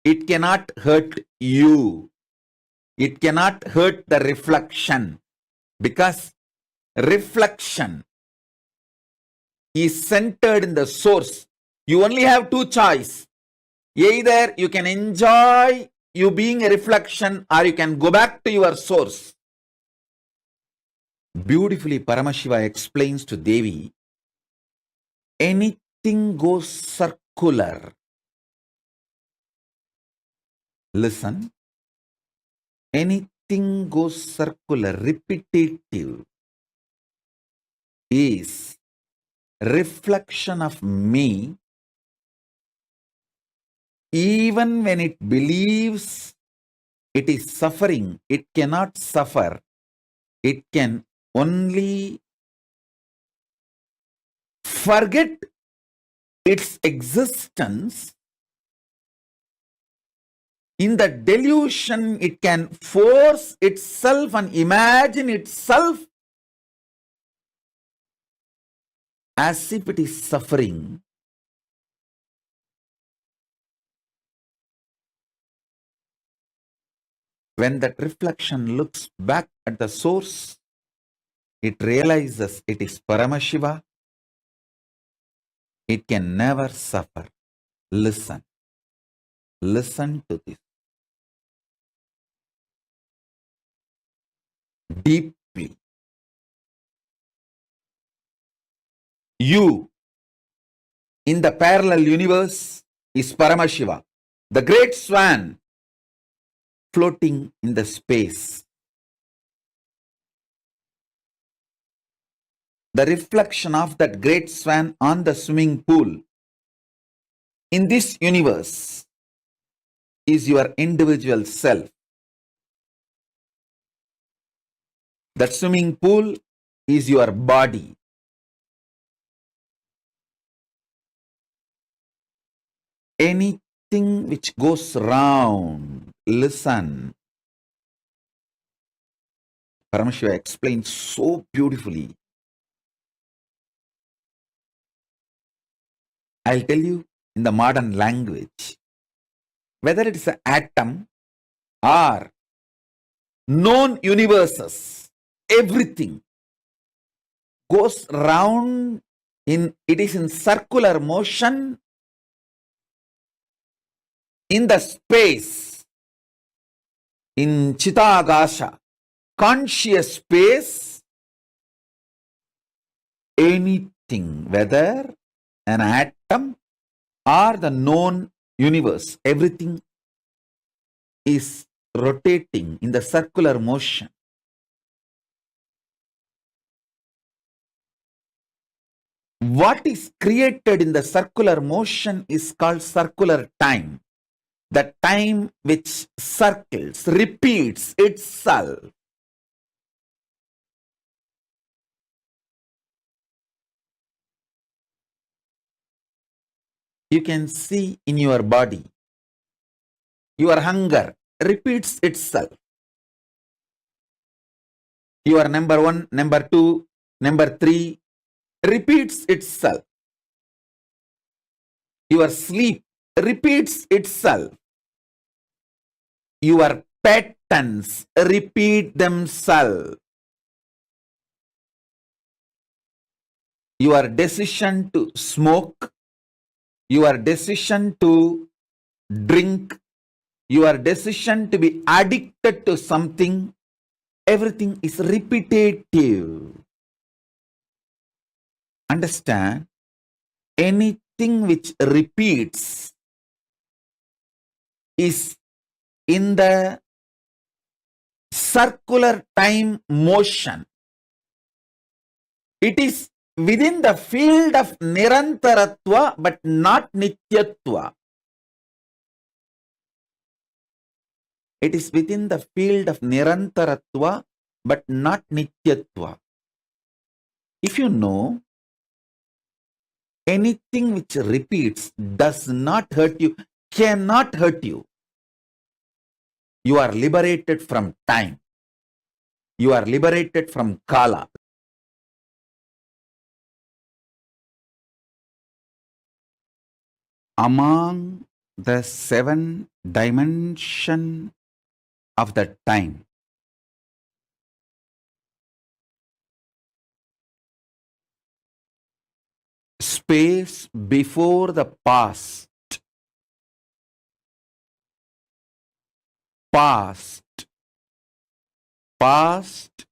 It cannot hurt you. It cannot hurt the reflection, because reflection is centered in the source. You only have two choices. Either you can enjoy you being a reflection, or you can go back to your source. Beautifully, Paramashiva explains to Devi, anything goes circular. Listen, anything goes circular, repetitive, is reflection of me. Even when it believes it is suffering, it cannot suffer. It can only forget its existence. In the delusion, it can force itself and imagine itself as if it is suffering. When that reflection looks back at the source, it realizes it is Paramashiva. It can never suffer. Listen. Listen to this deeply. You in the parallel universe is Paramashiva, the great swan floating in the space. The reflection of that great swan on the swimming pool in this universe is your individual self. That swimming pool is your body. Anything which goes round, listen. Paramashiva explains so beautifully. I'll tell you in the modern language, whether it's an atom or known universes, everything goes round it is in circular motion in the space, in Chitagasha, conscious space. Anything, whether an atom or the known universe, everything is rotating in the circular motion. What is created in the circular motion is called circular time. The time which circles, repeats itself. You can see in your body, your hunger repeats itself. Your number 1, number 2, number 3 repeats itself. Your sleep repeats itself. Your patterns repeat themselves. Your decision to smoke, your decision to drink, your decision to be addicted to something, everything is repetitive. Understand? Anything which repeats is in the circular time motion. It is within the field of Nirantaratva but not Nityatva. It is within the field of Nirantaratva but not Nityatva. If you know, anything which repeats does not hurt you, cannot hurt you. You are liberated from time. You are liberated from Kaala. Among the 7 dimension of the time. Space before the past. Past. Past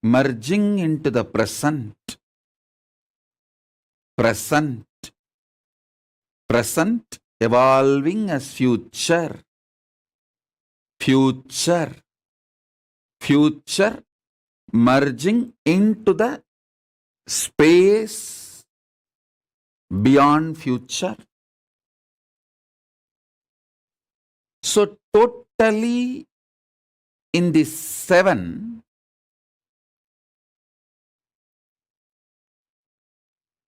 merging into the present. Present. Present evolving as future. Future. Future merging into the space beyond future. So totally in the 7,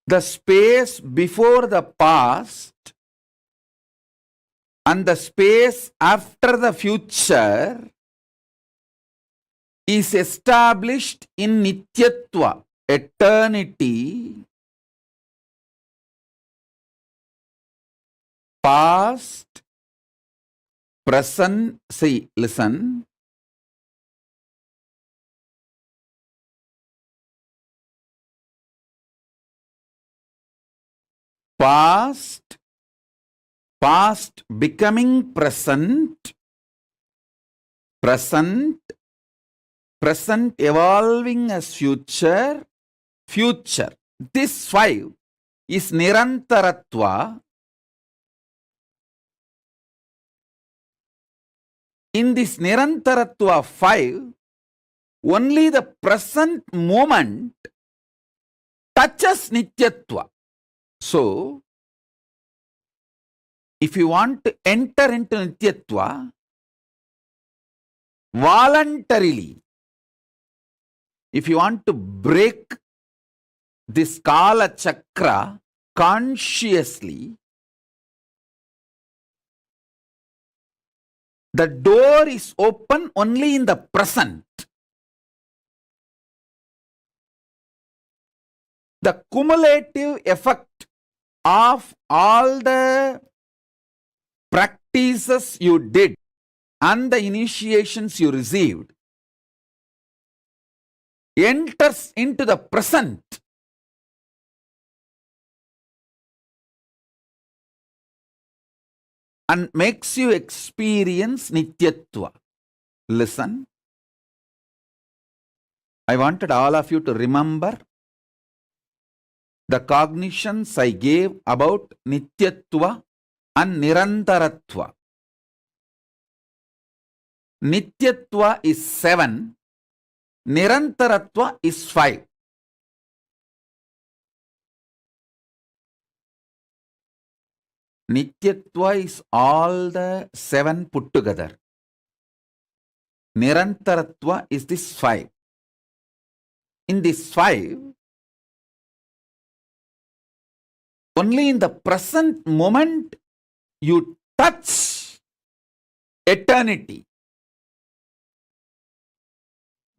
the space before the past and the space after the future is established in Nityatva, eternity. Past, present, see, listen. Past, past becoming present, present, present evolving as future, future. This 5 is Nirantaratva. In this Nirantaratva 5, only the present moment touches Nityatva. So, if you want to enter into Nityatva, voluntarily, if you want to break this Kaala Chakra consciously, the door is open only in the present. The cumulative effect of all the practices you did and the initiations you received enters into the present. And makes you experience Nityatva. Listen. I wanted all of you to remember the cognitions I gave about Nityatva and Nirantaratva. Nityatva is 7, Nirantaratva is 5. Nityatva is all the 7 put together. Nirantaratva is this 5. In this 5, only in the present moment you touch eternity.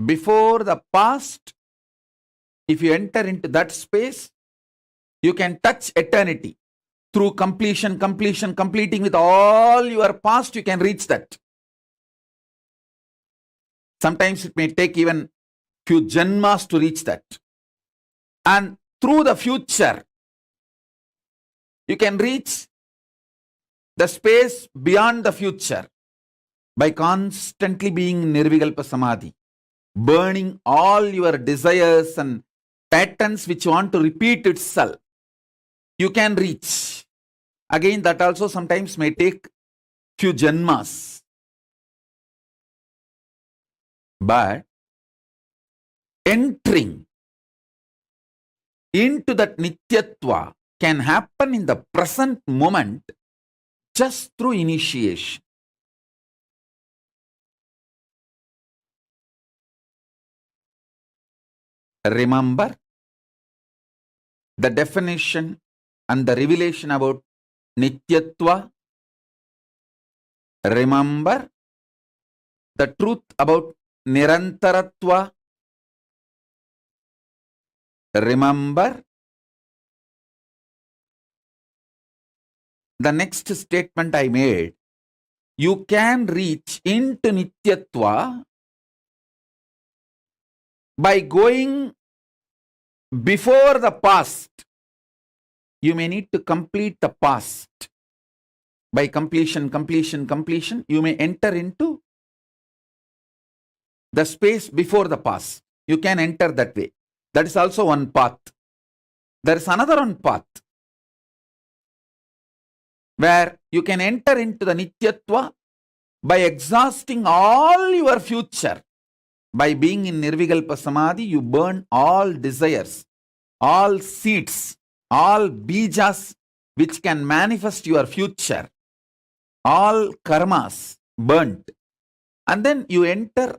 Before the past, if you enter into that space, you can touch eternity. Through completing with all your past, you can reach that. Sometimes it may take even few janmas to reach that. And through the future, you can reach the space beyond the future by constantly being in Nirvikalpa Samadhi, burning all your desires and patterns which want to repeat itself. You can reach. Again, that also sometimes may take few janmas. But entering into that Nityatva can happen in the present moment just through initiation. Remember the definition and the revelation about Nityatva. Remember the truth about Nirantaratva. Remember the next statement I made, you can reach into Nityatva by going before the past. You may need to complete the past. By completion, you may enter into the space before the past. You can enter that way. That is also one path. There is another one path where you can enter into the Nityatva by exhausting all your future. By being in Nirvikalpa Samadhi, you burn all desires, all seeds, all bijas which can manifest your future, all karmas burnt. And then you enter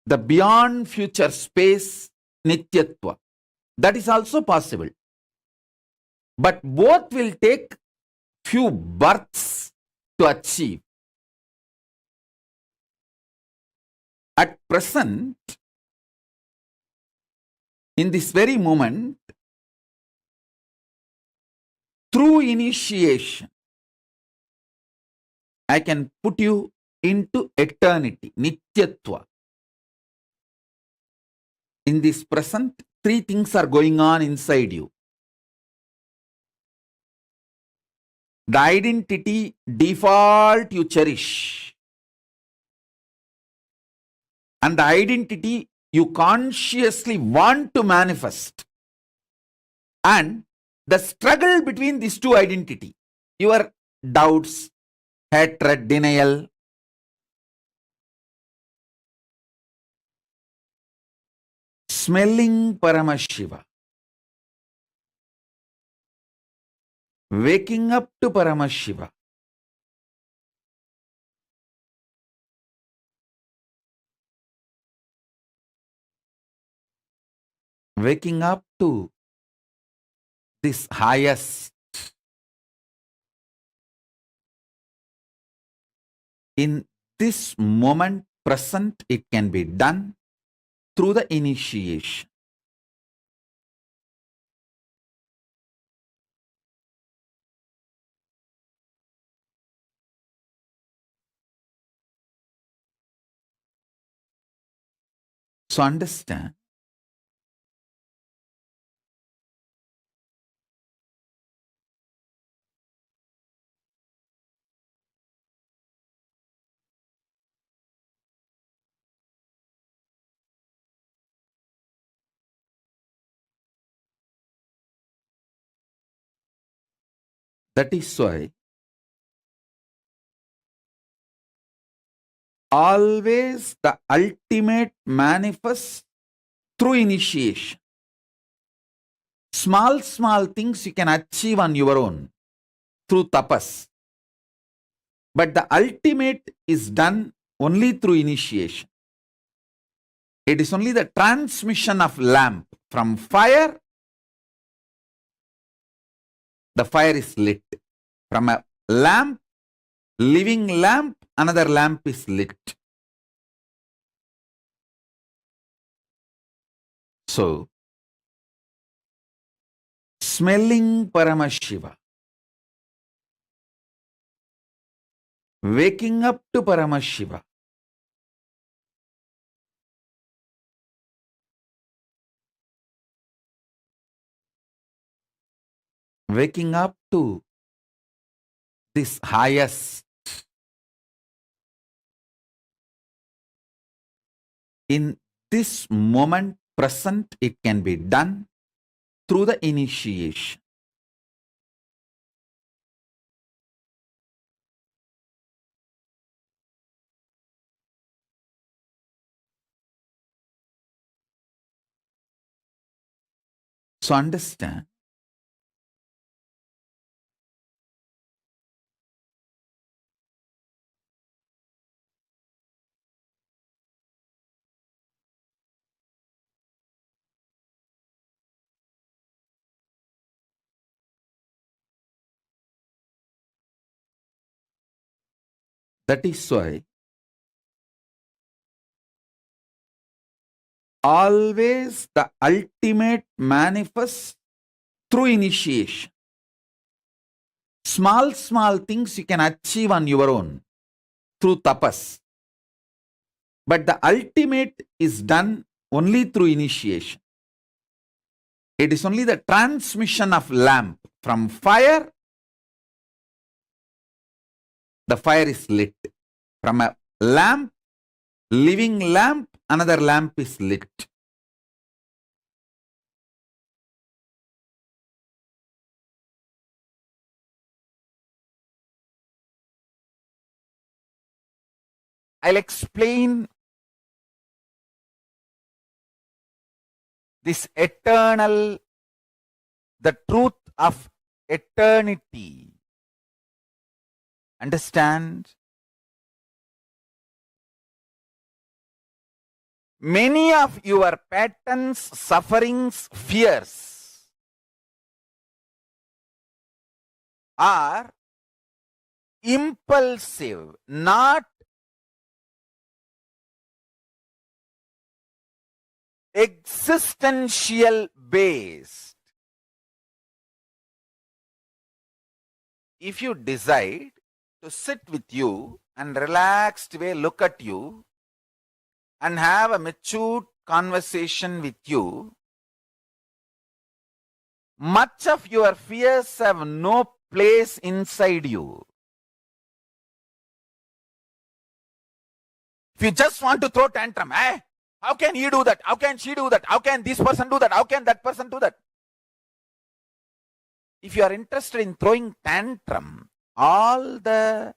the beyond future space, Nityatva. That is also possible. But both will take few births to achieve. At present, in this very moment, through initiation, I can put you into eternity, Nityatva. In this present, three things are going on inside you. The identity default you cherish, and the identity you consciously want to manifest, and the struggle between these two identities, your doubts, hatred, denial. Smelling Paramashiva, waking up to Paramashiva, waking up to this highest. In this moment present, it can be done through the initiation. So understand, that is why always the ultimate manifests through initiation. Small things you can achieve on your own through tapas. But the ultimate is done only through initiation. It is only the transmission of lamp from fire. The fire is lit. From a lamp, living lamp, another lamp is lit. So, smelling Paramashiva, waking up to Paramashiva, waking up to this highest. In this moment present, it can be done through the initiation. So understand, that is why always the ultimate manifests through initiation. Small, small things you can achieve on your own through tapas. But the ultimate is done only through initiation. It is only the transmission of lamp from fire. The fire is lit. From a lamp, living lamp, another lamp is lit. I'll explain this eternal, the truth of eternity. Understand? Many of your patterns, sufferings, fears are impulsive, not existential based. If you decide to sit with you and relaxed way look at you and have a matured conversation with you, much of your fears have no place inside you. If you just want to throw tantrum, how can he do that? How can she do that? How can this person do that? How can that person do that? If you are interested in throwing tantrum, all the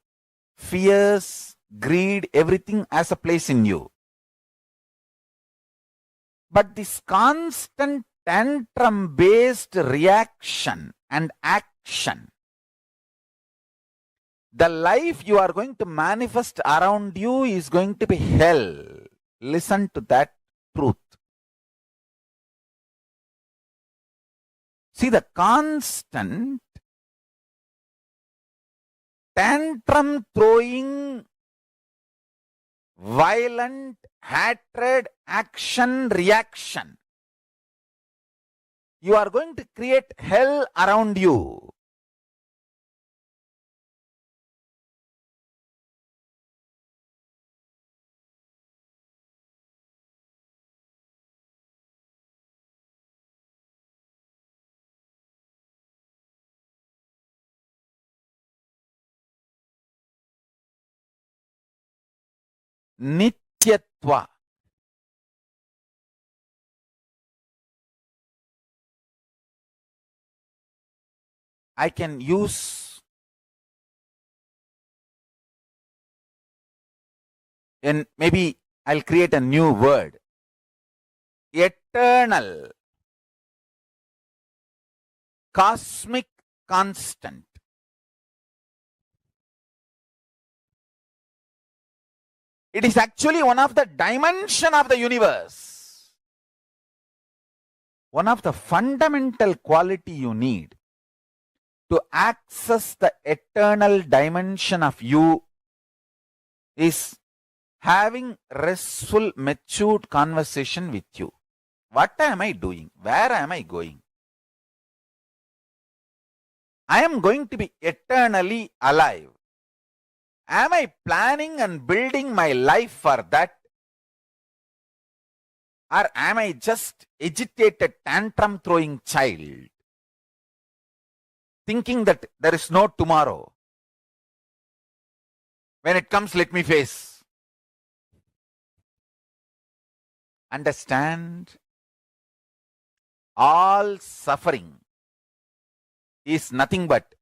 fears, greed, everything has a place in you. But this constant tantrum-based reaction and action, the life you are going to manifest around you is going to be hell. Listen to that truth. See, the constant tantrum throwing, violent hatred, action, reaction, you are going to create hell around you. Nityatva. I can use and maybe I'll create a new word. Eternal, cosmic constant. It is actually one of the dimensions of the universe. One of the fundamental quality you need to access the eternal dimension of you is having restful, matured conversation with you. What am I doing? Where am I going? I am going to be eternally alive. Am I planning and building my life for that? Or am I just agitated, tantrum throwing child, thinking that there is no tomorrow? When it comes, let me face. Understand? All suffering is nothing but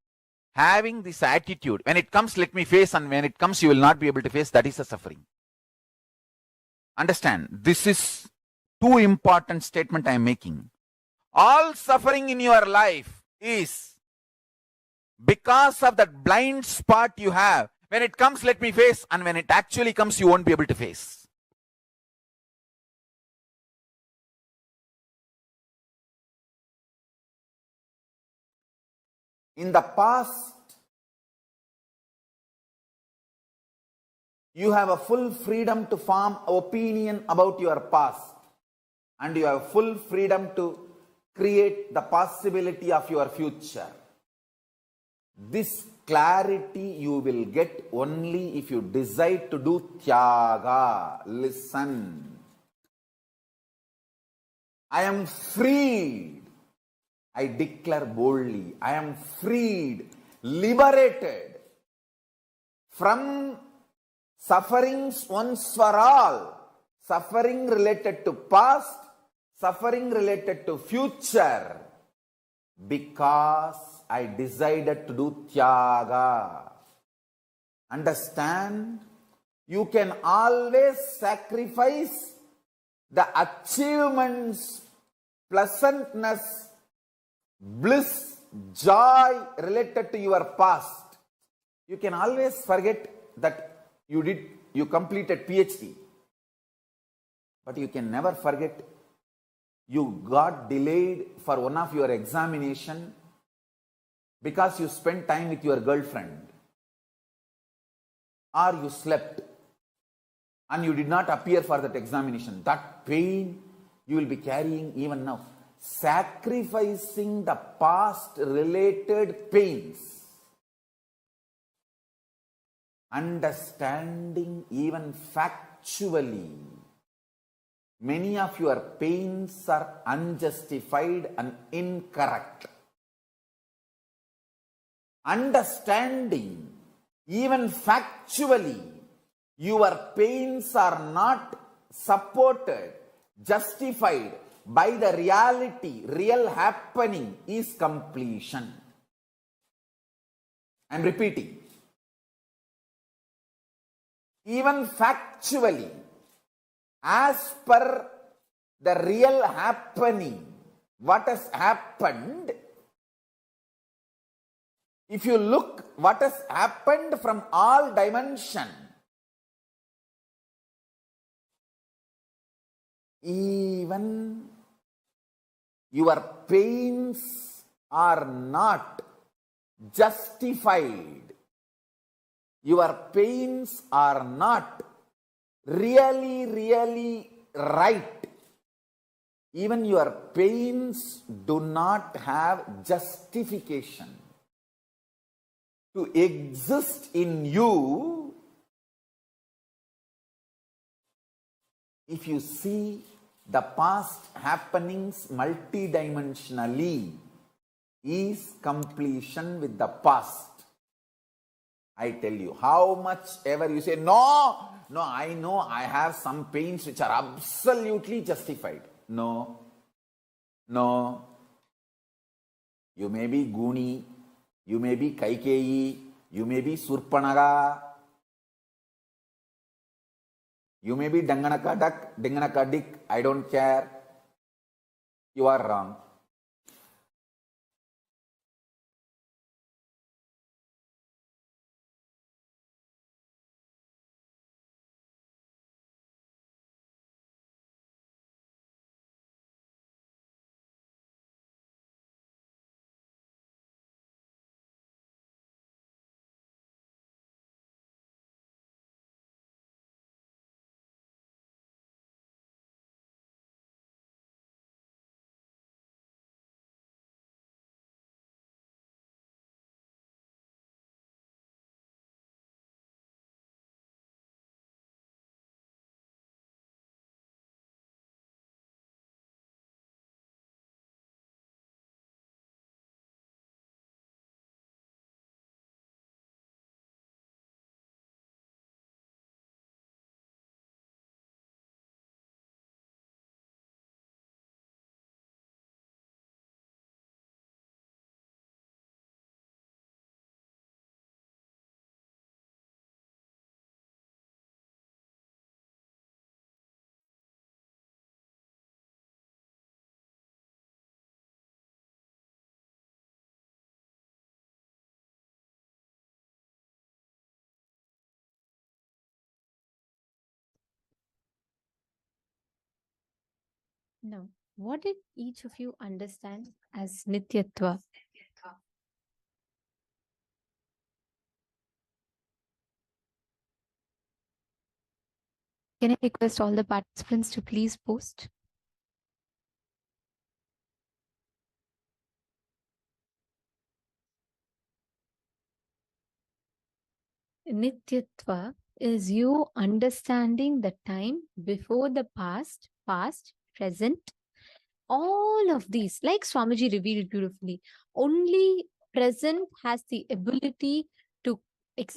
having this attitude. When it comes, let me face, and when it comes, you will not be able to face. That is a suffering. Understand? This is too important statement I am making. All suffering in your life is because of that blind spot you have. When it comes, let me face, and when it actually comes, you won't be able to face. In the past, you have a full freedom to form opinion about your past, and you have full freedom to create the possibility of your future. This clarity you will get only if you decide to do tyaga. Listen. I am freed. I declare boldly, I am freed, liberated from sufferings once for all. Suffering related to past, suffering related to future. Because I decided to do tyaga. Understand? You can always sacrifice the achievements, pleasantness, bliss, joy related to your past. You can always forget that you completed PhD. But you can never forget you got delayed for one of your examination because you spent time with your girlfriend, or you slept and you did not appear for that examination. That pain you will be carrying even now. Sacrificing the past related pains. Understanding even factually. Many of your pains are unjustified and incorrect. Understanding even factually, your pains are not supported, justified by the reality, real happening is completion. I am repeating. Even factually, as per the real happening, what has happened, if you look what has happened from all dimensions, even your pains are not justified. Your pains are not really right. Even your pains do not have justification to exist in you. If you see the past happenings multidimensionally, is completion with the past. I tell you, how much ever you say, no, I know I have some pains which are absolutely justified. No. You may be Guni, you may be Kaikeyi, you may be Surpanaga, you may be Danganaka Duck, Danganaka Dick, I don't care. You are wrong. Now, what did each of you understand as Nityatva? Can I request all the participants to please post? Nityatva is you understanding the time before the past, present, all of these, like Swamiji revealed beautifully. Only present has the ability to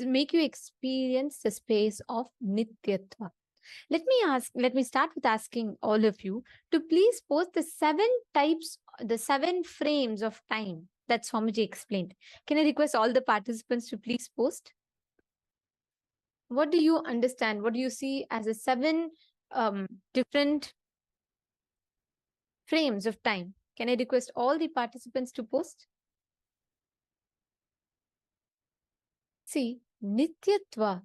make you experience the space of Nityatva. Let me start with asking all of you to please post the 7 types, the 7 frames of time that Swamiji explained. Can I request all the participants to please post? What do you understand? What do you see as the 7 different frames of time? Can I request all the participants to post? See, Nityatva,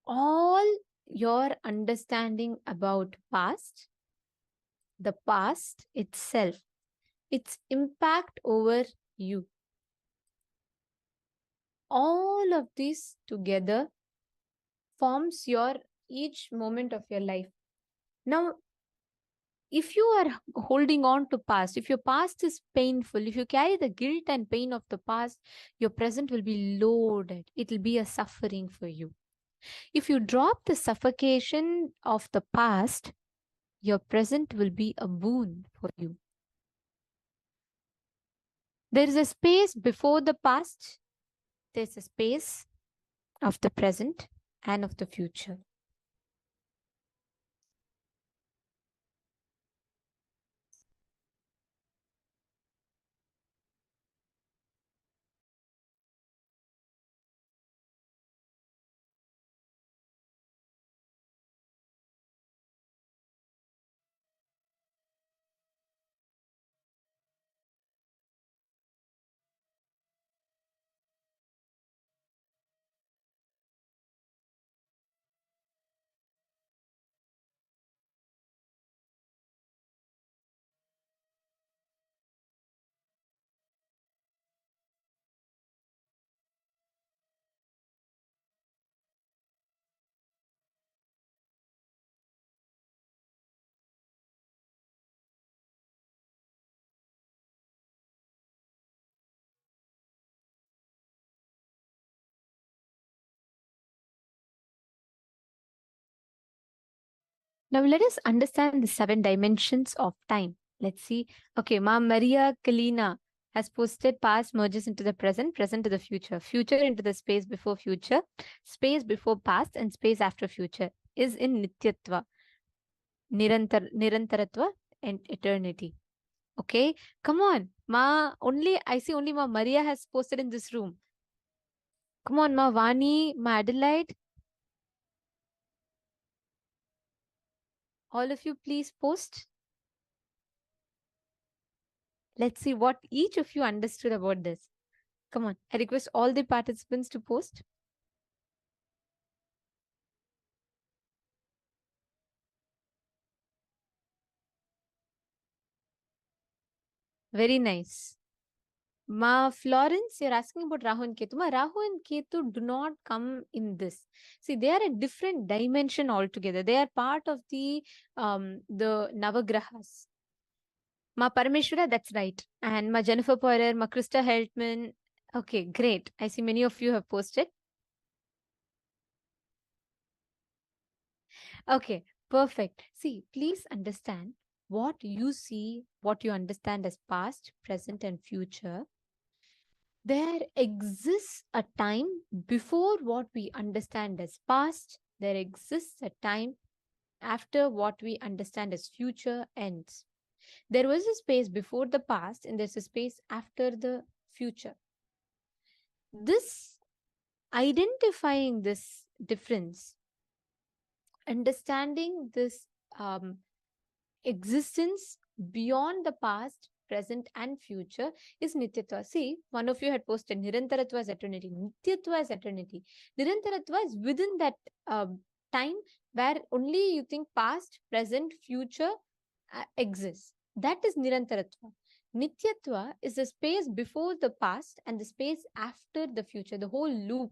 all your understanding about past, the past itself, its impact over you. All of this together forms your each moment of your life. Now, if you are holding on to past, if your past is painful, if you carry the guilt and pain of the past, your present will be loaded. It will be a suffering for you. If you drop the suffocation of the past, your present will be a boon for you. There is a space before the past, there's a space of the present and of the future. Now let us understand the 7 dimensions of time. Let's see. Okay, Ma Maria Kalina has posted past merges into the present, present to the future, future into the space before future, space before past, and space after future is in Nityatva, Nirantaratva, and eternity. Okay, come on. I see only Ma Maria has posted in this room. Come on, Ma Vani, Ma Adelaide. All of you, please post. Let's see what each of you understood about this. Come on, I request all the participants to post. Very nice. Ma Florence, you're asking about Rahu and Ketu. Ma, Rahu and Ketu do not come in this. See, they are a different dimension altogether. They are part of the Navagrahas. Ma Parameshwara, that's right. And Ma Jennifer Poirier, Ma Krista Heltman. Okay, great. I see many of you have posted. Okay, perfect. See, please understand what you see, what you understand as past, present, and future. There exists a time before what we understand as past. There exists a time after what we understand as future ends. There was a space before the past, and there's a space after the future. This identifying this difference, understanding this existence beyond the past, present, and future is Nityatva. See, one of you had posted Nirantaratva is eternity, Nityatva is eternity. Nirantaratva is within that time where only you think past, present, future exists. That is Nirantaratva. Nityatva is the space before the past and the space after the future, the whole loop,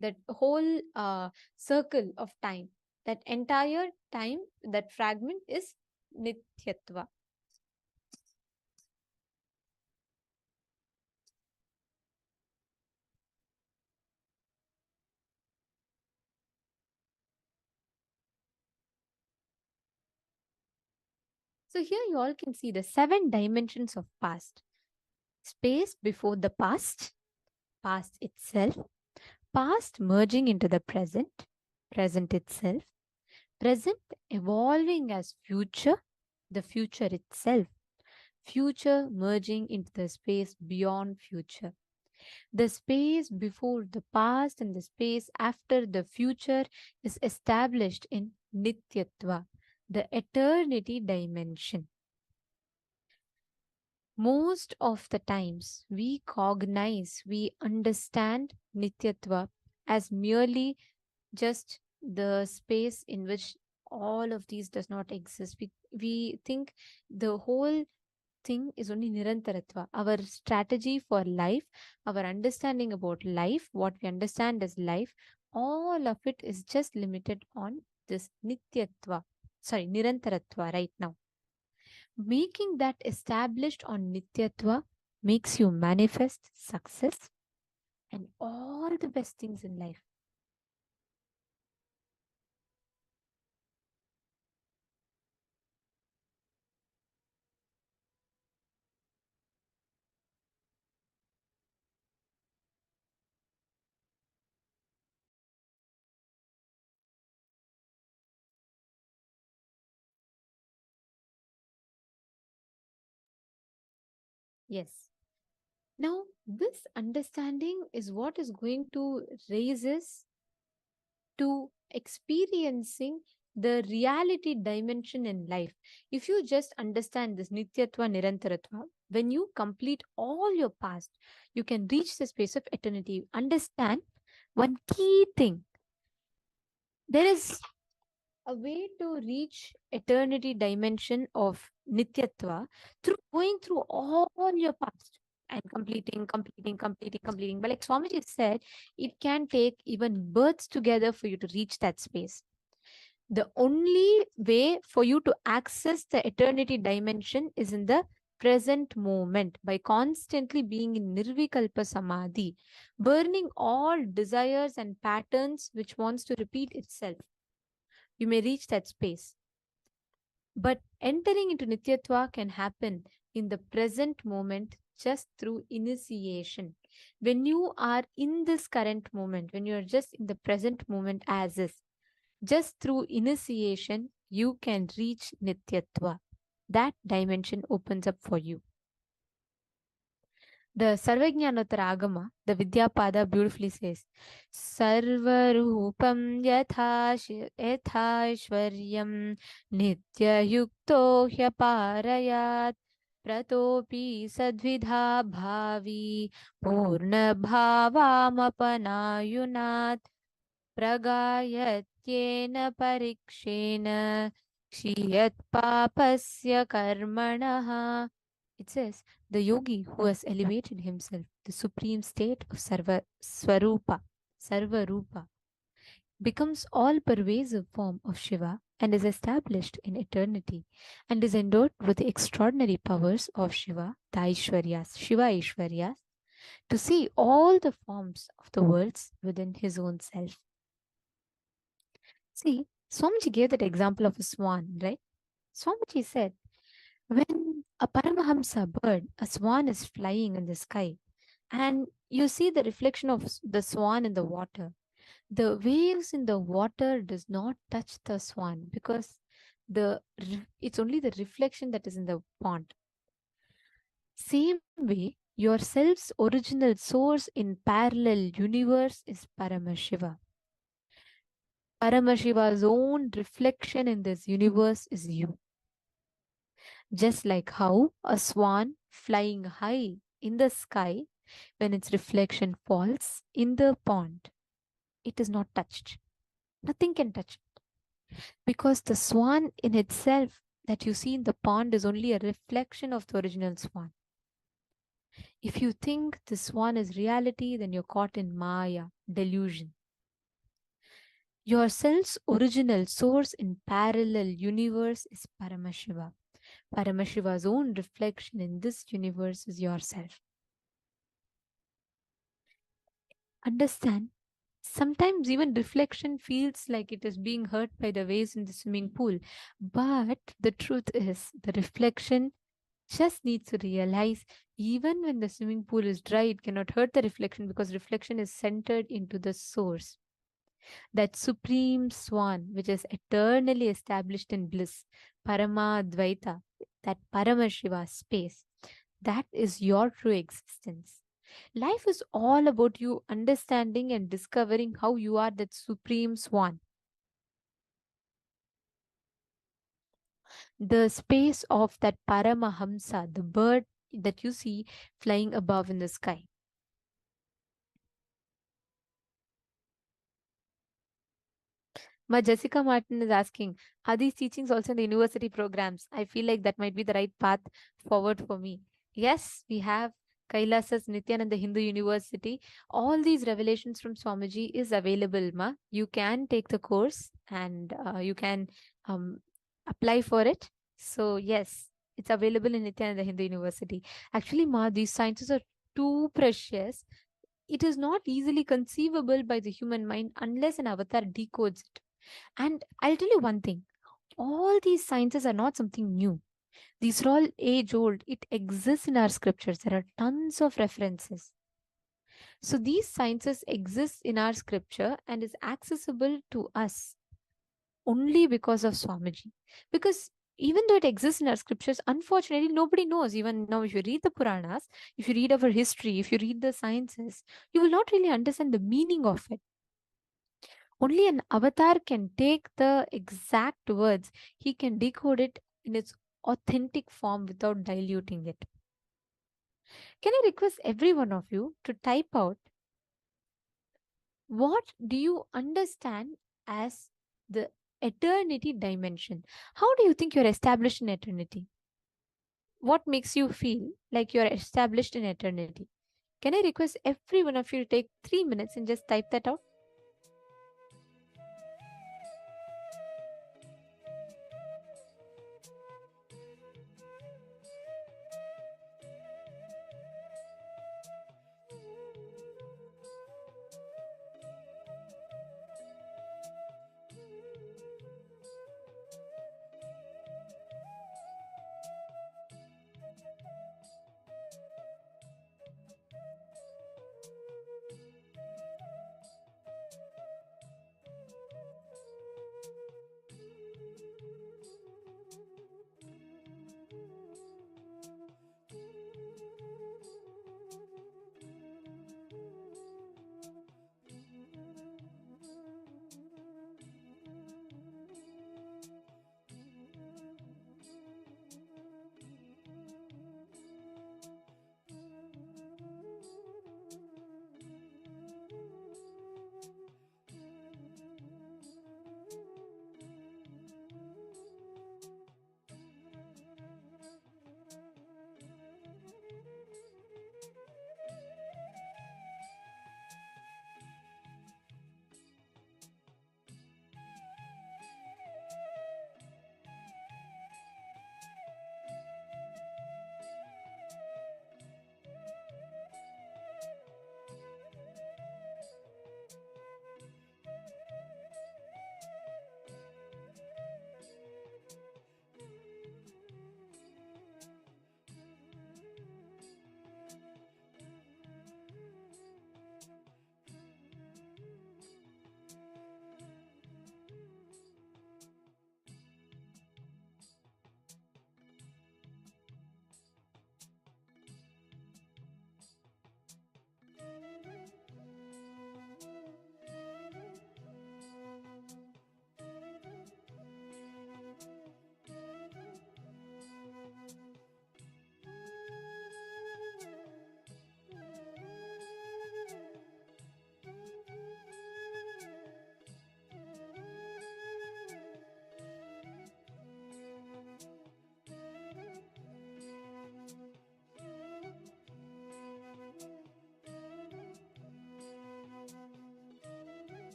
that whole circle of time. That entire time, that fragment is Nityatva. So here you all can see the 7 dimensions of past. Space before the past, past itself, past merging into the present, present itself, present evolving as future, the future itself, future merging into the space beyond future. The space before the past and the space after the future is established in Nityatva, the eternity dimension. Most of the times we cognize, we understand Nityatva as merely just the space in which all of these does not exist. We think the whole thing is only Nirantaratva. Our strategy for life, our understanding about life, what we understand as life, all of it is just limited on this Nityatva, Nirantaratva right now. Making that established on Nityatva makes you manifest success and all the best things in life. Yes. Now, this understanding is what is going to raise us to experiencing the reality dimension in life. If you just understand this Nityatva Nirantaratva, when you complete all your past, you can reach the space of eternity. Understand one key thing. There is a way to reach eternity dimension of Nityatva through going through all your past and completing. But like Swamiji said, it can take even births together for you to reach that space. The only way for you to access the eternity dimension is in the present moment by constantly being in Nirvikalpa Samadhi, burning all desires and patterns which wants to repeat itself. You may reach that space. But entering into Nityatva can happen in the present moment just through initiation. When you are in this current moment, when you are just in the present moment as is, just through initiation, you can reach Nityatva. That dimension opens up for you. The Sarvajnanottara Agama, the Vidyapada beautifully says, Sarvarupam yathashvaryam nitya yukto hyaparayat pratopi sadvidha bhavi purna bhavamapanayunat pragayatyena parikshena kshiyat papasya karmanaha. It says, the yogi who has elevated himself, the supreme state of Sarvarupa, becomes all-pervasive form of Shiva and is established in eternity and is endowed with the extraordinary powers of Shiva, the Aishwaryas, Shiva Aishwaryas, to see all the forms of the worlds within his own self. See, Swamiji gave that example of a swan, right? Swamiji said, when a Paramahamsa bird, a swan is flying in the sky, and you see the reflection of the swan in the water, the waves in the water does not touch the swan because it's only the reflection that is in the pond. Same way, yourself's original source in parallel universe is Paramashiva. Paramashiva's own reflection in this universe is you. Just like how a swan flying high in the sky, when its reflection falls in the pond, it is not touched. Nothing can touch it. Because the swan in itself that you see in the pond is only a reflection of the original swan. If you think the swan is reality, then you're caught in Maya, delusion. Yourself's original source in parallel universe is Paramashiva. Paramashiva's own reflection in this universe is yourself. Understand, Sometimes even reflection feels like it is being hurt by the waves in the swimming pool. But the truth is, the reflection just needs to realize even when the swimming pool is dry, it cannot hurt the reflection because reflection is centered into the source. That supreme swan, which is eternally established in bliss, Paramadvaita, that Paramashiva space, that is your true existence. Life is all about you understanding and discovering how you are that supreme swan. The space of that Paramahamsa, the bird that you see flying above in the sky. Ma Jessica Martin is asking, are these teachings also in the university programs? I feel like that might be the right path forward for me. Yes, we have Kailasa's Nithyananda Hindu University. All these revelations from Swamiji is available, ma. You can take the course and you can um, apply for it. So yes, it's available in Nithyananda Hindu University. Actually, ma, these sciences are too precious. It is not easily conceivable by the human mind unless an avatar decodes it. And I'll tell you one thing, all these sciences are not something new. These are all age old. It exists in our scriptures. There are tons of references. So these sciences exist in our scripture and is accessible to us only because of Swamiji. Because even though it exists in our scriptures, unfortunately, nobody knows. Even now, if you read the Puranas, if you read our history, if you read the sciences, you will not really understand the meaning of it. Only an avatar can take the exact words, he can decode it in its authentic form without diluting it. Can I request every one of you to type out what do you understand as the eternity dimension? How do you think you're established in eternity? What makes you feel like you're established in eternity? Can I request every one of you to take 3 minutes and just type that out?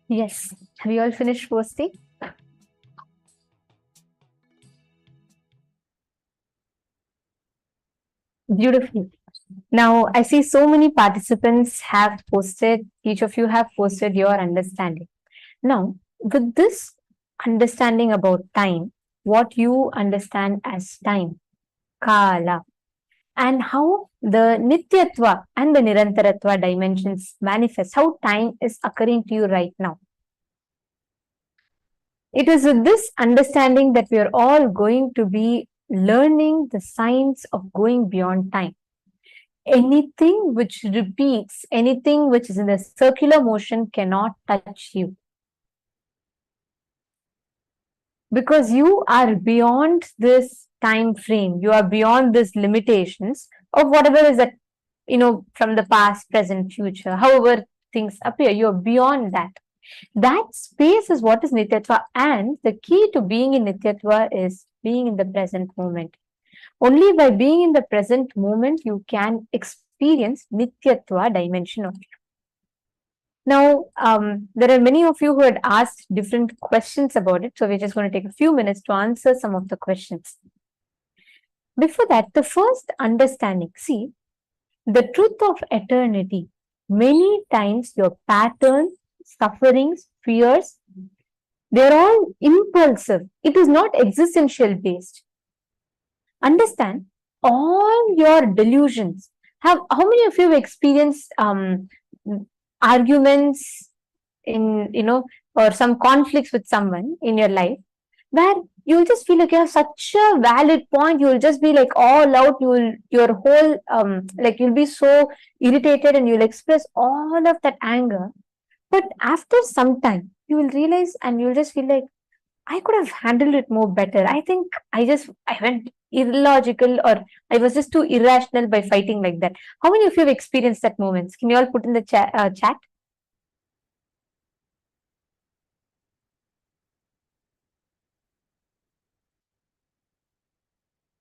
Yes. Have you all finished posting? Beautiful. Now, I see so many participants have posted, each of you have posted your understanding. Now, with this understanding about time, what you understand as time, Kaala, and how the Nityatva and the Nirantaratva dimensions manifest, how time is occurring to you right now. It is with this understanding that we are all going to be learning the science of going beyond time. Anything which repeats, anything which is in a circular motion cannot touch you. Because you are beyond this time frame, you are beyond these limitations of whatever is that, from the past, present, future, however things appear, you're beyond that. That space is what is Nityatva, and the key to being in Nityatva is being in the present moment. Only by being in the present moment you can experience Nityatva dimension of you. Now, there are many of you who had asked different questions about it, so we're just going to take a few minutes to answer some of the questions. Before that, the first understanding, see, the truth of eternity, many times your patterns, sufferings, fears, they're all impulsive. It is not existential based. Understand, all your delusions how many of you have experienced arguments or some conflicts with someone in your life where you'll just feel like you have such a valid point, you'll just be like all out, your whole you'll be so irritated and you'll express all of that anger, but after some time you will realize and you'll just feel like I could have handled it more better. I think I went illogical, or I was just too irrational by fighting like that. How many of you have experienced that moments? Can you all put in the chat?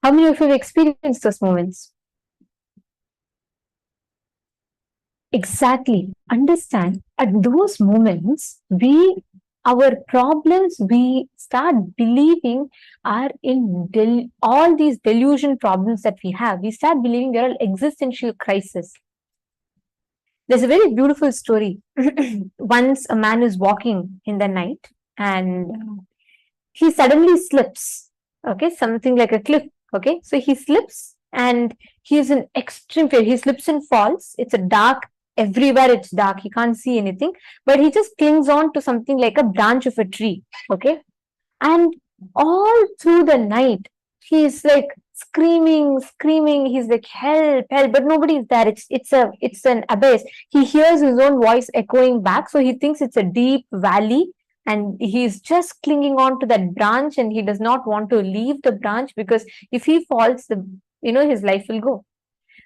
How many of you have experienced those moments? Exactly. Understand, at those moments, our problems we start believing are in all these delusion problems that we have. We start believing they're all existential crisis. There's a very beautiful story. Once a man is walking in the night and he suddenly slips. Okay, something like a cliff. Okay, so he slips and he's in extreme fear. He slips and falls. It's a dark, everywhere it's dark. He can't see anything, but he just clings on to something like a branch of a tree. Okay, and all through the night, he's like screaming. He's like, help, help, but nobody is there. It's an abyss. He hears his own voice echoing back, so he thinks it's a deep valley, and he's just clinging on to that branch, and he does not want to leave the branch because if he falls, his life will go.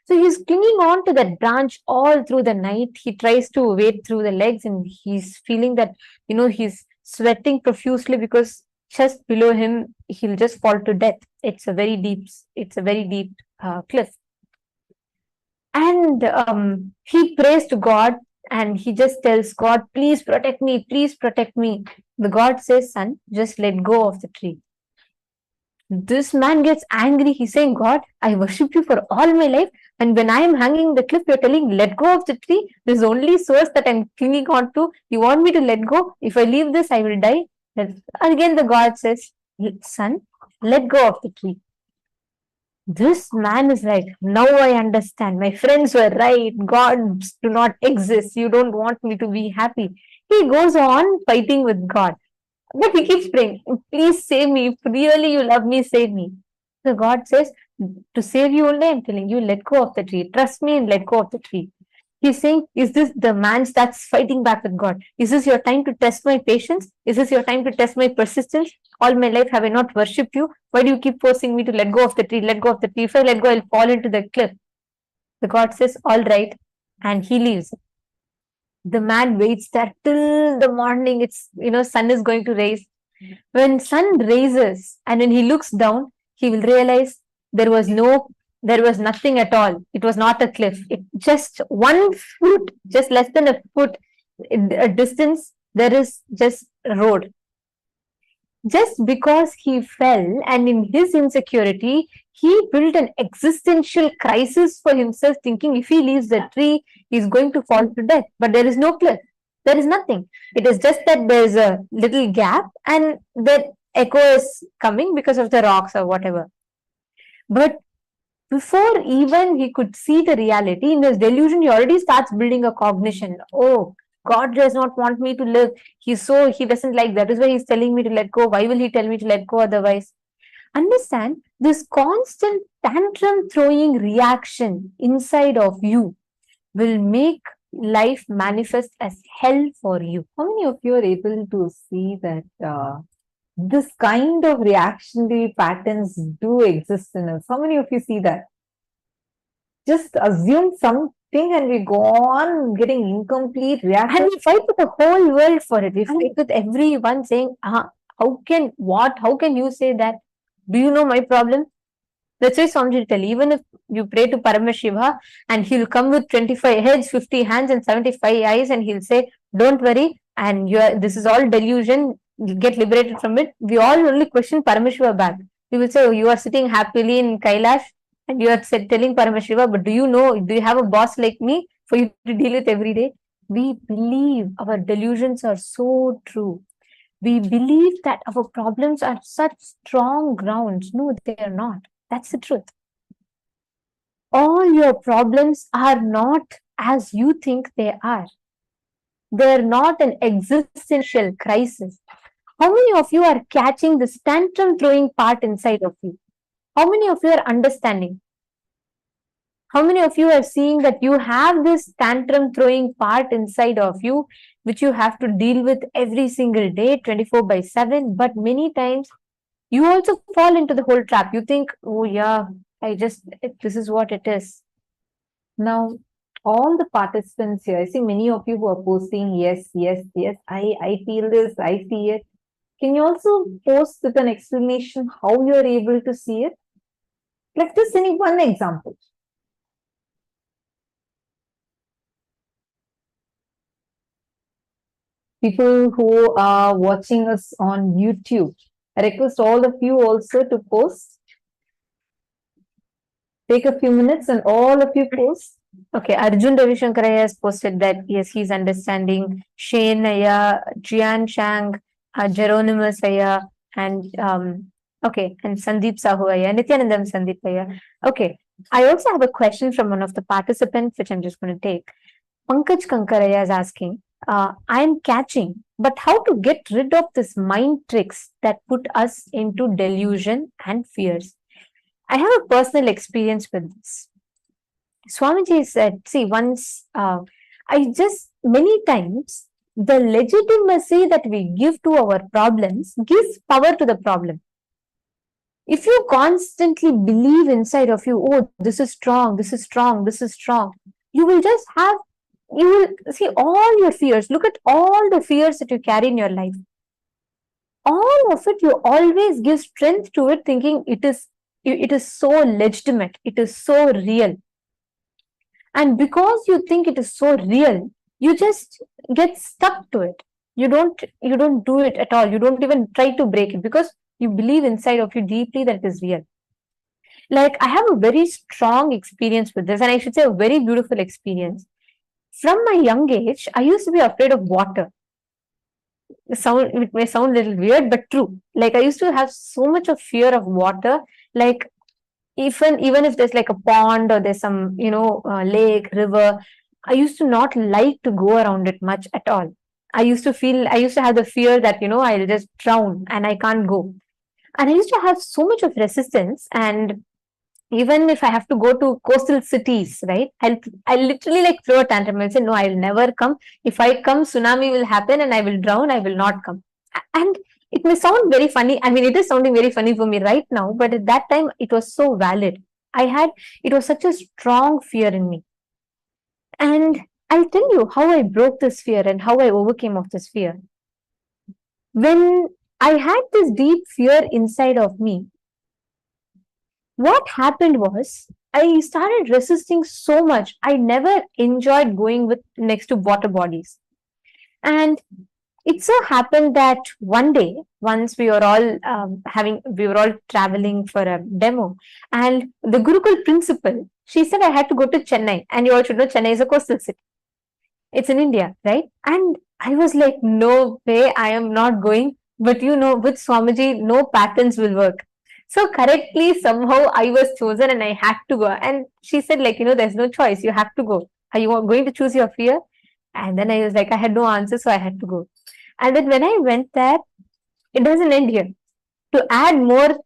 So he's clinging on to that branch all through the night. He tries to wade through the legs, and he's feeling that he's sweating profusely because just below him he'll just fall to death. It's a very deep cliff. And he prays to God and he just tells God, please protect me, please protect me. The God says, son, just let go of the tree. This man gets angry. He's saying, God, I worship you for all my life, and when I am hanging the cliff, you're telling let go of the tree. This is only source that I'm clinging on to. You want me to let go? If I leave this, I will die. And again the God says, son, let go of the tree. This man is like, now I understand. My friends were right. Gods do not exist. You don't want me to be happy. He goes on fighting with God. But he keeps praying, please save me. If really you love me, save me. So God says, to save you only, I'm telling you, let go of the tree. Trust me and let go of the tree. He's saying, is this the man starts fighting back with God? Is this your time to test my patience? Is this your time to test my persistence? All my life have I not worshipped you? Why do you keep forcing me to let go of the tree? Let go of the tree. If I let go, I'll fall into the cliff. The God says, all right. And he leaves. The man waits there till the morning. It's, sun is going to rise. When sun rises and when he looks down, he will realize there was no There was nothing at all. It was not a cliff. It just 1 foot, just less than a foot a distance, there is just a road. Just because he fell, and in his insecurity, he built an existential crisis for himself, thinking if he leaves the tree, he's going to fall to death. But there is no cliff. There is nothing. It is just that there's a little gap and the echo is coming because of the rocks or whatever. But before even he could see the reality, in his delusion, he already starts building a cognition. Oh, God does not want me to live. He doesn't like that. Is why he's telling me to let go. Why will he tell me to let go otherwise? Understand, this constant tantrum throwing reaction inside of you will make life manifest as hell for you. How many of you are able to see that this kind of reactionary patterns do exist in us? How many of you see that? Just assume something and we go on getting incomplete reaction. And we fight with the whole world for it. We fight with everyone saying, how can you say that? Do you know my problem? That's why Swamiji will tell, even if you pray to Paramashiva and he'll come with 25 heads, 50 hands and 75 eyes and he'll say, don't worry, and this is all delusion, you get liberated from it. We all only question Paramashiva back. We will say, oh, you are sitting happily in Kailash and you are telling Paramashiva, but do you have a boss like me for you to deal with every day? We believe our delusions are so true. We believe that our problems are such strong grounds. No, they are not. That's the truth. All your problems are not as you think they are. They're not an existential crisis. How many of you are catching this tantrum throwing part inside of you? How many of you are understanding? How many of you are seeing that you have this tantrum throwing part inside of you, which you have to deal with every single day, 24/7, but many times you also fall into the whole trap. You think, oh yeah, this is what it is. Now, all the participants here, I see many of you who are posting, yes, I feel this, I see it. Can you also post with an explanation how you are able to see it? Let us see one example. People who are watching us on YouTube, I request all of you also to post. Take a few minutes and all of you post. Okay, Arjun Ravishankaraya has posted that, yes, he's understanding. Shane Aya, Jian Chang, Geronimus Aya, and and Sandeep Sahu Aya, Nithyananda Sandeep Aya. Okay, I also have a question from one of the participants, which I'm just going to take. Pankaj Kankaraya is asking, I'm catching, but how to get rid of this mind tricks that put us into delusion and fears? I have a personal experience with this. Swamiji said, see, once many times, the legitimacy that we give to our problems gives power to the problem. If you constantly believe inside of you, oh, this is strong, you will see all your fears. Look at all the fears that you carry in your life. All of it, you always give strength to it, thinking it is so legitimate, it is so real. And because you think it is so real, you just get stuck to it. You don't do it at all. You don't even try to break it because you believe inside of you deeply that it is real. Like, I have a very strong experience with this, and I should say a very beautiful experience. From my young age, I used to be afraid of water. It may sound a little weird, but true. Like, I used to have so much of fear of water. Like, even if there's like a pond or there's some, lake, river, I used to not like to go around it much at all. I used to have the fear that, I'll just drown and I can't go. And I used to have so much of resistance. And even if I have to go to coastal cities, right, I'll literally like throw a tantrum and say, no, I'll never come. If I come, tsunami will happen and I will drown. I will not come. And it may sound very funny. I mean, it is sounding very funny for me right now, but at that time, it was so valid. It was such a strong fear in me. And I'll tell you how I broke this fear and how I overcame of this fear. When I had this deep fear inside of me, what happened was I started resisting so much. I never enjoyed going with next to water bodies. And it so happened that one day, once we were all we were all traveling for a demo, and the Gurukul principal, she said I had to go to Chennai, and you all should know Chennai is a coastal city. It's in India, right? And I was like, no way, I am not going. But with Swamiji, no patterns will work. So correctly, somehow I was chosen and I had to go. And she said, like, there's no choice. You have to go. Are you going to choose your fear? And then I was like, I had no answer, so I had to go. And then when I went there, it doesn't end here. To add more,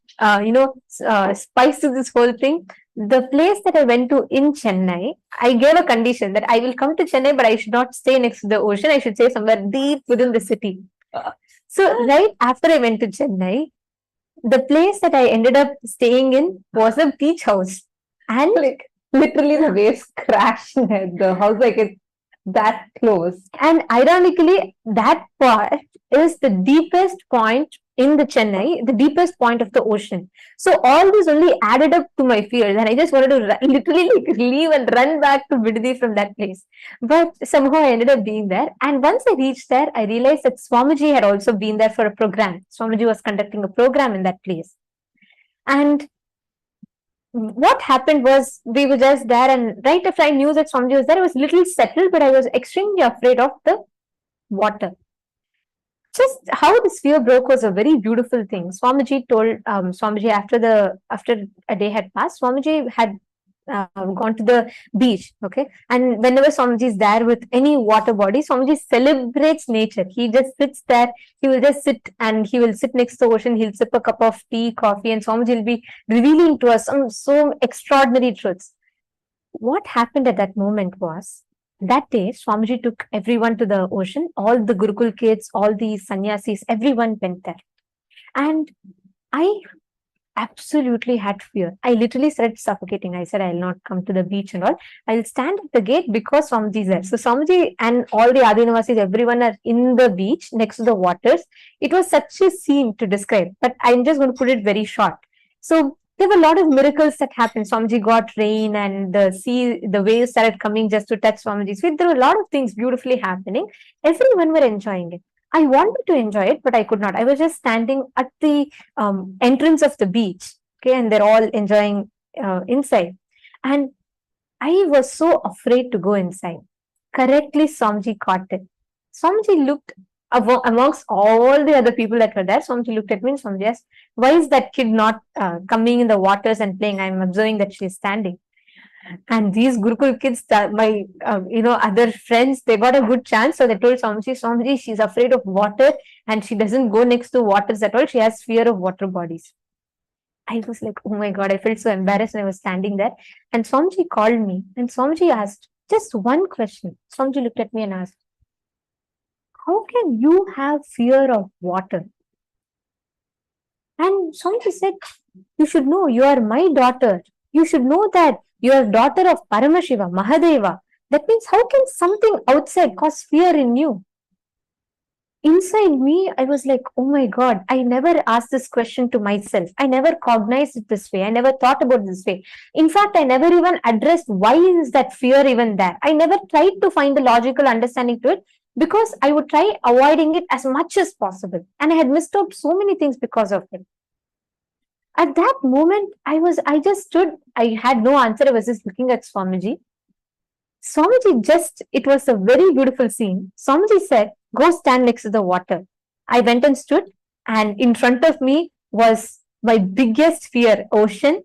spice to this whole thing, the place that I went to in Chennai, I gave a condition that I will come to Chennai, but I should not stay next to the ocean. I should stay somewhere deep within the city. So right after I went to Chennai, the place that I ended up staying in was a beach house. And Like literally the waves crashed at the house, like it's that close. And ironically, that part is the deepest point in the Chennai, the deepest point of the ocean. So all this only added up to my fears, and I just wanted to literally leave and run back to Vidadi from that place. But somehow I ended up being there. And once I reached there, I realized that Swamiji had also been there for a program. Swamiji was conducting a program in that place. And what happened was we were just there, and right after I knew that Swamiji was there, I was a little settled, but I was extremely afraid of the water. Just how this fear broke was a very beautiful thing. Swamiji told Swamiji after a day had passed, Swamiji had gone to the beach, okay, and whenever Swamiji is there with any water body, Swamiji celebrates nature. He just sits there. He will just sit and he will sit next to the ocean. He'll sip a cup of tea, coffee, and Swamiji will be revealing to us some so extraordinary truths. What happened at that moment was that day, Swamiji took everyone to the ocean, all the Gurukul kids, all the sannyasis, everyone went there. And I absolutely had fear. I literally started suffocating. I said, I'll not come to the beach and all. I'll stand at the gate because Swamiji is there. So Swamiji and all the Adinavasis, everyone are in the beach next to the waters. It was such a scene to describe, but I'm just going to put it very short. So there were a lot of miracles that happened. Swamiji got rain and the waves started coming just to touch Swamiji's feet. There were a lot of things beautifully happening. Everyone were enjoying it. I wanted to enjoy it, but I could not. I was just standing at the entrance of the beach, okay, and they're all enjoying inside. And I was so afraid to go inside. Correctly, Swamiji caught it. Swamiji looked amongst all the other people that were there. Swamiji looked at me and Swamiji asked, why is that kid not coming in the waters and playing? I'm observing that she's standing. And these Gurukul kids, my other friends, they got a good chance. So they told Swamiji, she's afraid of water and she doesn't go next to waters at all. She has fear of water bodies. I was like, oh my God, I felt so embarrassed when I was standing there. And Swamiji called me and Swamiji asked just one question. Swamiji looked at me and asked, how can you have fear of water? And Swamiji said, you should know, you are my daughter. You should know that you are daughter of Paramashivam, Mahadeva. That means how can something outside cause fear in you? Inside me, I was like, oh my God, I never asked this question to myself. I never cognized it this way. I never thought about it this way. In fact, I never even addressed why is that fear even there. I never tried to find the logical understanding to it because I would try avoiding it as much as possible. And I had missed out so many things because of it. At that moment, I just stood, I had no answer. I was just looking at Swamiji. It was a very beautiful scene. Swamiji said, go stand next to the water. I went and stood, and in front of me was my biggest fear, ocean.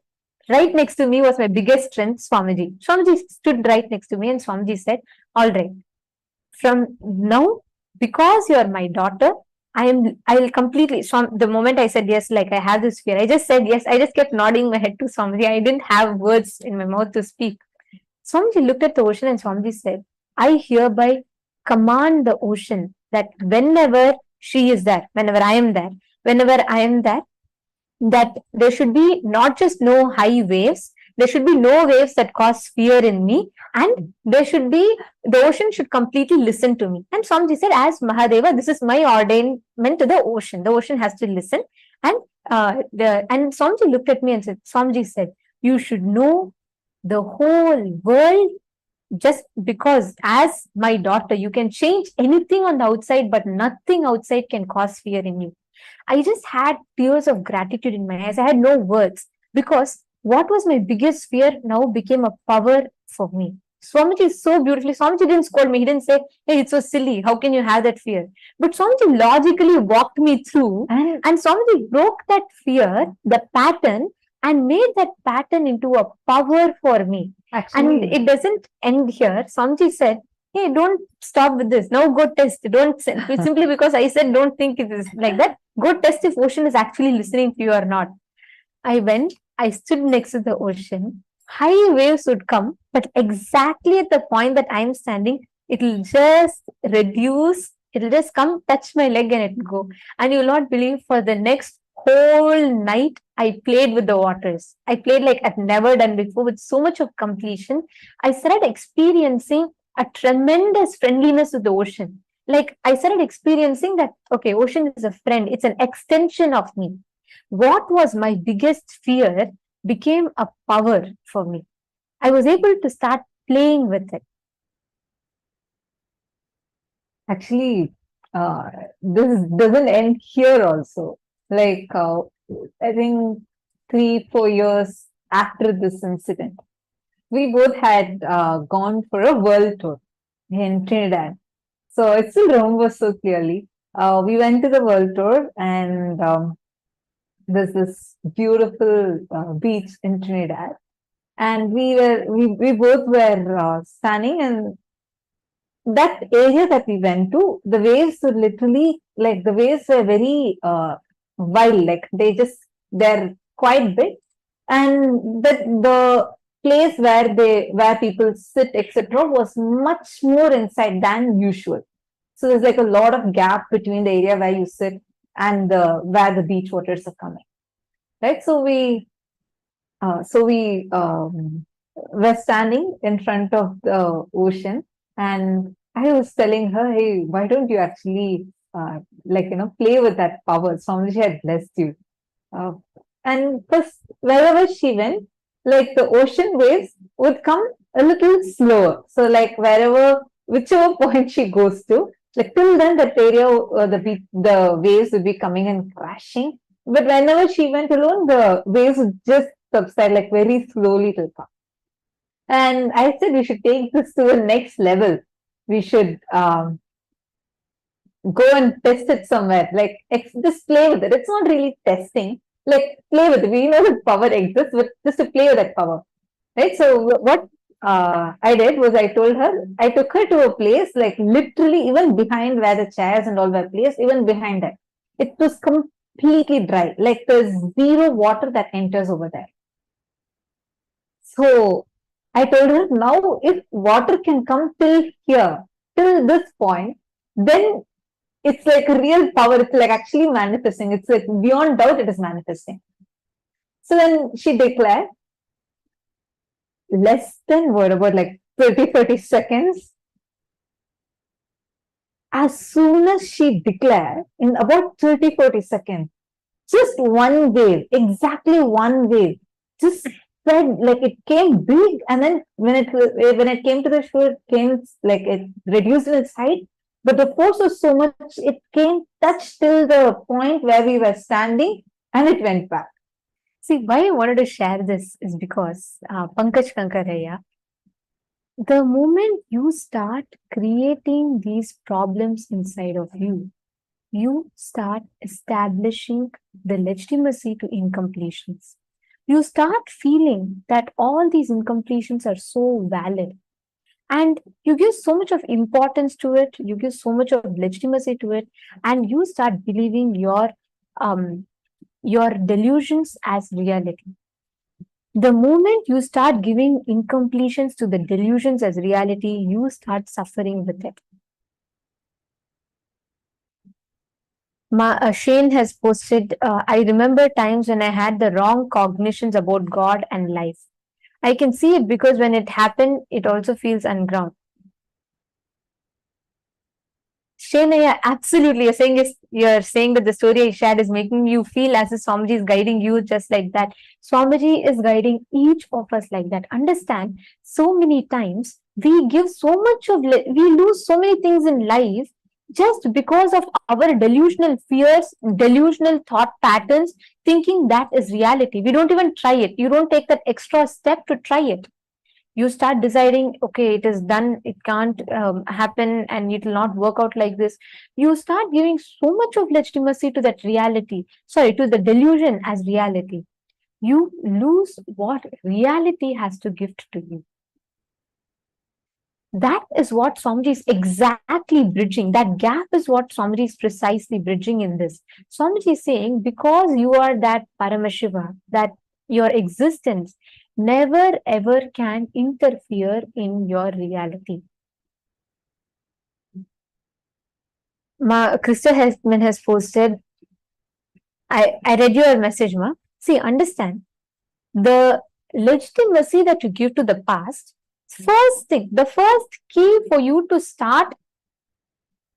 Right next to me was my biggest strength, Swamiji. Swamiji stood right next to me, and Swamiji said, all right, from now, because you are my daughter, I will completely, the moment I said yes, like I have this fear, I just said yes. I just kept nodding my head to Swamiji. I didn't have words in my mouth to speak. Swamiji looked at the ocean and Swamiji said, I hereby command the ocean that whenever she is there, whenever I am there, that there should be not just no high waves, there should be no waves that cause fear in me, and the ocean should completely listen to me. And Swamiji said, as Mahadeva, this is my ordainment to the ocean. The ocean has to listen, and and Swamiji looked at me and said, Swamiji said, you should know the whole world just because as my daughter, you can change anything on the outside, but nothing outside can cause fear in you. I just had tears of gratitude in my eyes. I had no words because what was my biggest fear now became a power for me. Swamiji is so beautifully, Swamiji didn't scold me. He didn't say, hey, it's so silly. How can you have that fear? But Swamiji logically walked me through and Swamiji broke that fear, the pattern, and made that pattern into a power for me. Actually, And it doesn't end here. Swamiji said, hey, don't stop with this. Now go test. Don't simply because I said don't think it is like that. Go test if ocean is actually listening to you or not. I went, I stood next to the ocean. High waves would come, but exactly at the point that I'm standing, it'll just reduce, it'll just come, touch my leg and it'll go. And you'll not believe for the next whole night, I played with the waters. I played like I've never done before with so much of completion. I started experiencing a tremendous friendliness with the ocean. Like I started experiencing that, okay, ocean is a friend. It's an extension of me. What was my biggest fear became a power for me. I was able to start playing with it. actually, this doesn't end here also. Like, I think 3-4 years after this incident, we both had gone for a world tour in Trinidad. So I still remember so clearly. We went to the world tour and there's this beautiful beach in Trinidad. And we both were standing, and that area that we went to, the waves were literally like the waves were very wild, like they're quite big, and the place where people sit, etc., was much more inside than usual. So there's like a lot of gap between the area where you sit and where the beach waters are coming, right? So we were standing in front of the ocean, and I was telling her, hey, why don't you actually play with that power? Swamiji had blessed you. And first, wherever she went, like the ocean waves would come a little slower. So like whichever point she goes to, like till then that area, the waves would be coming and crashing. But whenever she went alone, the waves would just subside like very slowly till come. And I said we should take this to the next level. We should go and test it somewhere. Like just play with it. It's not really testing. Like play with it. We know that power exists, but just to play with that power, right? So what I did was I took her to a place like literally even behind where the chairs and all were placed, even behind that, it was completely dry. Like there's zero water that enters over there. So I told her, now if water can come till here, till this point, then it's like real power. It's like actually manifesting. It's like beyond doubt it is manifesting. So then she declared, less than what, about like 30 seconds. As soon as she declared, in about 30-40 seconds, just one wave, exactly one wave, just spread, like it came big, and then when it came to the shore, it came like it reduced in its height, but the force was so much, it came touched till the point where we were standing, and it went back. See, why I wanted to share this is because Pankaj Kankaraya, the moment you start creating these problems inside of you, you start establishing the legitimacy to incompletions. You start feeling that all these incompletions are so valid. And you give so much of importance to it, you give so much of legitimacy to it, and you start believing your delusions as reality. The moment you start giving incompletions to the delusions as reality, you start suffering with it. Shane has posted, I remember times when I had the wrong cognitions about God and life. I can see it because when it happened, it also feels ungrounded. Shane, yeah, absolutely. You're saying that the story I shared is making you feel as if Swamiji is guiding you just like that. Swamiji is guiding each of us like that. Understand, so many times we give so much of we lose so many things in life just because of our delusional fears, delusional thought patterns, thinking that is reality. We don't even try it. You don't take that extra step to try it. You start deciding, okay, it is done, it can't happen, and it will not work out like this. You start giving so much of legitimacy to that reality, sorry, to the delusion as reality. You lose what reality has to gift to you. That is what Swamiji is exactly bridging. That gap is what Swamiji is precisely bridging in this. Swamiji is saying, because you are that Paramashiva, that your existence never ever can interfere in your reality. Krista has posted, I read your message, Ma. See, understand, the legitimacy that you give to the past, first thing, the first key for you to start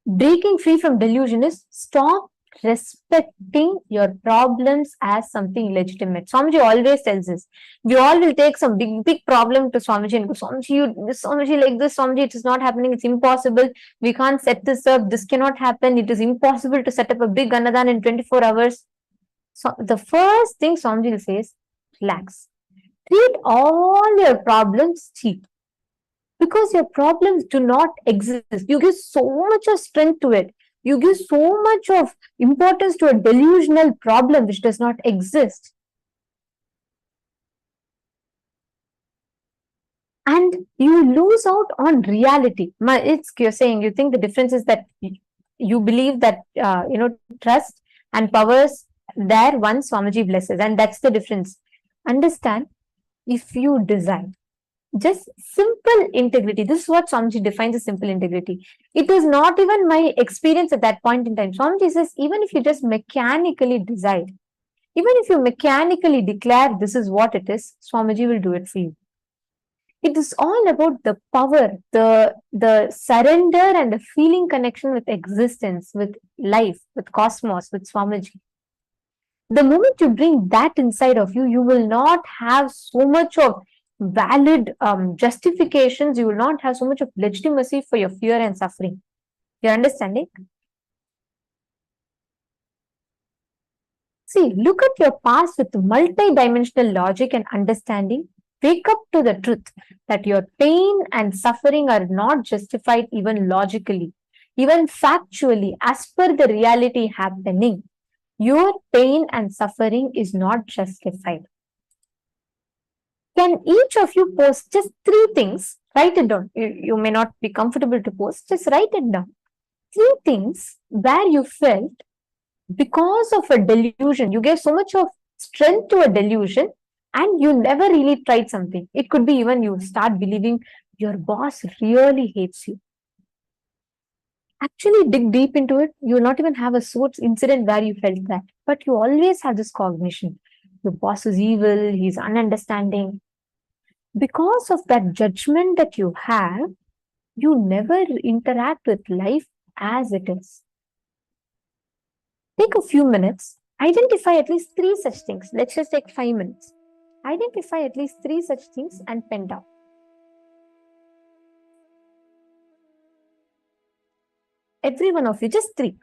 breaking free from delusion is stop respecting your problems as something legitimate. Swamiji always tells us, we all will take some big problem to Swamiji and go, Swamiji, Swamiji like this, Swamiji, it is not happening, it's impossible, we can't set this up, this cannot happen, it is impossible to set up a big Annadan in 24 hours. So the first thing Swamiji will say is, relax. Treat all your problems cheap, because your problems do not exist. You give so much of strength to it. You give so much of importance to a delusional problem which does not exist. And you lose out on reality. You're saying, you think the difference is that you believe that, trust and powers there once Swamiji blesses. And that's the difference. Understand, if you desire just simple integrity. This is what Swamiji defines as simple integrity. It was not even my experience at that point in time. Swamiji says, even if you just mechanically decide, even if you mechanically declare this is what it is, Swamiji will do it for you. It is all about the power, the surrender and the feeling connection with existence, with life, with cosmos, with Swamiji. The moment you bring that inside of you, you will not have so much of valid justifications. You will not have so much of legitimacy for your fear and suffering. You're understanding? See, look at your past with multi-dimensional logic and understanding. Wake up to the truth that your pain and suffering are not justified even logically, even factually, as per the reality happening. Your pain and suffering is not justified. Can each of you post just 3 things? Write it down. You may not be comfortable to post, just write it down. 3 things where you felt because of a delusion, you gave so much of strength to a delusion and you never really tried something. It could be even you start believing your boss really hates you. Actually dig deep into it. You will not even have a source incident where you felt that, but you always have this cognition. Your boss is evil, he's ununderstanding. Because of that judgment that you have, you never interact with life as it is. Take a few minutes, identify at least 3 such things. Let's just take 5 minutes. Identify at least 3 such things and pen down. Every one of you, just 3.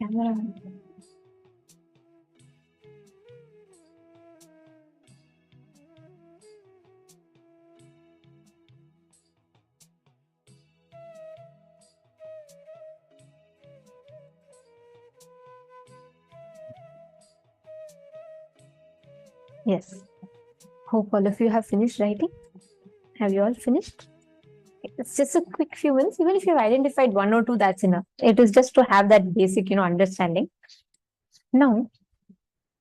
camera. Yes. Hope all of you have finished writing. Have you all finished? It's just a quick few minutes. Even if you've identified one or two, that's enough. It is just to have that basic, understanding. Now,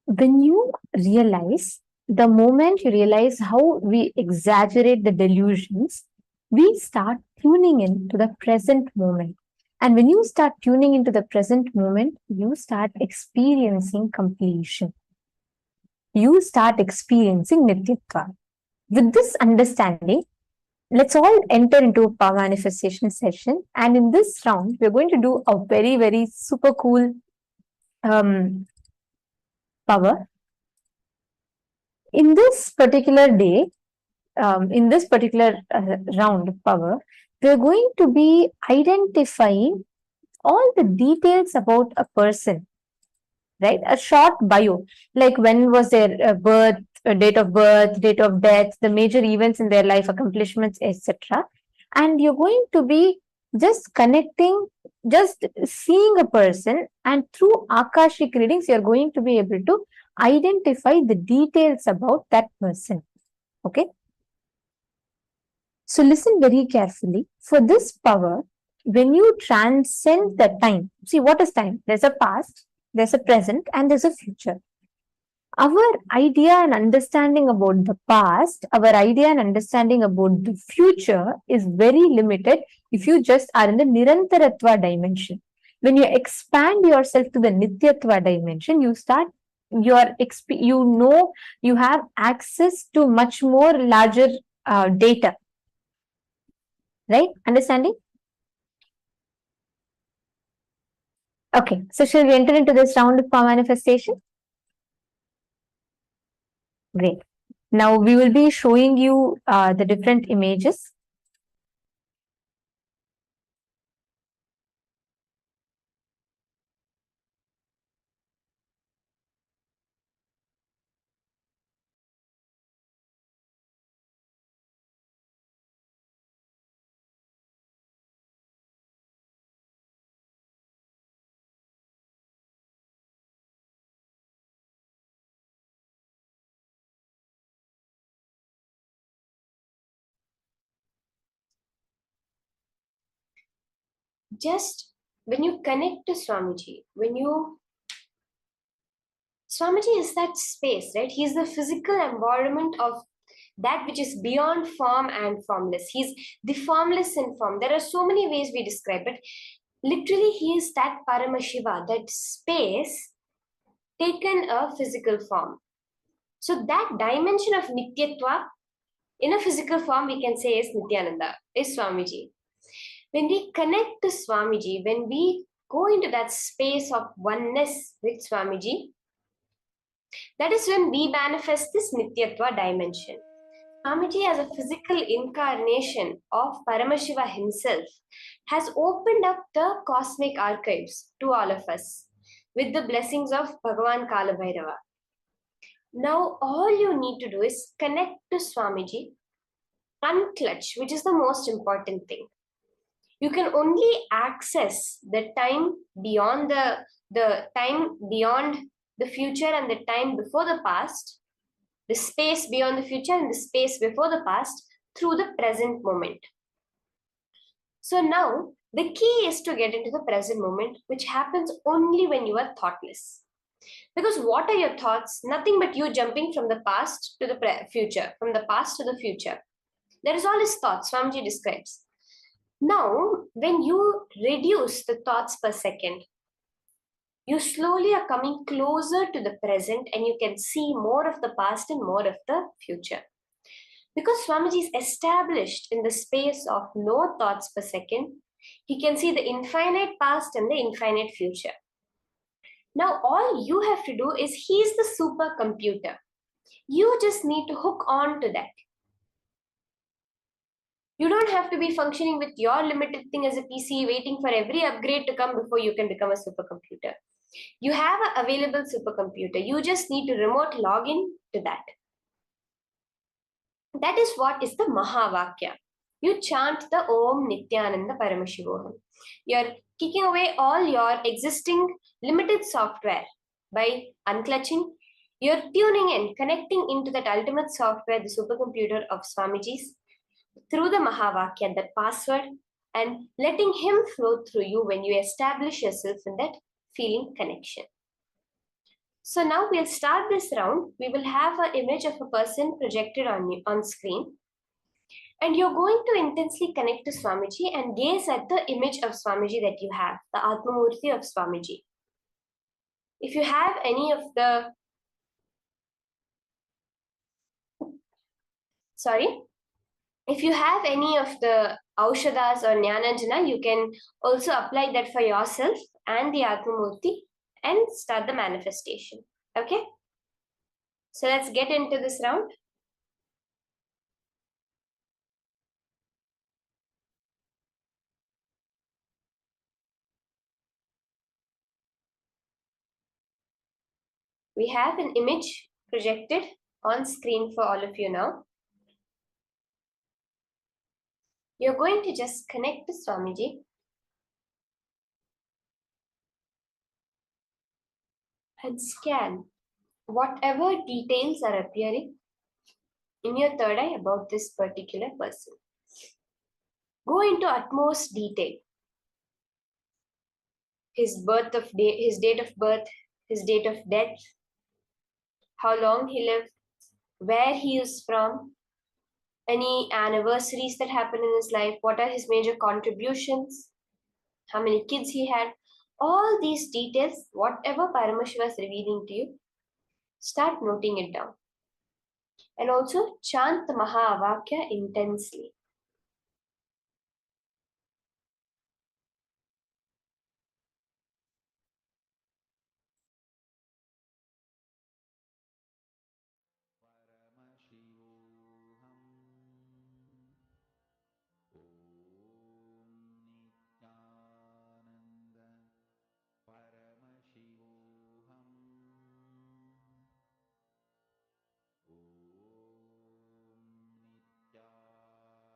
when you realize, the moment you realize how we exaggerate the delusions, we start tuning in to the present moment. And when you start tuning into the present moment, you start experiencing completion. You start experiencing Nityatva. With this understanding, let's all enter into a power manifestation session. And in this round, we're going to do a very, very super cool power. In this particular day, in this particular round of power, we're going to be identifying all the details about a person, right? A short bio, like when was their birth, date of birth, date of death, the major events in their life, accomplishments, etc. And you're going to be just connecting, just seeing a person, and through Akashic readings, you're going to be able to identify the details about that person. Okay? So listen very carefully. For this power, when you transcend the time, see what is time? There's a past, there's a present, and there's a future. Our idea and understanding about the past, our idea and understanding about the future is very limited if you just are in the Nirantaratva dimension. When you expand yourself to the Nityatva dimension, you start you have access to much more larger data. Right? Understanding? Okay, so shall we enter into this round of power manifestation? Great. Now we will be showing you the different images. Just when you connect to Swamiji, Swamiji is that space, right? He's the physical embodiment of that which is beyond form and formless. He's the formless in form. There are so many ways we describe it. Literally, he is that Paramashiva, that space taken a physical form. So that dimension of Nityatva in a physical form, we can say is Nithyananda, is Swamiji. When we connect to Swamiji, when we go into that space of oneness with Swamiji, that is when we manifest this Nityatva dimension. Swamiji, as a physical incarnation of Paramashiva himself, has opened up the cosmic archives to all of us with the blessings of Bhagavan Kaala Bhairava. Now, all you need to do is connect to Swamiji, unclutch, which is the most important thing. You can only access the time beyond the time beyond the future and the time before the past, the space beyond the future and the space before the past through the present moment. So now the key is to get into the present moment, which happens only when you are thoughtless. Because what are your thoughts? Nothing but you jumping from the past to the future, from the past to the future. That is all his thoughts, Swamiji describes. Now, when you reduce the thoughts per second, you slowly are coming closer to the present and you can see more of the past and more of the future. Because Swamiji is established in the space of no thoughts per second, he can see the infinite past and the infinite future. Now, all you have to do is he's the supercomputer. You just need to hook on to that. You don't have to be functioning with your limited thing as a PC, waiting for every upgrade to come before you can become a supercomputer. You have an available supercomputer. You just need to remote log in to that. That is what is the Mahavakya. You chant the Om Nithyananda Paramashivoham. You're kicking away all your existing limited software by unclutching. You're tuning in, connecting into that ultimate software, the supercomputer of Swamiji's, through the Mahavakya, that password, and letting him flow through you when you establish yourself in that feeling connection. So now we'll start this round. We will have an image of a person projected on screen. And you're going to intensely connect to Swamiji and gaze at the image of Swamiji that you have, the Atmamurti of Swamiji. If you have any of the, if you have any of the Aushadas or Jnananjana, you can also apply that for yourself and the Atmamurti and start the manifestation. Okay? So let's get into this round. We have an image projected on screen for all of you now. You're going to just connect to Swamiji and scan whatever details are appearing in your third eye about this particular person. Go into utmost detail. His date of birth, his date of death, how long he lived, where he is from, any anniversaries that happened in his life, what are his major contributions, how many kids he had. All these details, whatever Paramashiva is revealing to you, start noting it down. And also chant the Mahavakya intensely. Paramashivoham. Om Nithyananda Paramashivoham. Om Nithyananda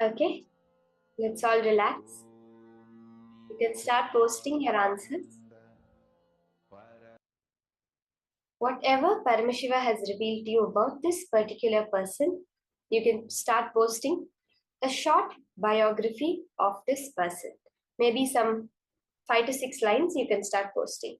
Okay, let's all relax. You can start posting your answers. Whatever Paramashiva has revealed to you about this particular person, you can start posting a short biography of this person. Maybe some 5 to 6 lines you can start posting.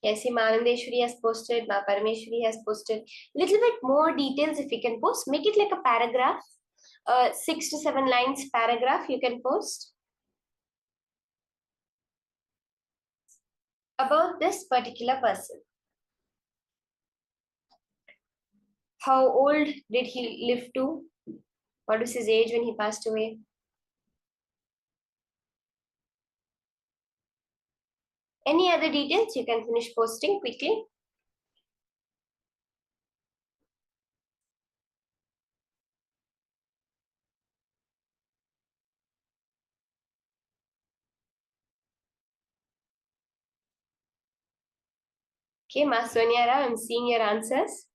Yes, Manandeshwari has posted, Ma Parameshwari has posted. Little bit more details if you can post. Make it like a paragraph, 6 to 7 lines paragraph you can post about this particular person. How old did he live to? What was his age when he passed away? Any other details you can finish posting quickly. Okay, Ma Sonia Rao, I'm seeing your answers.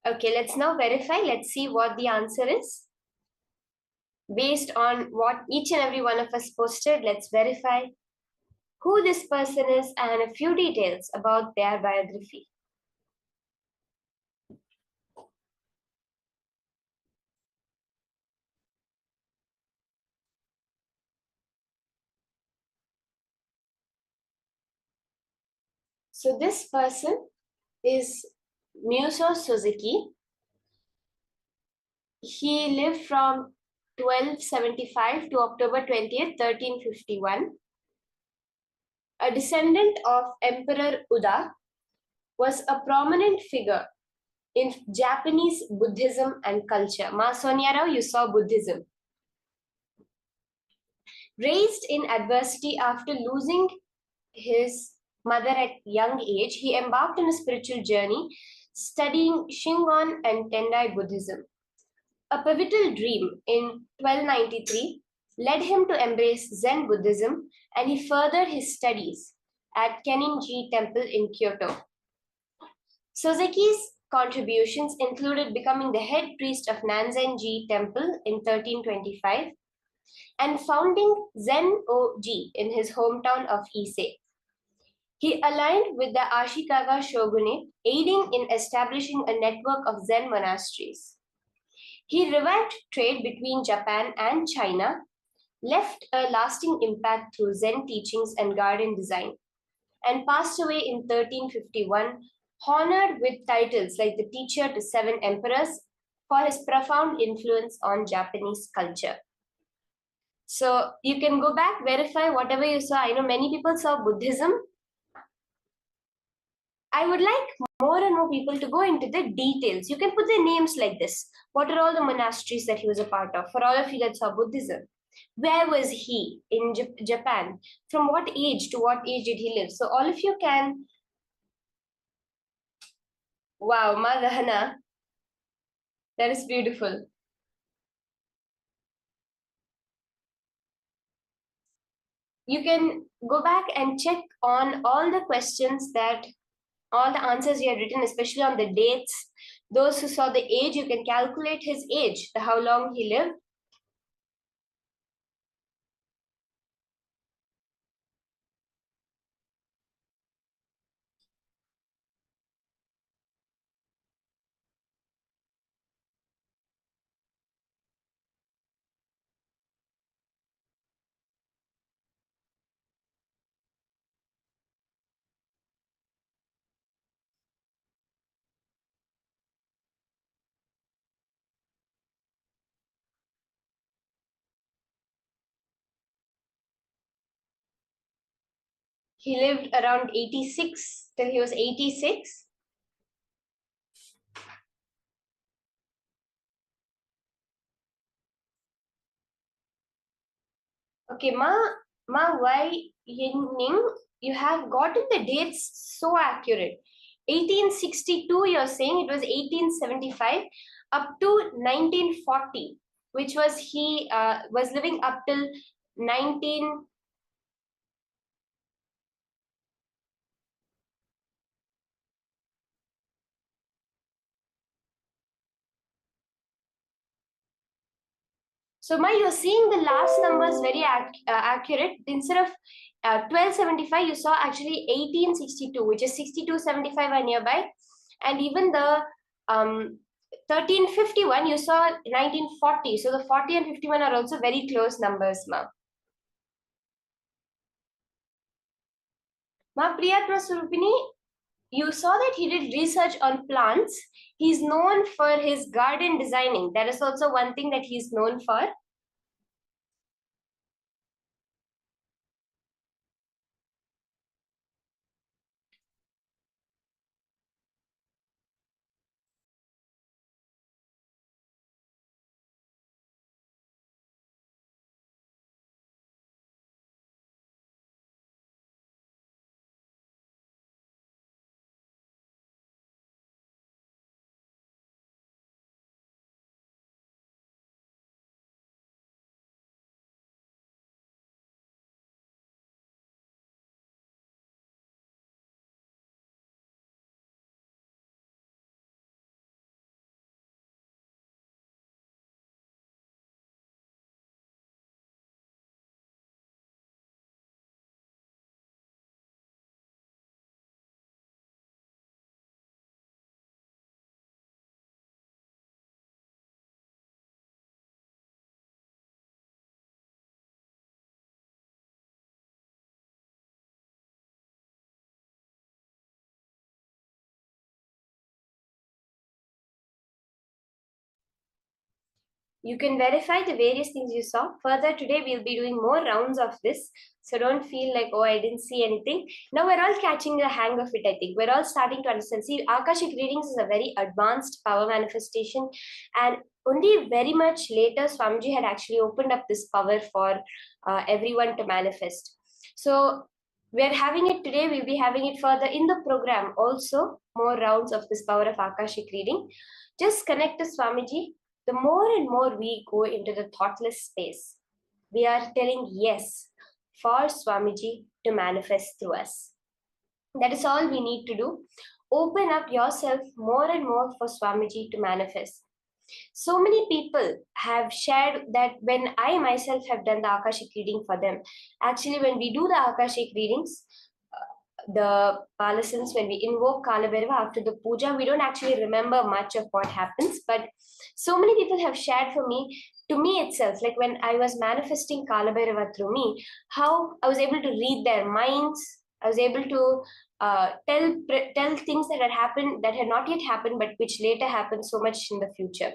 Okay, let's now verify. Let's see what the answer is. Based on what each and every one of us posted, let's verify who this person is and a few details about their biography. So this person is Muso Suzuki. He lived from 1275 to October 20th, 1351. A descendant of Emperor Uda, was a prominent figure in Japanese Buddhism and culture. Ma Sonia Rao, you saw Buddhism. Raised in adversity after losing his mother at young age, he embarked on a spiritual journey studying Shingon and Tendai Buddhism. A pivotal dream in 1293 led him to embrace Zen Buddhism, and he furthered his studies at Kennin-ji Temple in Kyoto. Suzuki's contributions included becoming the head priest of Nanzen-ji Temple in 1325 and founding Zen-o-ji in his hometown of Ise. He aligned with the Ashikaga shogunate, aiding in establishing a network of Zen monasteries. He revived trade between Japan and China, left a lasting impact through Zen teachings and garden design, and passed away in 1351, honored with titles like the teacher to 7 emperors for his profound influence on Japanese culture. So you can go back, verify whatever you saw. I know many people saw Buddhism. I would like more and more people to go into the details. You can put their names like this. What are all the monasteries that he was a part of? For all of you that saw Buddhism, where was he in Japan? From what age to what age did he live? So all of you can. Wow, Madhana, that is beautiful. You can go back and check on all the questions that, all the answers you have written, especially on the dates. Those who saw the age, you can calculate his age, how long he lived. He lived around 86 till he was 86. Okay, why Ning, you have gotten the dates so accurate. 1862, you're saying it was 1875 up to 1940, which was he was living up till 19. So, you're seeing the last numbers very accurate. Instead of 1275, you saw actually 1862, which is 6275 are nearby. And even the 1351, you saw 1940. So, the 40 and 51 are also very close numbers, ma. Ma Priyatma Surupini, you saw that he did research on plants. He's known for his garden designing. That is also one thing that he's known for. You can verify the various things you saw. Further, today we'll be doing more rounds of this. So don't feel like, oh, I didn't see anything. Now we're all catching the hang of it, I think. We're all starting to understand. See, Akashic readings is a very advanced power manifestation. And only very much later, Swamiji had actually opened up this power for everyone to manifest. So we're having it today. We'll be having it further in the program. Also, more rounds of this power of Akashic reading. Just connect to Swamiji. The more and more we go into the thoughtless space, we are telling yes for Swamiji to manifest through us. That is all we need to do. Open up yourself more and more for Swamiji to manifest. So many people have shared that when I myself have done the Akashic reading for them, actually when we do the Akashic readings, the Palasans, when we invoke Kala Bhairava after the puja, we don't actually remember much of what happens. But so many people have shared for me, to me itself, like when I was manifesting Kala Bhairava through me, how I was able to read their minds. I was able to tell things that had happened, that had not yet happened, but which later happened so much in the future.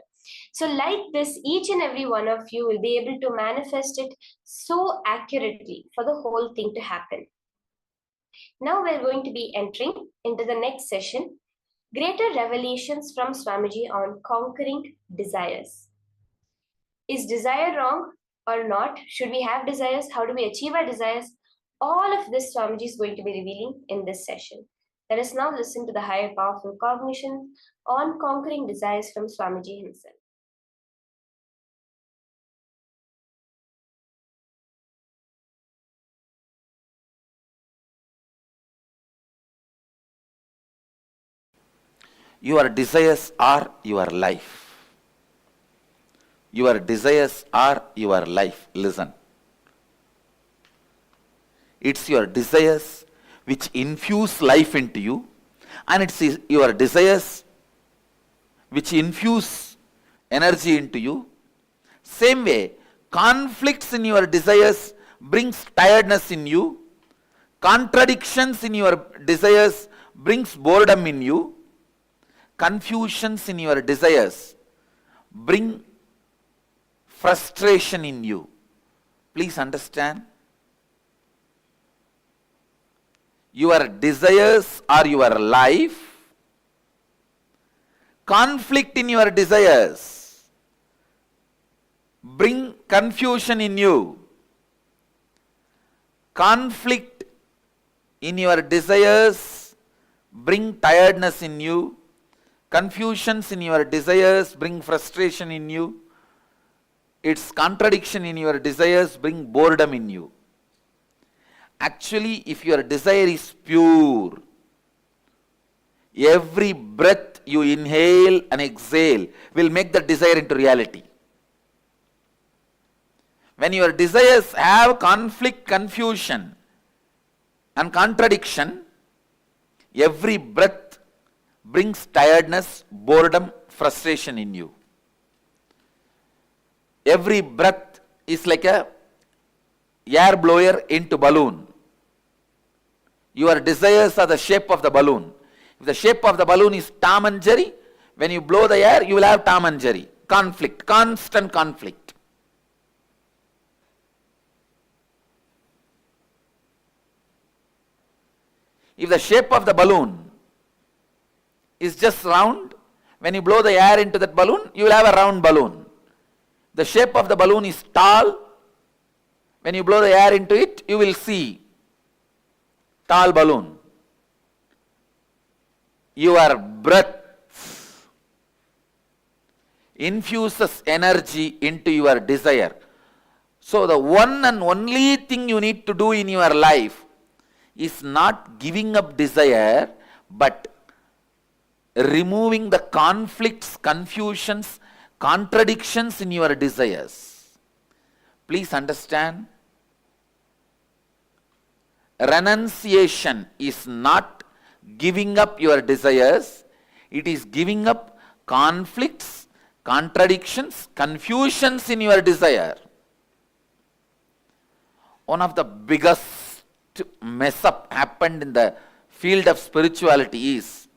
So, like this, each and every one of you will be able to manifest it so accurately for the whole thing to happen. Now we're going to be entering into the next session, greater revelations from Swamiji on conquering desires. Is desire wrong or not? Should we have desires? How do we achieve our desires? All of this Swamiji is going to be revealing in this session. Let us now listen to the higher powerful cognition on conquering desires from Swamiji himself. Your desires are your life. Your desires are your life. Listen. It's your desires which infuse life into you, and it's your desires which infuse energy into you. Same way, conflicts in your desires brings tiredness in you. Contradictions in your desires brings boredom in you. Confusions in your desires bring frustration in you. Please understand. Your desires are your life. Conflict in your desires bring confusion in you. Conflict in your desires bring tiredness in you. Confusions in your desires bring frustration in you. Its contradiction in your desires bring boredom in you. Actually, if your desire is pure, every breath you inhale and exhale will make the desire into reality. When your desires have conflict, confusion and contradiction, every breath brings tiredness, boredom, frustration in you. Every breath is like a air blower into balloon. Your desires are the shape of the balloon. If the shape of the balloon is Tom and Jerry, when you blow the air, you will have Tom and Jerry. Conflict, constant conflict. If the shape of the balloon is just round, when you blow the air into that balloon, you will have a round balloon. The shape of the balloon is tall. When you blow the air into it, you will see tall balloon. Your breath infuses energy into your desire. So the one and only thing you need to do in your life is not giving up desire, but removing the conflicts, confusions, contradictions in your desires. Please understand, renunciation is not giving up your desires, it is giving up conflicts, contradictions, confusions in your desire. One of the biggest mess up happened in the field of spirituality is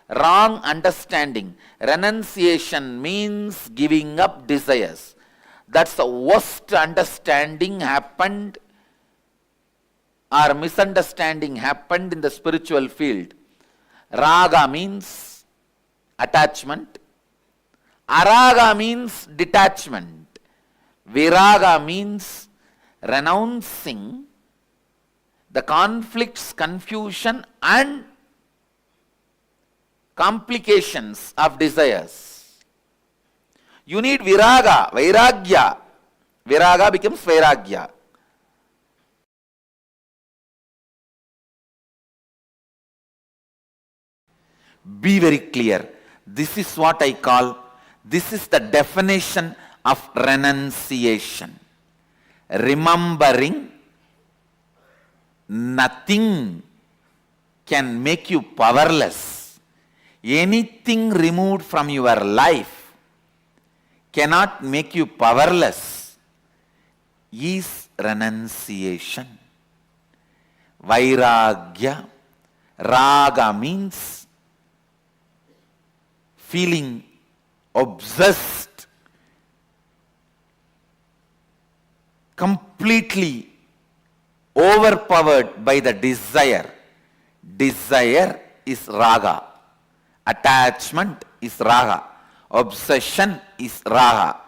wrong understanding. Renunciation means giving up desires. That's the worst understanding happened or misunderstanding happened in the spiritual field. Raga means attachment. Araga means detachment. Viraga means renouncing the conflicts, confusion and complications of desires. You need viraga, vairagya. Viraga becomes vairagya. Be very clear. This is what I call, this is the definition of renunciation. Remembering nothing can make you powerless. Anything removed from your life cannot make you powerless is renunciation. Vairagya. Raga means feeling obsessed, completely overpowered by the desire. Desire is raga. Attachment is raga. Obsession is raga.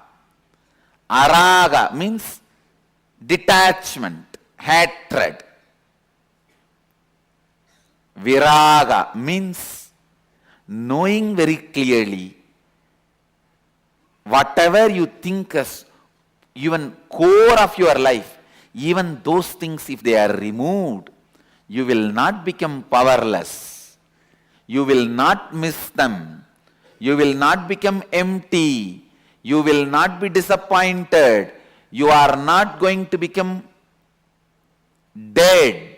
Araga means detachment, hatred. Viraga means knowing very clearly whatever you think as even core of your life, even those things, if they are removed, you will not become powerless. You will not miss them. You will not become empty. You will not be disappointed. You are not going to become dead.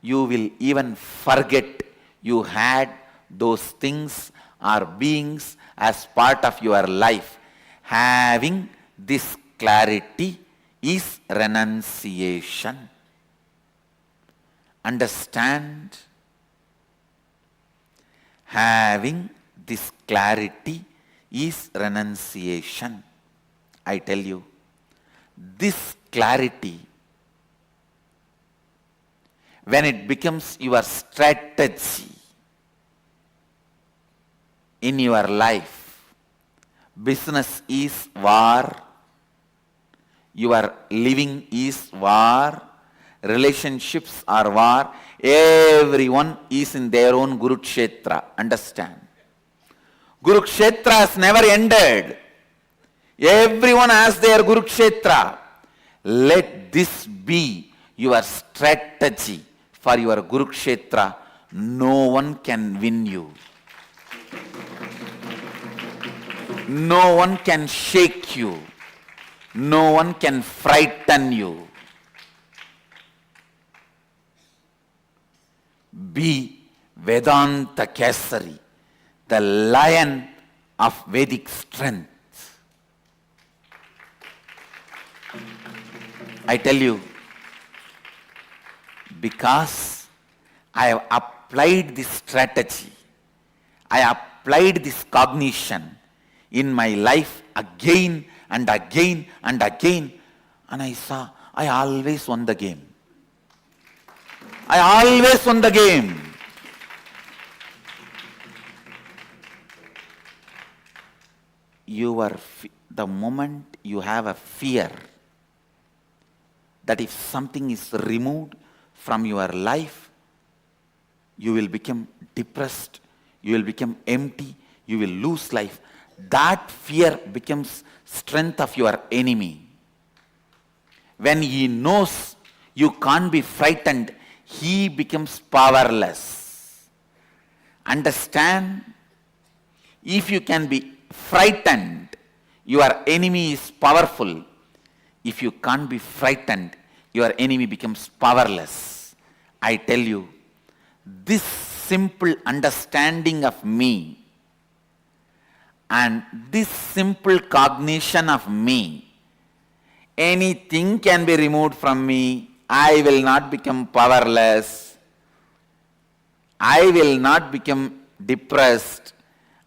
You will even forget you had those things or beings as part of your life. Having this clarity is renunciation. Understand? Having this clarity is renunciation. I tell you, this clarity, when it becomes your strategy in your life, business is war, your living is war, relationships are war, everyone is in their own Kurukshetra. Understand? Kurukshetra has never ended. Everyone has their Kurukshetra. Let this be your strategy for your Kurukshetra. No one can win you. No one can shake you. No one can frighten you. Be Vedanta Kesari, the lion of Vedic strength. I tell you, because I have applied this strategy, I applied this cognition in my life again and again and again, and I saw I always won the game. I always won the game. The moment you have a fear that if something is removed from your life, you will become depressed, you will become empty, you will lose life. That fear becomes strength of your enemy. When he knows you can't be frightened, he becomes powerless. Understand? If you can be frightened, your enemy is powerful. If you can't be frightened, your enemy becomes powerless. I tell you, this simple understanding of me and this simple cognition of me, anything can be removed from me. I will not become powerless. I will not become depressed.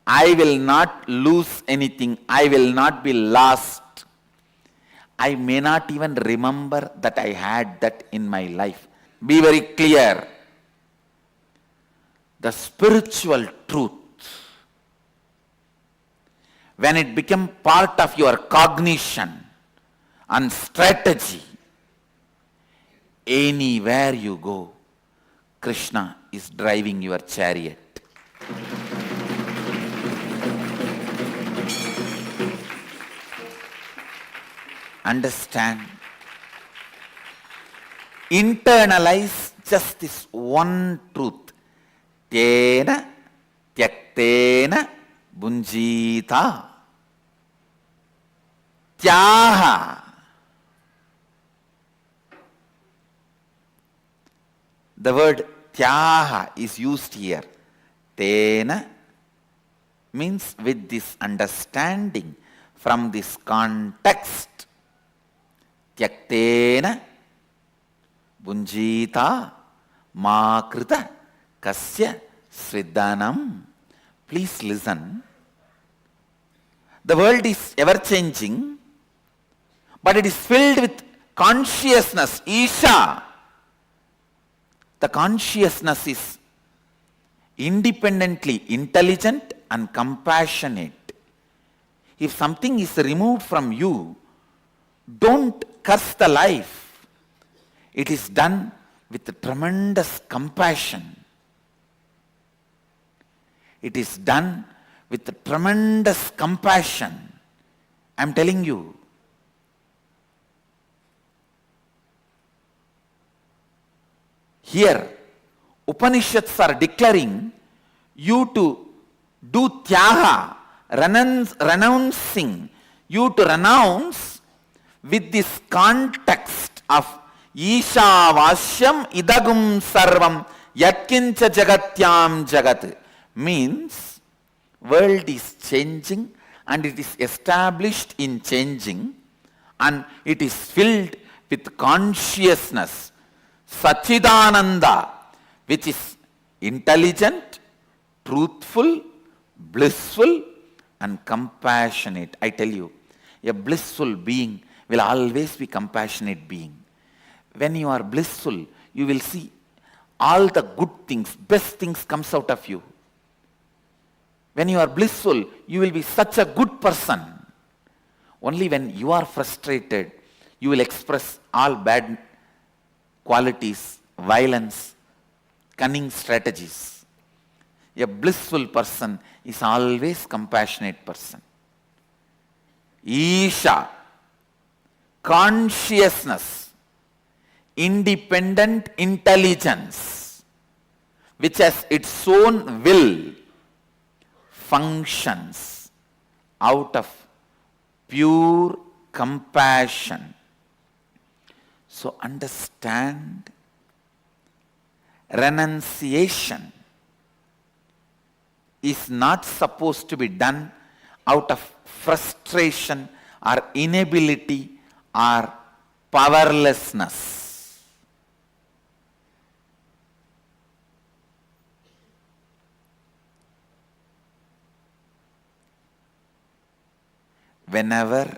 I will not lose anything. I will not be lost. I may not even remember that I had that in my life. Be very clear. The spiritual truth, when it becomes part of your cognition and strategy, anywhere you go, Krishna is driving your chariot. Understand? Internalize just this one truth. Tena tyaktena bunjita. Tyaha. The word tyaha is used here. Tena means with this understanding from this context. Tyaktena bunjita makrita kasya sridhanam. Please listen. The world is ever changing, but it is filled with consciousness, Isha. The consciousness is independently intelligent and compassionate. If something is removed from you, don't curse the life. It is done with tremendous compassion. It is done with tremendous compassion. I am telling you. Here, Upanishads are declaring you to do tyaga, renouncing, you to renounce with this context of Isha Vashyam Idagum Sarvam Yatkincha Jagatyam Jagat. Means world is changing and it is established in changing and it is filled with consciousness, Sachidananda, which is intelligent, truthful, blissful and compassionate. I tell you, a blissful being will always be compassionate being. When you are blissful, you will see all the good things, best things comes out of you. When you are blissful, you will be such a good person. Only when you are frustrated, you will express all bad qualities, violence, cunning strategies. A blissful person is always compassionate person. Isha, consciousness, independent intelligence, which has its own will, functions out of pure compassion. So understand, renunciation is not supposed to be done out of frustration or inability or powerlessness. Whenever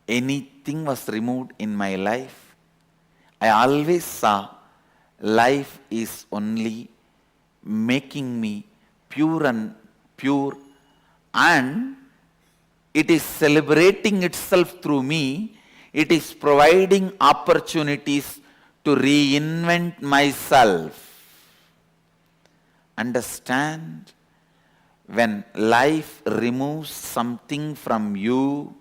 anything was removed in my life, I always saw life is only making me pure and it is celebrating itself through me. It is providing opportunities to reinvent myself. Understand? When life removes something from you,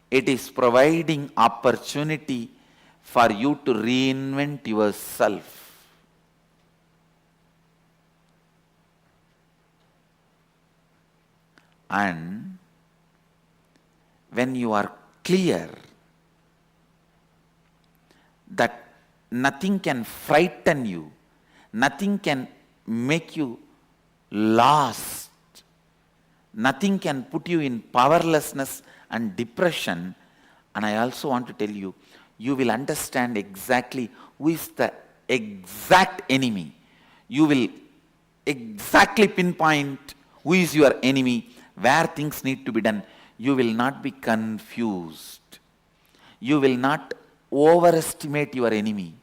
it is providing opportunity for you to reinvent yourself. And when you are clear that nothing can frighten you, nothing can make you lost, nothing can put you in powerlessness and depression. And I also want to tell you, you will understand exactly who is the exact enemy. You will exactly pinpoint who is your enemy, where things need to be done. You will not be confused. You will not overestimate your enemy.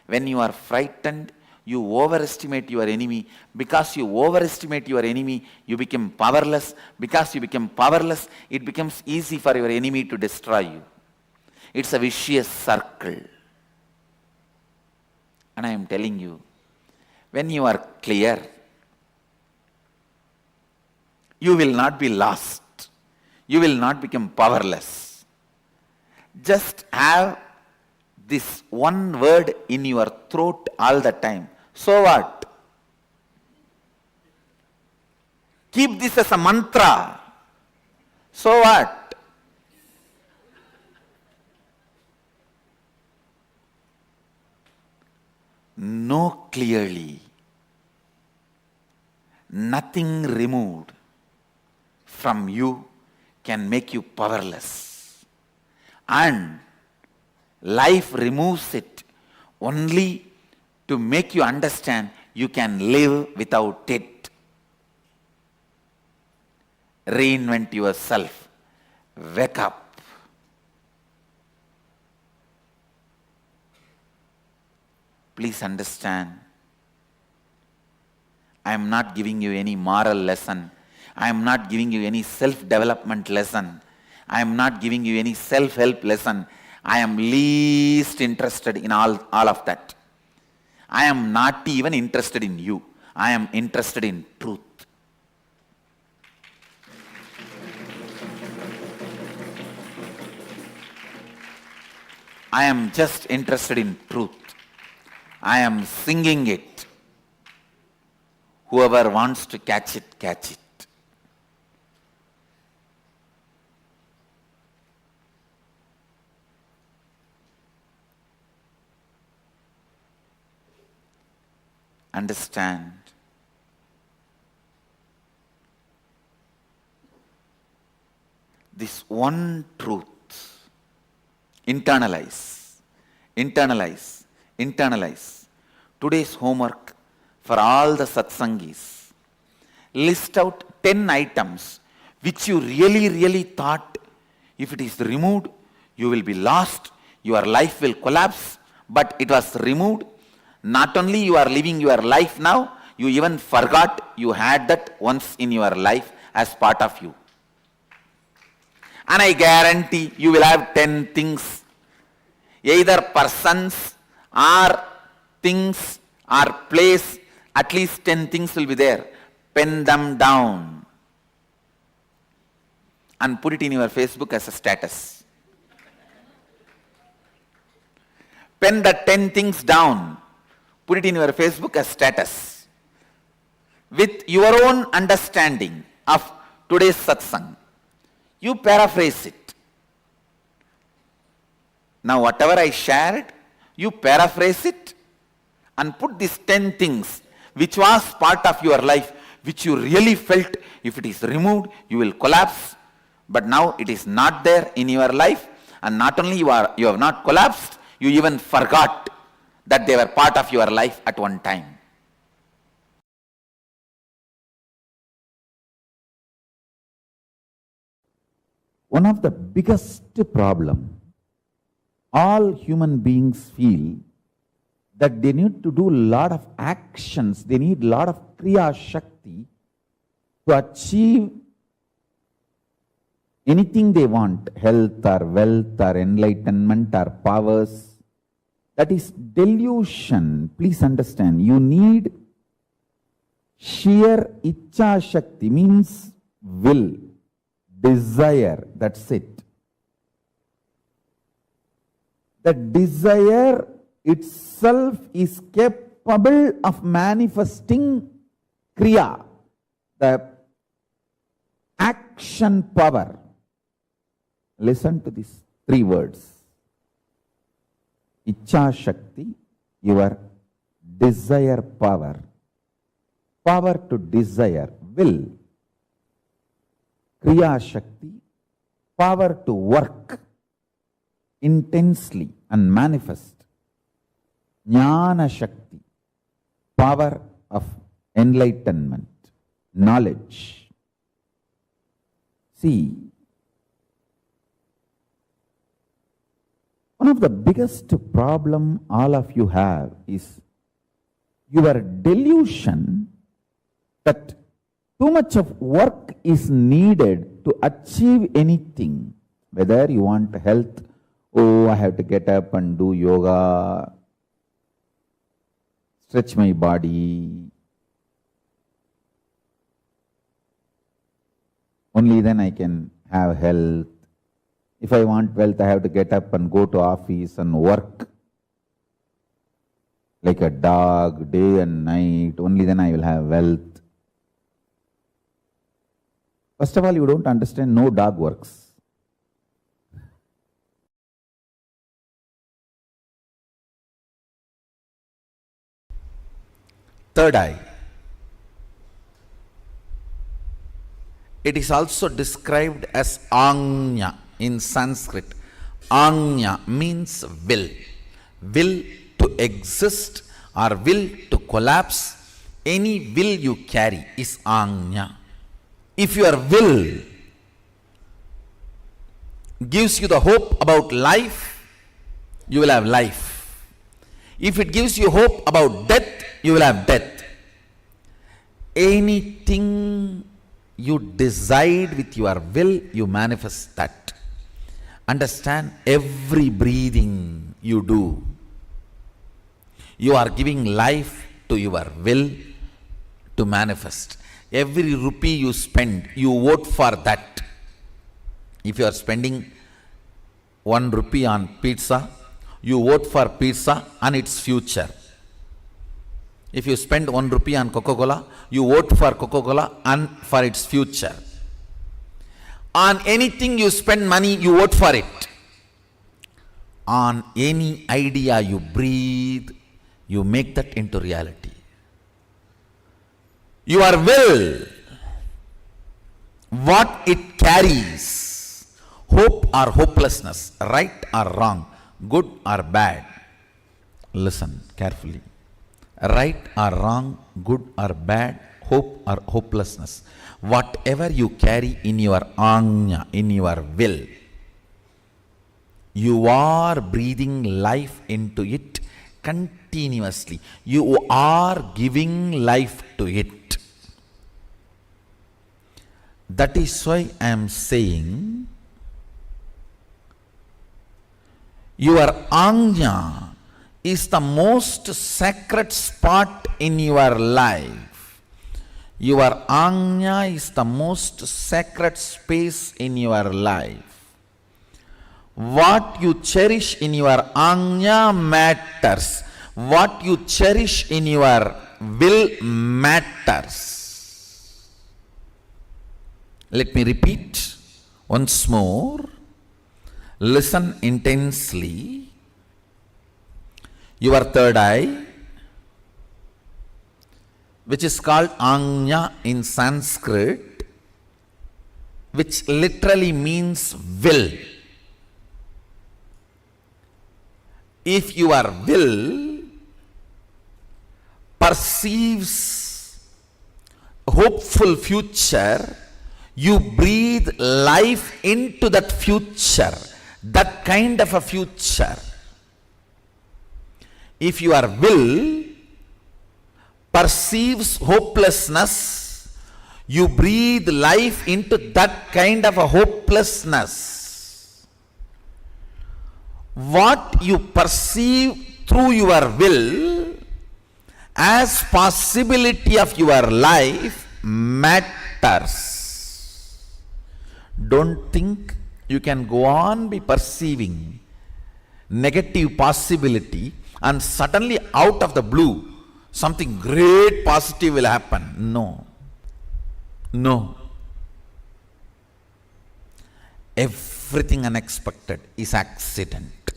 When you are frightened, you overestimate your enemy. Because you overestimate your enemy, you become powerless. Because you become powerless, it becomes easy for your enemy to destroy you. It's a vicious circle. And I am telling you, when you are clear, you will not be lost. You will not become powerless. Just have this one word in your throat all the time. So what? Keep this as a mantra. So what? know clearly, nothing removed from you can make you powerless. And life removes it only to make you understand you can live without it. Reinvent yourself. Wake up. Please understand, I am not giving you any moral lesson. I am not giving you any self-development lesson. I am not giving you any self-help lesson. I am least interested in all of that. I am not even interested in you. I am interested in truth. I am just interested in truth. I am singing it. Whoever wants to catch it, catch it. Understand. This one truth. Internalize, internalize, internalize. Today's homework for all the satsangis. List out 10 items which you really thought if it is removed, you will be lost, your life will collapse, but it was removed. Not only you are living your life now, you even forgot you had that once in your life as part of you. And I guarantee you will have 10 things, either persons or things or place, at least 10 things will be there. Pen them down and put it in your Facebook as a status. Pen the 10 things down, put it in your Facebook as status. With your own understanding of today's satsang, you paraphrase it. Now whatever I shared, you paraphrase it and put these 10 things which was part of your life, which you really felt if it is removed, you will collapse. But now it is not there in your life, and not only you have not collapsed, you even forgot that they were part of your life at one time. One of the biggest problem all human beings feel that they need to do a lot of actions, they need a lot of kriya shakti to achieve anything they want, health or wealth or enlightenment or powers. That is delusion. Please understand, you need sheer ichcha shakti, means will, desire, that's it. The desire itself is capable of manifesting kriya, the action power. Listen to these 3 words. Ichcha Shakti, your desire power. Power to desire, will. Kriya Shakti, power to work intensely and manifest. Jnana Shakti, power of enlightenment, knowledge. See, one of the biggest problem all of you have is your delusion that too much of work is needed to achieve anything. Whether you want health, oh, I have to get up and do yoga, stretch my body. Only then I can have health. If I want wealth, I have to get up and go to office and work like a dog, day and night. Only then I will have wealth. First of all, you don't understand, no dog works. third eye. It is also described as Anya in Sanskrit. Anya means will. Will to exist or will to collapse. Any will you carry is Anya. If your will gives you the hope about life, you will have life. If it gives you hope about death, you will have death. Anything you decide with your will, you manifest that. Understand, every breathing you do, you are giving life to your will to manifest. Every rupee you spend, you vote for that. If you are spending 1 rupee on pizza, you vote for pizza and its future. If you spend 1 rupee on Coca-Cola, you vote for Coca-Cola and for its future. On anything you spend money, you vote for it. On any idea you breathe, you make that into reality. Your will, what it carries, hope or hopelessness, right or wrong, good or bad. Listen carefully. Right or wrong, good or bad, hope or hopelessness. Whatever you carry in your anya, in your will, you are breathing life into it continuously. You are giving life to it. That is why I am saying your anya is the most sacred spot in your life. Your anya is the most sacred space in your life. What you cherish in your anya matters. What you cherish in your will matters. Let me repeat once more. Listen intensely. Your third eye, which is called Anya in Sanskrit, which literally means will. If your will perceives a hopeful future, you breathe life into that future, that kind of a future. If your will perceives hopelessness, you breathe life into that kind of a hopelessness. What you perceive through your will as possibility of your life matters. Don't think you can go on be perceiving negative possibility and suddenly out of the blue something great positive will happen. No. No. Everything unexpected is accident.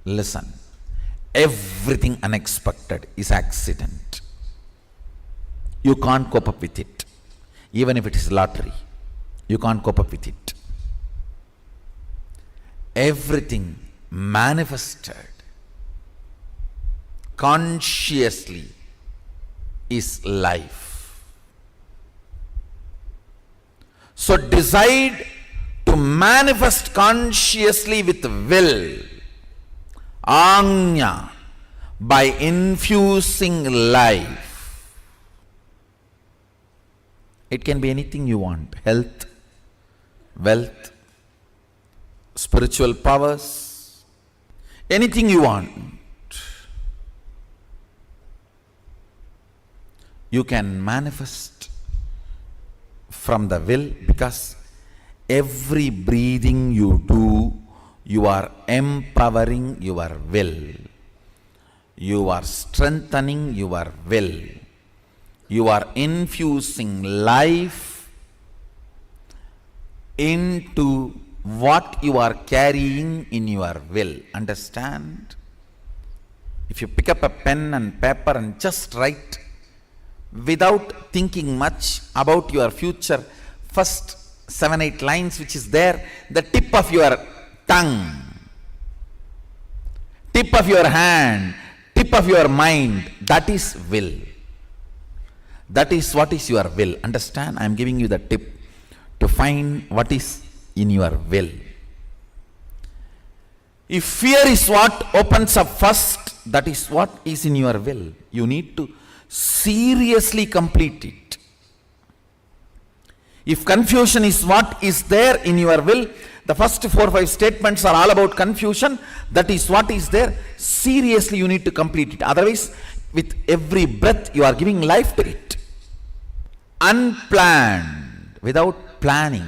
Listen. Everything unexpected is accident. You can't cope up with it. Even if it is lottery, you can't cope up with it. Everything manifested consciously is life. So decide to manifest consciously with will, anya, by infusing life. It can be anything you want: health, wealth, spiritual powers, anything you want. You can manifest from the will, because every breathing you do, you are empowering your will. You are strengthening your will. You are infusing life into what you are carrying in your will. Understand? If you pick up a pen and paper and just write without thinking much about your future, first 7-8 lines which is there, the tip of your tongue, tip of your hand, tip of your mind, that is will. That is what is your will. Understand? I am giving you the tip to find what is in your will. If fear is what opens up first, that is what is in your will. You need to seriously complete it. If confusion is what is there in your will, the first 4 or 5 statements are all about confusion. That is what is there. Seriously, you need to complete it. Otherwise, with every breath, you are giving life to it. Unplanned, without planning,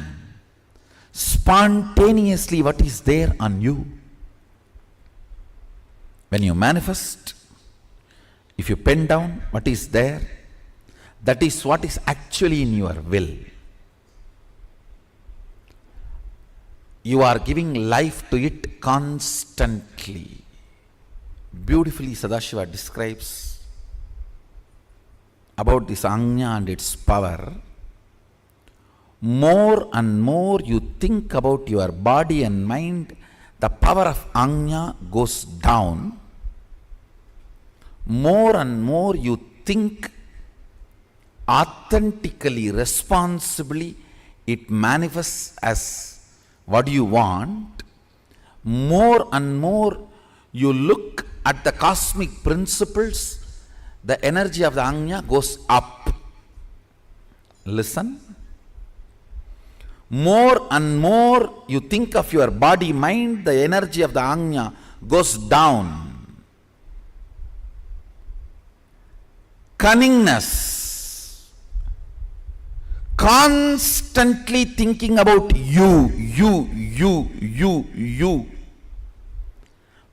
spontaneously what is there on you. When you manifest, if you pen down what is there, that is what is actually in your will. You are giving life to it constantly. Beautifully Sadashiva describes about this Ajna and its power. More and more you think about your body and mind, the power of Ajna goes down. More and more you think authentically, responsibly, it manifests as what you want. More and more you look at the cosmic principles, the energy of the Ajna goes up. Listen. More and more you think of your body, mind, the energy of the Ajna goes down. Cunningness, constantly thinking about you,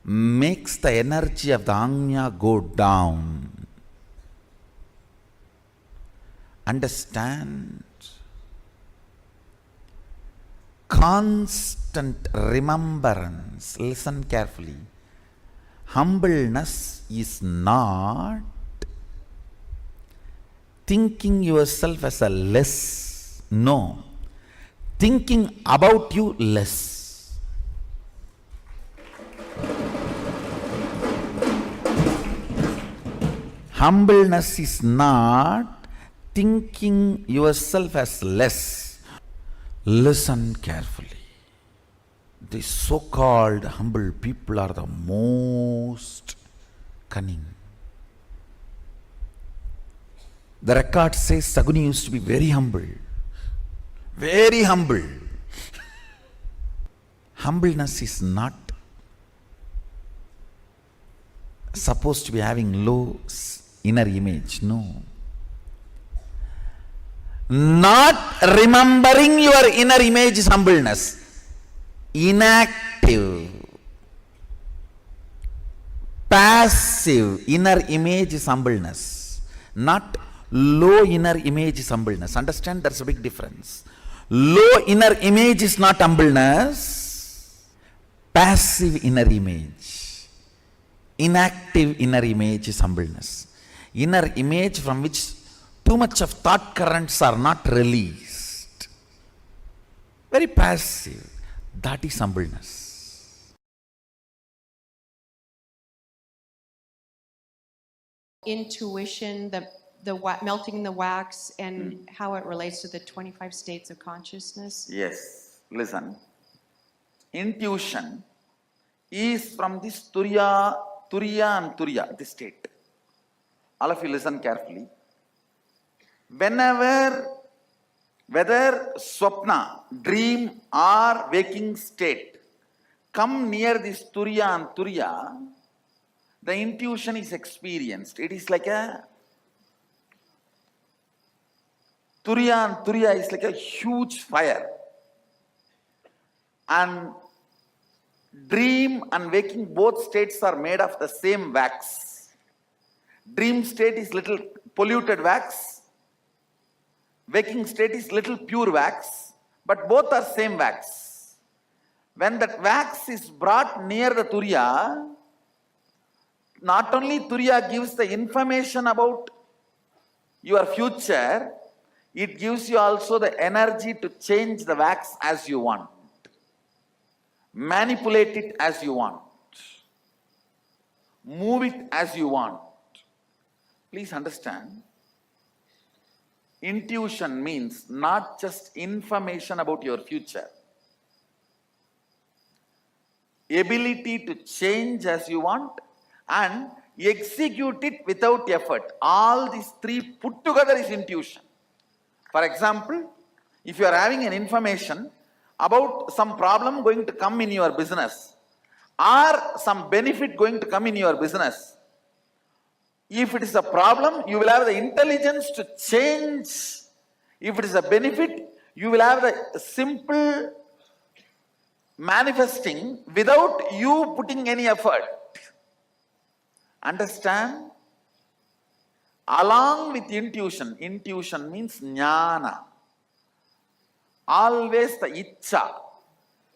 makes the energy of the Ajna go down. Understand? Constant remembrance. Listen carefully. Humbleness is not thinking yourself as a less. No. Thinking about you less. Humbleness is not thinking yourself as less. Listen carefully. These so-called humble people are the most cunning. The record says Saguni used to be very humble. Very humble. Humbleness is not supposed to be having low inner image. No. Not remembering your inner image is humbleness. Inactive, passive inner image is humbleness. Not low inner image is humbleness. Understand? There's a big difference. Low inner image is not humbleness. Passive inner image, inactive inner image is humbleness. Inner image from which too much of thought currents are not released. Very passive. That is humbleness. Intuition, melting the wax, and how it relates to the 25 states of consciousness. Yes. Listen. Intuition is from this Turiya and Turiya, this state. All of you listen carefully. Whenever, whether swapna, dream or waking state, come near this Turiya and Turiya, the intuition is experienced. It is like a Turiya and Turiya is like a huge fire. And dream and waking, both states are made of the same wax. Dream state is little polluted wax. Waking state is little pure wax, but both are same wax. When that wax is brought near the Turiya, not only Turiya gives the information about your future, it gives you also the energy to change the wax as you want, manipulate it as you want, move it as you want. Please understand, intuition means not just information about your future. Ability to change as you want and execute it without effort. All these three put together is intuition. For example, if you are having an information about some problem going to come in your business or some benefit going to come in your business, if it is a problem, you will have the intelligence to change. If it is a benefit, you will have the simple manifesting without you putting any effort. Understand? Along with intuition, intuition means jnana. Always the icha.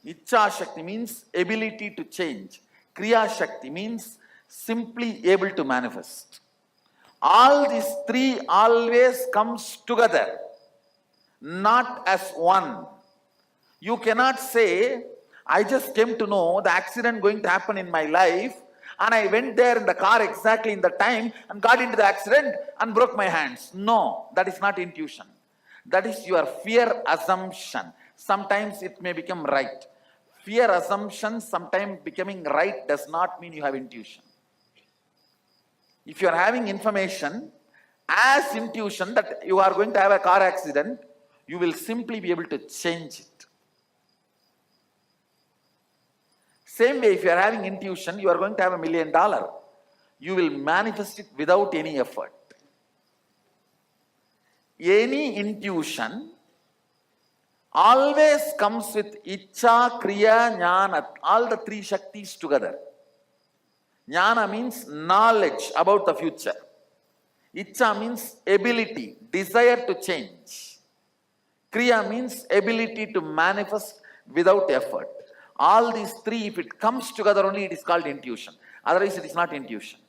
Icha Shakti means ability to change. Kriya Shakti means simply able to manifest. All these three always comes together, not as one. You cannot say, I just came to know the accident going to happen in my life and I went there in the car exactly in the time and got into the accident and broke my hands. No, that is not intuition. That is your fear assumption. Sometimes it may become right. Fear assumption, sometimes becoming right does not mean you have intuition. If you are having information as intuition that you are going to have a car accident, you will simply be able to change it. Same way, if you are having intuition, you are going to have $1 million. You will manifest it without any effort. Any intuition always comes with Icha, Kriya, Jnana, all the three Shaktis together. Jnana means knowledge about the future. Icha means ability, desire to change. Kriya means ability to manifest without effort. All these three, if it comes together only, it is called intuition. Otherwise, it is not intuition.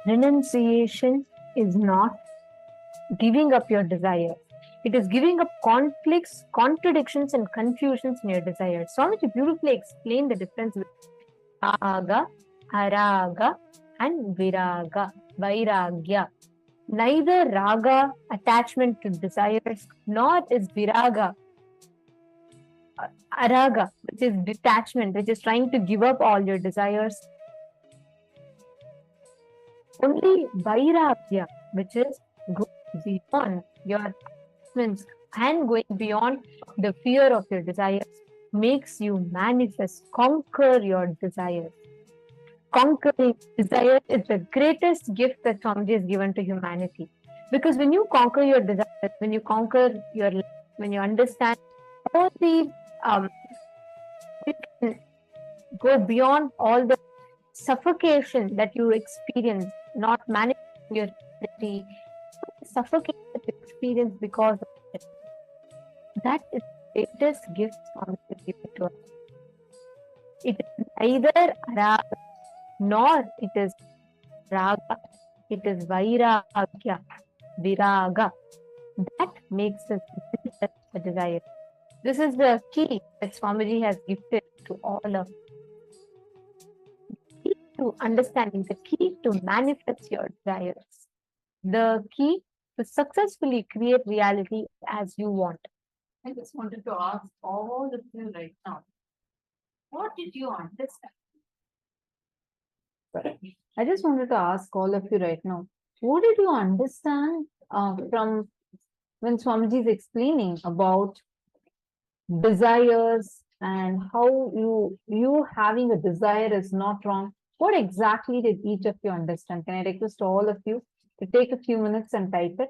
Renunciation is not giving up your desires. It is giving up conflicts, contradictions, and confusions in your desires. Swamiji beautifully explained the difference between raga, araga, and viraga, vairagya. Neither raga, attachment to desires, nor is viraga, araga, which is detachment, which is trying to give up all your desires. Only vairagya, which is going beyond your attachments and going beyond the fear of your desires, makes you manifest, conquer your desires. Conquering desire is the greatest gift that Swamiji has given to humanity. Because when you conquer your desires, when you conquer your life, when you understand all the, you can go beyond all the suffocation that you experience, not managing your reality, suffocation that you experience because of it. That is the greatest gift Swamiji has given to us. It is neither araga nor it is raga, it is vairagya, viraga. That makes us a desire. This is the key that Swamiji has gifted to all of us. The key to understanding, the key to manifest your desires, the key to successfully create reality as you want. I just wanted to ask all of you right now, what did you understand? I just wanted to ask all of you right now, what did you understand from when Swamiji is explaining about desires and how you having a desire is not wrong? What exactly did each of you understand? Can I request all of you to take a few minutes and type it?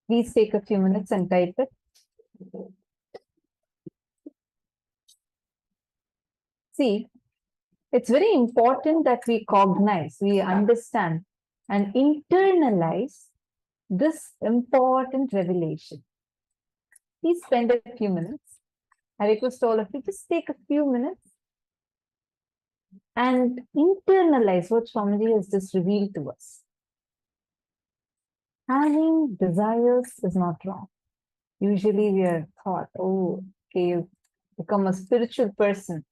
Please take a few minutes and type it. See, it's very important that we cognize, we understand and internalize this important revelation. Please spend a few minutes. I request all of you, just take a few minutes and internalize what Swamiji has just revealed to us. Having desires is not wrong. Usually we are taught, oh, okay, you become a spiritual person.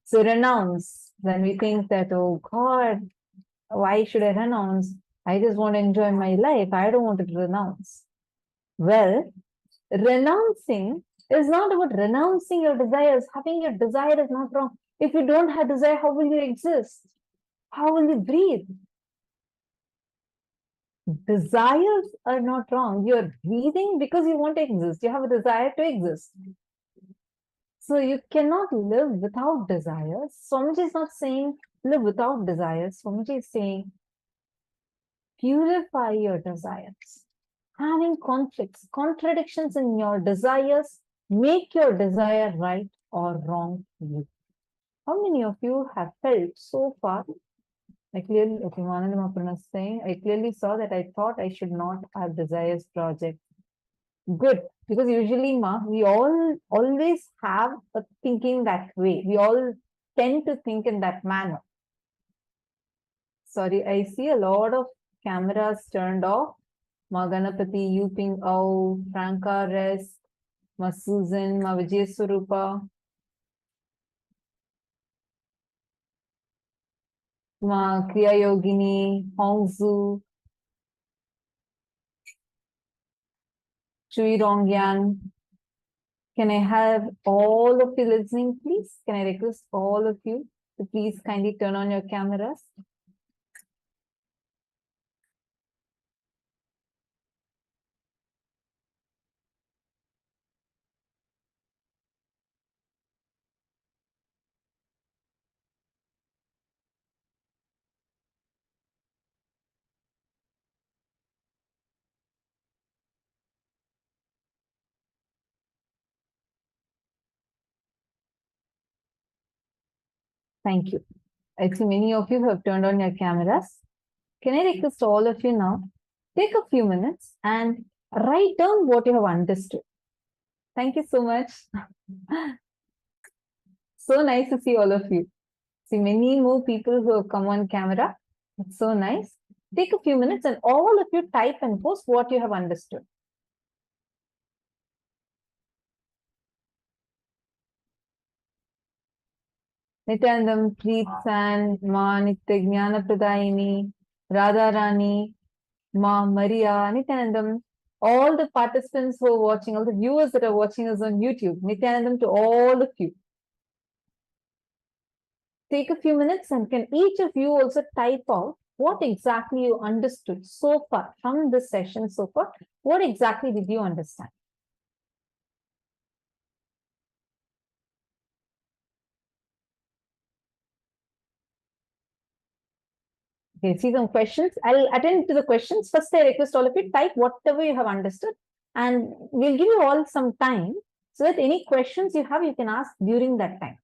So renounce. When we think that, oh God, why should I renounce? I just want to enjoy my life. I don't want to renounce. Well, renouncing is not about renouncing your desires. Having your desire is not wrong. If you don't have desire, how will you exist? How will you breathe? Desires are not wrong. You're breathing because you want to exist. You have a desire to exist. So you cannot live without desires. Swamiji is not saying live without desires. Swamiji is saying purify your desires. Having conflicts, contradictions in your desires, make your desire right or wrong for you. How many of you have felt so far? I clearly, okay, Manandama is saying, I clearly saw that I thought I should not have desires project. Good, because usually we all always have a thinking that way. We all tend to think in that manner. Sorry, I see a lot of cameras turned off. Ma Ganapati, Yuping Au, Franca Rest, Ma Susan, Ma Vijay Svarupa, Ma Kriya Yogini, Hongzu, Chui Rongyan. Can I have all of you listening, please? Can I request all of you to please kindly turn on your cameras? Thank you. I see many of you have turned on your cameras. Can I request all of you now, take a few minutes and write down what you have understood. Thank you so much. so nice to see all of you. See many more people who have come on camera. It's so nice. Take a few minutes and all of you type and post what you have understood. Nithyanandam, Preet San, Ma Nitya Jnana Pradayini, Radha Rani, Ma Maria, Nithyanandam, all the participants who are watching, all the viewers that are watching us on YouTube, Nithyanandam to all of you. Take a few minutes and can each of you also type out what exactly you understood so far from this session so far. What exactly did you understand? Okay, see some questions. I'll attend to the questions. First, I request all of you type whatever you have understood, and we'll give you all some time so that any questions you have, you can ask during that time.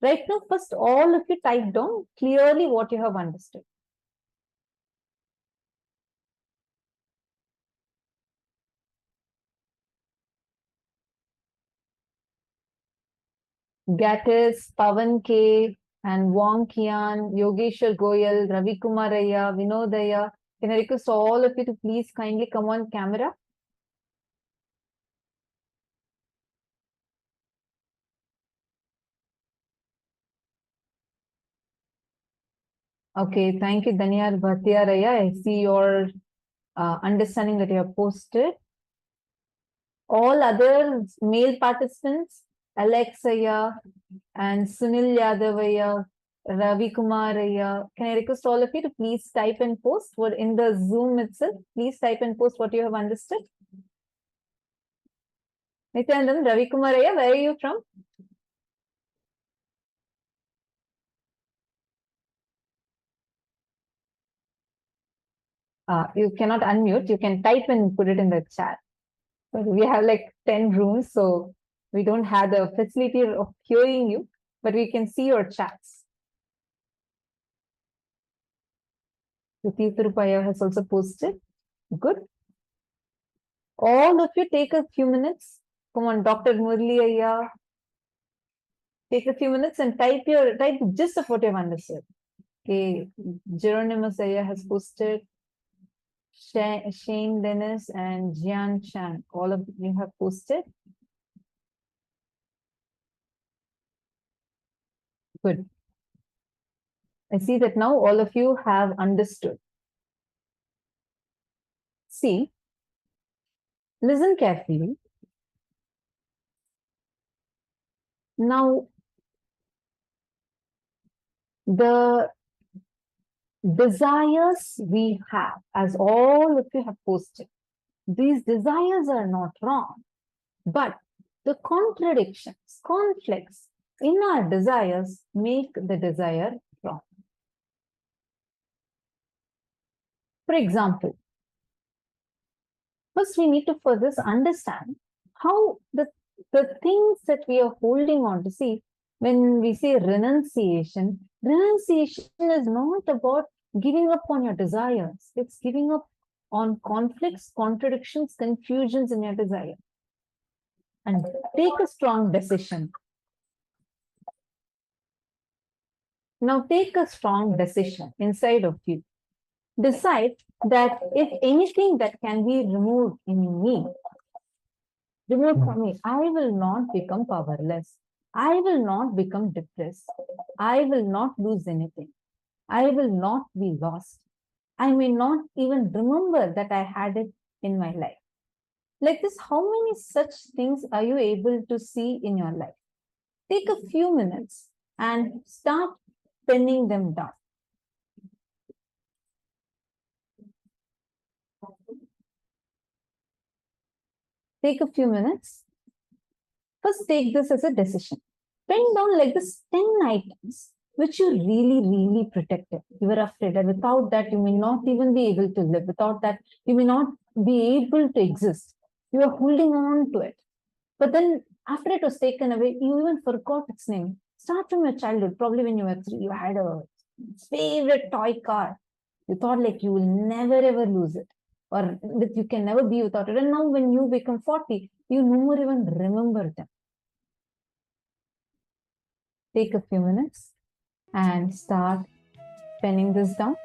Right now, first, all of you type down clearly what you have understood. Gatis, Pavan K, and Wong Kian, Yogeshwar Goyal, Ravi Kumaraya, Vinodaya. Can I request all of you to please kindly come on camera? Okay, thank you, Danyar Bhattiyaraya. I see your understanding that you have posted. All other male participants, Alexaya and Sunil Yadavaya, Ravi Kumaraya. Can I request all of you to please type and post what in the Zoom itself? Please type and post what you have understood. Nithyanandam, Ravi Kumaraya, where are you from? You cannot unmute. You can type and put it in the chat. But we have like 10 rooms, so we don't have the facility of hearing you, but we can see your chats. Ruti Tirupaya has also posted. Good. All of you take a few minutes. Come on, Dr. Murli Ayya. Take a few minutes and type the gist of what you've understood. Okay, Geronimus Ayya has posted. Shane Dennis and Jian Chan, all of you have posted. Good. I see that now all of you have understood. See, listen carefully. Now, the desires we have, as all of you have posted, these desires are not wrong, but the contradictions, conflicts in our desires make the desire wrong. For example, first we need to first understand how the things that we are holding on to. See, when we say renunciation is not about giving up on your desires. It's giving up on conflicts, contradictions, confusions in your desire. And take a strong decision. Now take a strong decision inside of you. Decide that if anything that can be removed in me, removed from me, I will not become powerless. I will not become depressed. I will not lose anything. I will not be lost. I may not even remember that I had it in my life. Like this, how many such things are you able to see in your life? Take a few minutes and start penning them down. Take a few minutes. First, take this as a decision. Pen down like this 10 items which you really protected. You were afraid that without that, you may not even be able to live. Without that, you may not be able to exist. You are holding on to it. But then after it was taken away, you even forgot its name. Start from your childhood. Probably when you were 3, you had a favorite toy car. You thought like you will never ever lose it, or that you can never be without it. And now when you become 40, you no more even remember them. take a few minutes and start penning this down.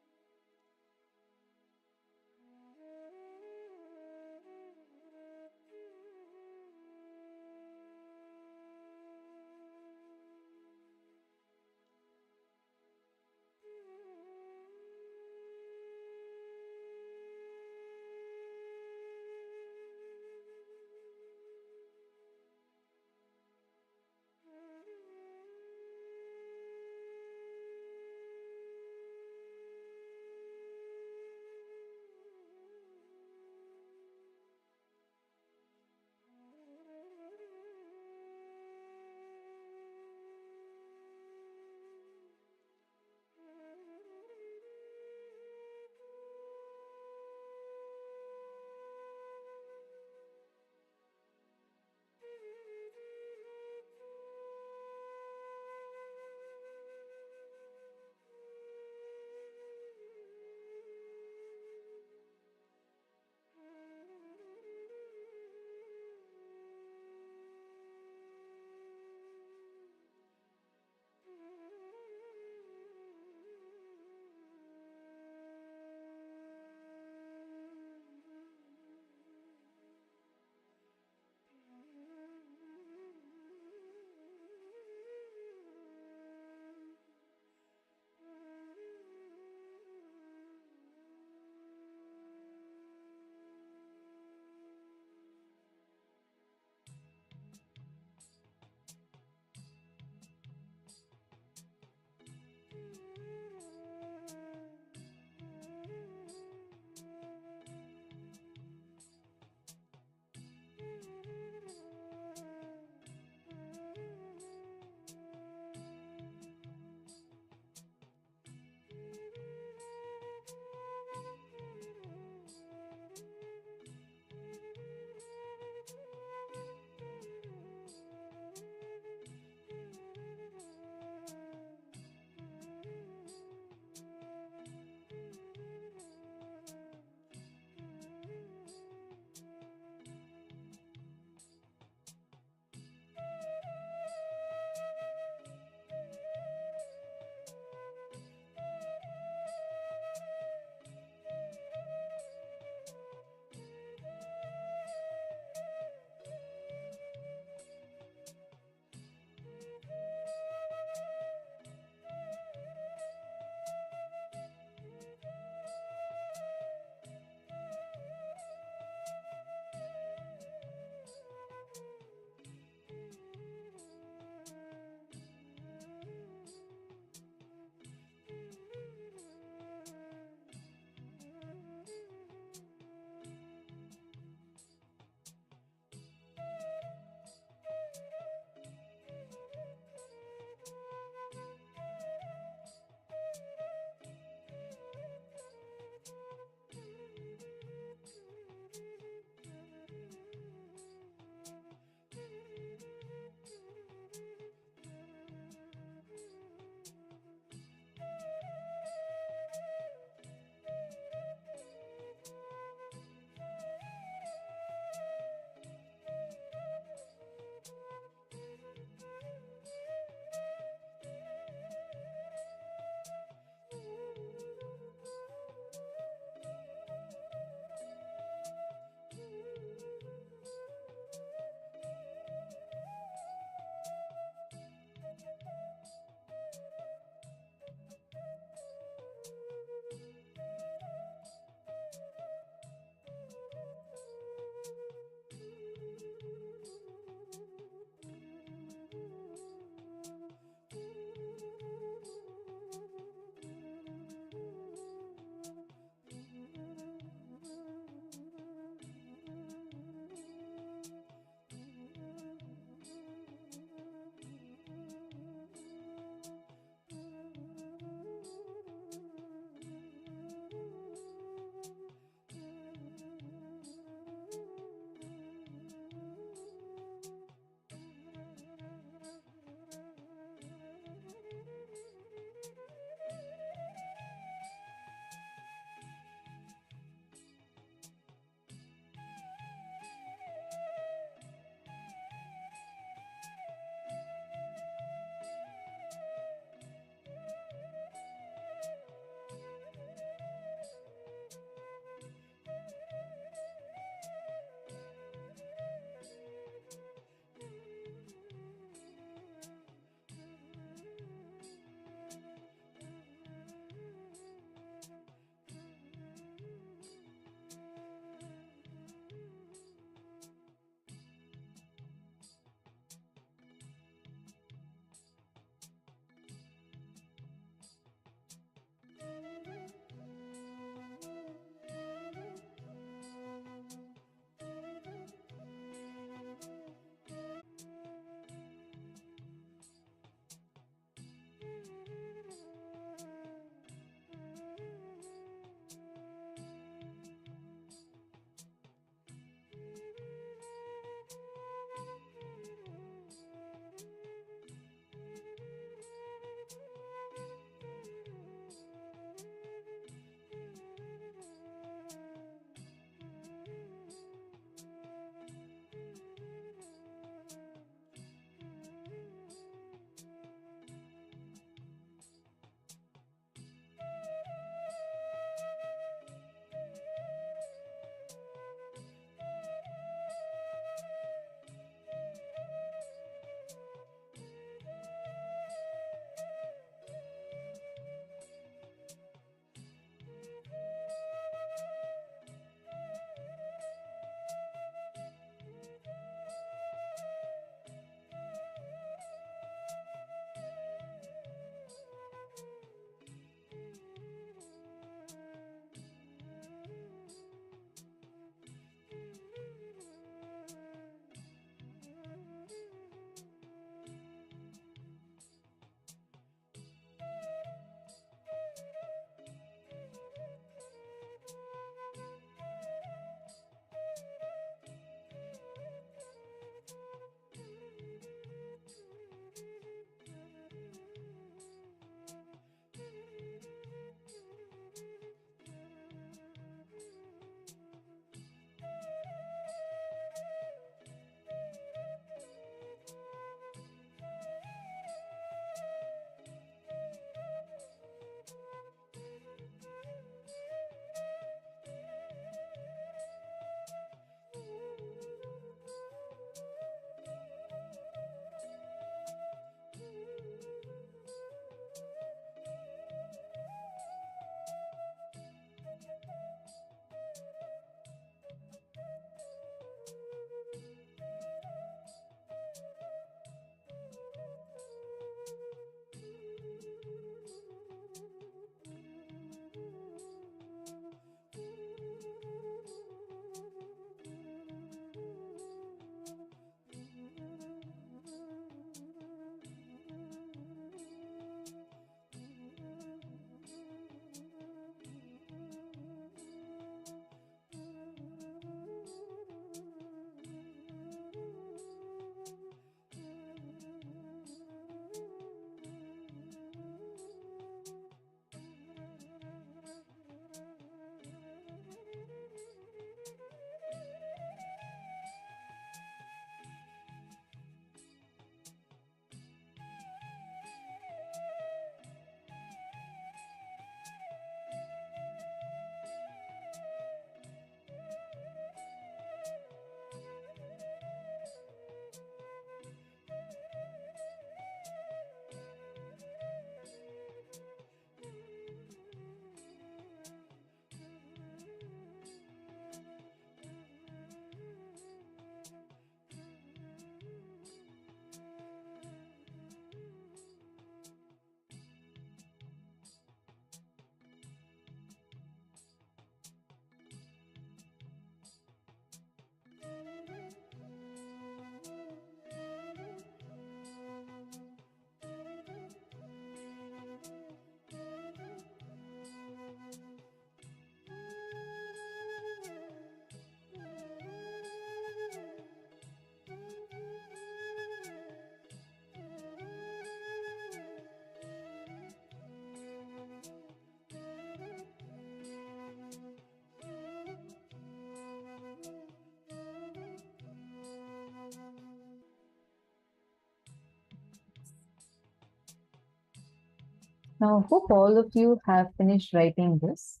Now, hope all of you have finished writing this.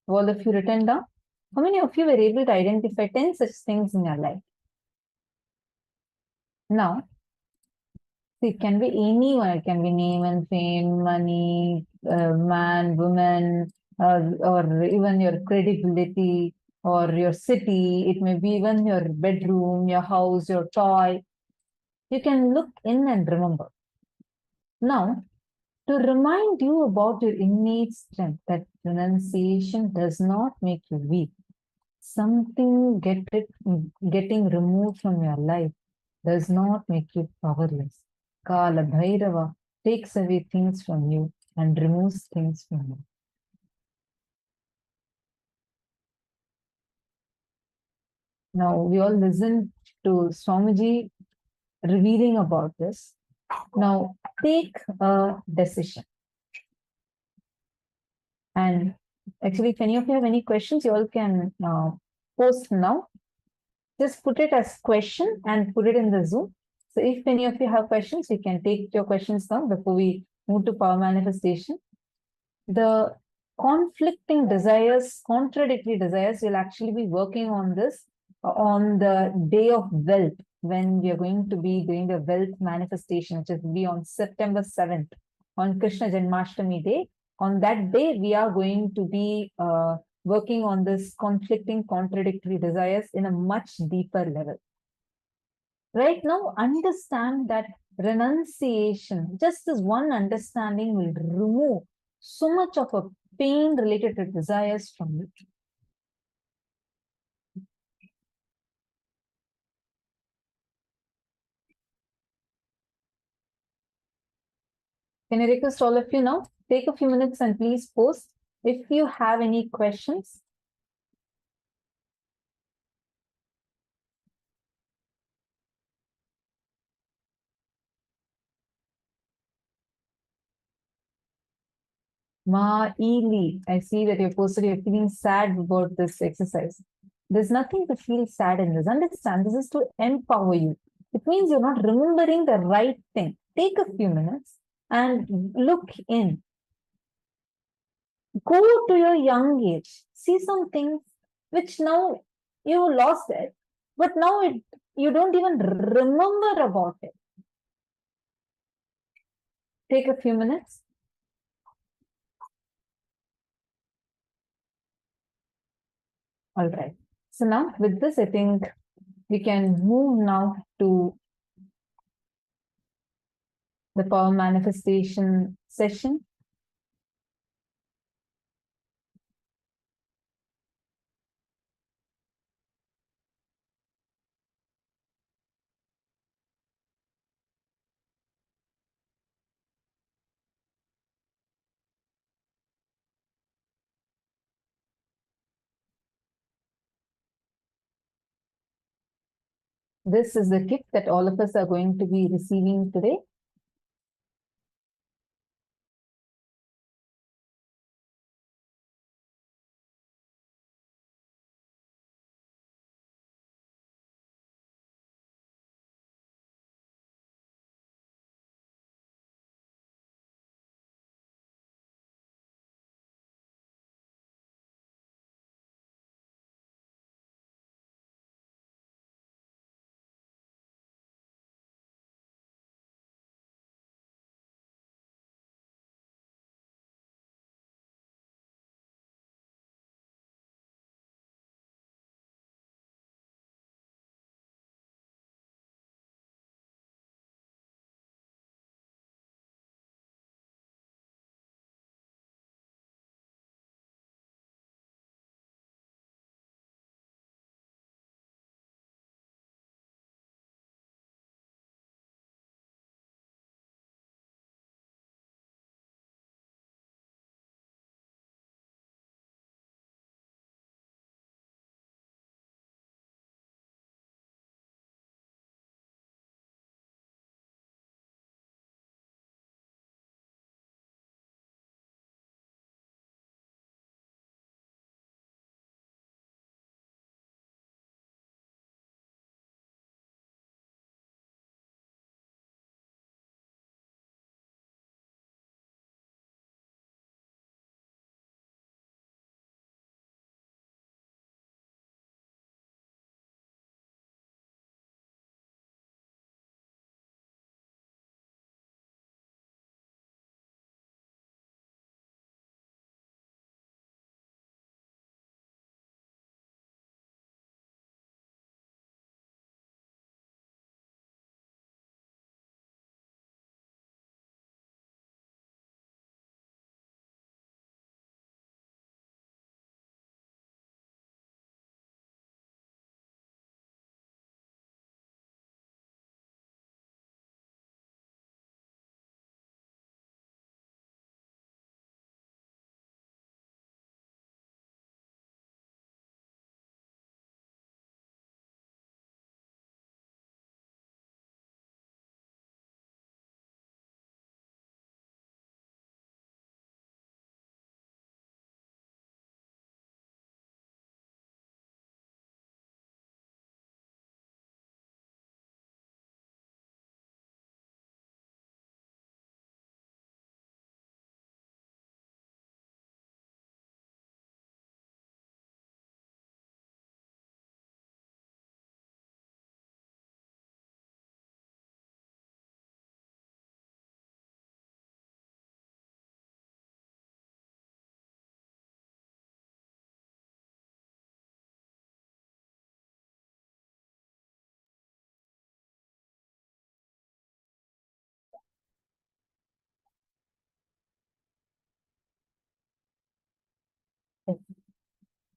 All of you written down? How many of you were able to identify 10 such things in your life? Now, it can be anyone. It can be name and fame, money, man, woman, or even your credibility or your city. It may be even your bedroom, your house, your toy. You can look in and remember. Now, to remind you about your innate strength, that renunciation does not make you weak. Something getting removed from your life does not make you powerless. Kaala Bhairava takes away things from you and removes things from you. Now, we all listen to Swamiji revealing about this. Now, take a decision. And actually, if any of you have any questions, you all can post now. Just put it as question and put it in the Zoom. So if any of you have questions, you can take your questions now before we move to power manifestation. The conflicting desires, contradictory desires, will actually be working on this on the day of wealth, when we are going to be doing the wealth manifestation, which will be on September 7th, on Krishna Janmashtami day. On that day, we are going to be working on this conflicting, contradictory desires in a much deeper level. Right now, understand that renunciation, just this one understanding, will remove so much of a pain related to desires from you. Can I request all of you now? Take a few minutes and please post if you have any questions. Ma Ely, I see that you posted you're feeling sad about this exercise. There's nothing to feel sad in this. Understand, this is to empower you. It means you're not remembering the right thing. Take a few minutes and look in. Go to your young age. See some things which now you lost it, but now you don't even remember about it. Take a few minutes. All right. So now with this, I think we can move now to the power manifestation session. This is the gift that all of us are going to be receiving today.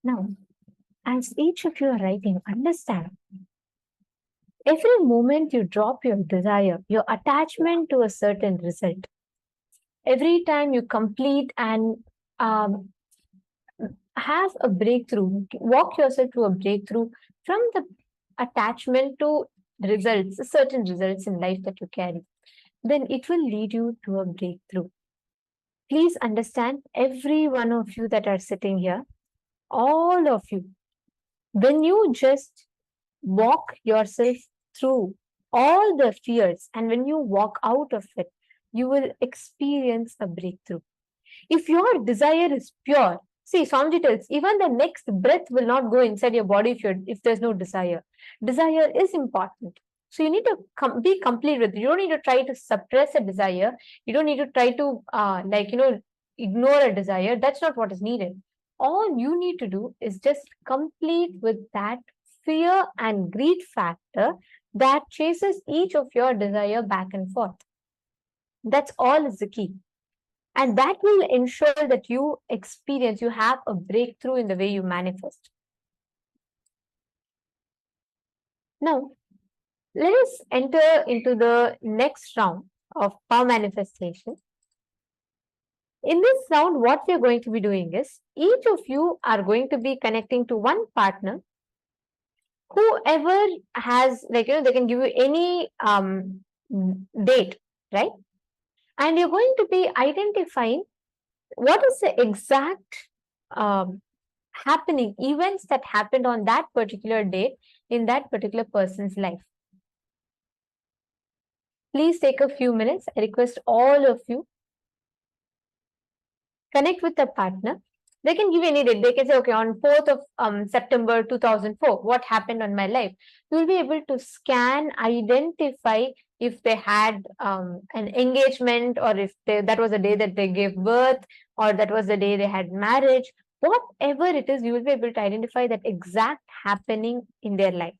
Now, as each of you are writing, understand every moment you drop your desire, your attachment to a certain result, every time you complete and um, have a breakthrough, walk yourself to a breakthrough from the attachment to results, certain results in life that you carry, then it will lead you to a breakthrough. Please understand, every one of you that are sitting here, all of you, when you just walk yourself through all the fears and when you walk out of it, you will experience a breakthrough. If your desire is pure, see, Swamiji tells, even the next breath will not go inside your body if there's no desire. Desire is important. So you need to be complete with it. You don't need to try to suppress a desire. You don't need to try to ignore a desire. That's not what is needed. All you need to do is just complete with that fear and greed factor that chases each of your desire back and forth. That's all is the key. And that will ensure that you have a breakthrough in the way you manifest. Now, let us enter into the next round of power manifestation. In this round, what we are going to be doing is, each of you are going to be connecting to one partner. Whoever has, they can give you any date, right? And you're going to be identifying what is the exact happening, events that happened on that particular date in that particular person's life. Please take a few minutes. I request all of you, connect with a partner. They can give any date. They can say, okay, on 4th of September 2004, what happened on my life? You'll be able to scan, identify if they had an engagement, or if that was the day that they gave birth, or that was the day they had marriage. Whatever it is, you will be able to identify that exact happening in their life.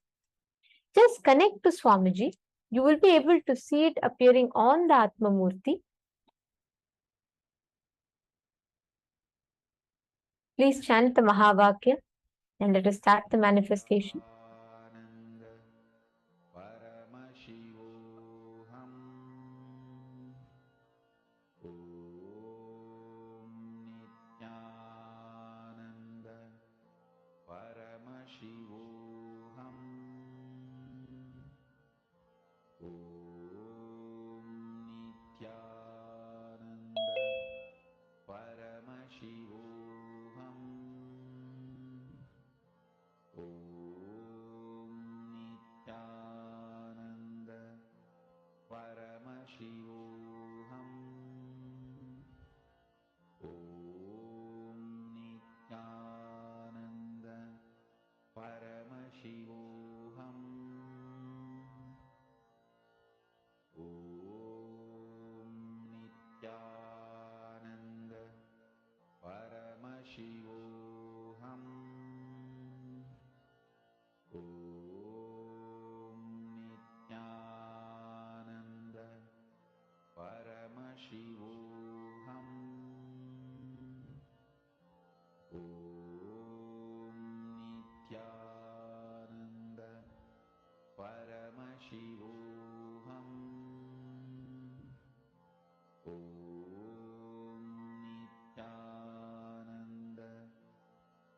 Just connect to Swamiji. You will be able to see it appearing on the Atma Murti. Please chant the Mahavakya and let us start the manifestation. Paramashivoham. Om Nithyananda Paramashivoham. Om Nithyananda Paramashivoham. Om Nithyananda Paramashivoham. Om Nithyananda Paramashivoham. Om Nithyananda Paramashivoham. Om Nithyananda Paramashivoham. Om Nithyananda Paramashivoham. Om Nithyananda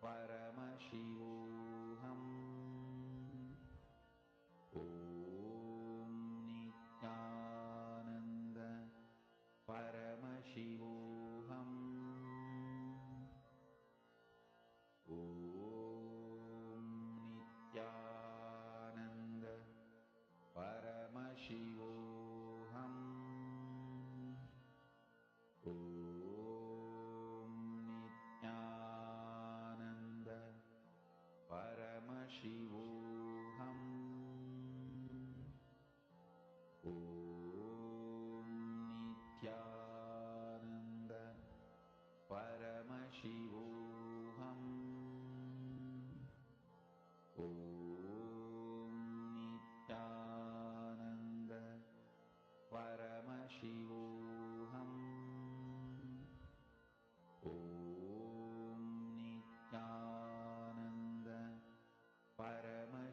Paramashivoham. Om Nithyananda Paramashivoham. Om Nithyananda Paramashivoham.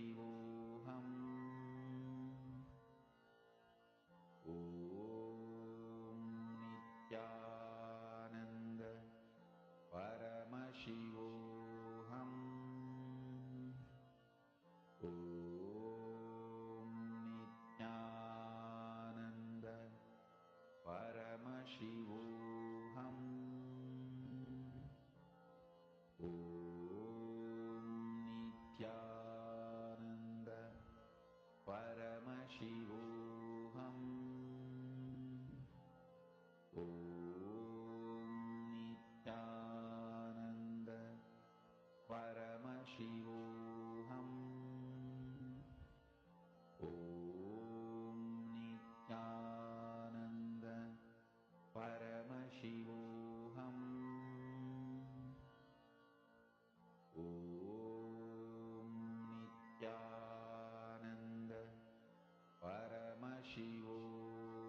Paramashivoham. Om Nithyananda Paramashivoham. Om Nithyananda Paramashivoham. Om Nithyananda Paramashivoham. Om Nithyananda Paramashivoham. Om Nithyananda Paramashivoham. Om Nithyananda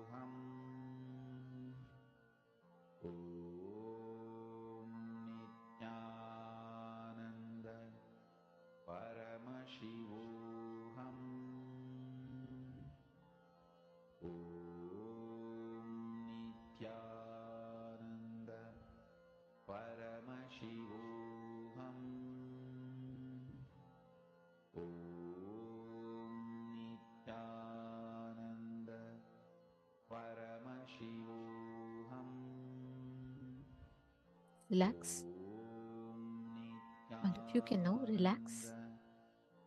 Paramashivoham. Om Nithyananda Paramashivoham. Om Nithyananda Paramashivoham. Om Nithyananda Paramashivoham. Relax. All of you can now relax.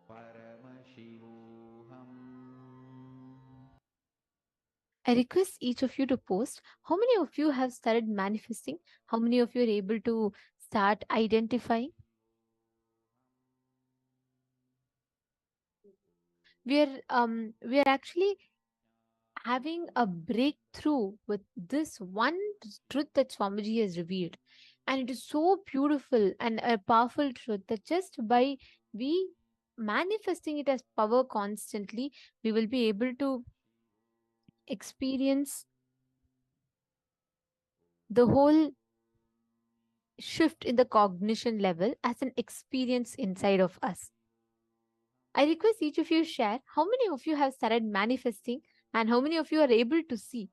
Paramashivoham. I request each of you to post how many of you have started manifesting, how many of you are able to start identifying. We are actually having a breakthrough with this one truth that Swamiji has revealed. And it is so beautiful and a powerful truth that just by we manifesting it as power constantly, we will be able to experience the whole shift in the cognition level as an experience inside of us. I request each of you share how many of you have started manifesting and how many of you are able to see.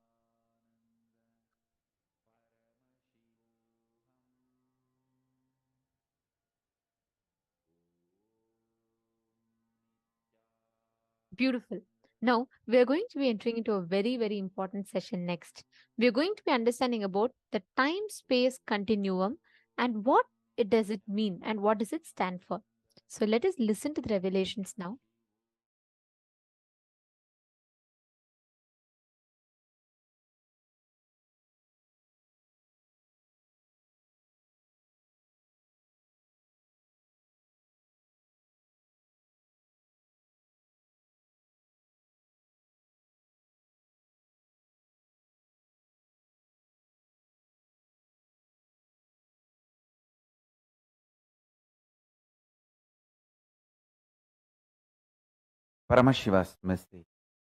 Beautiful. Now, we are going to be entering into a very, very important session next. We are going to be understanding about the time-space continuum and what it does it mean and what does it stand for. So let us listen to the revelations now. Paramashiva's message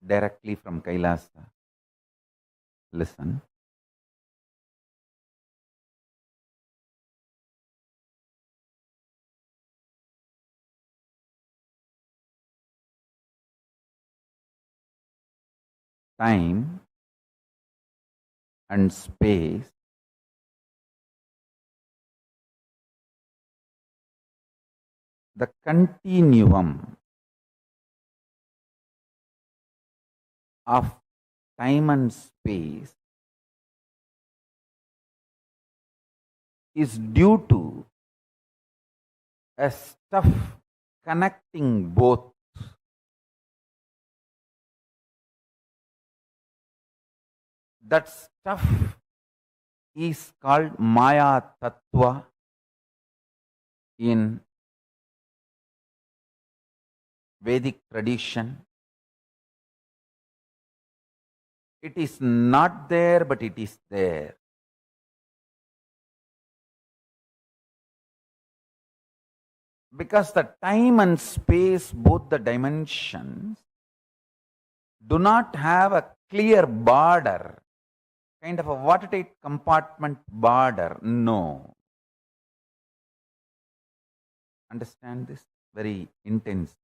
directly from Kailasa. Listen. Time and space the continuum of time and space is due to a stuff connecting both. That stuff is called Maya Tattva in Vedic tradition. It is not there, but it is there. Because the time and space, both the dimensions, do not have a clear border, kind of a watertight compartment border. No. Understand this very intensely.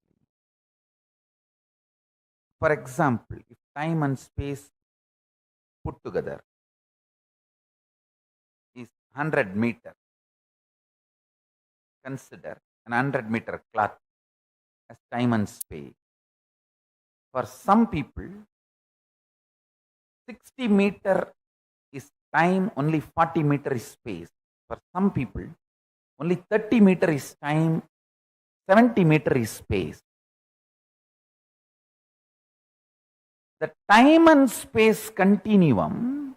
For example, if time and space put together is 100 meter, consider an 100-meter cloth as time and space. For some people, 60 meter is time, only 40 meter is space. For some people, only 30 meter is time, 70 meter is space. The time and space continuum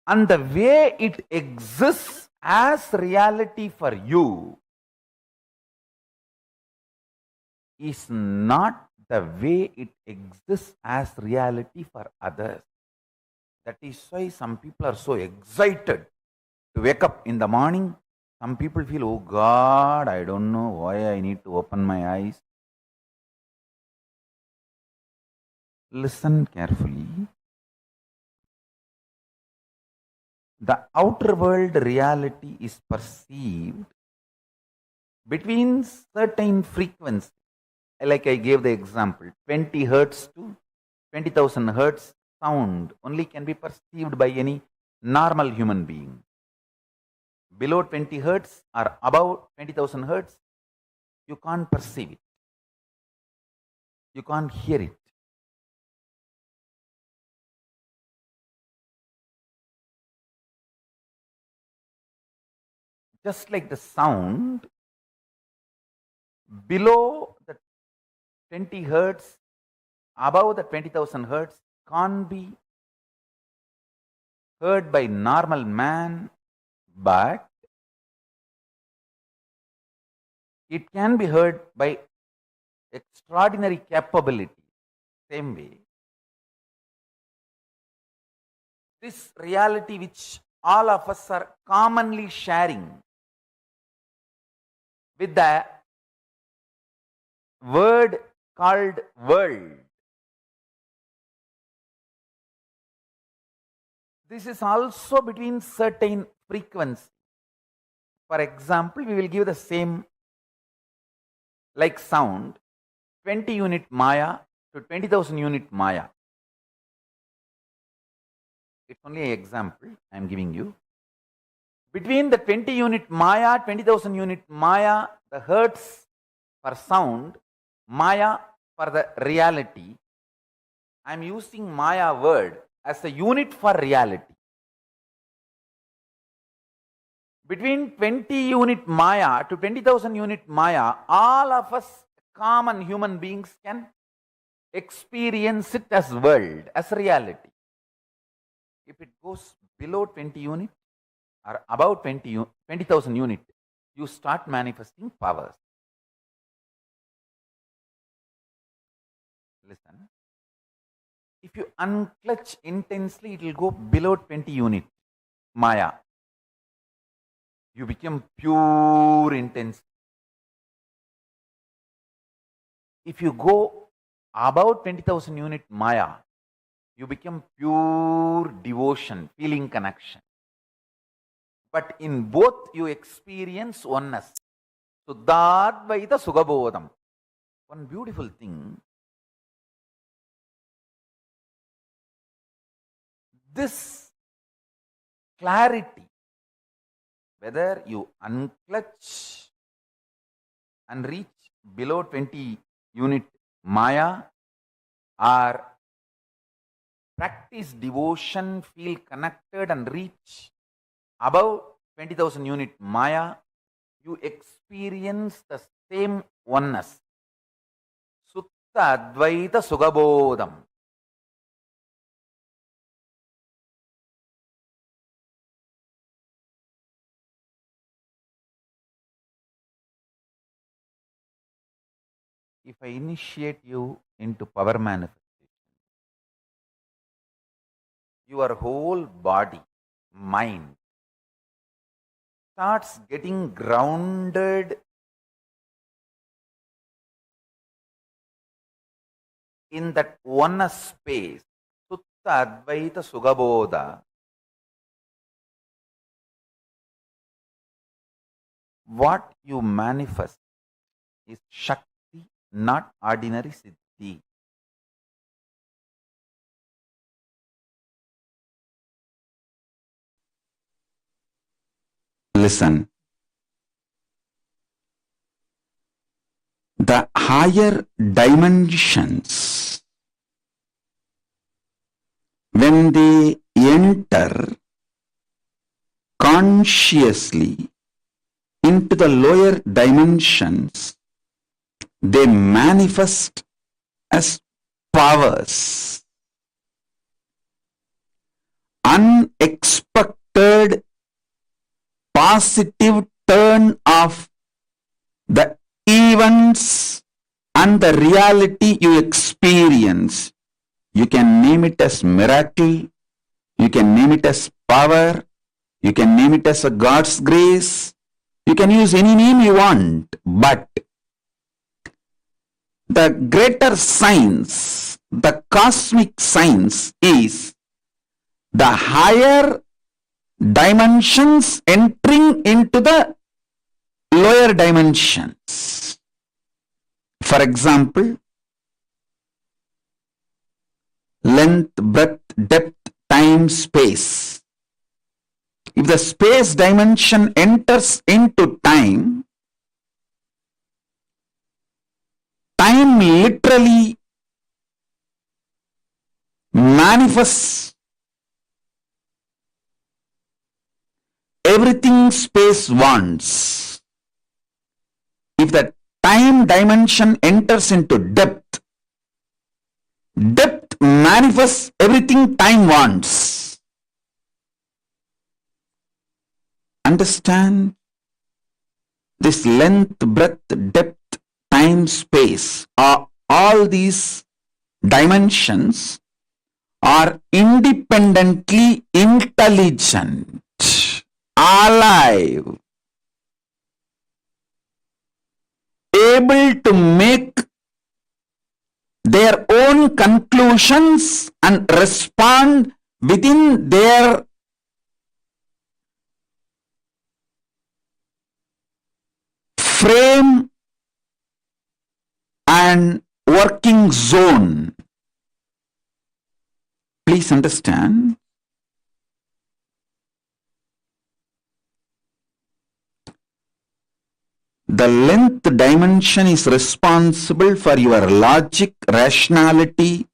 and the way it exists as reality for you is not the way it exists as reality for others. That is why some people are so excited to wake up in the morning. Some people feel, oh God, I don't know why I need to open my eyes. Listen carefully. The outer world reality is perceived between certain frequencies. Like I gave the example, 20 hertz to 20,000 hertz sound only can be perceived by any normal human being. Below 20 hertz or above 20,000 hertz, you can't perceive it. You can't hear it. Just like the sound, below the 20 hertz, above the 20,000 hertz can't be heard by normal man, but it can be heard by extraordinary capability. Same way, this reality which all of us are commonly sharing with the word called world. This is also between certain frequencies. For example, we will give the same like sound, 20 unit Maya to 20,000 unit Maya. It's only an example I am giving you. Between the 20 unit Maya, 20,000 unit Maya, the hertz for sound, Maya for the reality, I am using Maya word as a unit for reality. Between 20 unit Maya to 20,000 unit Maya, all of us common human beings can experience it as world, as reality. If it goes below 20 unit or above 20,000 unit, you start manifesting powers. Listen. If you unclutch intensely, it will go below 20 unit Maya. You become pure intense. If you go above 20,000 unit Maya, you become pure devotion, feeling connection. But in both you experience oneness. Suddhadvaita Sugabodham. One beautiful thing. This clarity, whether you unclutch and reach below 20 unit Maya or practice devotion, feel connected and reach above 20,000 unit Maya, you experience the same oneness. Sutta Advaita Sugabodham. If I initiate you into power manifestation, your whole body, mind starts getting grounded in that oneness space. Sutta Advaita Sugabodha. What you manifest is Shakti, not ordinary Siddhi. Listen. The higher dimensions, when they enter consciously into the lower dimensions, they manifest as powers. Unexpected positive turn of the events and the reality you experience. You can name it as miracle, you can name it as power, you can name it as a God's grace, you can use any name you want, but the greater science, the cosmic science is the higher dimensions entering into the lower dimensions. For example, length, breadth, depth, time, space. If the space dimension enters into time, time literally manifests everything space wants. If the time dimension enters into depth, depth manifests everything time wants. Understand? This length, breadth, depth, time, space, all these dimensions are independently intelligent, alive, able to make their own conclusions and respond within their frame and working zone. Please understand. The length dimension is responsible for your logic, rationality.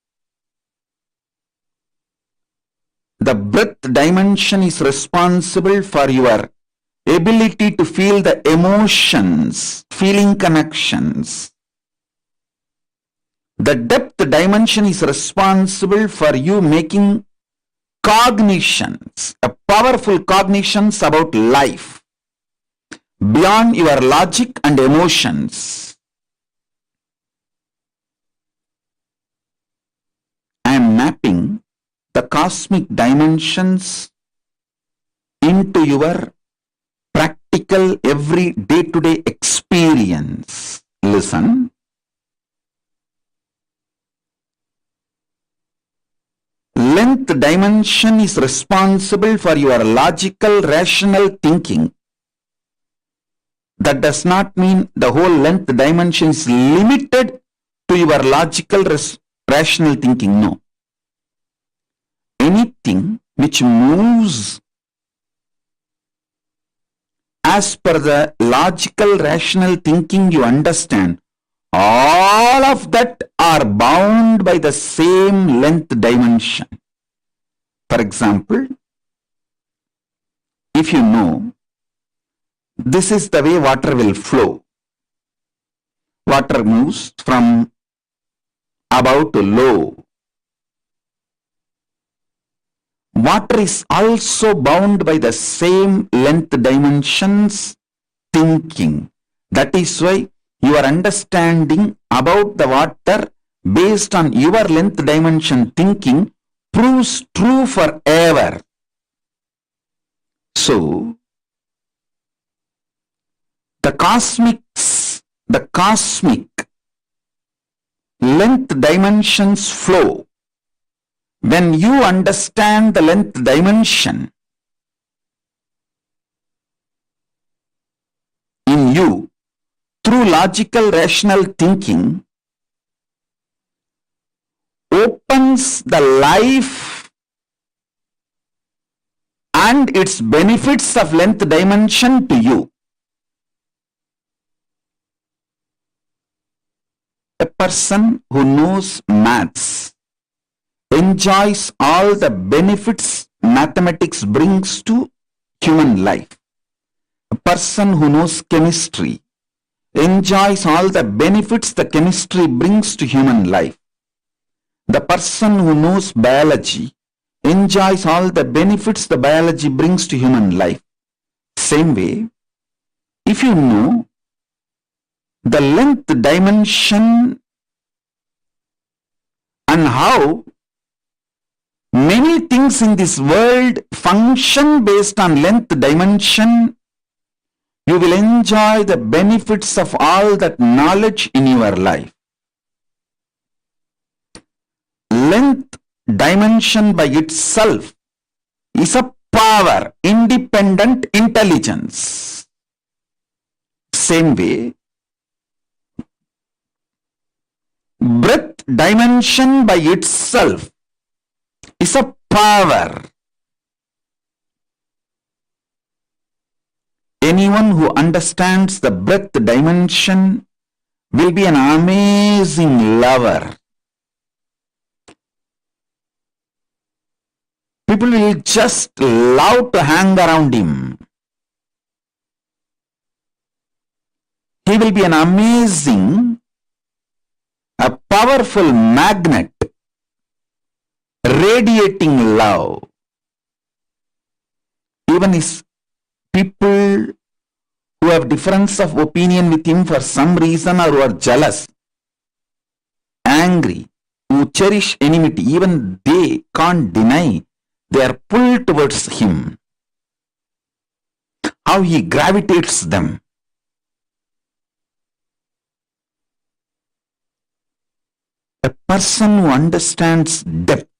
The breadth dimension is responsible for your ability to feel the emotions, feeling connections. The depth dimension is responsible for you making cognitions, powerful cognitions about life, beyond your logic and emotions. I am mapping the cosmic dimensions into your practical every day-to-day experience. Listen. Length dimension is responsible for your logical, rational thinking. That does not mean the whole length dimension is limited to your logical, rational thinking. No. Anything which moves as per the logical, rational thinking you understand, all of that are bound by the same length dimension. For example, if you know this is the way water will flow, water moves from above to low. Water is also bound by the same length dimensions thinking. That is why your understanding about the water based on your length dimension thinking proves true forever. So, the cosmic length dimensions flow. When you understand the length dimension in you through intuitive, logical, rational thinking opens the life and its benefits of length dimension to you. A person who knows maths enjoys all the benefits mathematics brings to human life. A person who knows chemistry enjoys all the benefits the chemistry brings to human life. The person who knows biology enjoys all the benefits the biology brings to human life. Same way, if you know the length dimension and how many things in this world function based on length dimension, you will enjoy the benefits of all that knowledge in your life. Length dimension by itself is a power, independent intelligence. Same way, breadth dimension by itself is a power. Anyone who understands the breadth dimension will be an amazing lover. People will just love to hang around him. He will be an amazing, a powerful magnet, radiating love. Even his people who have difference of opinion with him for some reason or who are jealous, angry, who cherish enmity, even they can't deny they are pulled towards him. How he gravitates them. A person who understands depth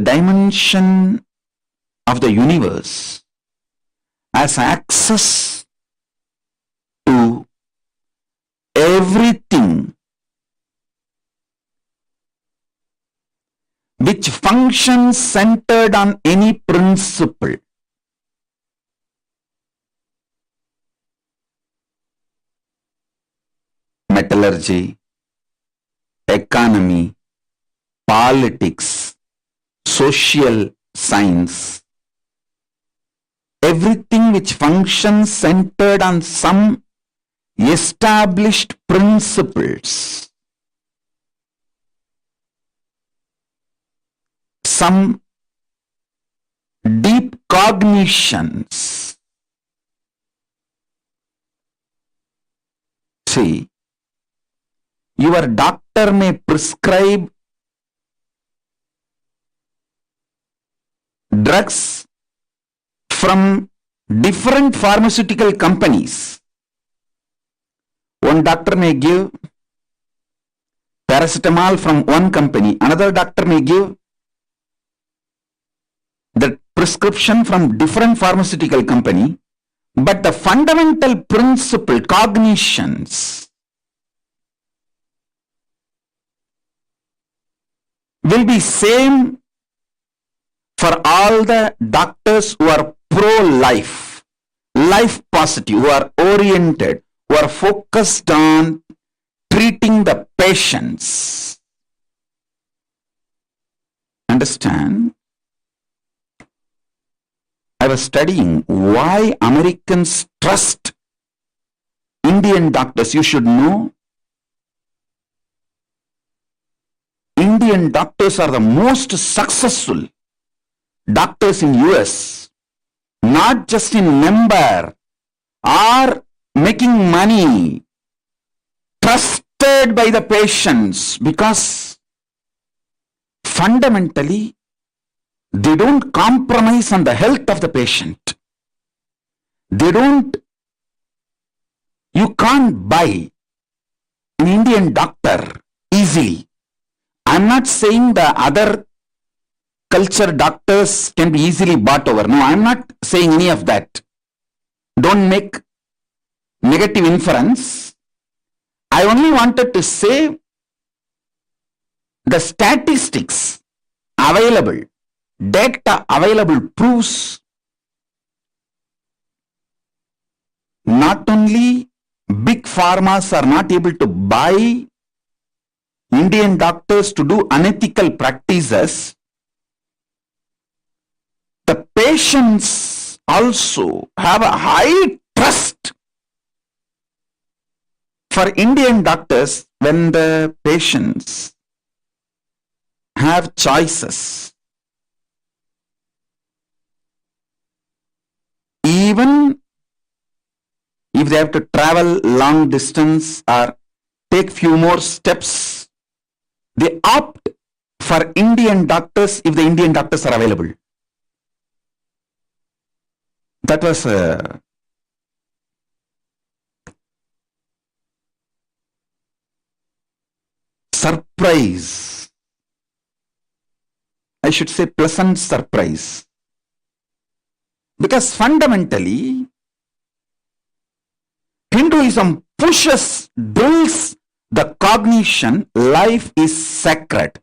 dimension of the universe has access to everything which functions centered on any principle. Metallurgy, economy, politics, social science, everything which functions centered on some established principles, some deep cognitions. See, your doctor may prescribe drugs from different pharmaceutical companies. One doctor may give paracetamol from one company, another doctor may give the prescription from different pharmaceutical company, but the fundamental principle, cognitions, will be same for all the doctors who are pro-life, life positive, who are oriented, who are focused on treating the patients. Understand? I was studying why Americans trust Indian doctors. You should know, Indian doctors are the most successful doctors in US, not just in number, are making money, trusted by the patients, because fundamentally they don't compromise on the health of the patient. They don't, you can't buy an Indian doctor easily. I'm not saying the other culture doctors can be easily bought over. No, I'm not saying any of that. Don't make negative inference. I only wanted to say the statistics available, data available proves not only big pharmas are not able to buy Indian doctors to do unethical practices, the patients also have a high trust for Indian doctors when the patients have choices. Even if they have to travel long distance or take few more steps, they opt for Indian doctors if the Indian doctors are available. That was a surprise. I should say pleasant surprise. Because fundamentally, Hinduism drills the cognition life is sacred.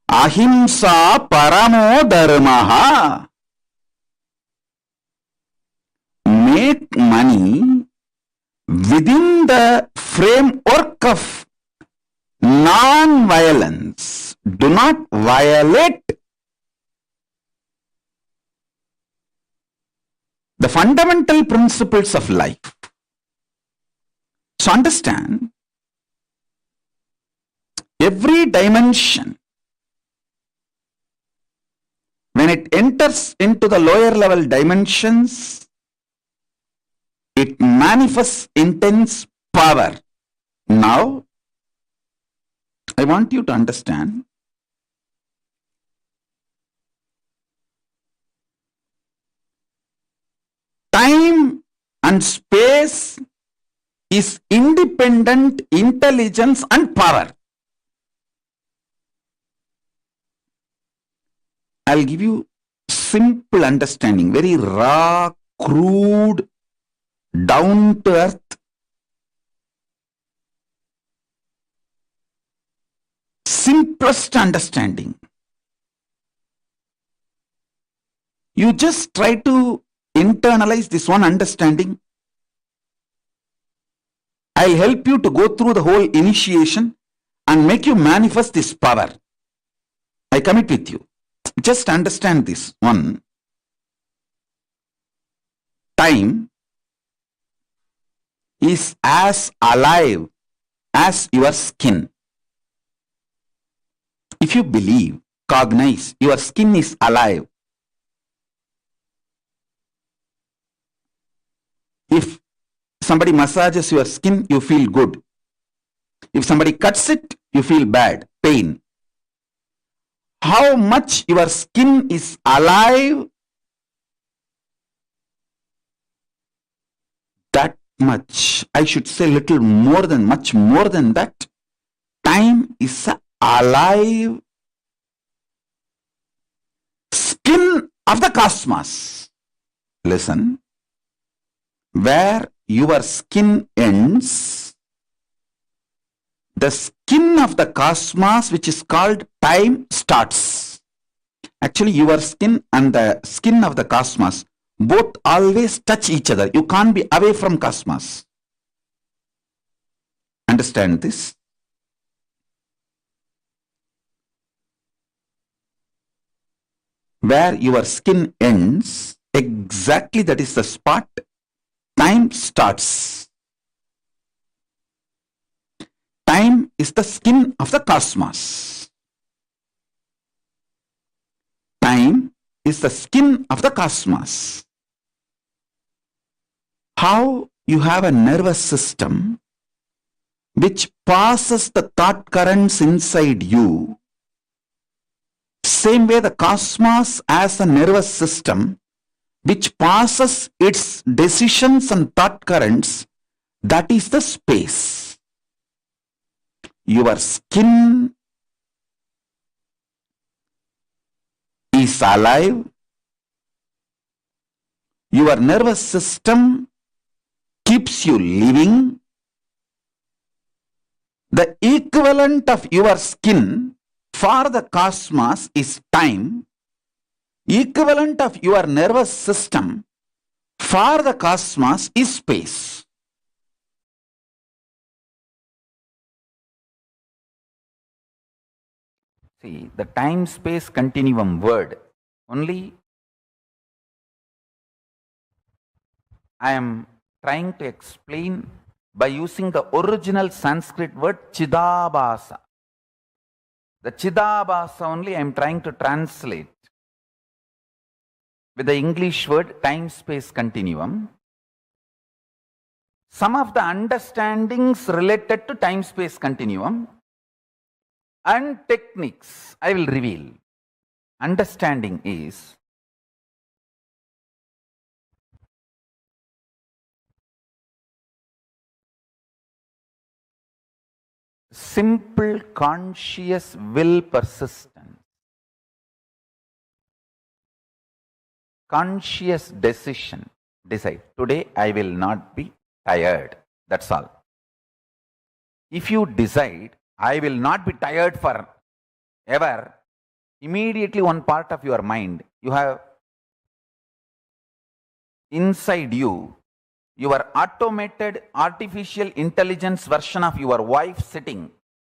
Ahimsa paramo dharmaha. Make money within the framework of non-violence. Do not violate the fundamental principles of life. So understand, every dimension, when it enters into the lower level dimensions, it manifests intense power. Now, I want you to understand, time and space is independent intelligence and power. I'll give you simple understanding, very raw, crude, down to earth. Simplest understanding. You just try to internalize this one understanding. I'll help you to go through the whole initiation and make you manifest this power. I commit with you. Just understand this one. Time is as alive as your skin. If you believe, cognize, your skin is alive. If somebody massages your skin, you feel good. If somebody cuts it, you feel bad, pain. How much your skin is alive, that much, I should say little more than, much more than that, time is alive skin of the cosmos. Listen, where your skin ends, the skin of the cosmos, which is called time, starts. Actually, your skin and the skin of the cosmos both always touch each other. You can't be away from cosmos. Understand this? Where your skin ends, exactly that is the spot time starts. Time is the skin of the cosmos. Time is the skin of the cosmos. How you have a nervous system which passes the thought currents inside you, same way the cosmos has a nervous system which passes its decisions and thought currents, that is the space. Your skin is alive. Your nervous system keeps you living. The equivalent of your skin for the cosmos is time. Equivalent of your nervous system for the cosmos is space. See, the time-space continuum word, only I am trying to explain by using the original Sanskrit word Chidabhasa. The Chidabhasa only I am trying to translate with the English word time-space continuum. Some of the understandings related to time-space continuum and techniques I will reveal. Understanding is simple conscious will persistence, conscious decision. Decide, today I will not be tired. That's all. If you decide, I will not be tired for ever, immediately one part of your mind, you have inside you, your automated artificial intelligence version of your wife sitting.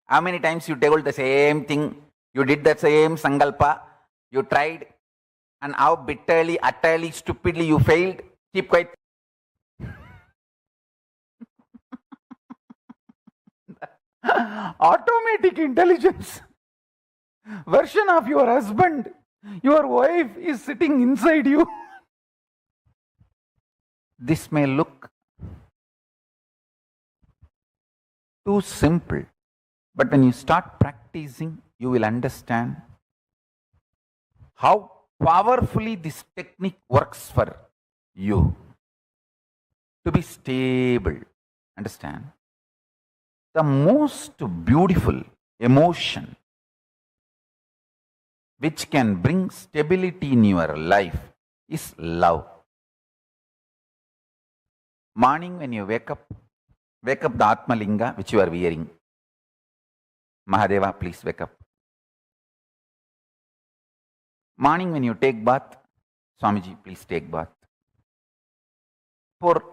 How many times you told the same thing, you did the same sankalpa, you tried, and how bitterly, utterly, stupidly you failed? Keep quiet. Automatic intelligence version of your husband, your wife is sitting inside you. This may look too simple, but when you start practicing, you will understand how powerfully this technique works for you to be stable. Understand? The most beautiful emotion which can bring stability in your life is love. Morning when you wake up the Atma Linga which you are wearing. Mahadeva, please wake up. Morning when you take bath, Swamiji, please take bath. Pour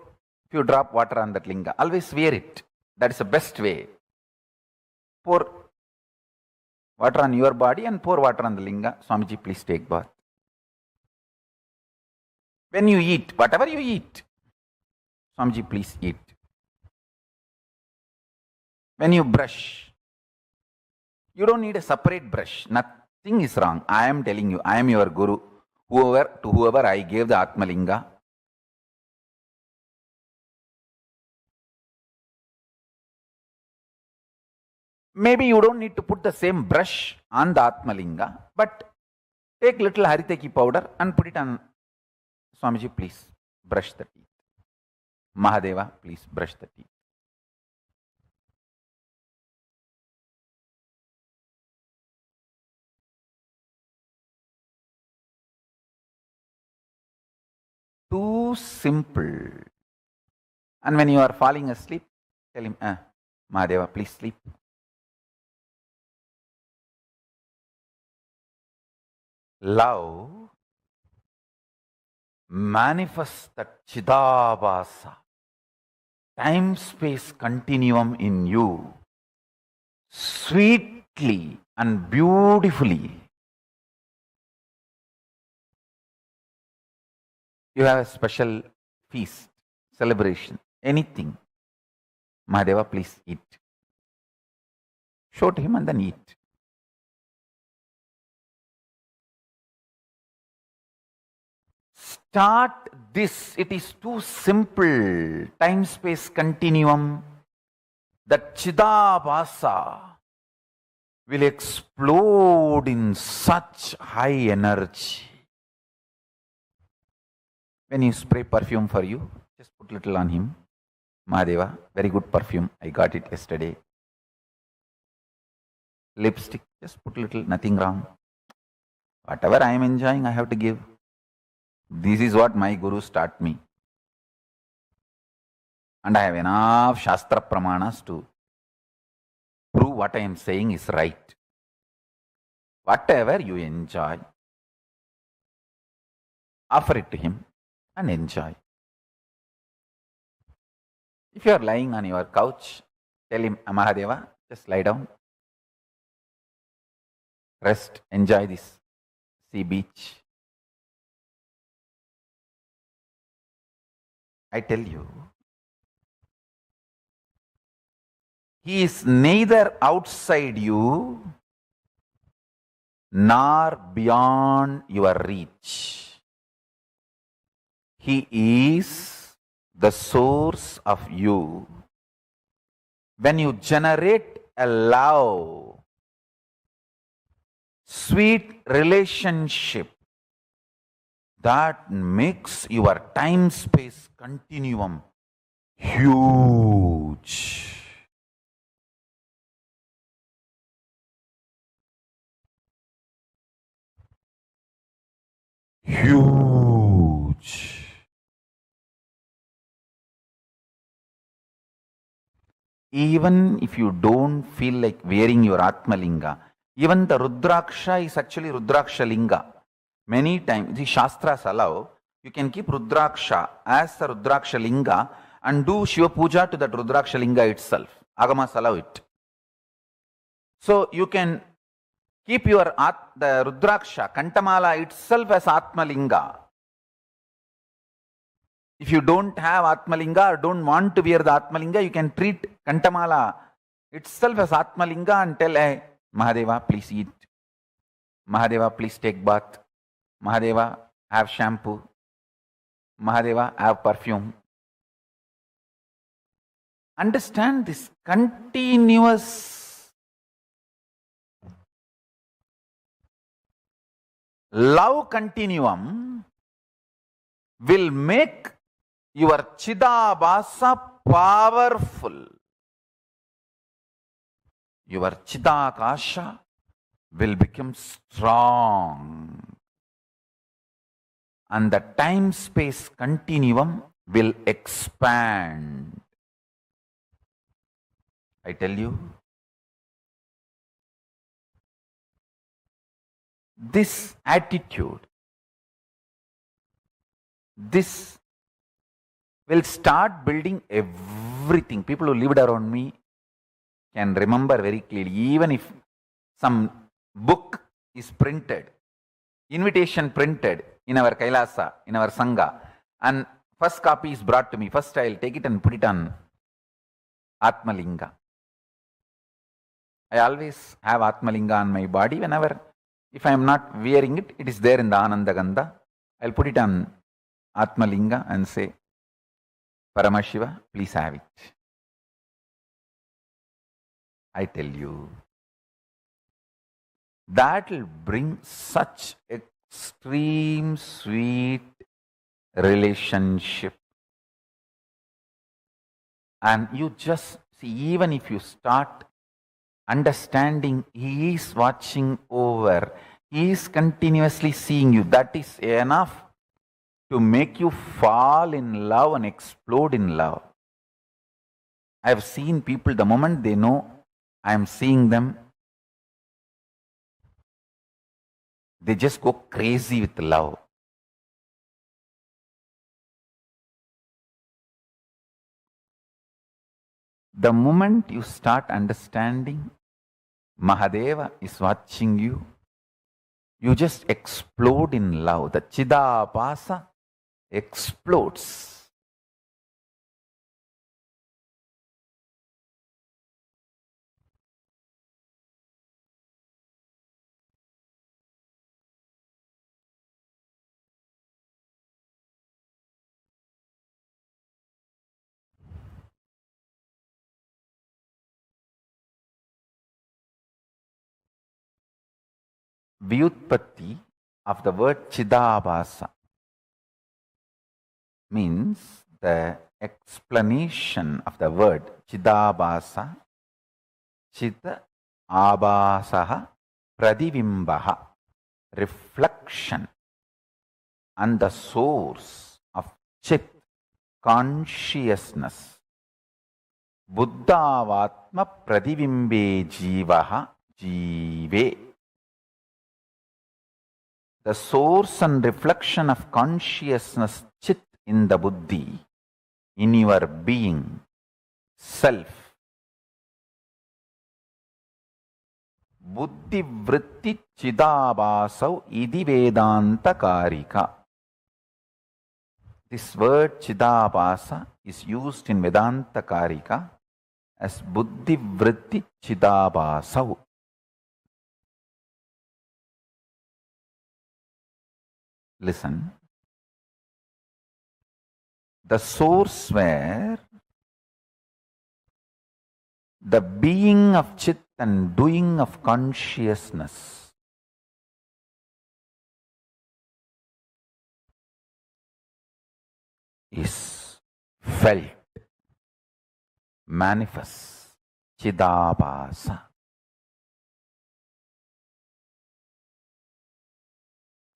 few drop water on that linga. Always wear it. That is the best way. Pour water on your body and pour water on the linga. Swamiji, please take bath. When you eat, whatever you eat, Swamiji, please eat. When you brush, you don't need a separate brush. Nothing is wrong. I am telling you, I am your guru. To whoever I gave the Atmalinga, maybe you don't need to put the same brush on the Atmalinga, but take little Hariteki powder and put it on. Swamiji, please brush the teeth. Mahadeva, please brush the teeth. Too simple. And when you are falling asleep, tell him, Mahadeva, please sleep. Love manifests that Chidabhasa, time-space continuum in you, sweetly and beautifully. You have a special feast, celebration, anything. Mahadeva, please eat. Show to him and then eat. Start this. It is too simple. Time-space continuum. That Chidabhasa will explode in such high energy. When you spray perfume for you, just put little on him. Mahadeva, very good perfume. I got it yesterday. Lipstick, just put little, nothing wrong. Whatever I am enjoying, I have to give. This is what my gurus taught me. And I have enough Shastra Pramanas to prove what I am saying is right. Whatever you enjoy, offer it to him and enjoy. If you are lying on your couch, tell him, Mahadeva, just lie down, rest, enjoy this sea beach. I tell you, he is neither outside you nor beyond your reach. He is the source of you. When you generate a love, sweet relationship that makes your time-space continuum huge. Huge. Even if you don't feel like wearing your Atmalinga, even the Rudraksha is actually Rudraksha Linga. Many times, the Shastras allow, you can keep Rudraksha as the Rudraksha Linga and do Shiva Puja to that Rudraksha Linga itself. Agamas allow it. So you can keep your the Rudraksha, Kantamala itself as Atmalinga. If you don't have Atmalinga or don't want to wear the Atmalinga, you can treat Kantamala itself as Atmalinga and tell, hey, Mahadeva, please eat. Mahadeva, please take bath. Mahadeva, have shampoo. Mahadeva, have perfume. Understand this continuous love continuum will make your Chidabhasa powerful. Your Chidakasha will become strong. And the time-space continuum will expand. I tell you, this attitude, this will start building everything. People who lived around me can remember very clearly. Even if some book is printed, invitation printed in our Kailasa, in our Sangha, and first copy is brought to me, first I'll take it and put it on Atmalinga. I always have Atmalinga on my body. Whenever, if I am not wearing it, it is there in the Ananda Gandha. I'll put it on Atmalinga and say, Paramashiva, please have it. I tell you, that will bring such extreme sweet relationship. And you just see, even if you start understanding, he is watching over, he is continuously seeing you, that is enough to make you fall in love and explode in love. I have seen people, the moment they know I am seeing them, they just go crazy with love. The moment you start understanding Mahadeva is watching you, you just explode in love. The Chidabhasa explodes. Vyutpatti of the word Chidabhasa means the explanation of the word Chidabhasa, Chita Abhasaha Pradivimbaha, reflection, and the source of Chit, consciousness, Buddhavatma pradivimbe jivaha jive. The source and reflection of consciousness chit in the buddhi, in your being, self. Buddhi vritti chidabhasau idi vedanta karika. This word chidabhasa is used in Vedanta Karika as buddhi vritti chidabhasau. Listen. The source where the being of chit and doing of consciousness is felt, manifest, chidabhasa.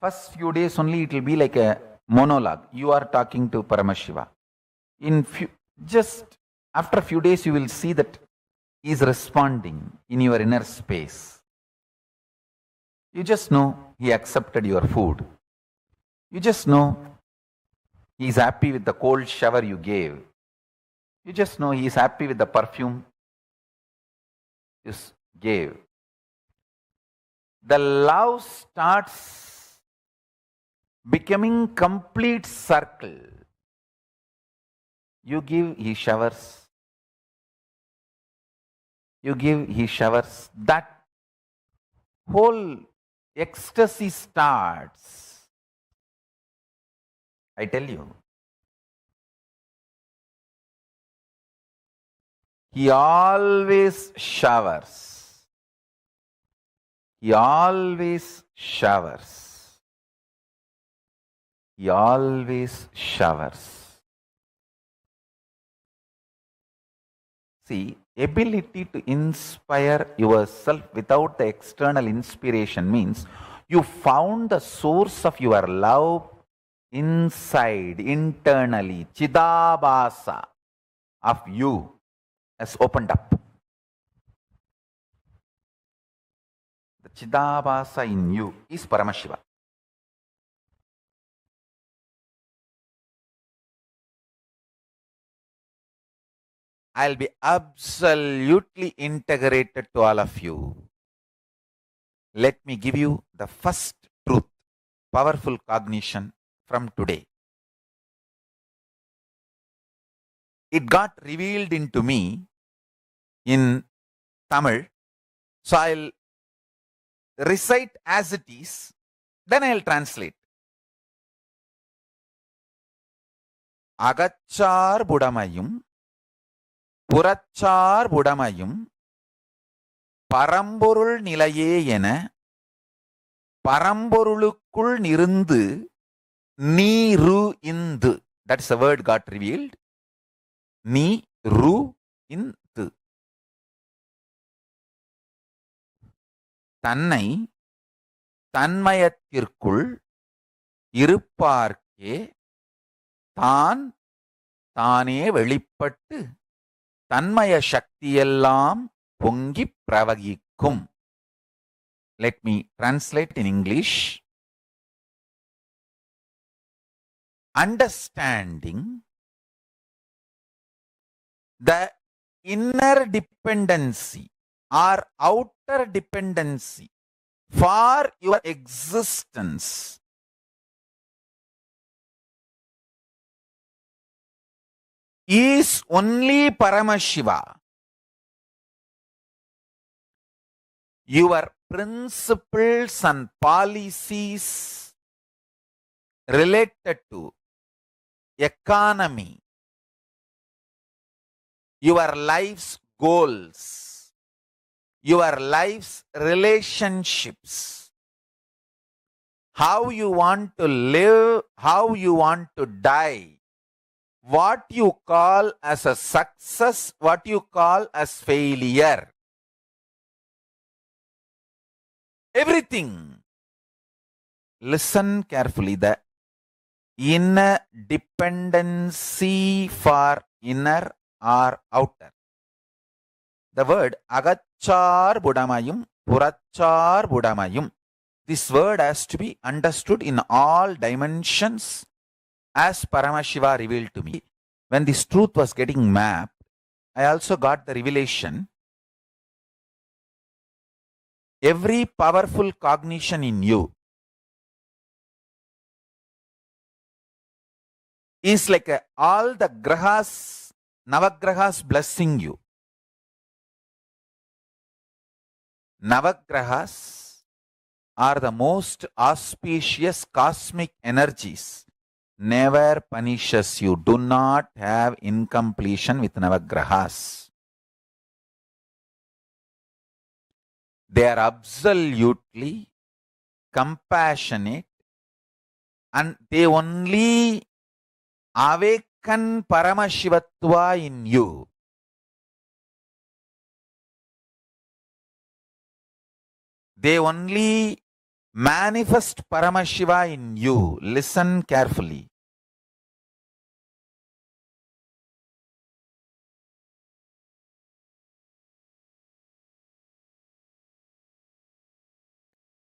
First few days only it will be like a monologue. You are talking to Paramashiva. Just after a few days you will see that he is responding in your inner space. You just know he accepted your food. You just know he is happy with the cold shower you gave. You just know he is happy with the perfume you gave. The love starts becoming complete circle. You give, he showers. You give, he showers. That whole ecstasy starts. I tell you. He always showers. He always showers. He always showers. See, ability to inspire yourself without the external inspiration means you found the source of your love inside, internally. Chidabhasa of you has opened up. The Chidabhasa in you is Paramashiva. I'll be absolutely integrated to all of you. Let me give you the first truth, powerful cognition from today. It got revealed into me in Tamil, so I'll recite as it is, then I'll translate. Agachar budamayum, புறச்சார் புடமையும் பரம்பொருள் நிலையே என பரம்பொருளுக்குள் நிருந்து நீரு Hindu. That's the word got revealed. நீரு இந்து. தன்னை தன்மயத்திற்குள் இருப்பார்க்கே தான் தானே வெளிப்பட்டு தன்மய சக்தியெல்லாம் பொங்கி பிரவகிக்கும். Let me translate in English. Understanding the inner dependency or outer dependency for your existence is only Paramashiva. Your principles and policies related to economy, your life's goals, your life's relationships, how you want to live, how you want to die, what you call as a success, what you call as failure. Everything. Listen carefully. The inner dependency for inner or outer. the word agachar budamayum, purachar budamayum. This word has to be understood in all dimensions as Paramashiva revealed to me. When this truth was getting mapped, I also got the revelation. Every powerful cognition in you is like all the grahas, navagrahas blessing you. Navagrahas are the most auspicious cosmic energies. Never punishes you. Do not have incompletion with navagrahas. They are absolutely compassionate and they only awaken Paramashivatva in you. They only manifest Paramashiva in you. Listen carefully.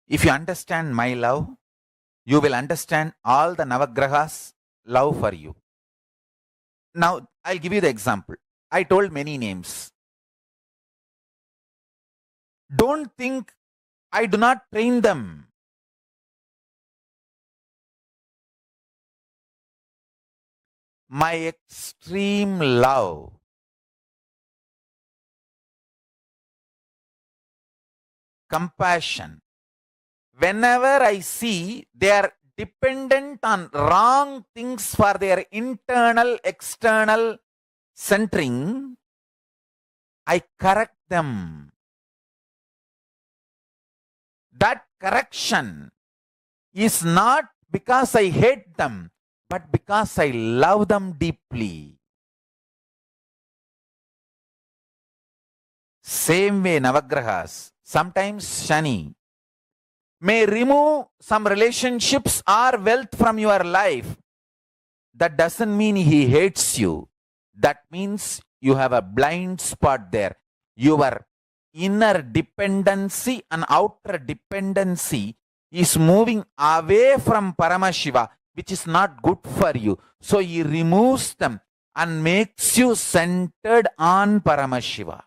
If you understand my love, you will understand all the Navagrahas' love for you. Now, I'll give you the example. I told many names. Don't think I do not train them. My extreme love, compassion, whenever I see they are dependent on wrong things for their internal, external centering, I correct them. That correction is not because I hate them, but because I love them deeply. Same way, Navagrahas, sometimes Shani may remove some relationships or wealth from your life. That doesn't mean he hates you. That means you have a blind spot there. Your inner dependency and outer dependency is moving away from Paramashiva, which is not good for you. So he removes them and makes you centered on Paramashiva.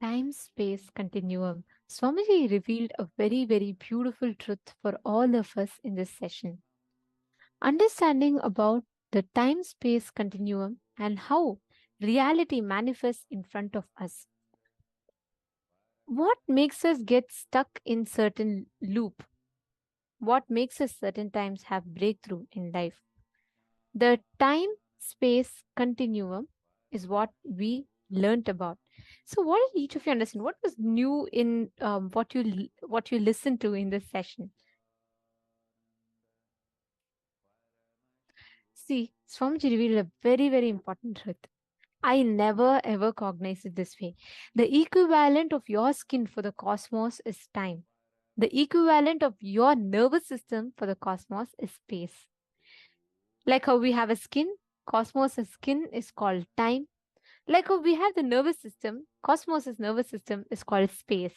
Time-space continuum. Swamiji revealed a very, very beautiful truth for all of us in this session. Understanding about the time-space continuum and how reality manifests in front of us. What makes us get stuck in certain loop? What makes us certain times have breakthrough in life? The time-space continuum is what we learnt about. So, what did each of you understand? What was new in what you listened to in this session? See, Swamiji revealed a very, very important truth. I never ever cognized it this way. The equivalent of your skin for the cosmos is time. The equivalent of your nervous system for the cosmos is space. Like how we have a skin, cosmos' skin is called time. Like how we have the nervous system, cosmos' nervous system is called space.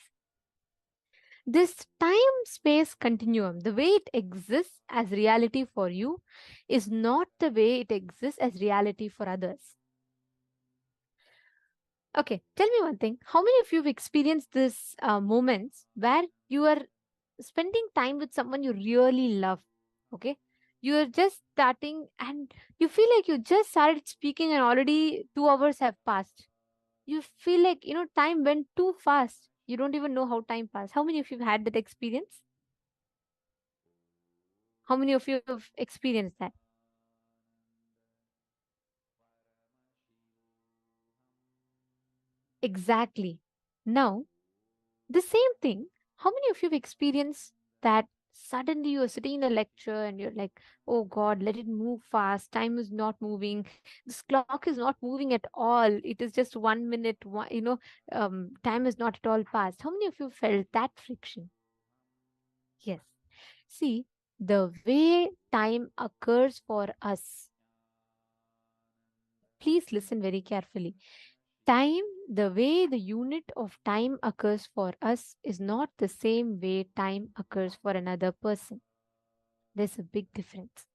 This time space continuum, the way it exists as reality for you, is not the way it exists as reality for others. Okay, tell me one thing. How many of you have experienced this moments where you are spending time with someone you really love? Okay, you are just starting and you feel like you just started speaking and already 2 hours have passed. You feel like, time went too fast. You don't even know how time passed. How many of you have had that experience? How many of you have experienced that? Exactly. Now, the same thing, how many of you have experienced that suddenly you're sitting in a lecture and you're like, oh God, let it move fast. Time is not moving. This clock is not moving at all. It is just 1 minute, time is not at all passed. How many of you felt that friction? Yes. See, the way time occurs for us, please listen very carefully. Time, the way the unit of time occurs for us is not the same way time occurs for another person. There's a big difference.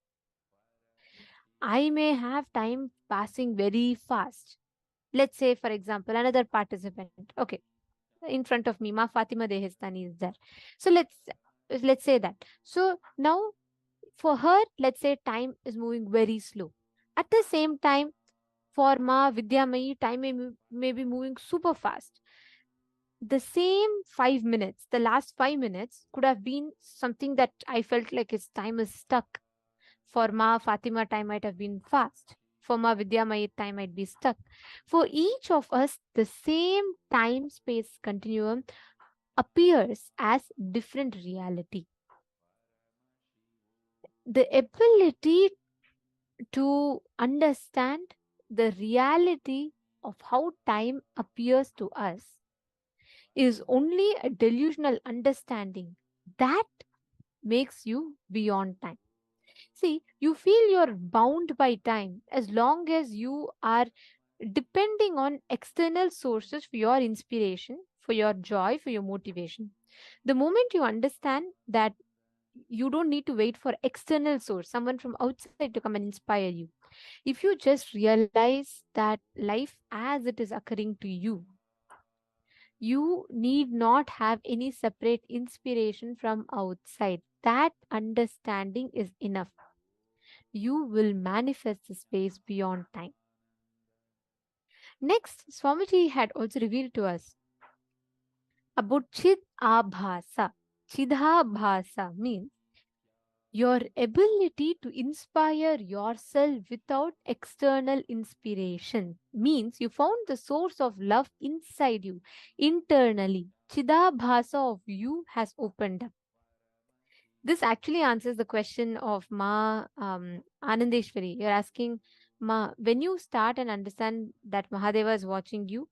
I may have time passing very fast. Let's say, for example, another participant. Okay, in front of me, Ma Fatima Dehestani is there. So let's say that. So now for her, let's say time is moving very slow. At the same time, for Ma Vidyamayi, time may be moving super fast. The same 5 minutes, the last 5 minutes could have been something that I felt like its time is stuck. For Ma Fatima, time might have been fast. For Ma Vidya, my time might be stuck. For each of us, the same time space continuum appears as different reality. The ability to understand the reality of how time appears to us is only a delusional understanding that makes you beyond time. See, you feel you're bound by time as long as you are depending on external sources for your inspiration, for your joy, for your motivation. The moment you understand that you don't need to wait for external source, someone from outside to come and inspire you. If you just realize that life as it is occurring to you need not have any separate inspiration from outside. That understanding is enough. You will manifest the space beyond time. Next, Swamiji had also revealed to us about Chid Abhasa. Chidabhasa means your ability to inspire yourself without external inspiration. Means you found the source of love inside you, internally. Chidabhasa of you has opened up. This actually answers the question of Ma Anandeshwari. You're asking, Ma, when you start and understand that Mahadeva is watching you,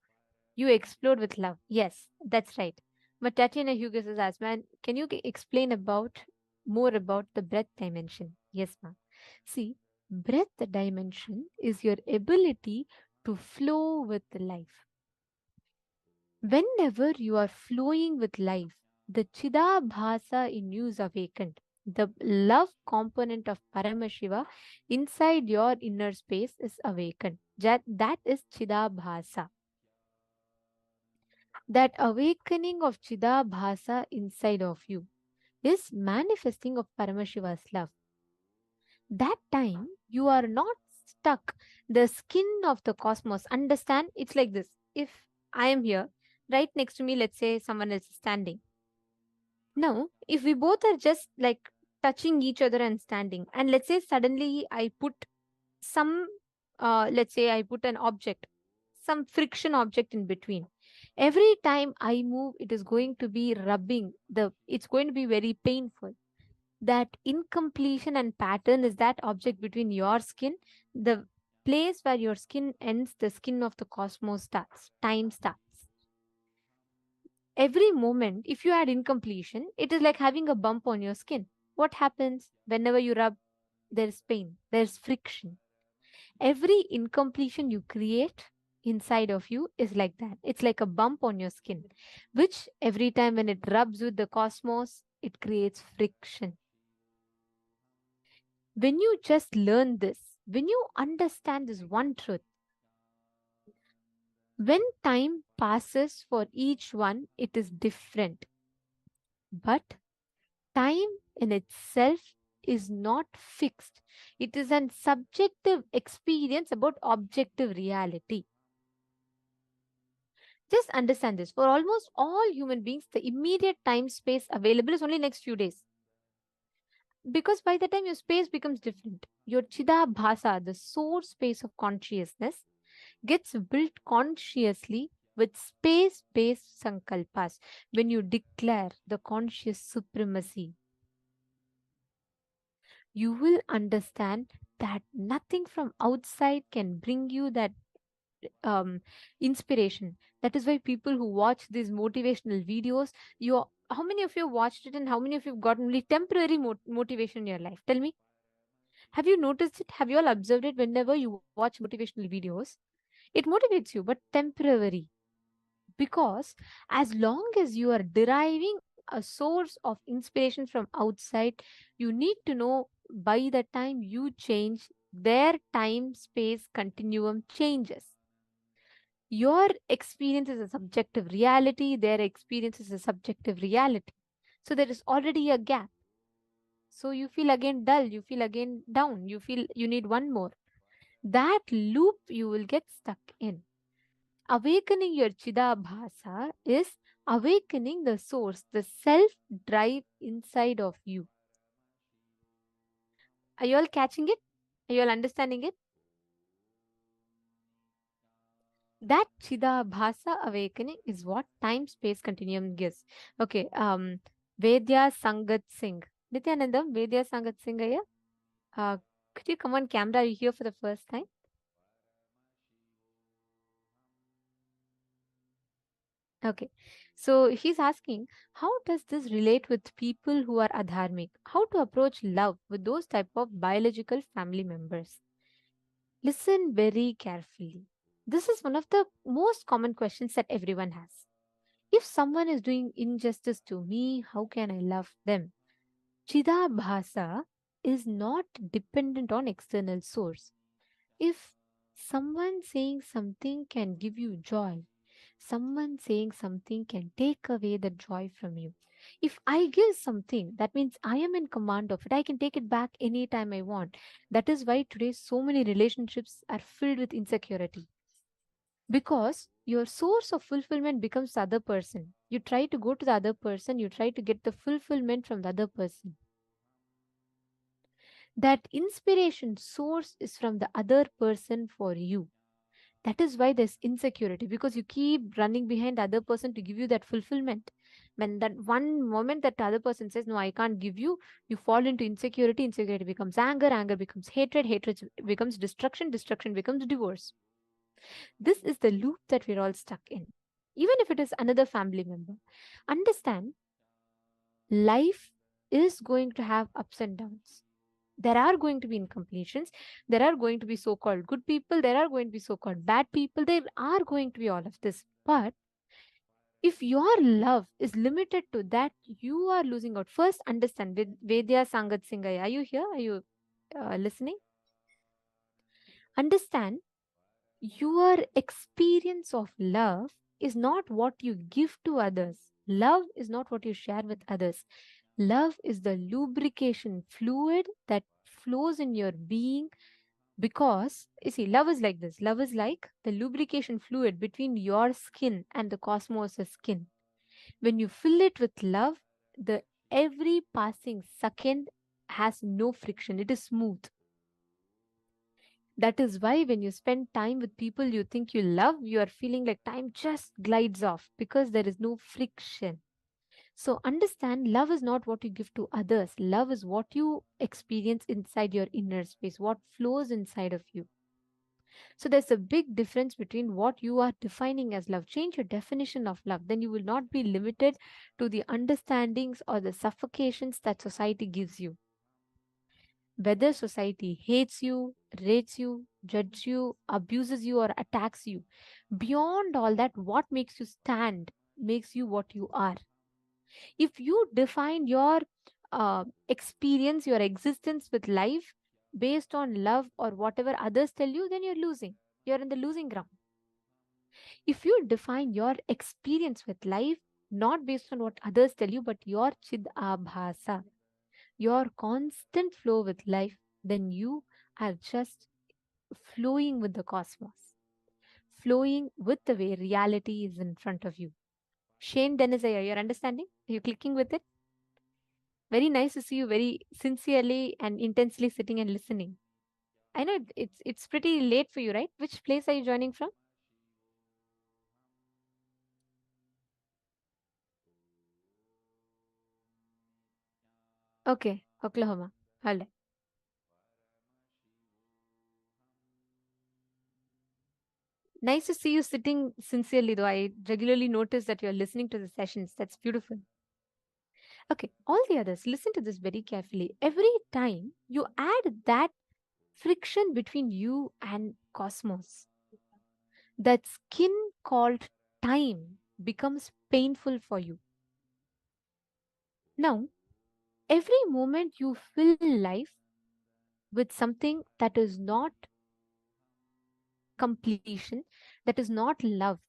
you explode with love. Yes, that's right. But Tatiana Hughes has asked, man, can you explain more about the breath dimension? Yes, ma'am. See, breath dimension is your ability to flow with life. Whenever you are flowing with life, the Chidabhasa in you is awakened. The love component of Paramashiva inside your inner space is awakened. That is Chidabhasa. That awakening of Chidabhasa inside of you is manifesting of Paramashiva's love. That time you are not stuck the skin of the cosmos. Understand? It's like this. If I am here, right next to me, let's say someone else is standing. Now, if we both are just like touching each other and standing, and let's say suddenly I put some, let's say I put an object, some friction object in between. Every time I move, it is going to be rubbing it's going to be very painful. That incompletion and pattern is that object between your skin, the place where your skin ends, the skin of the cosmos starts, time starts. Every moment, if you add incompletion, it is like having a bump on your skin. What happens? Whenever you rub, there's pain, there's friction. Every incompletion you create inside of you is like that. It's like a bump on your skin, which every time when it rubs with the cosmos, it creates friction. When you just learn this, when you understand this one truth, when time passes for each one, it is different. But time in itself is not fixed. It is an subjective experience about objective reality. Just understand this. For almost all human beings, the immediate time space available is only next few days. Because by the time your space becomes different, your Chidabhasa, the source space of consciousness, gets built consciously with space-based sankalpas. When you declare the conscious supremacy, you will understand that nothing from outside can bring you that inspiration. That is why people who watch these motivational videos, how many of you watched it and how many of you have gotten only temporary motivation in your life? Tell me. Have you noticed it? Have you all observed it? Whenever you watch motivational videos, it motivates you, but temporary. Because as long as you are deriving a source of inspiration from outside, you need to know by the time you change, their time space continuum changes. Your experience is a subjective reality, their experience is a subjective reality. So there is already a gap. So you feel again dull, you feel again down, you feel you need one more. That loop you will get stuck in. Awakening your Chidabhasa is awakening the source, the self drive inside of you. Are you all catching it? Are you all understanding it? That Chidabhasa awakening is what time space continuum gives. Okay, Vedya Sangat Singh. Nithyananda, Vedya Sangat Singh, yeah? Could you come on camera? Are you here for the first time? Okay, so he's asking, how does this relate with people who are adharmic? How to approach love with those type of biological family members? Listen very carefully. This is one of the most common questions that everyone has. If someone is doing injustice to me, how can I love them? Chidabhasa is not dependent on external source. If someone saying something can give you joy, someone saying something can take away the joy from you. If I give something, that means I am in command of it. I can take it back anytime I want. That is why today so many relationships are filled with insecurity. Because your source of fulfillment becomes the other person. You try to go to the other person, you try to get the fulfillment from the other person. That inspiration source is from the other person for you. That is why there's insecurity, because you keep running behind the other person to give you that fulfillment. When that one moment that the other person says, no, I can't give you, you fall into insecurity. Insecurity becomes anger, anger becomes hatred, hatred becomes destruction, destruction becomes divorce. This is the loop that we're all stuck in. Even if it is another family member, understand, life is going to have ups and downs. There are going to be incompletions. There are going to be so-called good people. There are going to be so-called bad people. There are going to be all of this. But if your love is limited to that, you are losing out. First, understand. Vedya Sangat Singh, are you here? Are you listening? Understand, your experience of love is not what you give to others. Love is not what you share with others. Love is the lubrication fluid that flows in your being, because you see, love is like this. Love is like the lubrication fluid between your skin and the cosmos' skin. When you fill it with love, the every passing second has no friction. It is smooth. That is why when you spend time with people you think you love, you are feeling like time just glides off because there is no friction. So understand, love is not what you give to others. Love is what you experience inside your inner space, what flows inside of you. So there's a big difference between what you are defining as love. Change your definition of love. Then you will not be limited to the understandings or the suffocations that society gives you. Whether society hates you, rates you, judges you, abuses you, or attacks you, beyond all that, what makes you stand makes you what you are. If you define your experience, your existence with life based on love or whatever others tell you, then you're losing. You're in the losing ground. If you define your experience with life not based on what others tell you, but your chid abhasa, your constant flow with life, then you are just flowing with the cosmos, flowing with the way reality is in front of you. Shane Dennis, you're understanding? Are you clicking with it? Very nice to see you very sincerely and intensely sitting and listening. I know it's pretty late for you, right? Which place are you joining from? Okay, Oklahoma. All right. Nice to see you sitting sincerely, though. I regularly notice that you're listening to the sessions. That's beautiful. Okay, all the others, listen to this very carefully. Every time you add that friction between you and cosmos, that skin called time becomes painful for you. Now, every moment you fill life with something that is not completion, that is not love,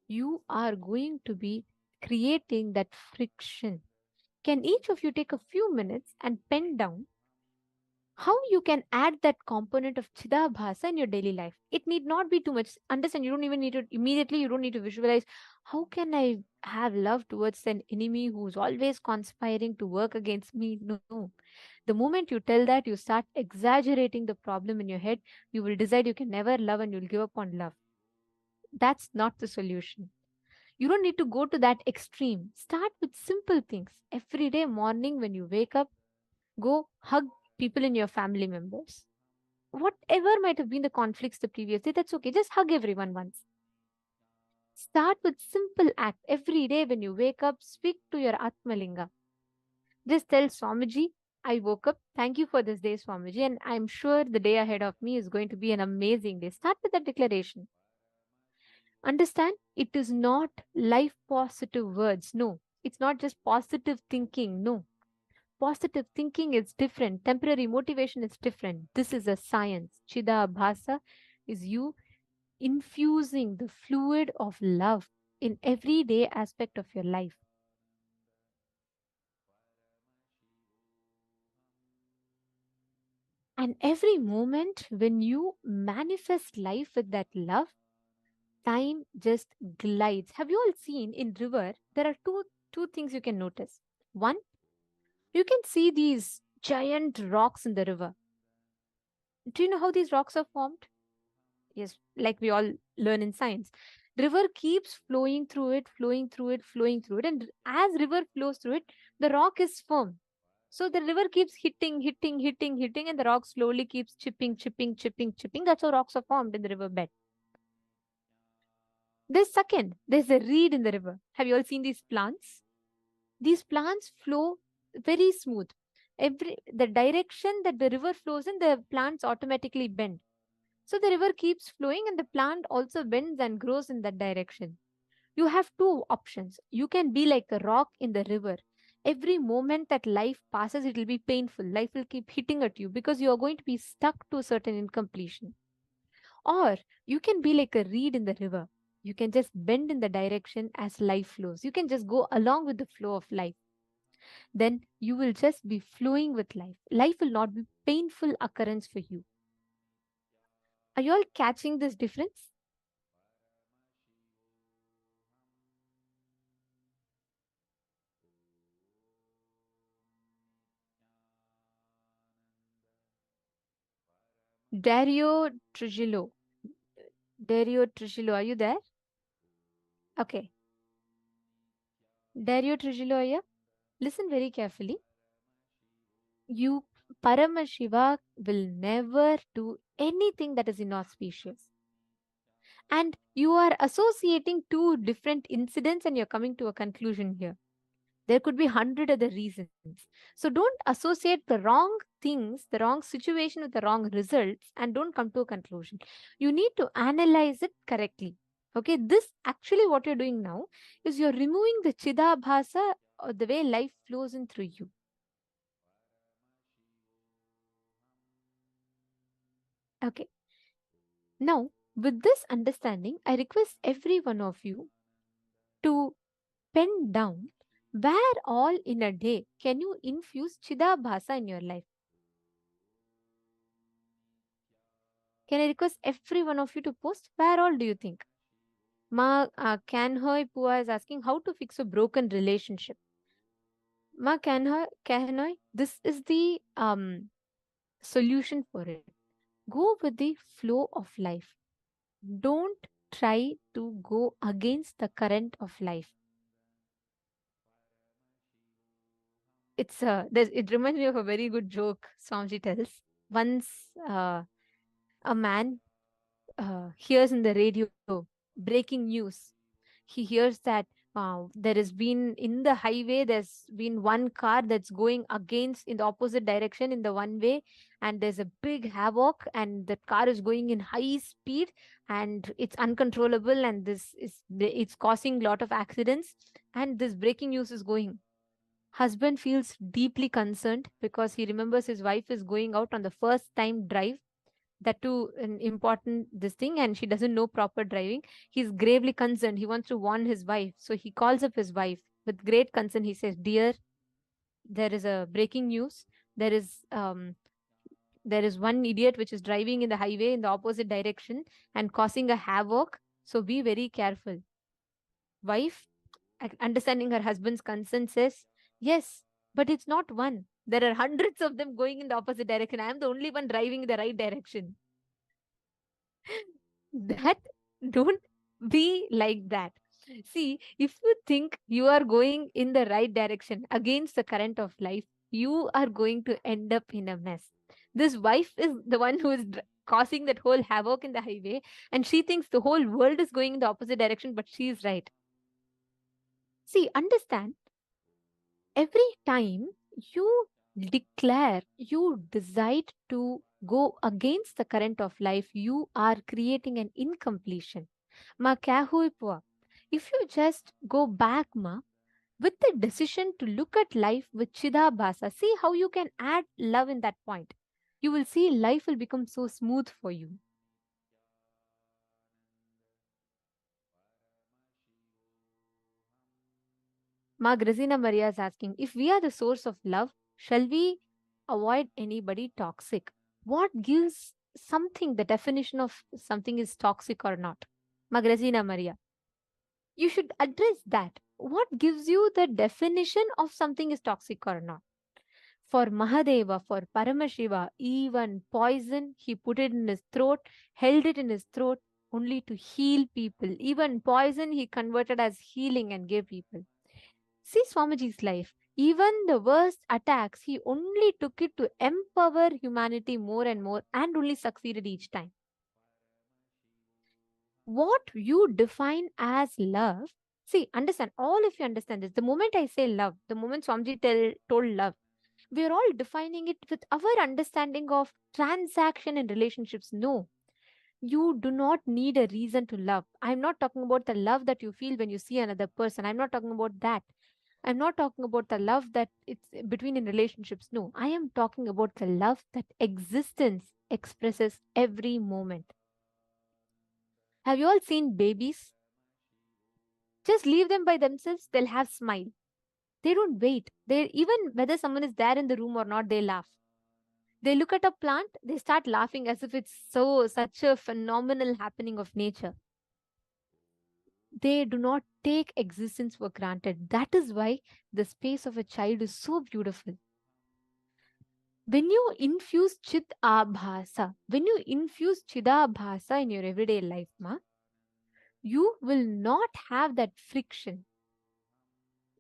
you are going to be creating that friction. Can each of you take a few minutes and pen down how you can add that component of chidabhasa in your daily life? It need not be too much. Understand, you don't even need to immediately, you don't need to visualize how can I have love towards an enemy who's always conspiring to work against me. No. The moment you tell that, you start exaggerating the problem in your head. You will decide you can never love and you'll give up on love. That's not the solution. You don't need to go to that extreme. Start with simple things. Every day morning when you wake up, go hug people in your family members. Whatever might have been the conflicts the previous day, that's okay. Just hug everyone once. Start with simple act. Every day when you wake up, speak to your Atmalinga. Just tell Swamiji, I woke up. Thank you for this day, Swamiji. And I'm sure the day ahead of me is going to be an amazing day. Start with that declaration. Understand, it is not life positive words. No, it's not just positive thinking. No, positive thinking is different. Temporary motivation is different. This is a science. Chida Bhasa is you infusing the fluid of love in everyday aspect of your life. And every moment when you manifest life with that love, time just glides. Have you all seen in river, there are two things you can notice. One, you can see these giant rocks in the river. Do you know how these rocks are formed? Yes, like we all learn in science. River keeps flowing through it, flowing through it, flowing through it. And as river flows through it, the rock is firm. So the river keeps hitting, and the rock slowly keeps chipping. That's how rocks are formed in the riverbed. There's a reed in the river. Have you all seen these plants? These plants flow very smooth. The direction that the river flows in, the plants automatically bend. So the river keeps flowing and the plant also bends and grows in that direction. You have two options. You can be like a rock in the river. Every moment that life passes, it will be painful. Life will keep hitting at you because you are going to be stuck to a certain incompletion. Or you can be like a reed in the river. You can just bend in the direction as life flows. You can just go along with the flow of life. Then you will just be flowing with life. Life will not be painful occurrence for you. Are you all catching this difference? Dario Trujillo. Dario Trujillo, are you there? Okay. Dario Trujillo, are you? Listen very carefully. You, Paramashiva, will never do anything that is inauspicious. And you are associating two different incidents and you're coming to a conclusion here. There could be 100 other reasons. So don't associate the wrong things, the wrong situation with the wrong results, and don't come to a conclusion. You need to analyze it correctly. Okay, this actually what you're doing now is you're removing the Chidabhasa or the way life flows in through you. Okay. Now, with this understanding, I request every one of you to pen down where all in a day can you infuse Chidabhasa in your life. Can I request every one of you to post where all do you think? Ma Kanhoy Pua is asking how to fix a broken relationship. Ma Kanhoy, this is the solution for it. Go with the flow of life. Don't try to go against the current of life. It reminds me of a very good joke Swamiji tells. Once a man hears in the radio breaking news. He hears that there has been in the highway, there's been one car that's going against in the opposite direction in the one way, and there's a big havoc, and the car is going in high speed and it's uncontrollable, and it's causing a lot of accidents, and this breaking news is going. Husband feels deeply concerned because he remembers his wife is going out on the first time drive, that too an important this thing, and she doesn't know proper driving. He's gravely concerned. He wants to warn his wife, so he calls up his wife with great concern. He says, dear, there is a breaking news. There is one idiot which is driving in the highway in the opposite direction and causing a havoc, so be very careful. Wife, understanding her husband's concern, says, yes, but it's not one, there are hundreds of them going in the opposite direction. I am the only one driving in the right direction. That don't be like that. See, if you think you are going in the right direction against the current of life, you are going to end up in a mess. This wife is the one who is causing that whole havoc in the highway, and she thinks the whole world is going in the opposite direction, but she is right. See, understand, every time you declare, you decide to go against the current of life, you are creating an incompletion. Ma kya hui pua? If you just go back, ma, with the decision to look at life with Chidabhasa, see how you can add love in that point. You will see life will become so smooth for you. Ma Grazina Maria is asking, if we are the source of love, shall we avoid anybody toxic? What gives something the definition of something is toxic or not? Ma Grazina Maria, you should address that. What gives you the definition of something is toxic or not? For Mahadeva, for Paramashiva, even poison, he put it in his throat, held it in his throat only to heal people. Even poison, he converted as healing and gave people. See Swamiji's life. Even the worst attacks, he only took it to empower humanity more and more and only succeeded each time. What you define as love, see, understand, all of you understand this. The moment I say love, the moment Swamiji told love, we are all defining it with our understanding of transaction and relationships. No, you do not need a reason to love. I'm not talking about the love that you feel when you see another person. I'm not talking about that. I'm not talking about the love that it's between in relationships. No, I am talking about the love that existence expresses every moment. Have you all seen babies? Just leave them by themselves, they'll have smile. They don't wait. They, even whether someone is there in the room or not, they laugh. They look at a plant, they start laughing as if it's such a phenomenal happening of nature. They do not take existence for granted. That is why the space of a child is so beautiful. When you infuse when you infuse chidabhasa in your everyday life, you will not have that friction.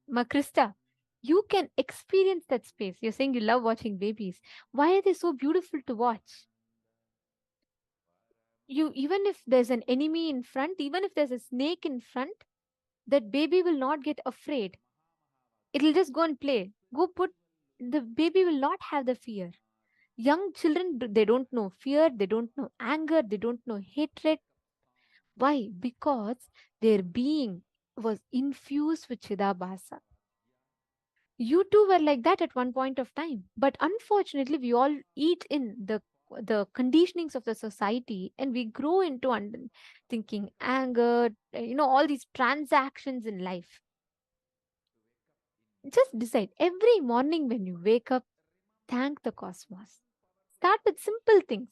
Ma Krista, you can experience that space. You're saying you love watching babies. Why are they so beautiful to watch? You, even if there's an enemy in front, even if there's a snake in front, that baby will not get afraid. It'll just go and play. The baby will not have the fear. Young children, they don't know fear, they don't know anger, they don't know hatred. Why? Because their being was infused with Chidabhasa. You too were like that at one point of time. But unfortunately, we all eat in the conditionings of the society, and we grow into thinking anger, all these transactions in life. Just decide every morning when you wake up, thank the cosmos. Start with simple things.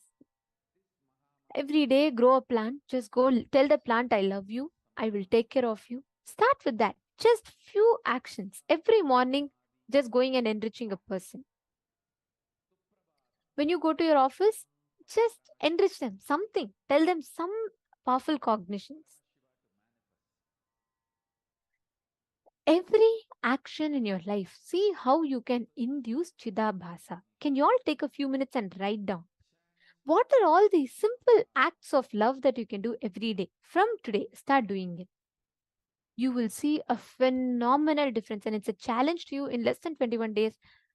Every day, grow a plant. Just go tell the plant, I love you. I will take care of you. Start with that. Just few actions. Every morning, just going and enriching a person. When you go to your office, just enrich them. Something. Tell them some powerful cognitions. Every action in your life, see how you can induce Chidabhasa. Can you all take a few minutes and write down? What are all these simple acts of love that you can do every day? From today, start doing it. You will see a phenomenal difference, and it's a challenge to you. In less than 21 days,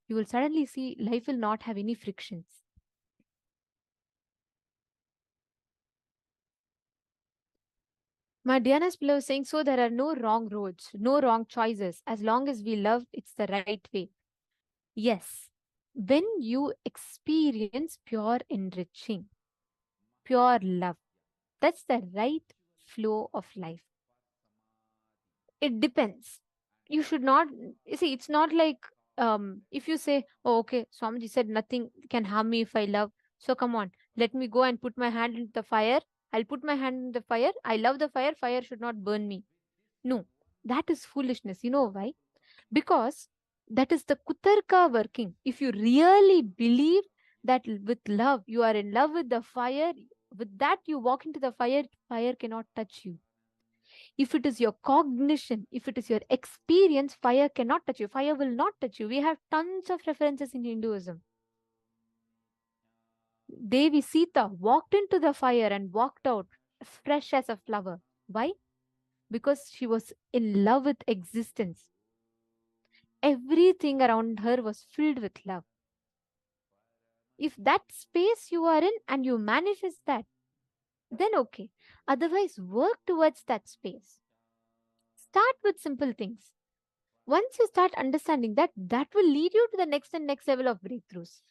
you will suddenly see life will not have any frictions. My Diana's below is saying, so there are no wrong roads, no wrong choices. As long as we love, it's the right way. Yes, when you experience pure enriching, pure love, that's the right flow of life. It depends. You should not, you see, it's not like if you say, oh, okay, Swamiji said nothing can harm me if I love. So come on, let me go and put my hand into the fire. I'll put my hand in the fire. I love the fire. Fire should not burn me. No, that is foolishness. You know why? Because that is the kutarka working. If you really believe that with love, you are in love with the fire, with that you walk into the fire, fire cannot touch you. If it is your cognition, if it is your experience, fire cannot touch you. Fire will not touch you. We have tons of references in Hinduism. Devi Sita walked into the fire and walked out fresh as a flower. Why? Because she was in love with existence. Everything around her was filled with love. If that space you are in and you manifest that, then okay. Otherwise, work towards that space. Start with simple things. Once you start understanding that, that will lead you to the next and next level of breakthroughs.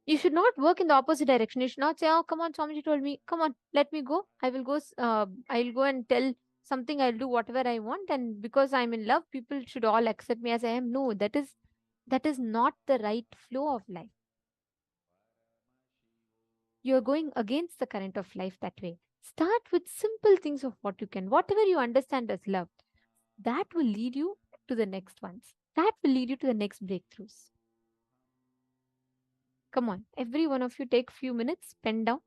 You should not work in the opposite direction. You should not say, oh, come on, Swamiji told me, come on, let me go. I'll go and tell something, I'll do whatever I want. And because I'm in love, people should all accept me as I am. No, that is not the right flow of life. You're going against the current of life that way. Start with simple things of what you can, whatever you understand as love. That will lead you to the next ones. That will lead you to the next breakthroughs. Come on, every one of you take few minutes, pen down.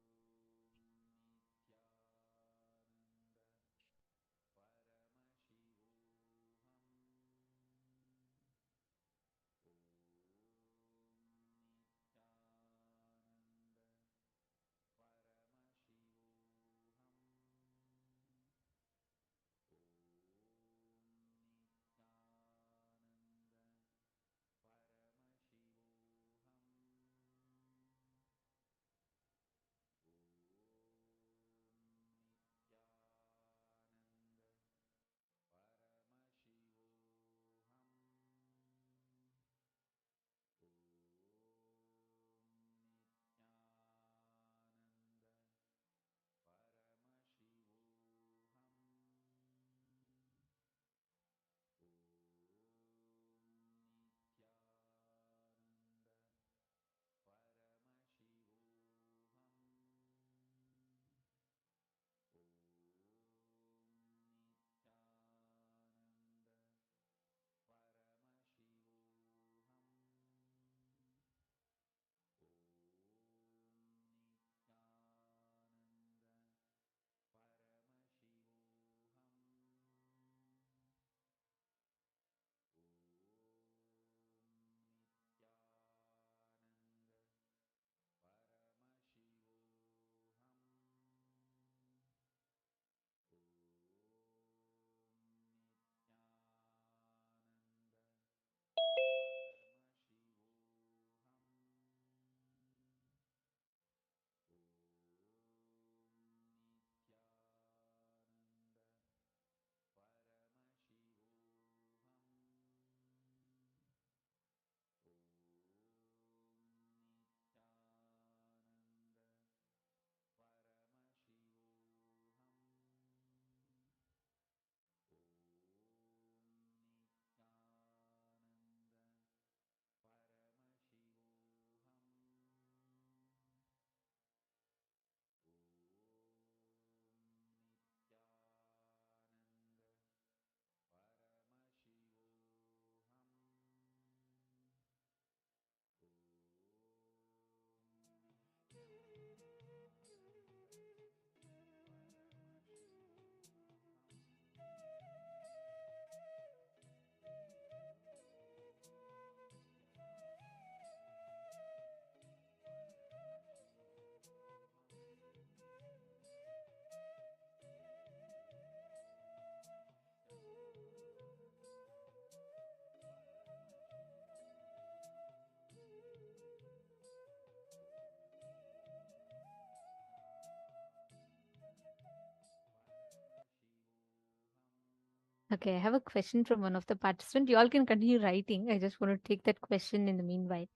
Okay, I have a question from one of the participants. You all can continue writing. I just want to take that question in the meanwhile.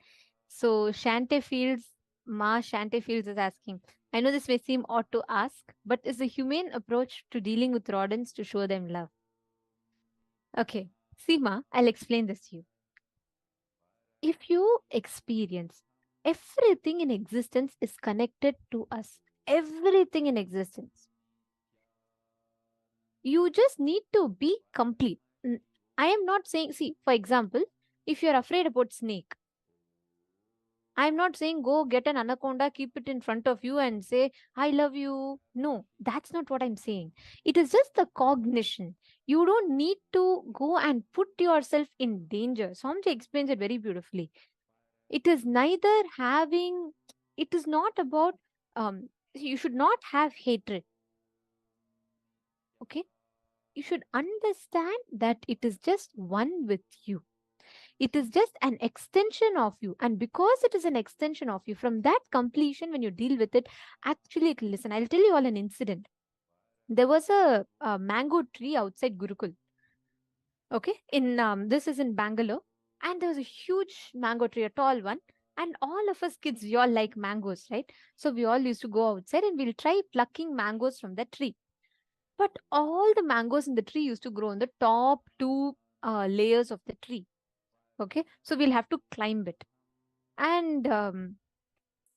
So Shante Fields, Ma Shante Fields is asking, I know this may seem odd to ask, but is the humane approach to dealing with rodents to show them love? Okay, Seema, I'll explain this to you. If you experience everything in existence is connected to us, everything in existence, you just need to be complete. I am not saying, see, for example, if you're afraid about snake, I'm not saying go get an anaconda, keep it in front of you and say, I love you. No, that's not what I'm saying. It is just the cognition. You don't need to go and put yourself in danger. Somji explains it very beautifully. It is neither having, it is not about, you should not have hatred. Okay? You should understand that it is just one with you. It is just an extension of you. And because it is an extension of you, from that completion, when you deal with it, actually, it will listen. I'll tell you all an incident. There was a mango tree outside Gurukul. Okay. This is in Bangalore. And there was a huge mango tree, a tall one. And all of us kids, we all like mangoes, right? So we all used to go outside and we'll try plucking mangoes from the tree. But all the mangoes in the tree used to grow on the top two layers of the tree. Okay. So we'll have to climb it. And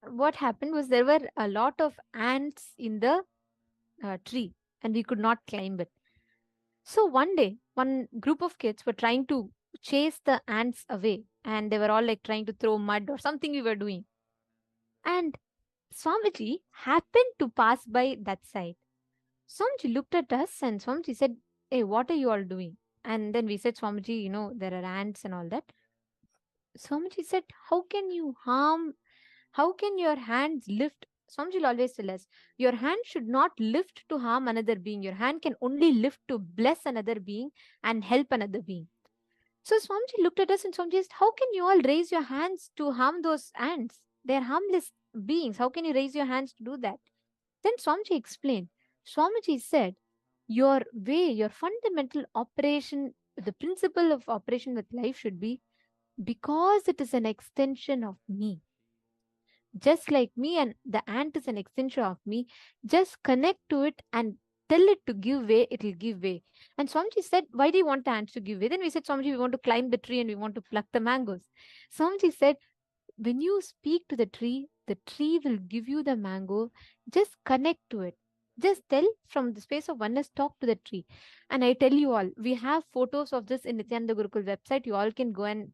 what happened was there were a lot of ants in the tree and we could not climb it. So one day, one group of kids were trying to chase the ants away and they were all like trying to throw mud or something we were doing. And Swamiji happened to pass by that side. Swamiji looked at us and Swamiji said, Hey, what are you all doing? And then we said, Swamiji, there are ants and all that. Swamiji said, how can your hands lift? Swamiji will always tell us, your hand should not lift to harm another being. Your hand can only lift to bless another being and help another being. So Swamiji looked at us and Swamiji said, how can you all raise your hands to harm those ants? They're harmless beings. How can you raise your hands to do that? Then Swamiji explained. Swamiji said, your way, your fundamental operation, the principle of operation with life should be because it is an extension of me. Just like me, and the ant is an extension of me, just connect to it and tell it to give way, it will give way. And Swamiji said, why do you want the ants to give way? Then we said, Swamiji, we want to climb the tree and we want to pluck the mangoes. Swamiji said, when you speak to the tree will give you the mango. Just connect to it. Just tell from the space of oneness, talk to the tree. And I tell you all, we have photos of this in Nithyananda Gurukul website. You all can go and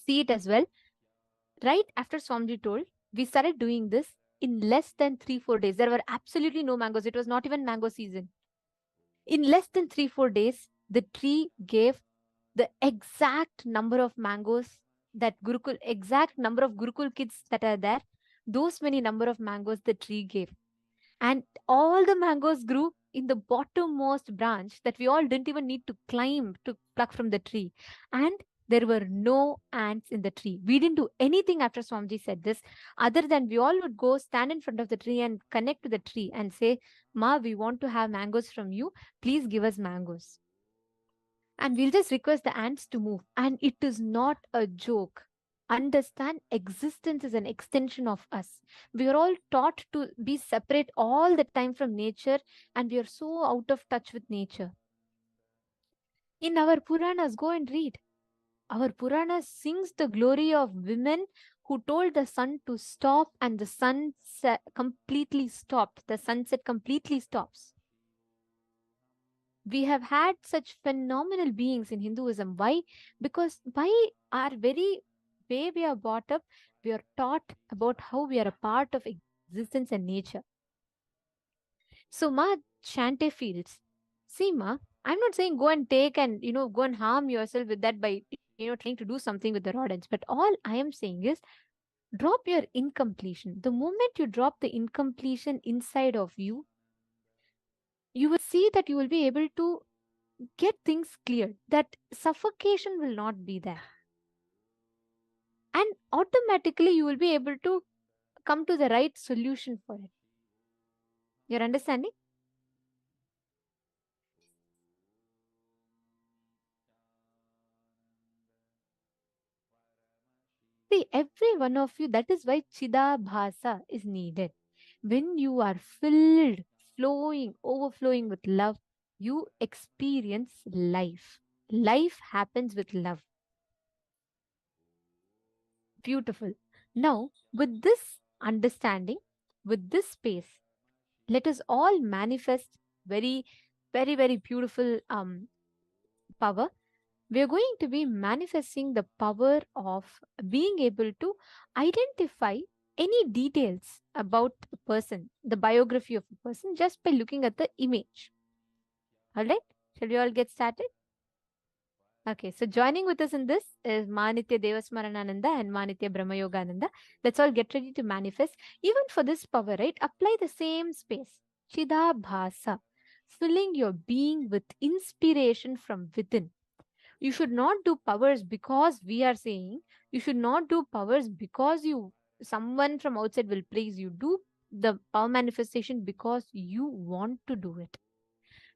see it as well. Right after Swamiji told, we started doing this in less than 3-4 days. There were absolutely no mangoes. It was not even mango season. In less than 3-4 days, the tree gave the exact number of mangoes that exact number of Gurukul kids that are there, those many number of mangoes the tree gave. And all the mangoes grew in the bottommost branch that we all didn't even need to climb to pluck from the tree. And there were no ants in the tree. We didn't do anything after Swamiji said this, other than we all would go stand in front of the tree and connect to the tree and say, Ma, we want to have mangoes from you. Please give us mangoes. And we'll just request the ants to move. And it is not a joke. Understand, existence is an extension of us. We are all taught to be separate all the time from nature, and we are so out of touch with nature. In our Puranas, go and read. Our Puranas sings the glory of women who told the sun to stop, and the sun completely stopped. The sunset completely stops. We have had such phenomenal beings in Hinduism. Why? Because by our very way we are brought up, we are taught about how we are a part of existence and nature. So Ma Shante feels, see Ma, I'm not saying go and take and go and harm yourself with that by trying to do something with the rodents. But all I am saying is drop your incompletion. The moment you drop the incompletion inside of you, you will see that you will be able to get things clear, that suffocation will not be there. And automatically you will be able to come to the right solution for it. You're understanding? See, every one of you, that is why Chidabhasa is needed. When you are filled, flowing, overflowing with love, you experience life. Life happens with love. Beautiful. Now, with this understanding, with this space, let us all manifest very, very, very beautiful power. We are going to be manifesting the power of being able to identify any details about a person, the biography of a person, just by looking at the image. All right? Shall we all get started? Okay, so joining with us in this is Manitya Devasmaranananda and Manitya Brahmayogananda. Let's all get ready to manifest. Even for this power, right? Apply the same space. Chidabhasa, filling your being with inspiration from within. You should not do powers because we are saying. You should not do powers because you someone from outside will praise you. Do the power manifestation because you want to do it.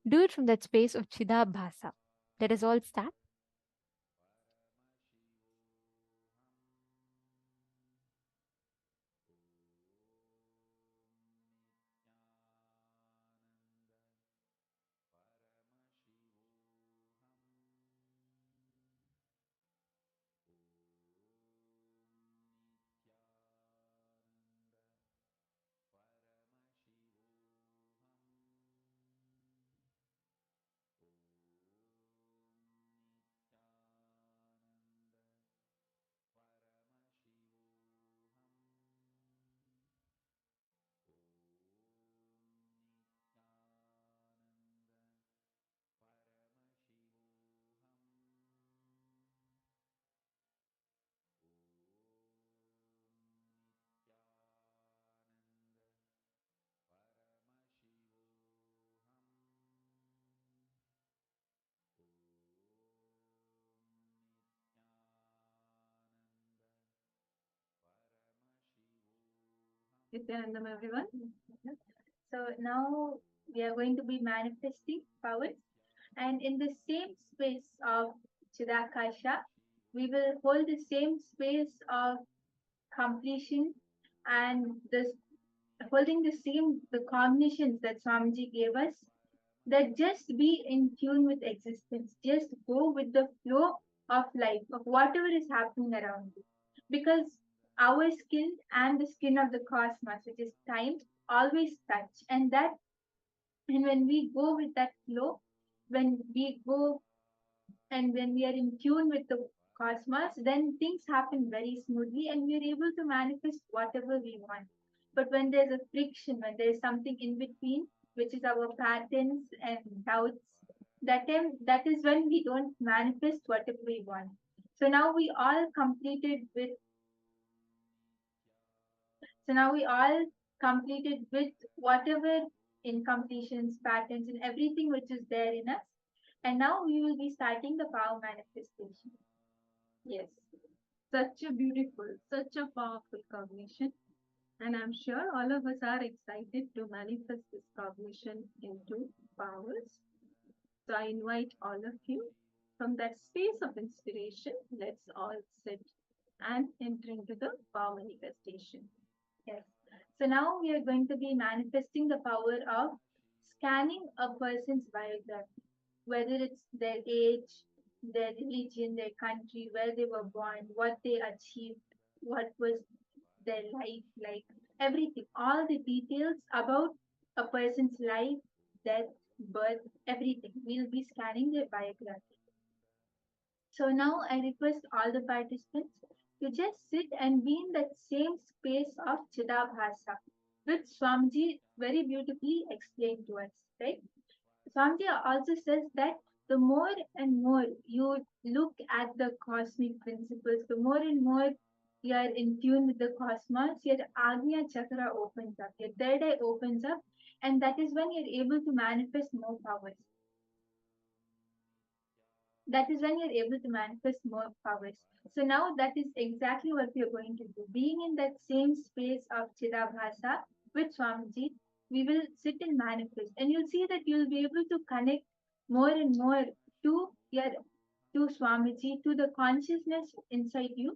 Do it from that space of Chidabhasa. Let us all start. Nithyananda, everyone. So now we are going to be manifesting powers, and in the same space of Chidakasha, we will hold the same space of completion and this holding the combinations that Swamiji gave us, that just be in tune with existence, just go with the flow of life, of whatever is happening around you, because our skin and the skin of the cosmos, which is time, always touch. And when we go with that flow, when we go and when we are in tune with the cosmos, then things happen very smoothly and we are able to manifest whatever we want. But when there's a friction, when there's something in between, which is our patterns and doubts, that is when we don't manifest whatever we want. So now we all completed with So now we all completed with whatever incompletions, patterns, and everything which is there in us. And now we will be starting the power manifestation. Yes, such a beautiful, such a powerful cognition. And I'm sure all of us are excited to manifest this cognition into powers. So I invite all of you from that space of inspiration. Let's all sit and enter into the power manifestation. Yes. So now we are going to be manifesting the power of scanning a person's biography, whether it's their age, their religion, their country, where they were born, what they achieved, what was their life like, everything, all the details about a person's life, death, birth, everything. We'll be scanning their biography. So now I request all the participants to just sit and be in that same space of Chidabhasa, which Swamiji very beautifully explained to us, right? Swamiji also says that the more and more you look at the cosmic principles, the more and more you are in tune with the cosmos, your Agnya Chakra opens up, your third eye opens up, and that is when you're able to manifest more powers. That is when you're able to manifest more powers. So now that is exactly what we are going to do. Being in that same space of Chidabhasa with Swamiji, we will sit and manifest. And you'll see that you'll be able to connect more and more to your to Swamiji, to the consciousness inside you.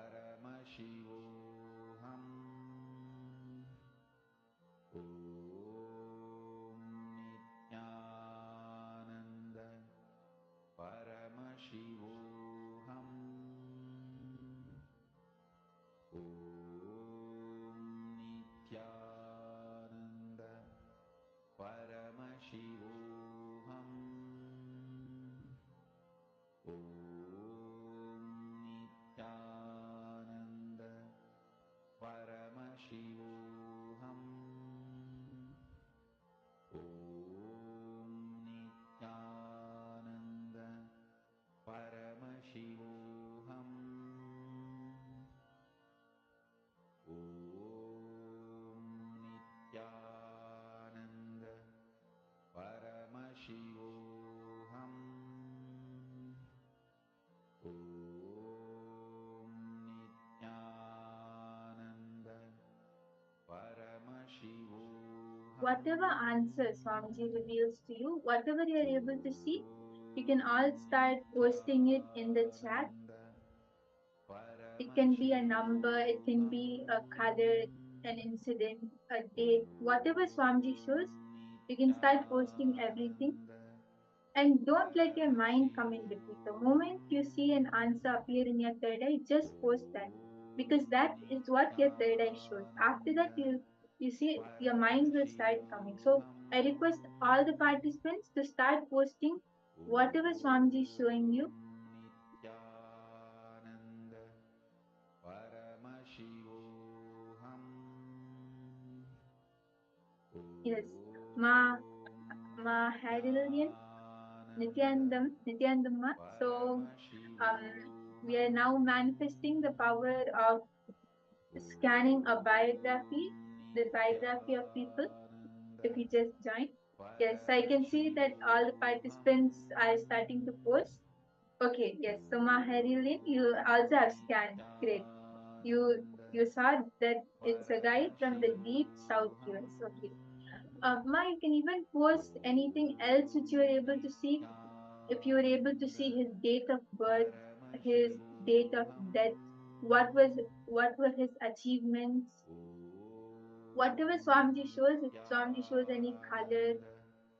Paramashivoham. Om Nithyananda Paramashivoham. Om Nithyananda Paramashivoham. Om Nithyananda Paramashivoham. Om Nithyananda Paramashivoham. Om Nithyananda Paramashivoham. Om Nithyananda Paramashivoham. Whatever answer Swamiji reveals to you, whatever you are able to see, you can all start posting it in the chat. It can be a number, it can be a color, an incident, a date, whatever Swamiji shows, you can start posting everything. And don't let your mind come in between. The moment you see an answer appear in your third eye, just post that. Because that is what your third eye shows. After that, you see your mind will start coming. So I request all the participants to start posting whatever Swamiji is showing you. Nithyananda Paramashivoham. Yes. Ma Hadilian Nityanandamma. So we are now manifesting the power of scanning a biography, the biography of people. If you just join, yes, I can see that all the participants are starting to post. Okay, yes. So Maharilin, you also have scanned. Great. You saw that it's a guy from the deep south US. Okay. Ma, you can even post anything else which you are able to see. If you were able to see his date of birth, his date of death, what were his achievements, whatever Swamiji shows, if Swamiji shows any color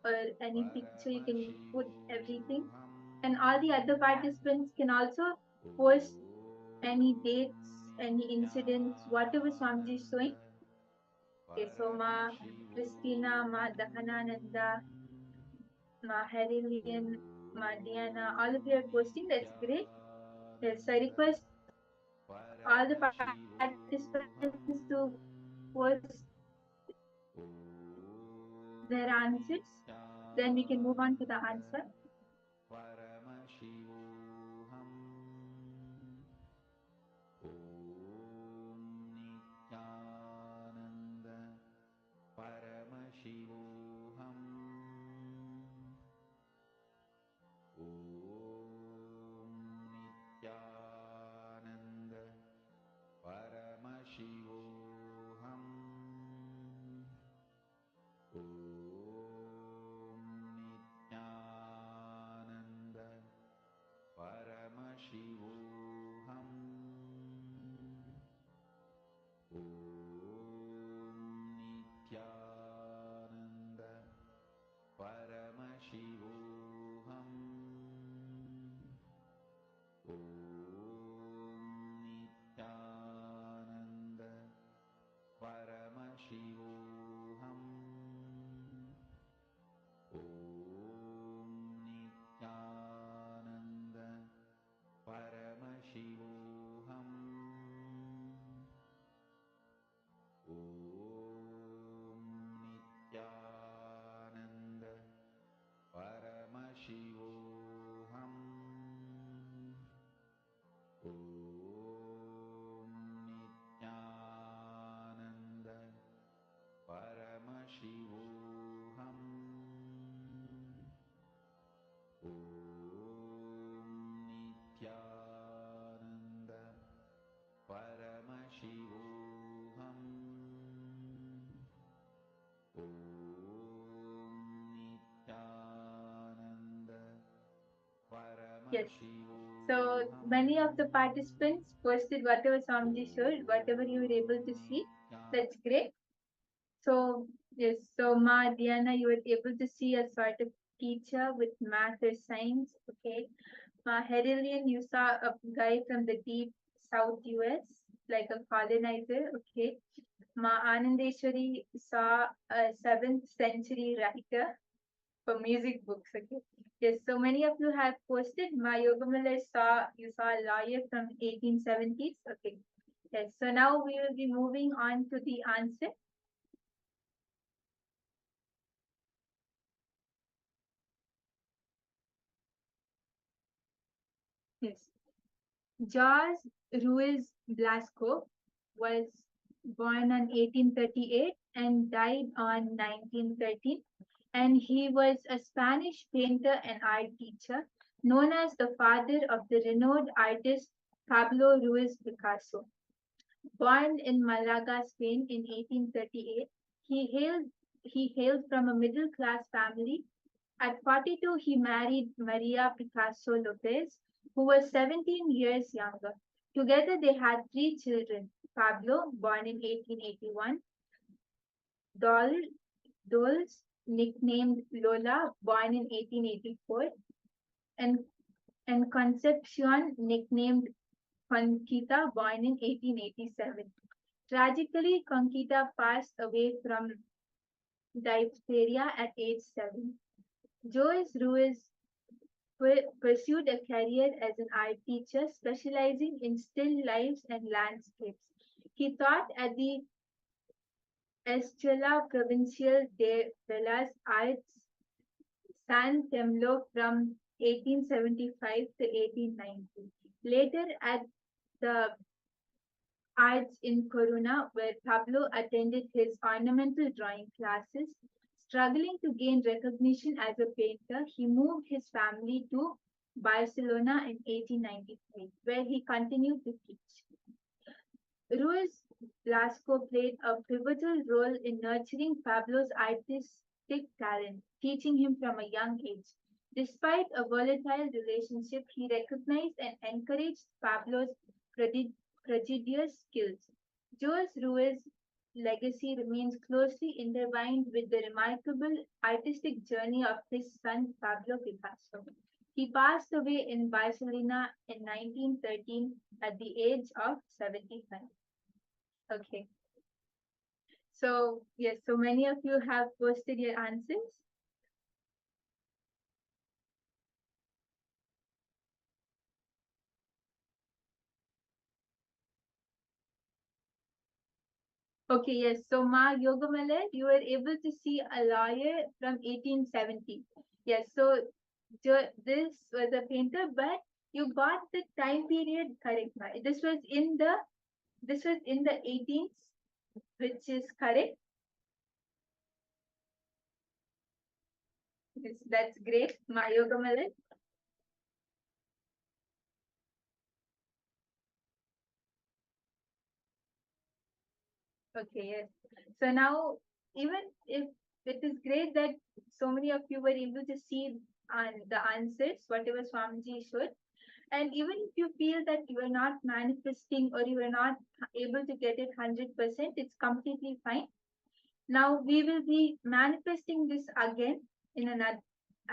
or any picture, you can put everything. And all the other participants can also post any dates, any incidents, whatever Swamiji is showing. Okay, so Ma Christina, Ma Dahanananda, Ma Harilian, Ma Diana, all of you are posting. That's great. Yes, I request all the participants to post their answers. Then we can move on to the answer. Paramashivoham. Om Nithyananda Paramashivoham. Om Nithyananda Paramashivoham. Om Nithyananda Paramashivoham. Om Nithyananda Paramashivoham. Om Nithyananda Paramashivoham. Om Nithyananda Paramashivoham. Om Nithyananda Paramashivoham. Om Nithyananda Paramashivoham. Om Nithyananda Paramashivoham. Om Nithyananda Yes. Paramashivoham. So So many of the participants posted whatever Swamiji showed, whatever you were able to see. That's great. So yes, so Ma Diana, you were able to see a sort of teacher with math or science. Okay. Ma Herilian, you saw a guy from the deep South US, like a colonizer. Okay. Ma Anandeshwari saw a 7th century writer for music books. Okay. Yes, so many of you have posted. Ma Yogamala you saw a lawyer from 1870s. Okay. Yes, so now we will be moving on to the answer. Yes. George Ruiz Blasco was born on 1838 and died on 1913. And he was a Spanish painter and art teacher, known as the father of the renowned artist Pablo Ruiz Picasso. Born in Malaga, Spain in 1838, he hailed from a middle class family. At 42, he married Maria Picasso Lopez, who was 17 years younger. Together, they had 3 children: Pablo, born in 1881, Dol, Dols, nicknamed Lola, born in 1884, and, and Concepcion, nicknamed Conquita, born in 1887. Tragically, Conquita passed away from diphtheria at age 7. Joyce Ruiz pursued a career as an art teacher, specializing in still lifes and landscapes. He taught at the Escuela Provincial de Bellas Artes San Temlo from 1875 to 1890. Later at the Arts in Coruna, where Pablo attended his ornamental drawing classes. Struggling to gain recognition as a painter, he moved his family to Barcelona in 1893, where he continued to teach. Ruiz Blasco played a pivotal role in nurturing Pablo's artistic talent, teaching him from a young age. Despite a volatile relationship, he recognized and encouraged Pablo's prodigious skills. Jose Ruiz's legacy remains closely intertwined with the remarkable artistic journey of his son Pablo Picasso. He passed away in Barcelona in 1913 at the age of 75. Okay. So, yes, so many of you have posted your answers. Okay, yes. So, Ma Yogamale, you were able to see a lawyer from 1870. Yes, so this was a painter, but you got the time period correct. Ma. This was in the 18th, which is correct. Yes, that's great, Ma Yogamale. Okay, yes. So now, even if it is great that so many of you were able to see the answers, whatever Swamiji showed, and even if you feel that you are not manifesting or you are not able to get it 100%, it's completely fine. Now we will be manifesting this again in another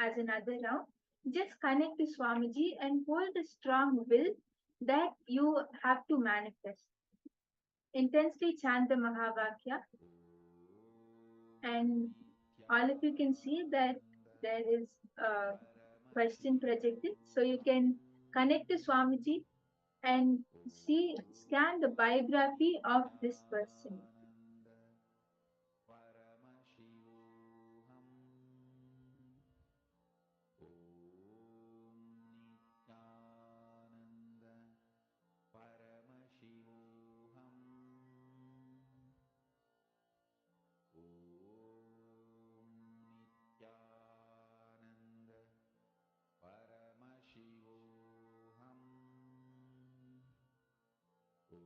round. Just connect to Swamiji and hold a strong will that you have to manifest. Intensely chant the Mahavakya, and all of you can see that there is a question projected. So you can connect to Swamiji and scan the biography of this person. Paramashivoham. Nithyananda. Paramashivoham. Nithyananda. Paramashivoham. Om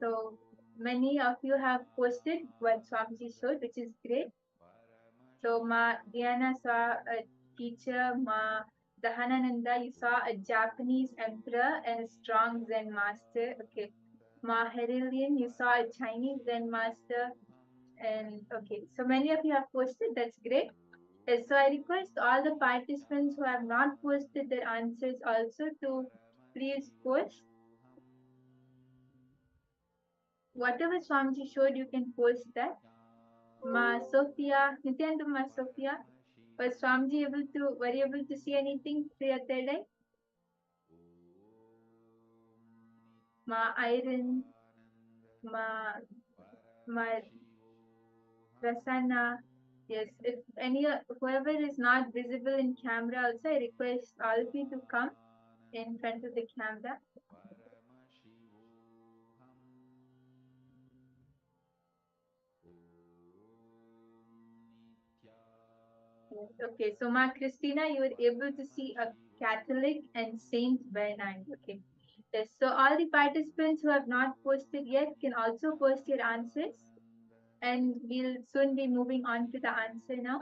So many of you have posted what Swamiji showed, which is great. So Ma Diana saw a teacher, Ma Dahanananda, you saw a Japanese emperor and a strong Zen master. Okay. Ma Herillion, you saw a Chinese Zen master. And okay, so many of you have posted, that's great. So I request all the participants who have not posted their answers also to please post. Whatever Swamiji showed, you can post that. Ma Sophia, Nithyananda Ma Sophia, was Swamiji were you able to see anything through your third eye? Ma Iron, Ma Prasanna. Yes, if whoever is not visible in camera also, I request all of you to come in front of the camera. Yes, okay, so Ma Christina, you were able to see a Catholic and Saint Bernard. Okay. Yes, so all the participants who have not posted yet can also post your answers. And we'll soon be moving on to the answer now.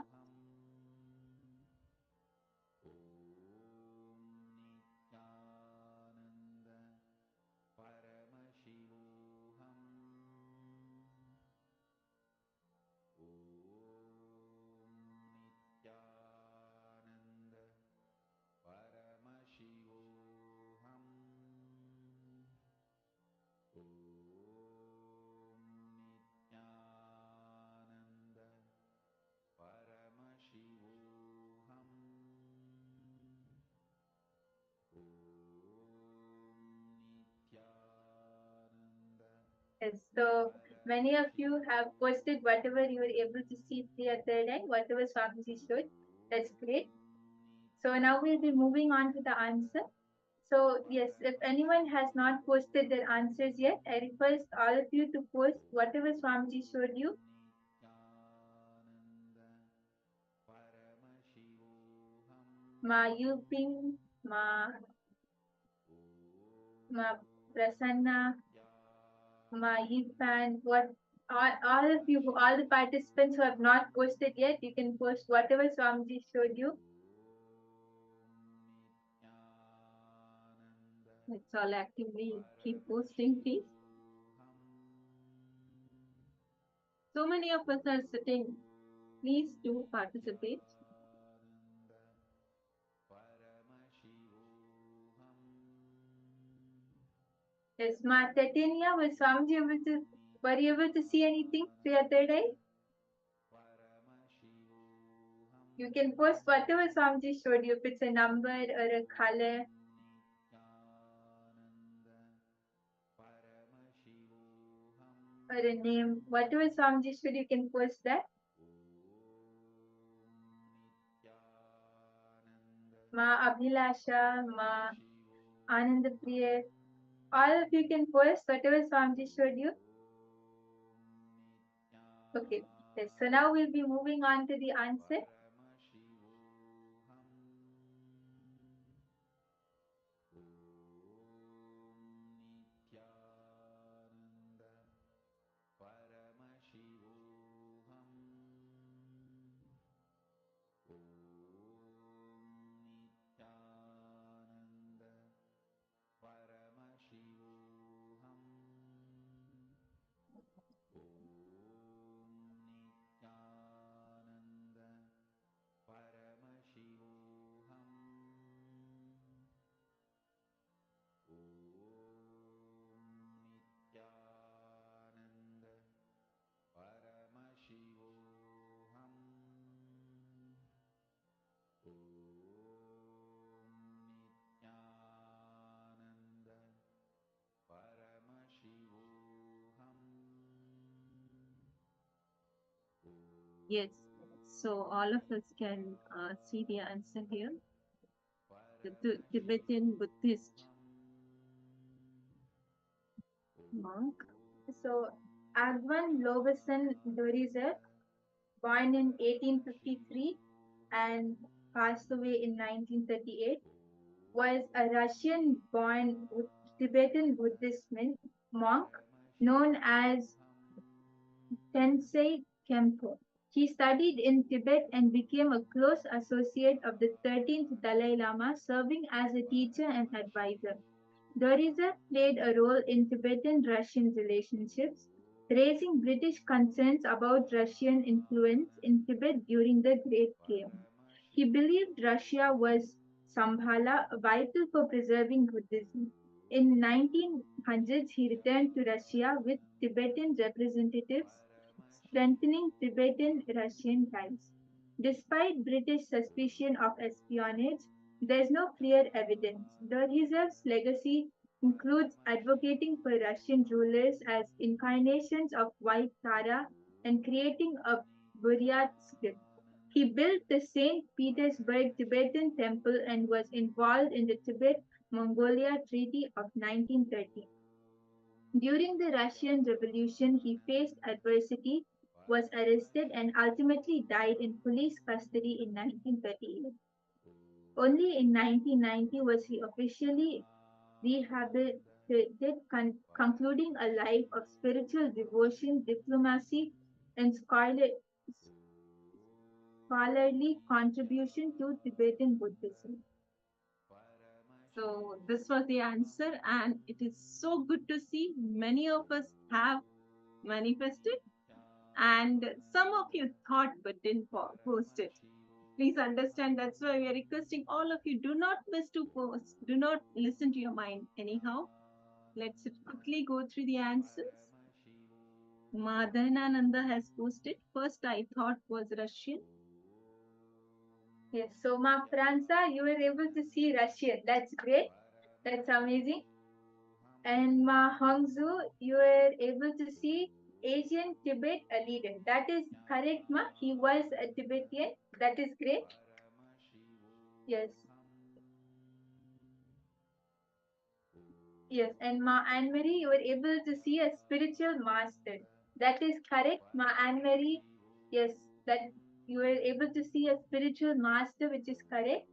Yes, so many of you have posted whatever you were able to see through your third eye, whatever Swamiji showed. That's great. So now we'll be moving on to the answer. So yes, if anyone has not posted their answers yet, I request all of you to post whatever Swamiji showed you. Ma Yuping, Ma Prasanna, Ma Yifan, all of you, all the participants who have not posted yet, you can post whatever Swamiji showed you. Let's all actively keep posting, please. So many of us are sitting. Please do participate. Yes, Ma Titania, were you able to see anything through your third eye? You can post whatever Swamiji showed you, if it's a number or a color. Or a name, whatever Swamiji showed, you can post that. Ma Abhilasha, Ma Anandapriya, all of you can post whatever Swamiji showed you. Okay, yes, so now we'll be moving on to the answer. Yes. So all of us can see the answer here. The Tibetan Buddhist monk. So Agwan Lobasan Dorizer, born in 1853 and passed away in 1938, was a Russian-born Tibetan Buddhist monk known as Tensei Kempo. He studied in Tibet and became a close associate of the 13th Dalai Lama, serving as a teacher and advisor. Doriza played a role in Tibetan-Russian relationships, raising British concerns about Russian influence in Tibet during the Great Game. He believed Russia was Sambhala, vital for preserving Buddhism. In 1900s, he returned to Russia with Tibetan representatives, strengthening Tibetan-Russian ties. Despite British suspicion of espionage, there is no clear evidence. Dorhizev's legacy includes advocating for Russian rulers as incarnations of White Tara and creating a Buryat script. He built the St. Petersburg Tibetan Temple and was involved in the Tibet-Mongolia Treaty of 1930. During the Russian Revolution, he faced adversity, was arrested, and ultimately died in police custody in 1938. Only in 1990 was he officially rehabilitated, concluding a life of spiritual devotion, diplomacy, and scholarly contribution to Tibetan Buddhism. So this was the answer, and it is so good to see many of us have manifested, and some of you thought but didn't post it. Please understand, that's why we are requesting all of you, do not miss to post, do not listen to your mind anyhow. Let's quickly go through the answers. Madhanananda has posted, first I thought was Russian. Yes, so Ma Franza, you were able to see Russian. That's great. That's amazing. And Ma Hongzu, you were able to see Asian Tibet a leader. That is correct, Ma. He was a Tibetan. That is great. Yes. Yes, and Ma Anne Marie, you were able to see a spiritual master. That is correct, Ma Anne Marie. Yes, that you were able to see a spiritual master, which is correct.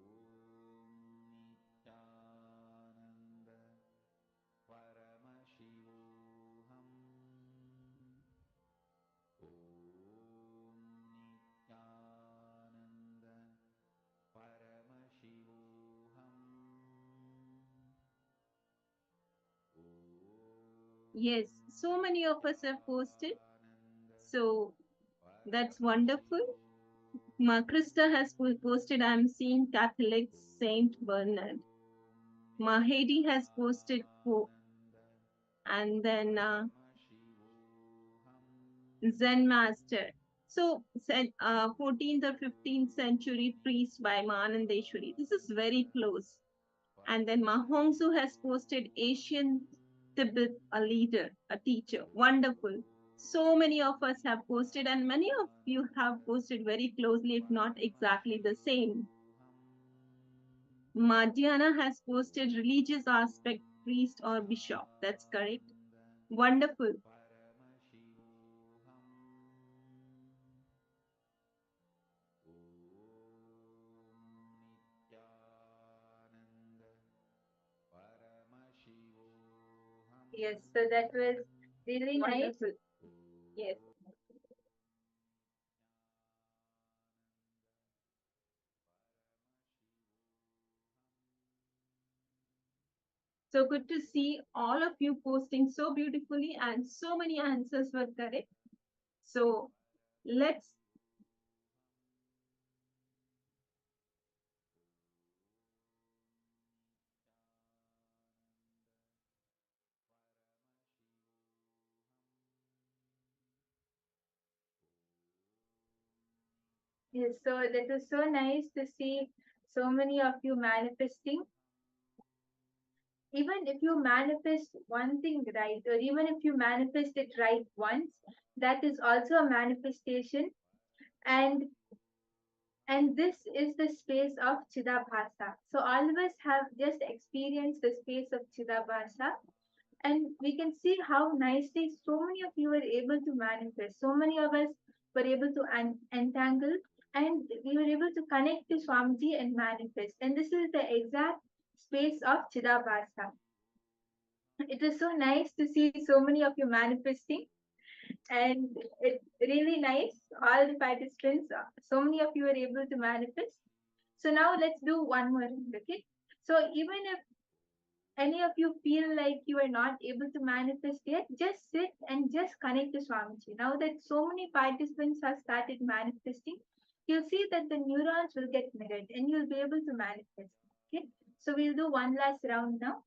Yes, so many of us have posted. So that's wonderful. Ma Krista has posted, I'm seeing Catholic Saint Bernard. Ma Hedy has posted Pope. And then Zen Master. So 14th or 15th century priest by Manandeshwari. This is very close. And then Ma Hongsu has posted Asian Tibet, a leader, a teacher. Wonderful. So many of us have posted, and many of you have posted very closely, if not exactly the same. Madhyana has posted religious aspect, priest or bishop. That's correct. Wonderful. Yes, so that was really nice. Wonderful. Yes. So good to see all of you posting so beautifully, and so many answers were correct. So let's Yes, so that was so nice to see so many of you manifesting. Even if you manifest one thing right, or even if you manifest it right once, that is also a manifestation. And this is the space of Chidabhasa. So all of us have just experienced the space of Chidabhasa, and we can see how nicely so many of you were able to manifest. So many of us were able to entangle, and we were able to connect to Swamiji and manifest. And this is the exact space of Chidabhasa. It was so nice to see so many of you manifesting, and it's really nice. All the participants, so many of you are able to manifest. So now let's do one more, okay? So even if any of you feel like you are not able to manifest yet, just sit and just connect to Swamiji. Now that so many participants have started manifesting, you'll see that the neurons will get mirrored and you'll be able to manifest. Okay, so we'll do one last round now.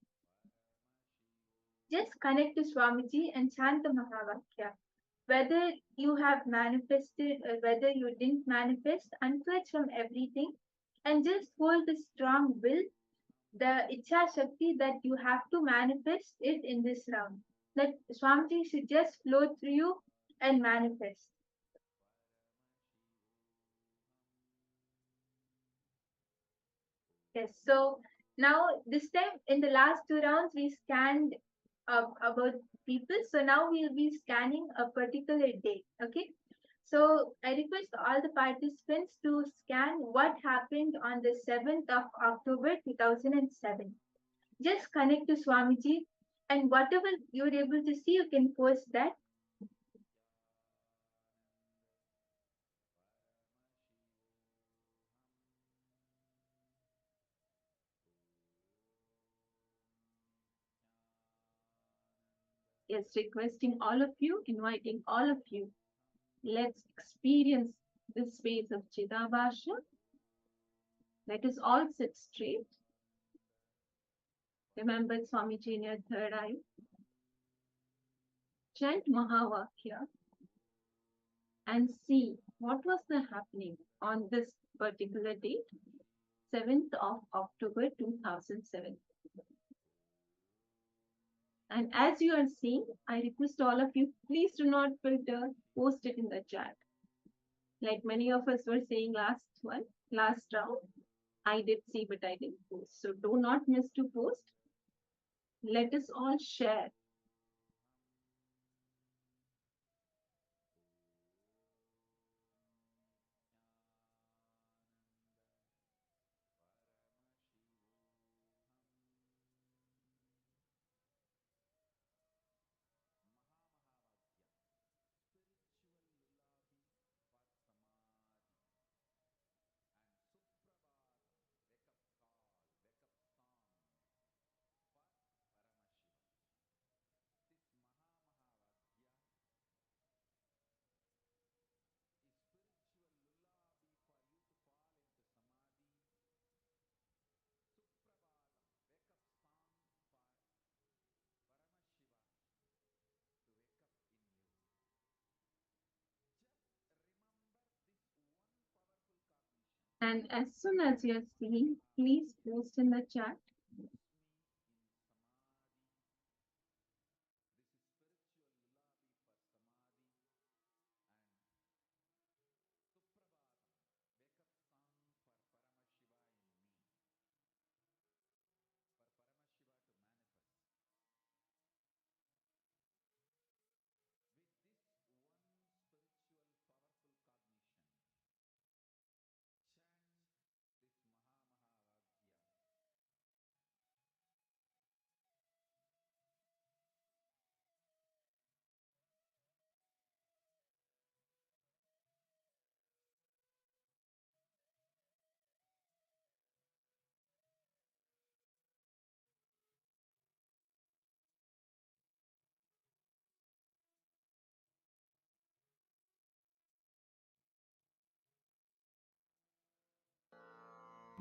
Just connect to Swamiji and chant the Mahavakya. Whether you have manifested or whether you didn't manifest, unpledge from everything and just hold the strong will, the Icha Shakti that you have to manifest it in this round. That Swamiji should just flow through you and manifest. Yes, so now this time in the last two rounds we scanned about people. So now we'll be scanning a particular day. Okay. So I request all the participants to scan what happened on the 7th of October 2007. Just connect to Swamiji and whatever you're able to see, you can post that. Yes, requesting all of you, inviting all of you. Let's experience this space of Chidabhasha. Let us all sit straight. Remember Swamiji in your third eye. Chant Mahavakya and see what was the happening on this particular date, 7th of October 2007. And as you are seeing, I request all of you, please do not filter, post it in the chat. Like many of us were saying last round, I did see, but I didn't post. So do not miss to post. Let us all share. And as soon as you're seeing, please post in the chat.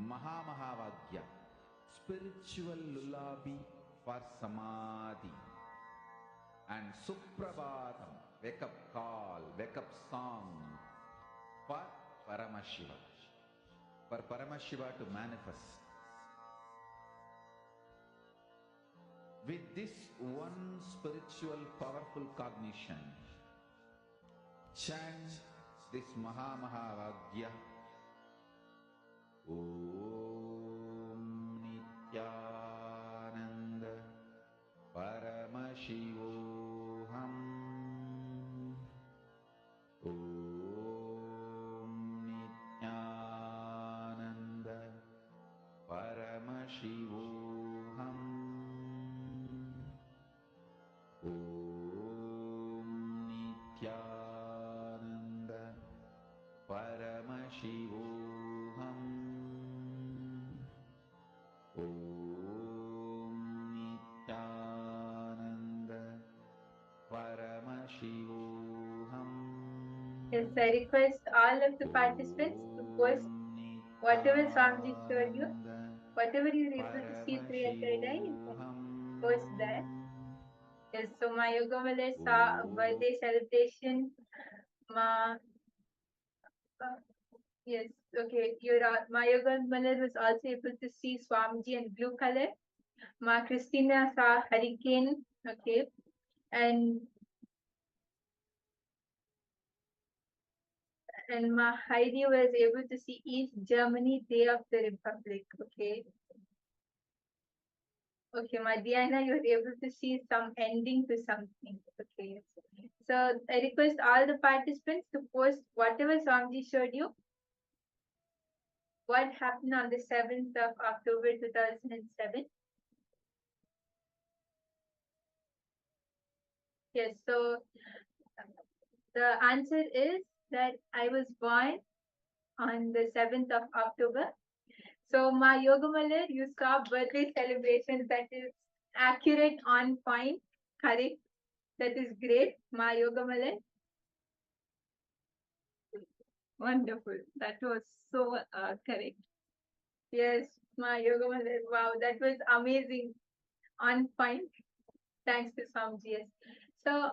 Mahamahavagya, spiritual lullaby for samadhi, and Suprabhatam, wake up call, wake up song for Paramashiva, for Paramashiva to manifest. With this one spiritual powerful cognition, chant this Mahamahavagya. Om Nithyananda Paramashivoham. Om Nithyananda Paramashivoham. Yes, I request all of the participants to post whatever Swamiji showed you, whatever you are able to see through your third eye, you can post that. Yes, so my yoga mother saw a birthday celebration. Ma, yes, okay. My yoga mother was also able to see Swamiji in blue color. Ma Christina saw hurricane. Okay, and Ma Heidi was able to see East Germany Day of the Republic. Okay. Okay, my Diana, you were able to see some ending to something. Okay. So I request all the participants to post whatever Swamiji showed you. What happened on the 7th of October 2007? Yes, so the answer is that I was born on the 7th of October. So my yoga malar, you saw birthday celebrations that is accurate, on point, correct. That is great, my yoga malar. Wonderful. That was so correct. Yes, my yoga malar. Wow, that was amazing, on point. Thanks to Swamiji. Yes. So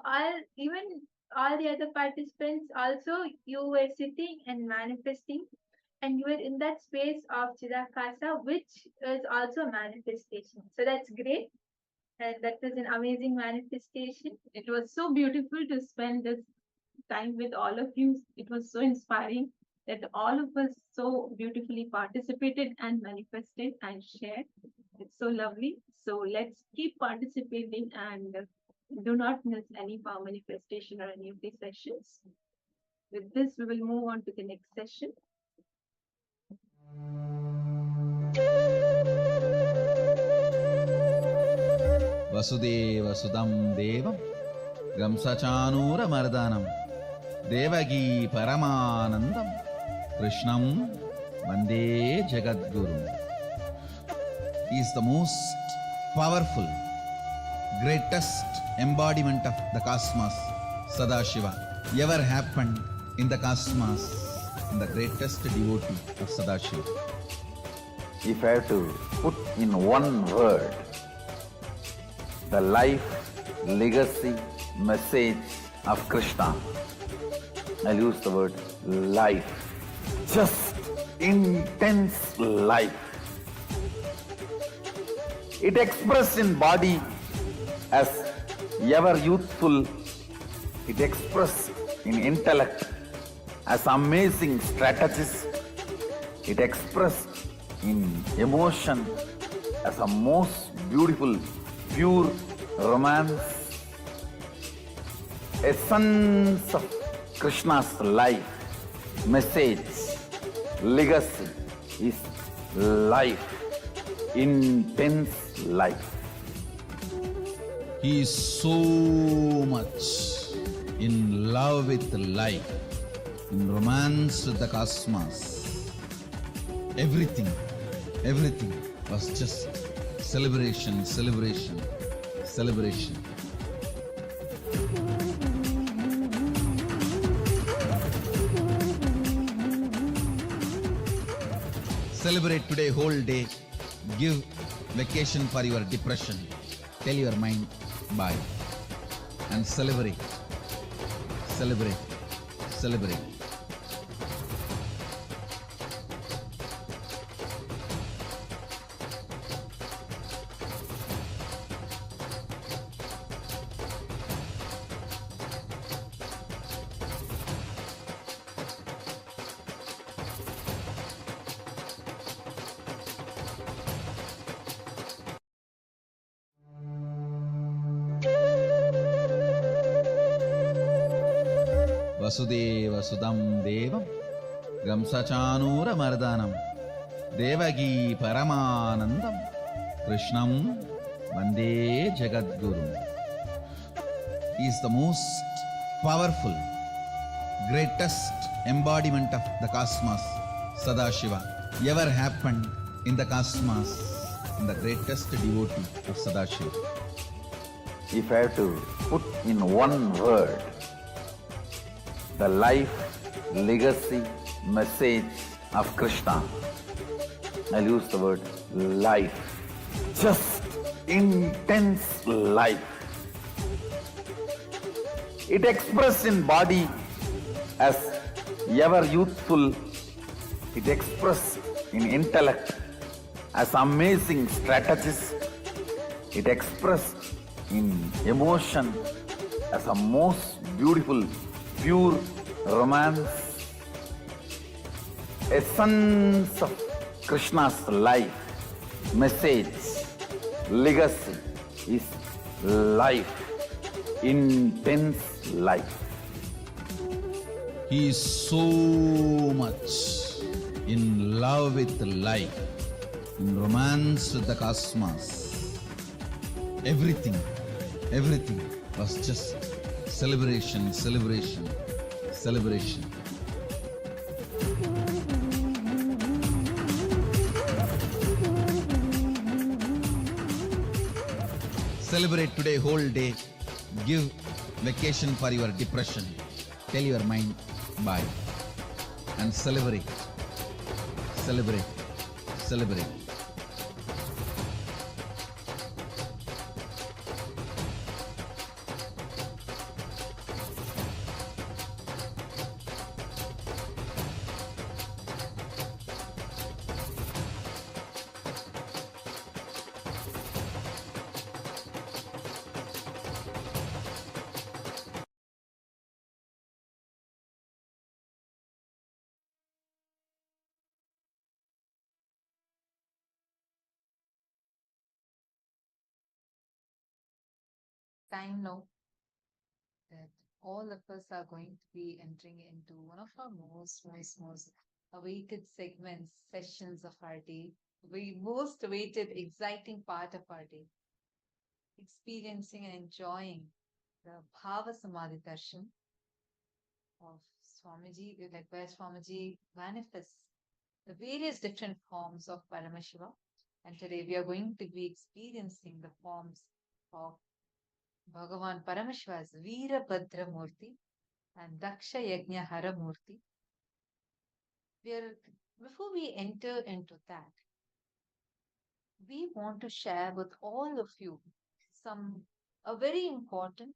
all the other participants also, you were sitting and manifesting, and you were in that space of Chidakasa, which is also a manifestation. So that's great. And that was an amazing manifestation. It was so beautiful to spend this time with all of you. It was so inspiring that all of us so beautifully participated and manifested and shared. It's so lovely. So let's keep participating and do not miss any power manifestation or any of these sessions. With this, we will move on to the next session. Vasudeva Sudam Devam Gamsachanura Mardanam Devagi Paramanandam Krishnam Vande Jagadguru. He is the most powerful, greatest embodiment of the cosmos, Sadashiva, ever happened in the cosmos, and the greatest devotee of Sadashiva. If I have to put in one word the life, legacy, message of Krishna, I'll use the word life. Just intense life. It expressed in body as ever youthful. It expressed in intellect as amazing strategist. It expressed in emotion as a most beautiful, pure romance. Essence of Krishna's life, message, legacy is life, intense life. He is so much in love with life, in romance with the cosmos. Everything was just celebration, celebration, celebration. Celebrate today whole day. Give vacation for your depression. Tell your mind bye. And celebrate, celebrate, celebrate. Vasudeva Sudam Devam Gamsachanura Mardanam Devagi Paramanandam Krishnam Vande Jagadguru. He is the most powerful, greatest embodiment of the cosmos, Sadashiva, ever happened in the cosmos, and the greatest devotee of Sadashiva. If I have to put in one word the life, legacy, message of Krishna. I'll use the word life. Just intense life. It expressed in body as ever youthful. It expressed in intellect as amazing strategist. It expressed in emotion as a most beautiful, pure romance. Essence of Krishna's life, message, legacy is life, intense life. He is so much in love with life, in romance with the cosmos. Everything was just celebration, celebration, celebration. Celebrate today whole day. Give vacation for your depression. Tell your mind bye. And celebrate. Celebrate. Celebrate. Time now that all of us are going to be entering into one of our most awaited segments, sessions of our day, the most awaited, exciting part of our day, experiencing and enjoying the Bhava Samadhi Darshan of Swamiji, like where Swamiji manifests the various different forms of Paramashiva. And today we are going to be experiencing the forms of Bhagavan Paramashiva's Veerabhadra Murti and Daksha Yajna Hara Murti. Before we enter into that, we want to share with all of you a very important,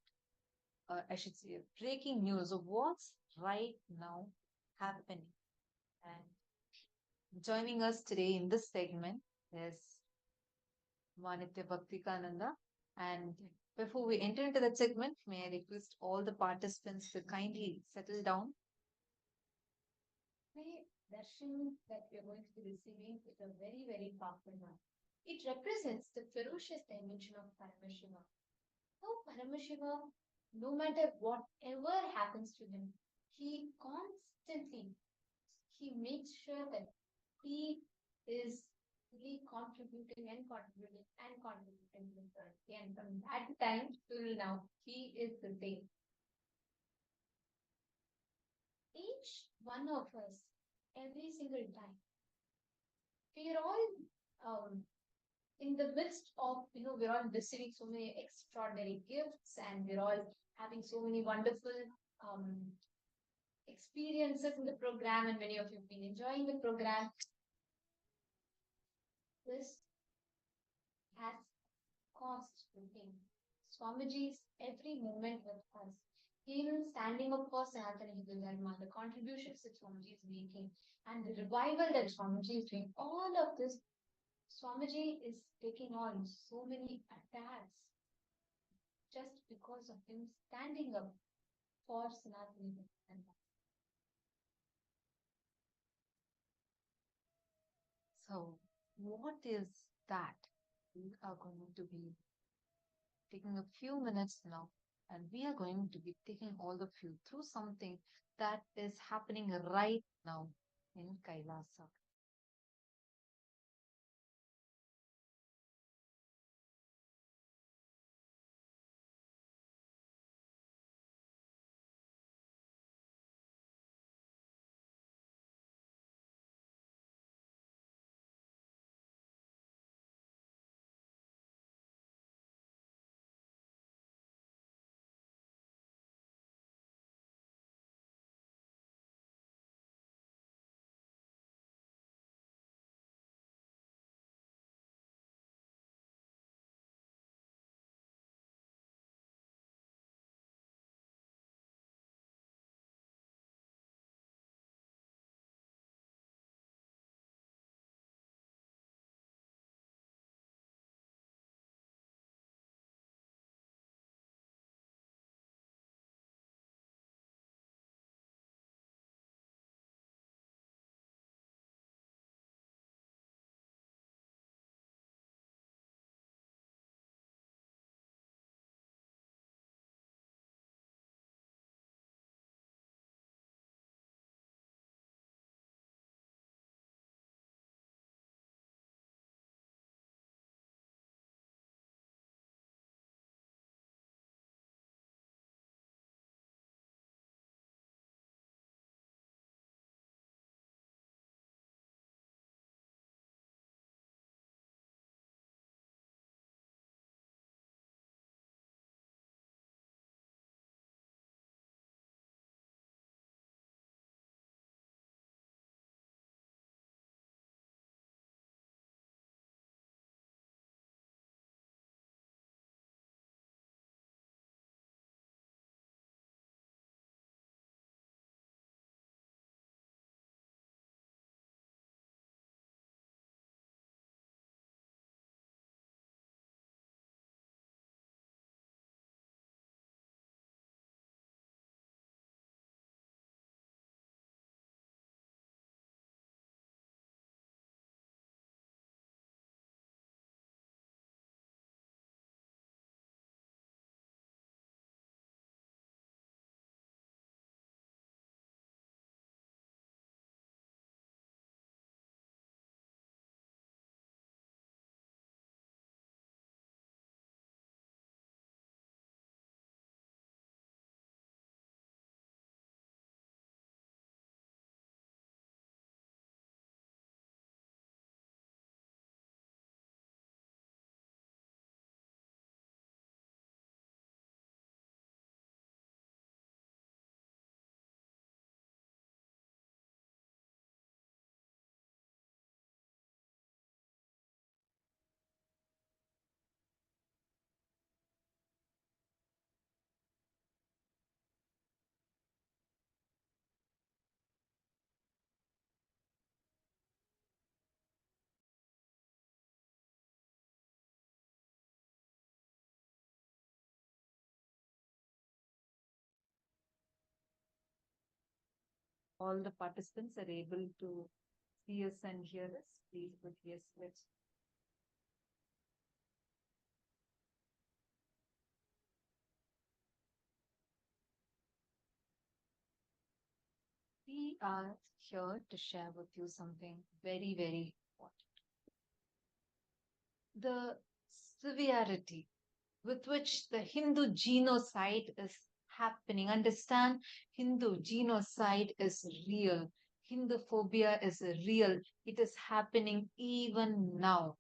I should say, breaking news of what's right now happening. And joining us today in this segment is Manitya Bhaktikananda. And before we enter into that segment, may I request all the participants to kindly settle down. The darshan that we are going to be receiving is a very, very powerful one. It represents the ferocious dimension of Paramashiva. How Paramashiva, no matter whatever happens to him, he makes sure that he is really contributing and contributing and contributing to the currency. And from that time till now, he is the same. Each one of us, every single time, we are all in the midst of, we're all receiving so many extraordinary gifts and we're all having so many wonderful experiences in the program, and many of you have been enjoying the program. This has cost to him. Swamiji's every moment with us, even standing up for Sanatana Hindu Dharma, the contributions that Swamiji is making, and the revival that Swamiji is doing, all of this, Swamiji is taking on so many attacks just because of him standing up for Sanatana Hindu Dharma. So, what is that? We are going to be taking a few minutes now, and we are going to be taking all of you through something that is happening right now in Kailasa. all the participants are able to see us and hear us, please put yes, let's. We are here to share with you something very, very important. The severity with which the Hindu genocide is happening. Understand, Hindu genocide is real. Hindu phobia is real. It is happening even now.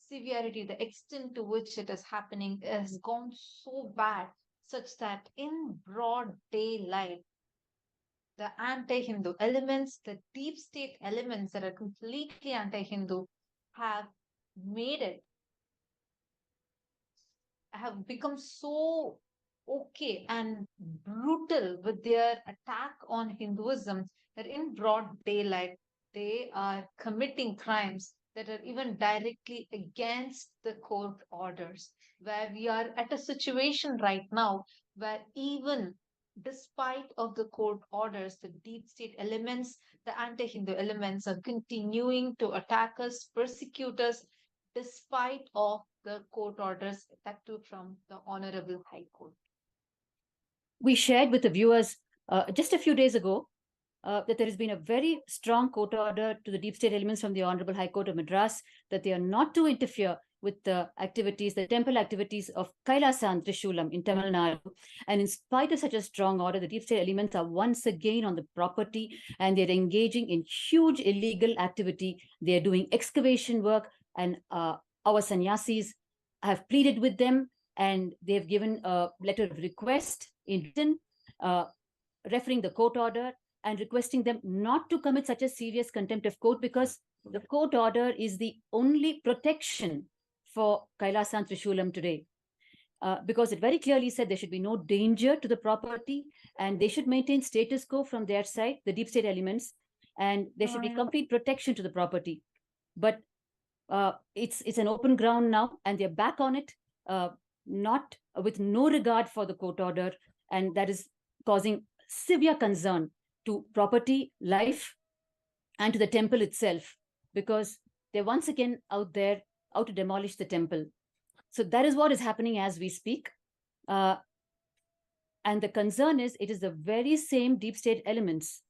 Severity, the extent to which it is happening, has gone so bad, such that in broad daylight, the anti-Hindu elements, the deep state elements that are completely anti-Hindu, have made it, have become so okay and brutal with their attack on Hinduism that in broad daylight they are committing crimes that are even directly against the court orders. Where we are at a situation right now where even despite of the court orders, the deep state elements, the anti-Hindu elements are continuing to attack us, persecute us, despite of the court orders, that too from the Honorable High Court. We shared with the viewers just a few days ago that there has been a very strong court order to the deep state elements from the Honorable High Court of Madras that they are not to interfere with the activities, the temple activities of Kailasan Trishulam in Tamil Nadu. And in spite of such a strong order, the deep state elements are once again on the property and they're engaging in huge illegal activity. They're doing excavation work, and our sannyasis have pleaded with them, and they've given a letter of request in written, referring the court order and requesting them not to commit such a serious contempt of court, because the court order is the only protection for Kailasan Trishulam today. Because it very clearly said there should be no danger to the property and they should maintain status quo from their side, the deep state elements, and there should be complete protection to the property. But it's an open ground now, and they're back on it, not with no regard for the court order, and that is causing severe concern to property, life, and to the temple itself, because they're once again out there out to demolish the temple. So that is what is happening as we speak. And the concern is it is the very same deep state elements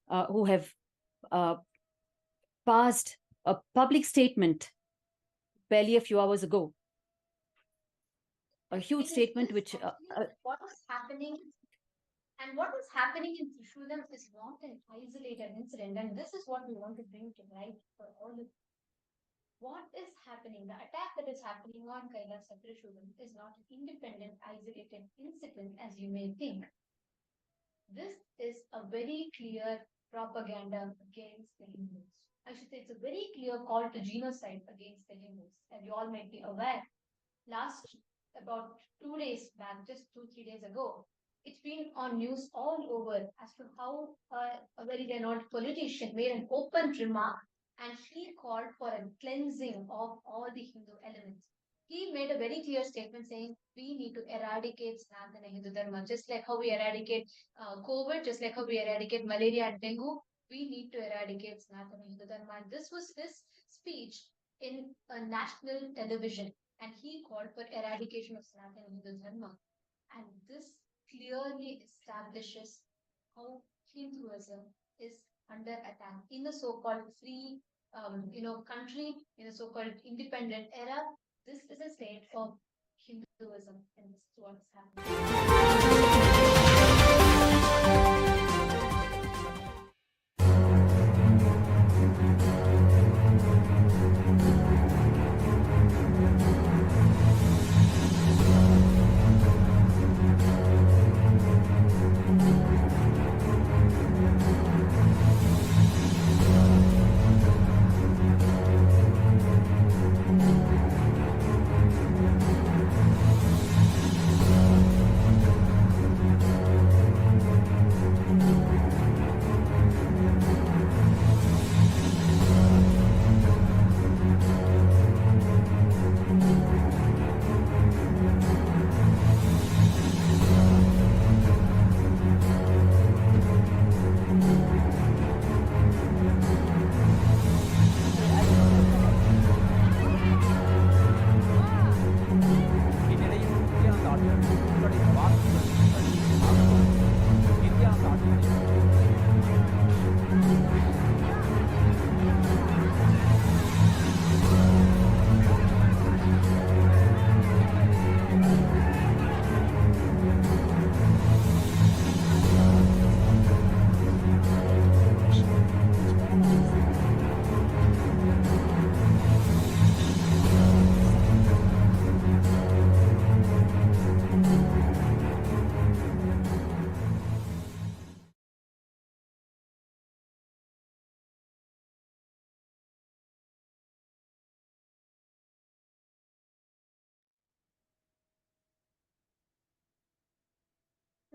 who have passed a public statement barely a few hours ago. A huge statement which... what was happening and what was happening in Trishulam is not an isolated incident. And this is what we want to bring to light for all of what is happening. The attack that is happening on Kailasa Trishulam is not an independent, isolated incident as you may think. This is a very clear propaganda against the Hindus. I should say it's a very clear call to genocide against the Hindus. And you all might be aware, about 2 days back, just 2-3 days ago, it's been on news all over as to how a very renowned politician made an open remark, and he called for a cleansing of all the Hindu elements. He made a very clear statement saying we need to eradicate Sanatana Hindu Dharma, just like how we eradicate COVID, just like how we eradicate malaria and dengue. We need to eradicate Sanatana Hindu Dharma. And this was his speech in a national television, and he called for eradication of Sanatana Hindu Dharma. And this clearly establishes how Hinduism is under attack in the so-called free, country, in the so-called independent era. This is a state of Hinduism, and this is what is happening.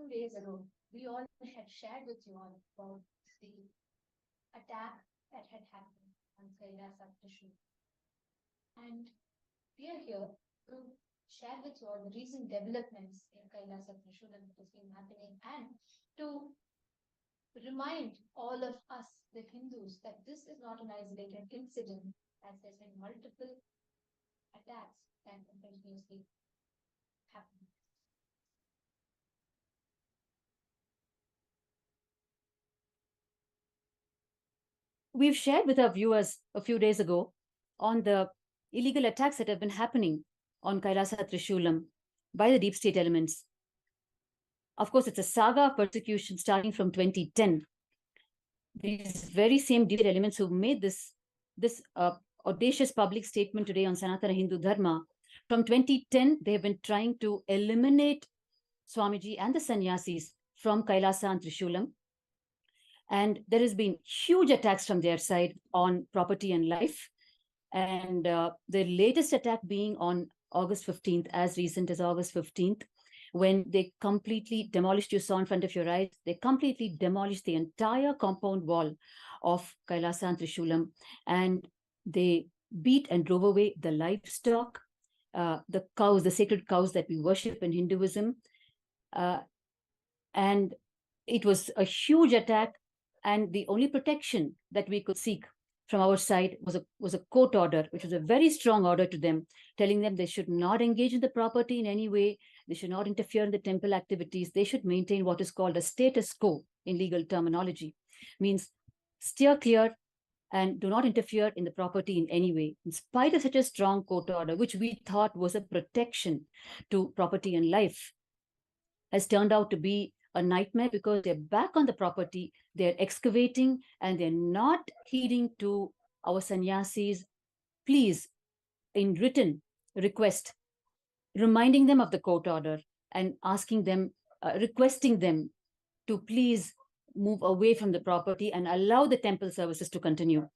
few days ago, we all had shared with you all about the attack that had happened on Kaila Tattva. And we are here to share with you all the recent developments in Kaila Tattva that has been happening, and to remind all of us, the Hindus, that this is not an isolated incident, as there's been multiple attacks that continuously happen. We've shared with our viewers a few days ago on the illegal attacks that have been happening on Kailasa Trishulam by the deep state elements. Of course, it's a saga of persecution starting from 2010. These very same deep state elements who made this audacious public statement today on Sanatana Hindu Dharma, from 2010, they have been trying to eliminate Swamiji and the sannyasis from Kailasa and Trishulam. And there has been huge attacks from their side on property and life. And the latest attack being on August 15th, as recent as August 15th, when they completely demolished, you saw in front of your eyes, they completely demolished the entire compound wall of Kailasa and Trishulam. And they beat and drove away the livestock, the cows, the sacred cows that we worship in Hinduism. And it was a huge attack. And the only protection that we could seek from our side was a court order, which was a very strong order to them, telling them they should not engage in the property in any way. They should not interfere in the temple activities. They should maintain what is called a status quo in legal terminology. Means steer clear and do not interfere in the property in any way. In spite of such a strong court order, which we thought was a protection to property and life, has turned out to be a nightmare, because they're back on the property, they're excavating, and they're not heeding to our sannyasis. Please, in written request, reminding them of the court order and asking them, requesting them to please move away from the property and allow the temple services to continue.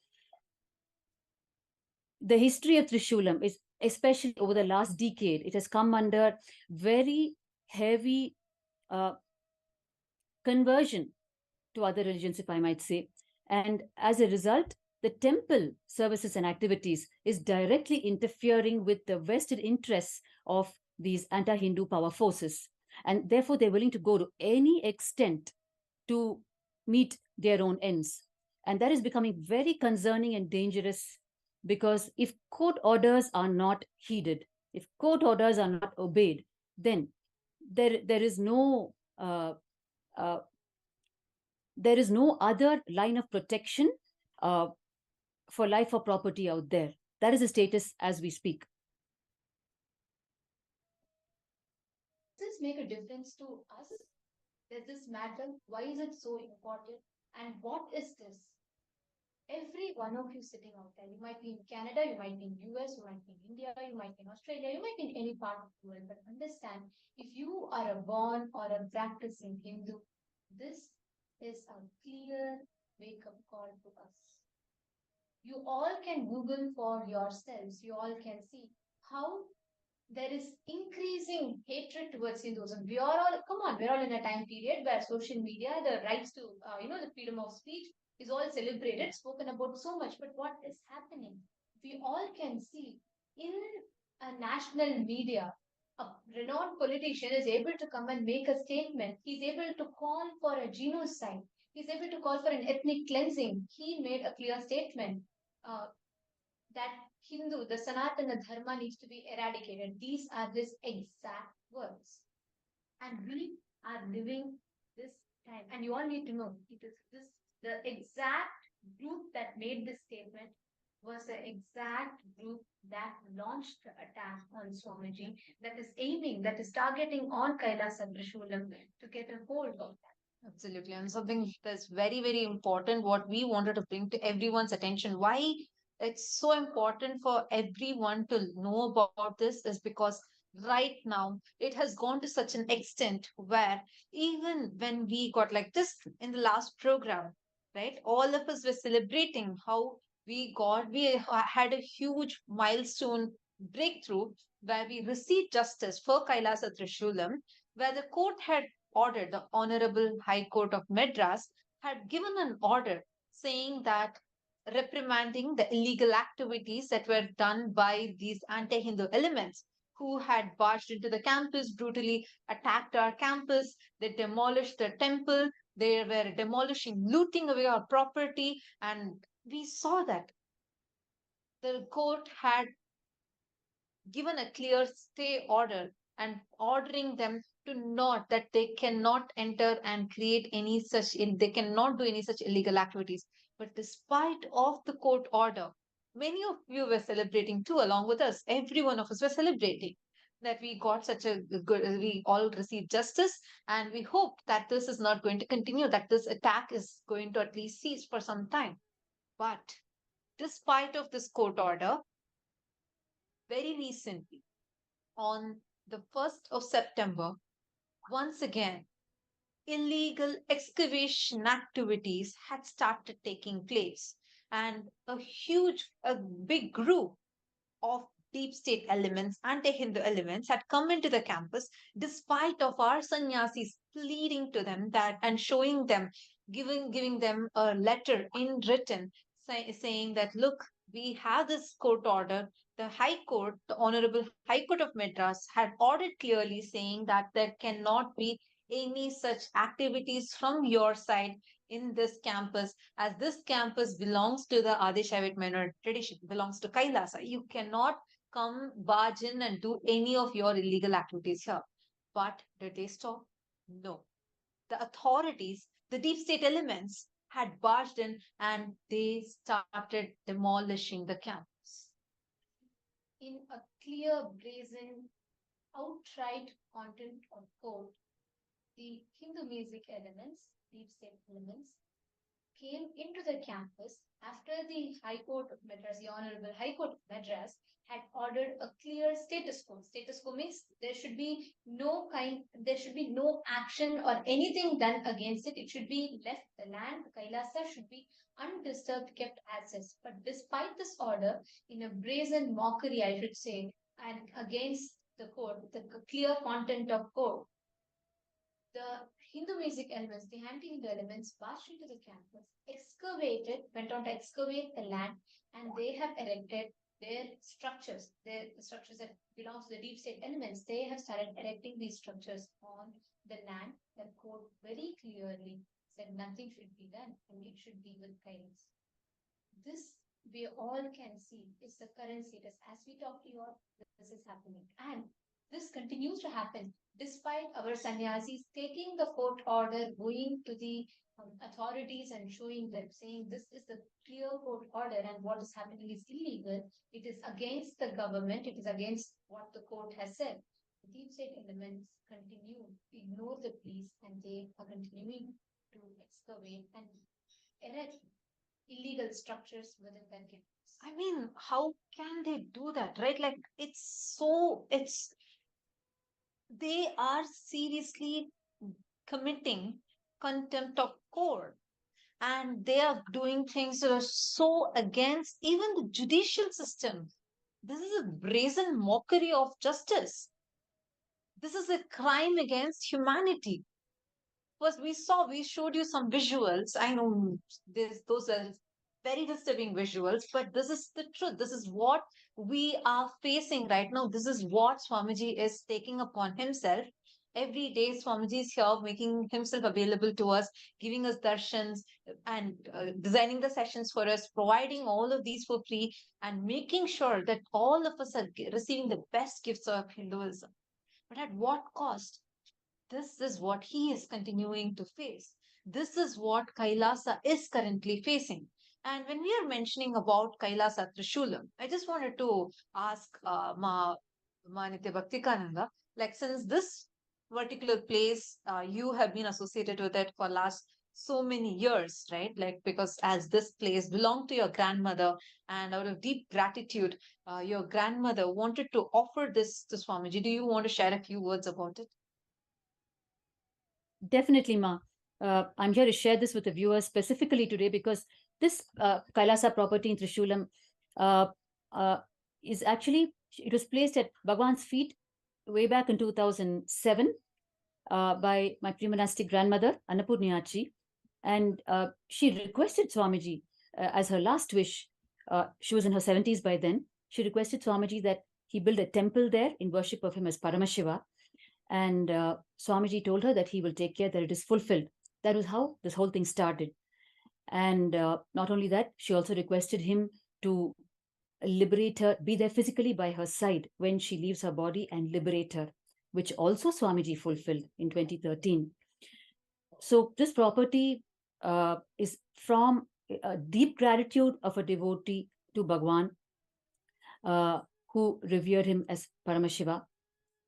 The history of Trishulam is, especially over the last decade, it has come under very heavy conversion to other religions, if I might say. And as a result, the temple services and activities is directly interfering with the vested interests of these anti-Hindu power forces. And therefore, they're willing to go to any extent to meet their own ends. And that is becoming very concerning and dangerous, because if court orders are not heeded, if court orders are not obeyed, then there is no other line of protection for life or property out there. That is the status as we speak. Does this make a difference to us? Does this matter? Why is it so important? And what is this? Every one of you sitting out there, you might be in Canada, you might be in US, you might be in India, you might be in Australia, you might be in any part of the world, but understand, if you are a born or a practicing Hindu, this is a clear wake-up call to us. You all can Google for yourselves, you all can see how there is increasing hatred towards Hinduism. We are all, come on, we're all in a time period where social media, the rights to, the freedom of speech is all celebrated, spoken about so much. But what is happening? We all can see in a national media, a renowned politician is able to come and make a statement. He's able to call for a genocide. He's able to call for an ethnic cleansing. He made a clear statement that Hindu, the Sanatana Dharma needs to be eradicated. These are his exact words. And we are living this time. And you all need to know, it is this, the exact group that made this statement was the exact group that launched the attack on Swamiji, that is aiming, that is targeting on Kailasa Trishulam to get a hold of that. Absolutely. And something that's very, very important, what we wanted to bring to everyone's attention. Why it's so important for everyone to know about this is because right now it has gone to such an extent where even when we got like this in the last program, right, all of us were celebrating how we had a huge milestone breakthrough where we received justice for Kailasa Trishulam, where the court had order, the Honorable High Court of Madras, had given an order saying that reprimanding the illegal activities that were done by these anti-Hindu elements who had barged into the campus, brutally attacked our campus, they demolished the temple, they were demolishing, looting away our property, and we saw that the court had given a clear stay order and ordering them to not, that they cannot enter and create any such, they cannot do any such illegal activities. But despite of the court order, many of you were celebrating too along with us. Every one of us were celebrating that we got such a good, we all received justice, and we hope that this is not going to continue, that this attack is going to at least cease for some time. But despite of this court order, very recently, on the 1st of September, once again, illegal excavation activities had started taking place, and a big group of deep state elements, anti-Hindu elements, had come into the campus, despite of our sannyasis pleading to them that and showing them, giving them a letter in written saying that, look, we have this court order. The High Court, the Honorable High Court of Madras, had ordered clearly saying that there cannot be any such activities from your side in this campus, as this campus belongs to the Adishayavit minority tradition, belongs to Kailasa. You cannot come barge in and do any of your illegal activities here. But did they stop? No. The authorities, the deep state elements, had barged in and they started demolishing the campus. In a clear, brazen, outright content of code, the Hindu music elements, deep state elements, came into the campus after the High Court of Madras, the Honorable High Court of Madras, had ordered a clear status quo. Status quo means there should be no action or anything done against it. It should be left, the land, Kailasa should be undisturbed, kept as is. But despite this order, in a brazen mockery, I should say, and against the code, the clear content of code, the Hindu music elements, the anti-Hindu elements, barged into the campus, went on to excavate the land, and they have erected their structures, the structures that belong to the deep state elements. They have started erecting these structures on the land. The code very clearly said nothing should be done, and it should be with kindness. This we all can see is the current status. As we talk to you all, this is happening. And this continues to happen despite our sannyasis taking the court order, going to the authorities and showing them, saying this is the clear court order and what is happening is illegal. It is against the government. It is against what the court has said. The deep state elements continue to ignore the police, and they are continuing to excavate and erect illegal structures within their campus. I mean, how can they do that, right? Like, they are seriously committing contempt of court, and they are doing things that are so against even the judicial system. This is a brazen mockery of justice. This is a crime against humanity. First, we showed you some visuals. I know those are very disturbing visuals, but this is the truth. This is what we are facing right now. This is what Swamiji is taking upon himself. Every day, Swamiji is here making himself available to us, giving us darshans and designing the sessions for us, providing all of these for free, and making sure that all of us are receiving the best gifts of Hinduism. But at what cost? This is what he is continuing to face. This is what Kailasa is currently facing. And when we are mentioning about Kailasa Trishulam, I just wanted to ask Nithya Bhaktikananda, like, since this particular place, you have been associated with it for last so many years, right? Like, because as this place belonged to your grandmother, and out of deep gratitude, your grandmother wanted to offer this to Swamiji. Do you want to share a few words about it? Definitely, Ma. I'm here to share this with the viewers specifically today because this Kailasa property in Trishulam is actually, it was placed at Bhagavan's feet way back in 2007. by my pre-monastic grandmother, Annapurniyachi. And she requested Swamiji as her last wish. She was in her 70s by then. She requested Swamiji that he build a temple there in worship of him as Paramashiva. And Swamiji told her that he will take care that it is fulfilled. That was how this whole thing started. And not only that, she also requested him to liberate her, be there physically by her side when she leaves her body and liberate her, which also Swamiji fulfilled in 2013. So this property is from a deep gratitude of a devotee to Bhagavan, who revered him as Paramashiva.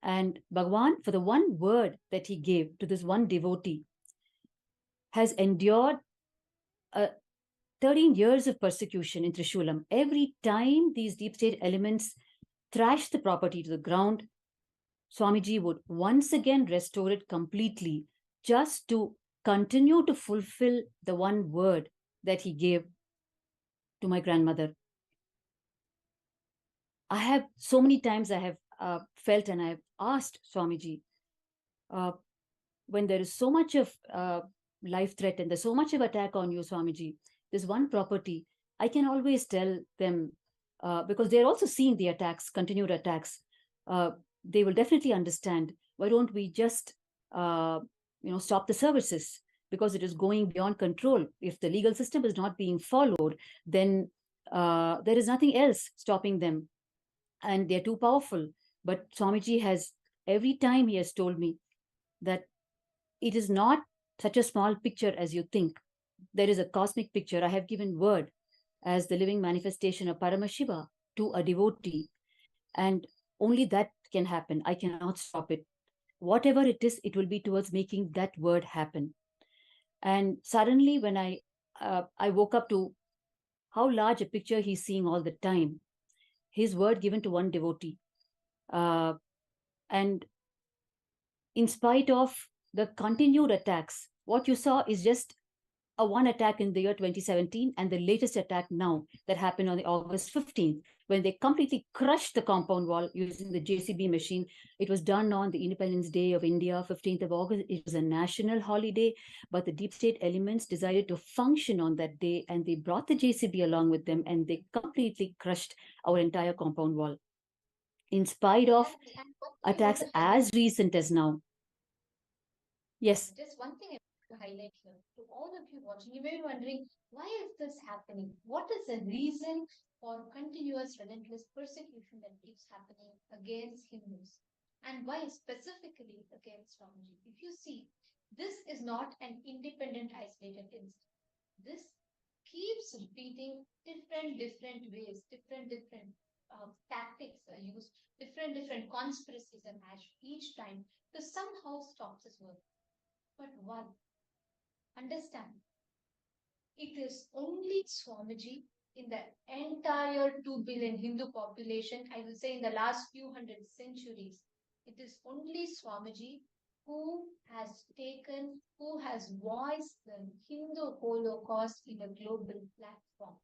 And Bhagavan, for the one word that he gave to this one devotee, has endured 13 years of persecution in Trishulam. Every time these deep state elements thrash the property to the ground, Swamiji would once again restore it completely, just to continue to fulfill the one word that he gave to my grandmother. I have so many times I have felt and I have asked Swamiji, when there is so much of life threat and there's so much of attack on you, Swamiji, this one property, I can always tell them, because they're also seeing the attacks, continued attacks, they will definitely understand. Why don't we just stop the services, because it is going beyond control. If the legal system is not being followed, then there is nothing else stopping them, and they're too powerful. But Swamiji has, every time he has told me that it is not such a small picture as you think. There is a cosmic picture. I have given word as the living manifestation of Paramashiva to a devotee, and only that can happen. I cannot stop it. Whatever it is, it will be towards making that word happen. And suddenly, when I woke up to how large a picture he's seeing all the time, his word given to one devotee, and in spite of the continued attacks, what you saw is just a one attack in the year 2017 and the latest attack now that happened on the August 15th, when they completely crushed the compound wall using the JCB machine. It was done on the Independence Day of India, 15th of August. It was a national holiday, but the deep state elements decided to function on that day, and they brought the JCB along with them, and they completely crushed our entire compound wall. In spite of attacks as recent as now. Yes. Just one thing I want to highlight here to all of you watching. You may be wondering, why is this happening? What is the reason for continuous relentless persecution that keeps happening against Hindus? And why specifically against Swamiji? If you see, this is not an independent, isolated incident. This keeps repeating different ways, different tactics are used, different conspiracies are hatched each time to somehow stop this work. But one, understand, it is only Swamiji in the entire 2 billion Hindu population, I will say in the last few hundred centuries, it is only Swamiji who has voiced the Hindu Holocaust in a global platform.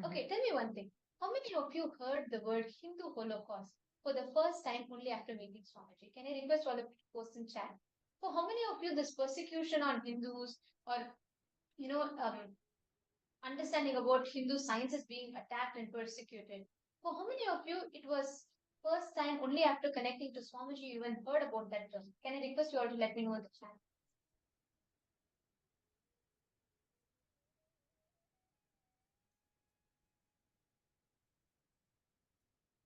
Okay, tell me one thing. How many of you heard the word Hindu Holocaust for the first time only after meeting Swamiji? Can I request all of you to post in chat? For how many of you this persecution on Hindus, or understanding about Hindu science is being attacked and persecuted, for how many of you it was first time only after connecting to Swamiji you even heard about that term? Can I request you all to let me know in the chat?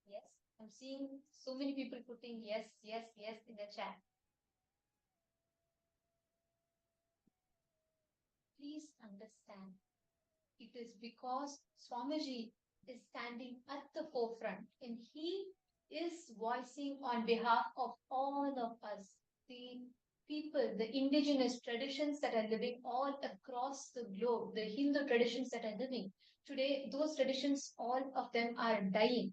Yes, I'm seeing so many people putting yes in the chat. Please understand, it is because Swamiji is standing at the forefront and he is voicing on behalf of all of us, the people, the indigenous traditions that are living all across the globe, the Hindu traditions that are living. Today, those traditions, all of them are dying.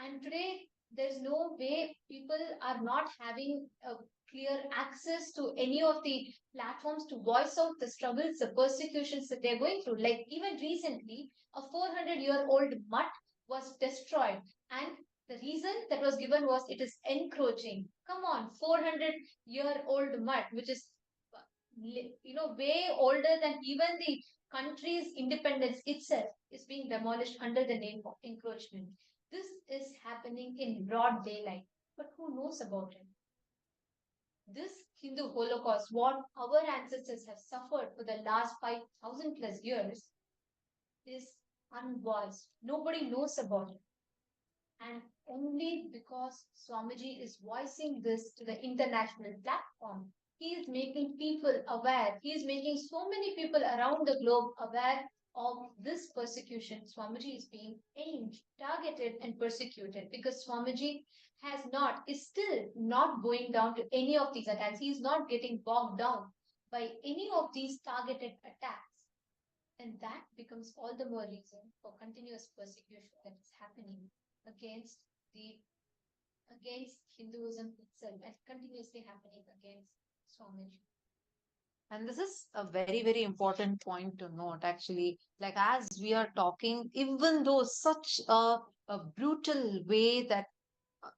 And today, there's no way people are not having a clear access to any of the platforms to voice out the struggles, the persecutions that they're going through. Like even recently, a 400-year-old mutt was destroyed, and The reason that was given was it is encroaching. Come on, 400-year-old mud, which is way older than even the country's independence itself, is being demolished under the name of encroachment. This is happening in broad daylight, but who knows about it? This Hindu Holocaust, what our ancestors have suffered for the last 5,000 plus years, is unvoiced. Nobody knows about it. And only because Swamiji is voicing this to the international platform, he is making people aware. He is making so many people around the globe aware of this persecution. Swamiji is being aimed, targeted, and persecuted because Swamiji is still not going down to any of these attacks. He is not getting bogged down by any of these targeted attacks. And that becomes all the more reason for continuous persecution that is happening against Hinduism itself and continuously happening against Swamiji. And this is a very, very important point to note, actually. Like, as we are talking, even though such a brutal way that uh,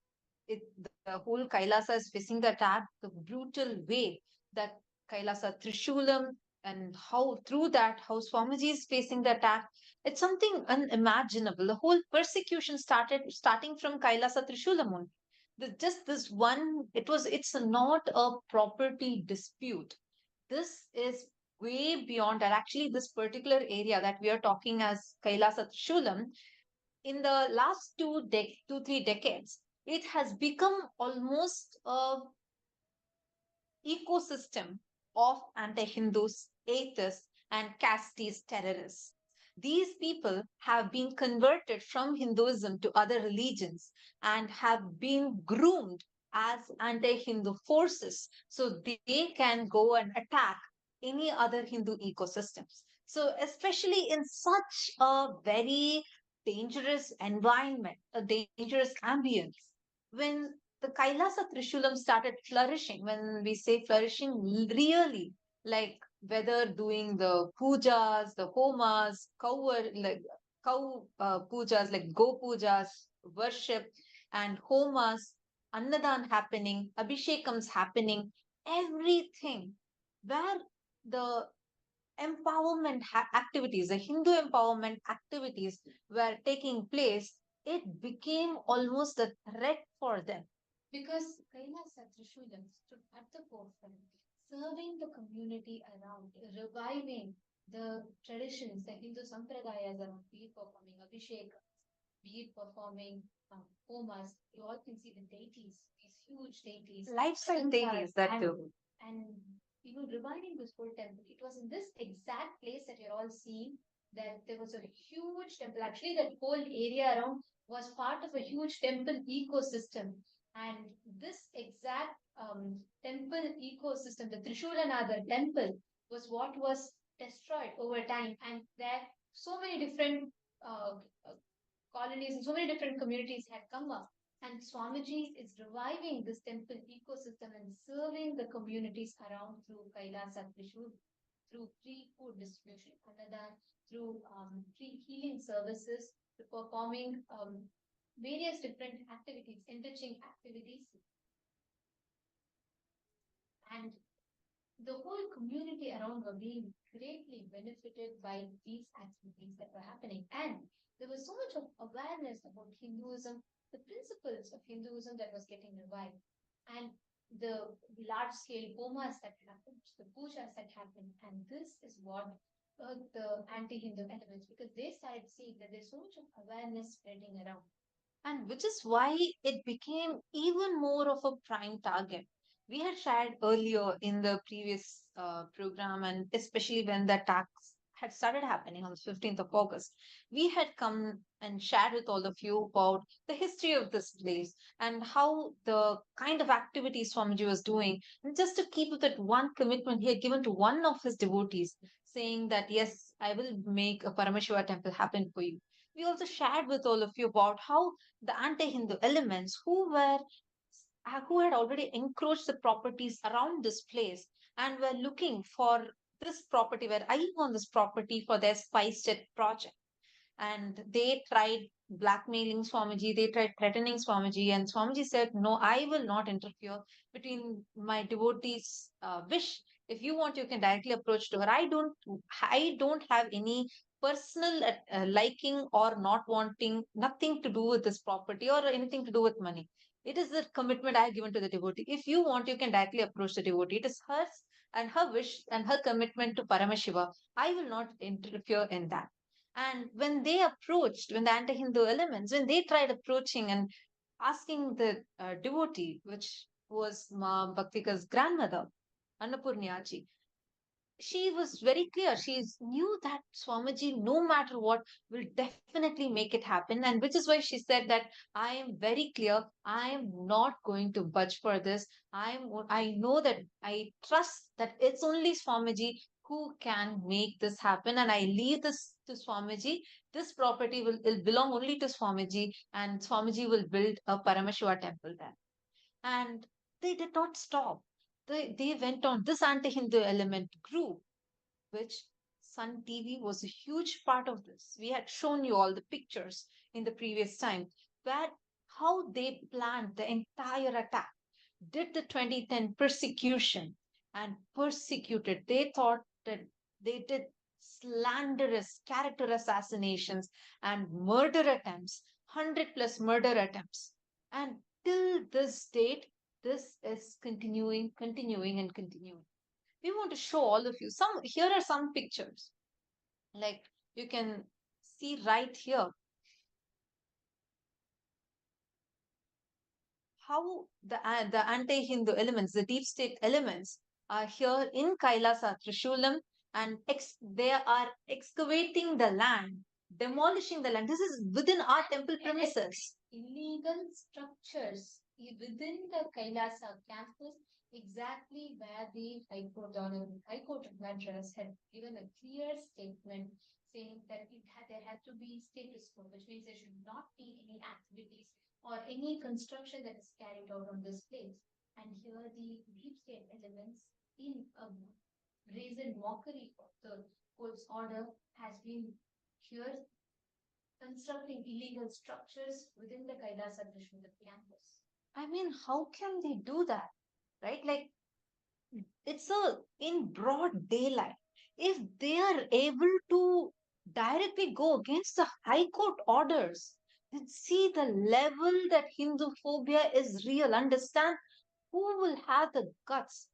the whole Kailasa is facing the attack, the brutal way that Kailasa Trishulam, and how through that, how Swamiji is facing the attack, it's something unimaginable. The whole persecution starting from Kailasa Trishulam only. Just this one, it's not a property dispute. This is way beyond that. Actually, this particular area that we are talking as Kailasa Trishulam, in the last 3 decades, it has become almost a ecosystem of anti-Hindus, atheists, and casteist terrorists. These people have been converted from Hinduism to other religions and have been groomed as anti-Hindu forces so they can go and attack any other Hindu ecosystems. So, especially in such a very dangerous environment, a dangerous ambience, when the Kailasa Trishulam started flourishing. When we say flourishing, really, like whether doing the pujas, the homas, cow pujas, like go pujas, worship, and homas, annadan happening, abhishekams happening, everything where the activities, the Hindu empowerment activities were taking place, it became almost a threat for them. Because Kailasa Trishulam stood at the forefront, serving the community around, reviving the traditions, the Hindu sampradayas around, be it performing Abhishek, be it performing homas. You all can see the deities, these huge deities. Lifestyle deities, that too. And reviving this whole temple. It was in this exact place that you're all seeing that there was a huge temple. Actually, that whole area around was part of a huge temple ecosystem. And this exact temple ecosystem, the Trishulanada temple, was what was destroyed over time. And there so many different colonies and so many different communities had come up. And Swamiji is reviving this temple ecosystem and serving the communities around through Kailasa Trishul, through free food distribution, another through free healing services, to performing various different activities, enriching activities. And the whole community around were being greatly benefited by these activities that were happening. And there was so much of awareness about Hinduism, the principles of Hinduism that was getting revived. And the large-scale homas that happened, the pujas that happened. And this is what the anti-Hindu elements, because they started seeing that there's so much of awareness spreading around. And which is why it became even more of a prime target. We had shared earlier in the previous program, and especially when the attacks had started happening on the 15th of August, we had come and shared with all of you about the history of this place and how the kind of activities Swamiji was doing. And just to keep with that one commitment he had given to one of his devotees, saying that, yes, I will make a Paramashiva temple happen for you. We also shared with all of you about how the anti-Hindu elements who had already encroached the properties around this place and were looking for this property, were eyeing on this property for their spice jet project. And they tried blackmailing Swamiji, they tried threatening Swamiji, and Swamiji said, "No, I will not interfere between my devotees' wish. If you want, you can directly approach to her. I don't have any personal liking or not wanting, nothing to do with this property or anything to do with money. It is the commitment I have given to the devotee. If you want, you can directly approach the devotee. It is hers and her wish and her commitment to Paramashiva. I will not interfere in that." And when they approached, when the anti-Hindu elements, when they tried approaching and asking the devotee, which was Ma Bhaktika's grandmother, Annapurniaji, she was very clear. She knew that Swamiji, no matter what, will definitely make it happen. And which is why she said that I am very clear. I am not going to budge for this. I know that I trust that it's only Swamiji who can make this happen. And I leave this to Swamiji. This property will belong only to Swamiji, and Swamiji will build a Paramashiva temple there. And they did not stop. They went on. This anti-Hindu element grew, which Sun TV was a huge part of this. We had shown you all the pictures in the previous time, where how they planned the entire attack, did the 2010 persecution and persecuted. They thought that they did slanderous character assassinations and murder attempts, 100 plus murder attempts. And till this date, this is continuing, and continuing. We want to show all of you some. Here are some pictures, like you can see right here how the anti-Hindu elements, the deep state elements, are here in Kailasa Trishulam, and they are excavating the land, demolishing the land. This is within our temple premises. Illegal structures within the Kailasa campus, exactly where the High Court of Madras had given a clear statement saying that there had to be status quo, which means there should not be any activities or any construction that is carried out on this place. And here the deep state elements, in a brazen mockery of the court's order, has been here constructing illegal structures within the Kailasa Trishula campus. I mean, how can they do that? Right? Like, it's in broad daylight. If they are able to directly go against the High Court orders, then see the level that Hindu phobia is real. Understand who will have the guts.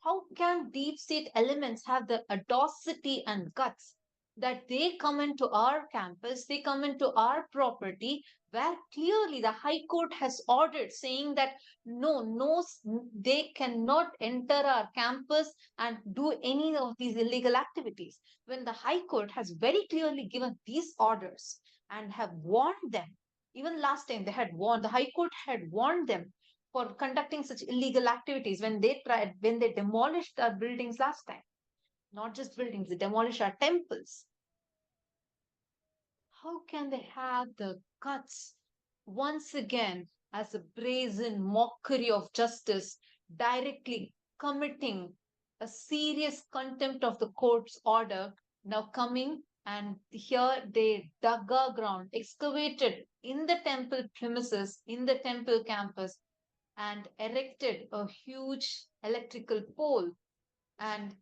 How can deep state elements have the audacity and guts that they come into our campus, they come into our property, where clearly the High Court has ordered saying that no, they cannot enter our campus and do any of these illegal activities. When the High Court has very clearly given these orders and have warned them, even last time they had warned, the High Court had warned them for conducting such illegal activities when they demolished our buildings last time. Not just buildings, they demolished our temples. How can they have the guts once again, as a brazen mockery of justice, directly committing a serious contempt of the court's order, now coming and here they dug a ground, excavated in the temple premises, in the temple campus, and erected a huge electrical pole and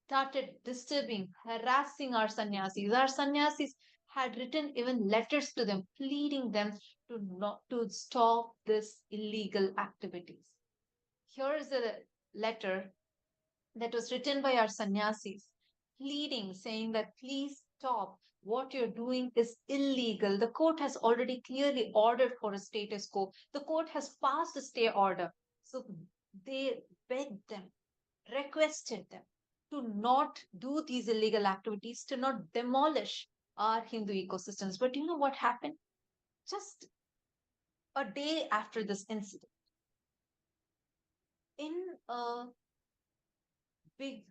started disturbing, harassing our sannyasis. Our sannyasis had written even letters to them, pleading them to stop this illegal activities. Here is a letter that was written by our sannyasis, pleading, saying that please stop. What you're doing is illegal. The court has already clearly ordered for a status quo. The court has passed a stay order. So they begged them, requested them to not do these illegal activities, to not demolish our Hindu ecosystems. But you know what happened? Just a day after this incident, in a big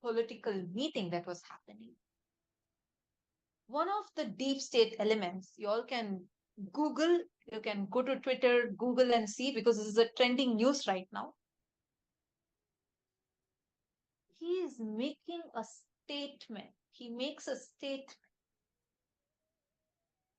political meeting that was happening, one of the deep state elements, you all can Google, you can go to Twitter, Google and see, because this is a trending news right now. He is making a statement. He makes a statement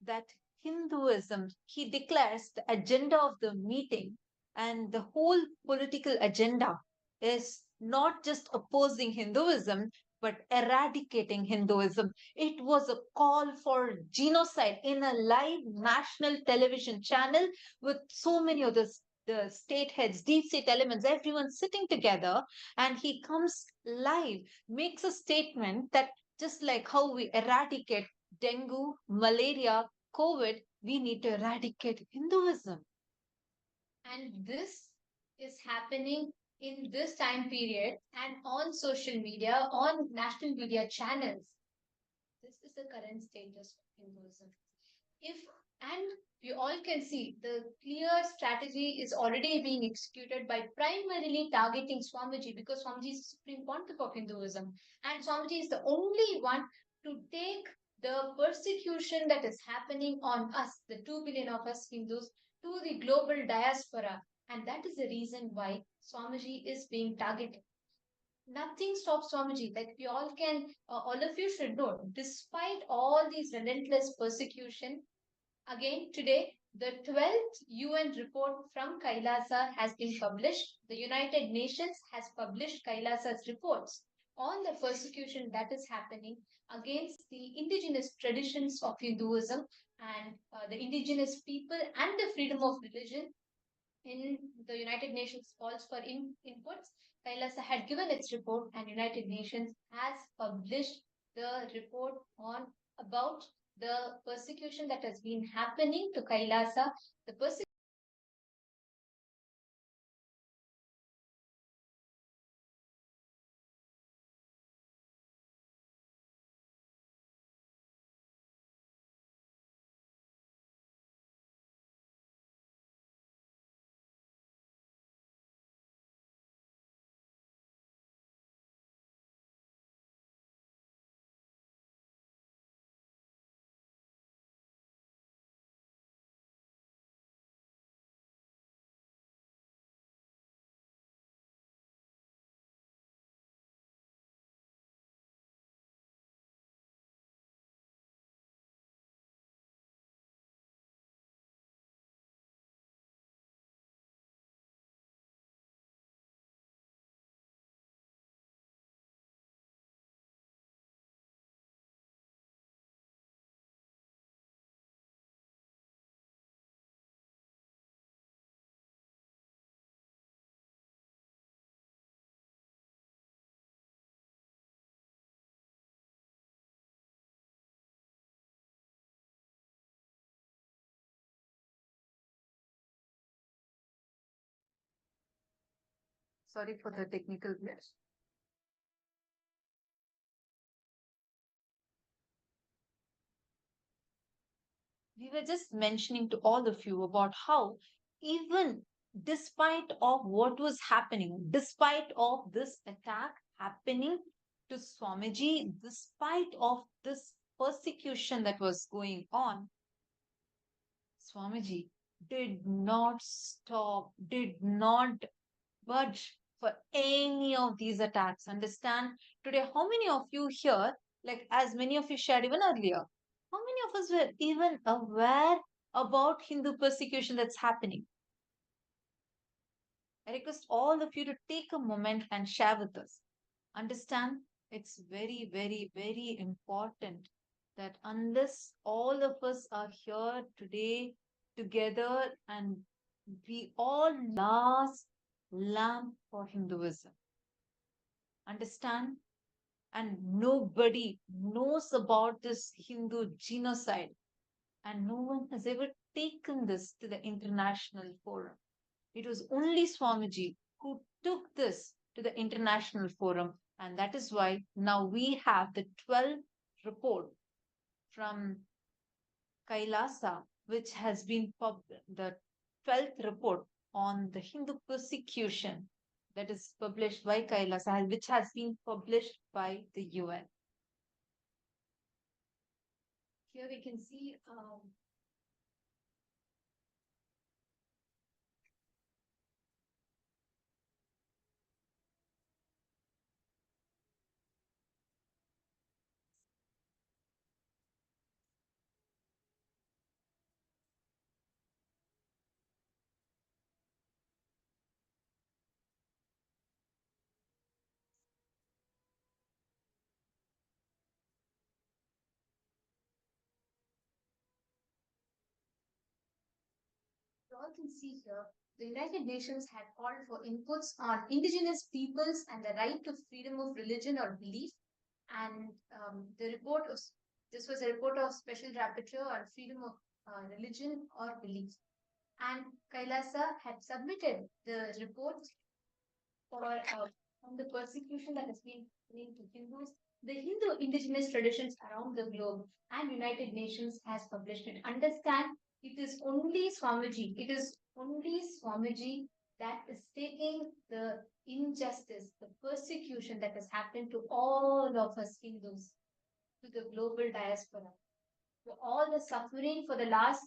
that Hinduism, he declares the agenda of the meeting, and the whole political agenda is not just opposing Hinduism, but eradicating Hinduism. It was a call for genocide in a live national television channel with so many of the state heads, deep state elements, everyone sitting together, and he comes live, makes a statement that just like how we eradicate dengue, malaria, COVID, we need to eradicate Hinduism. And this is happening in this time period and on social media, on national media channels. This is the current status of Hinduism. If and we all can see the clear strategy is already being executed by primarily targeting Swamiji, because Swamiji is the supreme pontiff of Hinduism, and Swamiji is the only one to take the persecution that is happening on us, the 2 billion of us Hindus, to the global diaspora. And that is the reason why Swamiji is being targeted. Nothing stops Swamiji. Like we all can, all of you should know, despite all these relentless persecution, again today, the 12th UN report from Kailasa has been published. The United Nations has published Kailasa's reports on the persecution that is happening against the indigenous traditions of Hinduism and the indigenous people and the freedom of religion. In the United Nations calls for inputs, Kailasa had given its report, and United Nations has published the report on about the persecution that has been happening to Kailasa, the persecution. Sorry for the technical glitch. We were just mentioning to all of you about how even despite of what was happening, despite of this attack happening to Swamiji, despite of this persecution that was going on, Swamiji did not stop, did not budge for any of these attacks. Understand? Today, how many of you here, like as many of you shared even earlier, how many of us were even aware about Hindu persecution that's happening? I request all of you to take a moment and share with us. Understand? It's very, very, very important that unless all of us are here today together and we all last lamp for Hinduism. Understand? And nobody knows about this Hindu genocide, and no one has ever taken this to the international forum. It was only Swamiji who took this to the international forum, and that is why now we have the 12th report from Kailasa, which has been the 12th report on the Hindu persecution that is published by Kailasa, which has been published by the UN. Here we can see all can see here, the United Nations had called for inputs on indigenous peoples and the right to freedom of religion or belief. And this was a report of Special Rapporteur on freedom of religion or belief. And Kailasa had submitted the report for on the persecution that has been happening to Hindus, the Hindu indigenous traditions around the globe, and United Nations has published it. Understand, it is only Swamiji, that is taking the injustice, the persecution that has happened to all of us Hindus, to the global diaspora, to all the suffering for the last,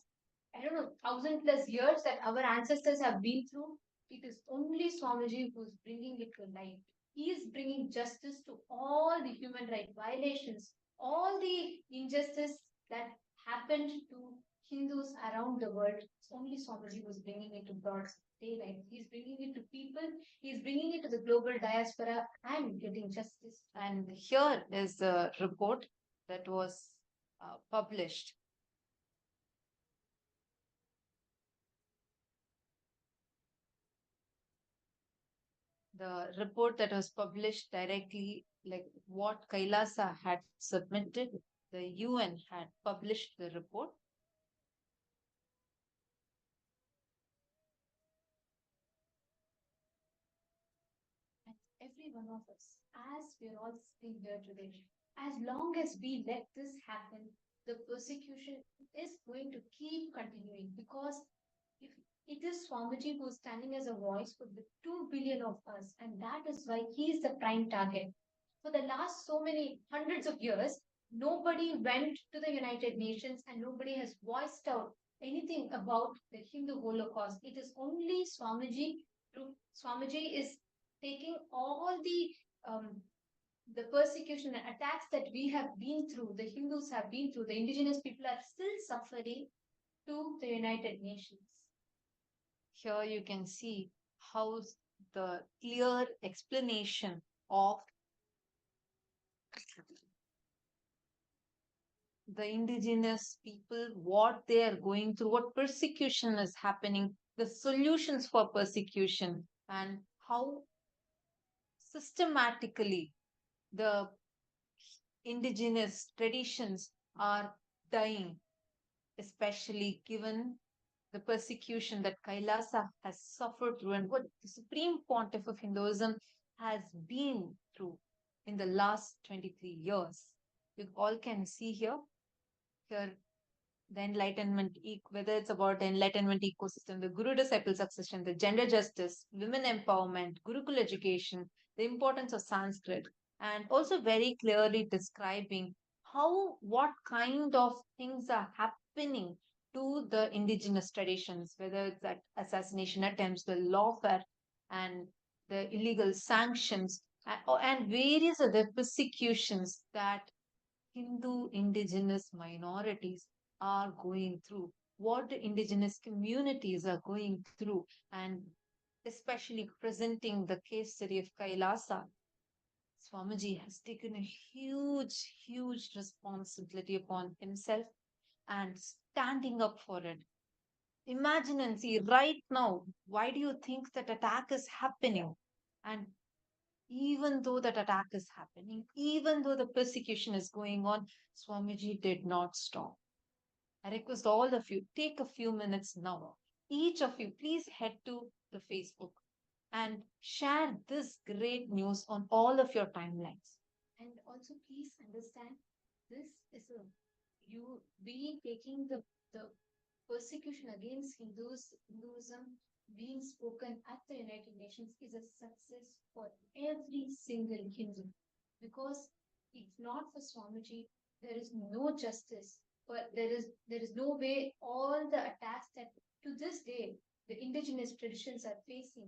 1,000+ years that our ancestors have been through. It is only Swamiji who is bringing it to light. He is bringing justice to all the human rights violations, all the injustice that happened to Hindus around the world. It's only Swamiji who is bringing it to broad daylight. He's bringing it to people. He's bringing it to the global diaspora and getting justice. And here is the report that was published. The report that was published directly, like what Kailasa had submitted, the UN had published the report. And every one of us, as we're all sitting here today, as long as we let this happen, the persecution is going to keep continuing, because if it is Swamiji who is standing as a voice for the 2 billion of us, and that is why he is the prime target. For the last so many hundreds of years, nobody went to the United Nations and nobody has voiced out anything about the Hindu Holocaust. It is only Swamiji. Swamiji is taking all the persecution and attacks that we have been through, the Hindus have been through, the indigenous people are still suffering, to the United Nations. Here you can see how the clear explanation of the indigenous people, what they are going through, what persecution is happening, the solutions for persecution, and how systematically the indigenous traditions are dying, especially given the persecution that Kailasa has suffered through and what the Supreme Pontiff of Hinduism has been through in the last 23 years. You all can see here the enlightenment, whether it's about the enlightenment ecosystem, the guru disciple succession, the gender justice, women empowerment, Gurukul education, the importance of Sanskrit, and also very clearly describing what kind of things are happening to the indigenous traditions, whether it's that assassination attempts, the lawfare, and the illegal sanctions, and various other persecutions that Hindu indigenous minorities are going through, what the indigenous communities are going through, and especially presenting the case study of Kailasa. Swamiji has taken a huge, huge responsibility upon himself and standing up for it. Imagine and see right now, why do you think that attack is happening? And even though that attack is happening, even though the persecution is going on, Swamiji did not stop. I request all of you, take a few minutes now. Each of you, please head to the Facebook and share this great news on all of your timelines. And also, please understand, this is you being taking the persecution against Hinduism being spoken at the United Nations is a success for every single Hindu, because if not for Swamiji, there is no justice. But there is no way all the attacks that to this day the indigenous traditions are facing,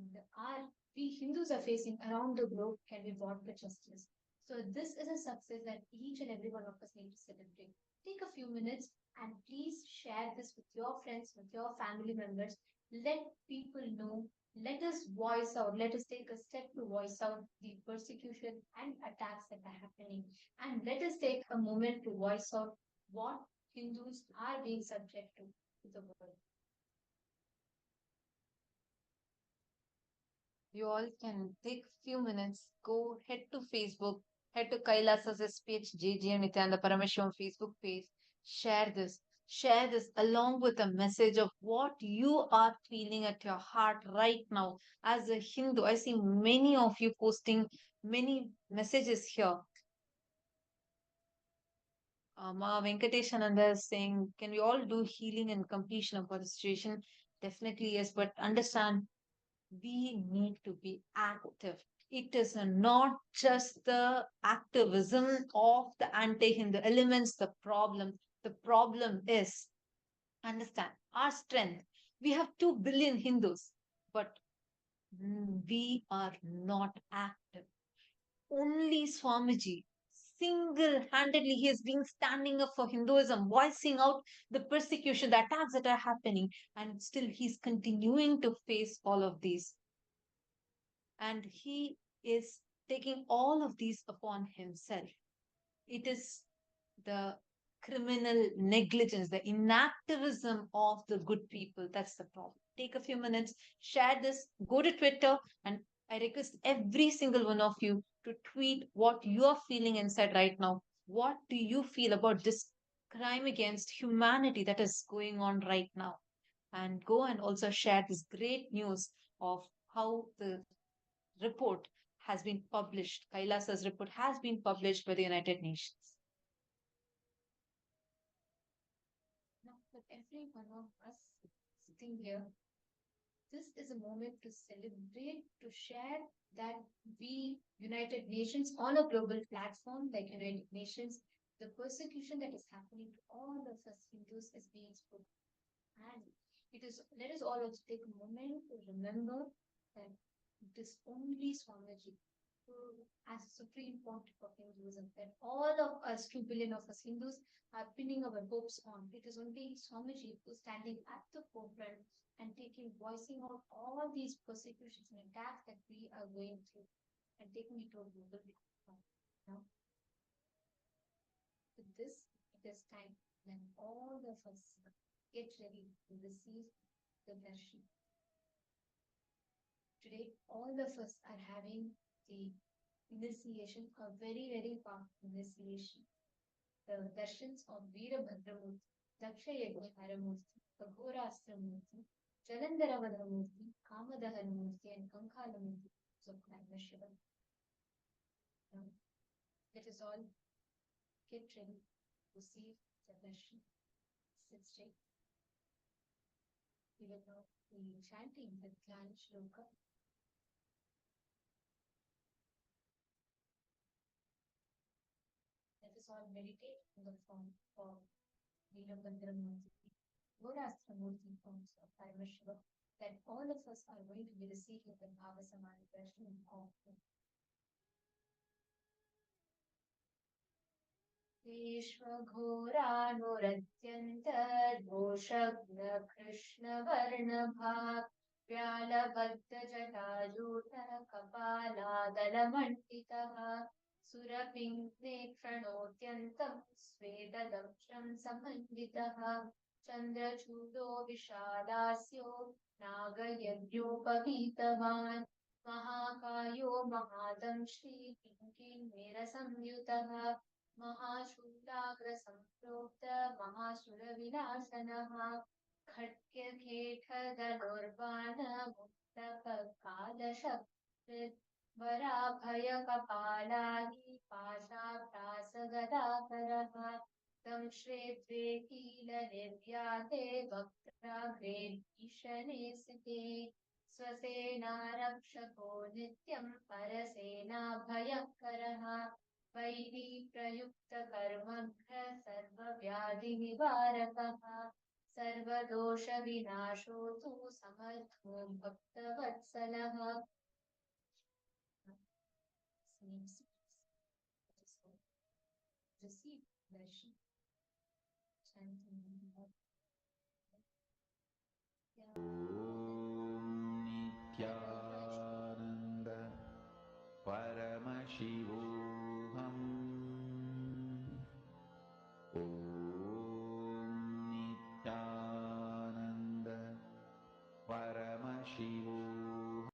we Hindus are facing around the globe, can be brought to justice. So this is a success that each and every one of us need to celebrate. Take a few minutes and please share this with your friends, with your family members. Let people know. Let us voice out. Let us take a step to voice out the persecution and attacks that are happening. And let us take a moment to voice out what Hindus are being subject to the world. You all can take few minutes, go head to Facebook, head to Kailasa's SPH JGM Nithyananda Paramashivam Facebook page, share this along with a message of what you are feeling at your heart right now. As a Hindu, I see many of you posting many messages here. Ma Venkateshananda is saying, can we all do healing and completion about the situation? Definitely yes, but understand we need to be active. It is not just the activism of the anti-Hindu elements, the problem. The problem is, understand, our strength. We have 2 billion Hindus, but we are not active. Only Swamiji, single-handedly, he has been standing up for Hinduism, voicing out the persecution, the attacks that are happening, and still he's continuing to face all of these. And he is taking all of these upon himself. It is the criminal negligence, the inactivism of the good people. That's the problem. Take a few minutes, share this, go to Twitter, and I request every single one of you to tweet what you are feeling inside right now. What do you feel about this crime against humanity that is going on right now? And go and also share this great news of how the report has been published. Kailasa's report has been published by the United Nations. Now, for every one of us sitting here, this is a moment to celebrate, to share that we, United Nations, on a global platform like United Nations, the persecution that is happening to all of us Hindus is being spoken. And let us all also take a moment to remember that it is only Swamiji who, as supreme pontiff of Hinduism, that all of us, 2 billion of us Hindus, are pinning our hopes on. It is only Swamiji who is standing at the forefront and voicing out all these persecutions and attacks that we are going through and taking it to a global platform. Now, with this, it is time when all of us get ready to receive the darshan. Today, all of us are having the initiation, a very, very powerful initiation. The darshans of Veerabhadramurti, Dakshayagharamurti, Aghorastramurti, Jalandharavadramurti, Kamadaharamurti, and Kankalamurti of Paramashivam. Now, let us all get ready to receive the darshan. Sit straight. We will now be chanting the Dhyana Shloka. Let us all meditate on the form of Veerabhadramurti, Aghorastramurti forms of Paramashivam, that all of us are going to be receiving the Bhavasamani darshan of him. Vishvaghoranoratyantadvoshagna Krishnavarnabha Vyalabhaddha-jatajuta Kapaladalamanditāha Surapingne-kranotyantam Svedadamsham samanditaha Chandrachudo Vishalasyo Nagayajñopavitavan Mahakayo Mahadamshri Pinkin-mera-samyutaha Mahashulagrasamprokta Mahasuravinasanaha Khatyakhethadhanurbana Muktapakadashakrit Varabhayakapalahi Pashaprasagadakarah Tam Shredve Kila Nivyate Vaktragre Ishane Site Swasena Rakshako Nityam Parasena Bhayakkaraha Vaidhi Prayukta Karmagha Sarva Vyadhi Nivarakah Sarva Dosha Vinashotu Samartho Bhakta Vatsalah. Receive darshan. Chanting. Nithyananda Paramashivoham. Nithyananda Paramashivoham.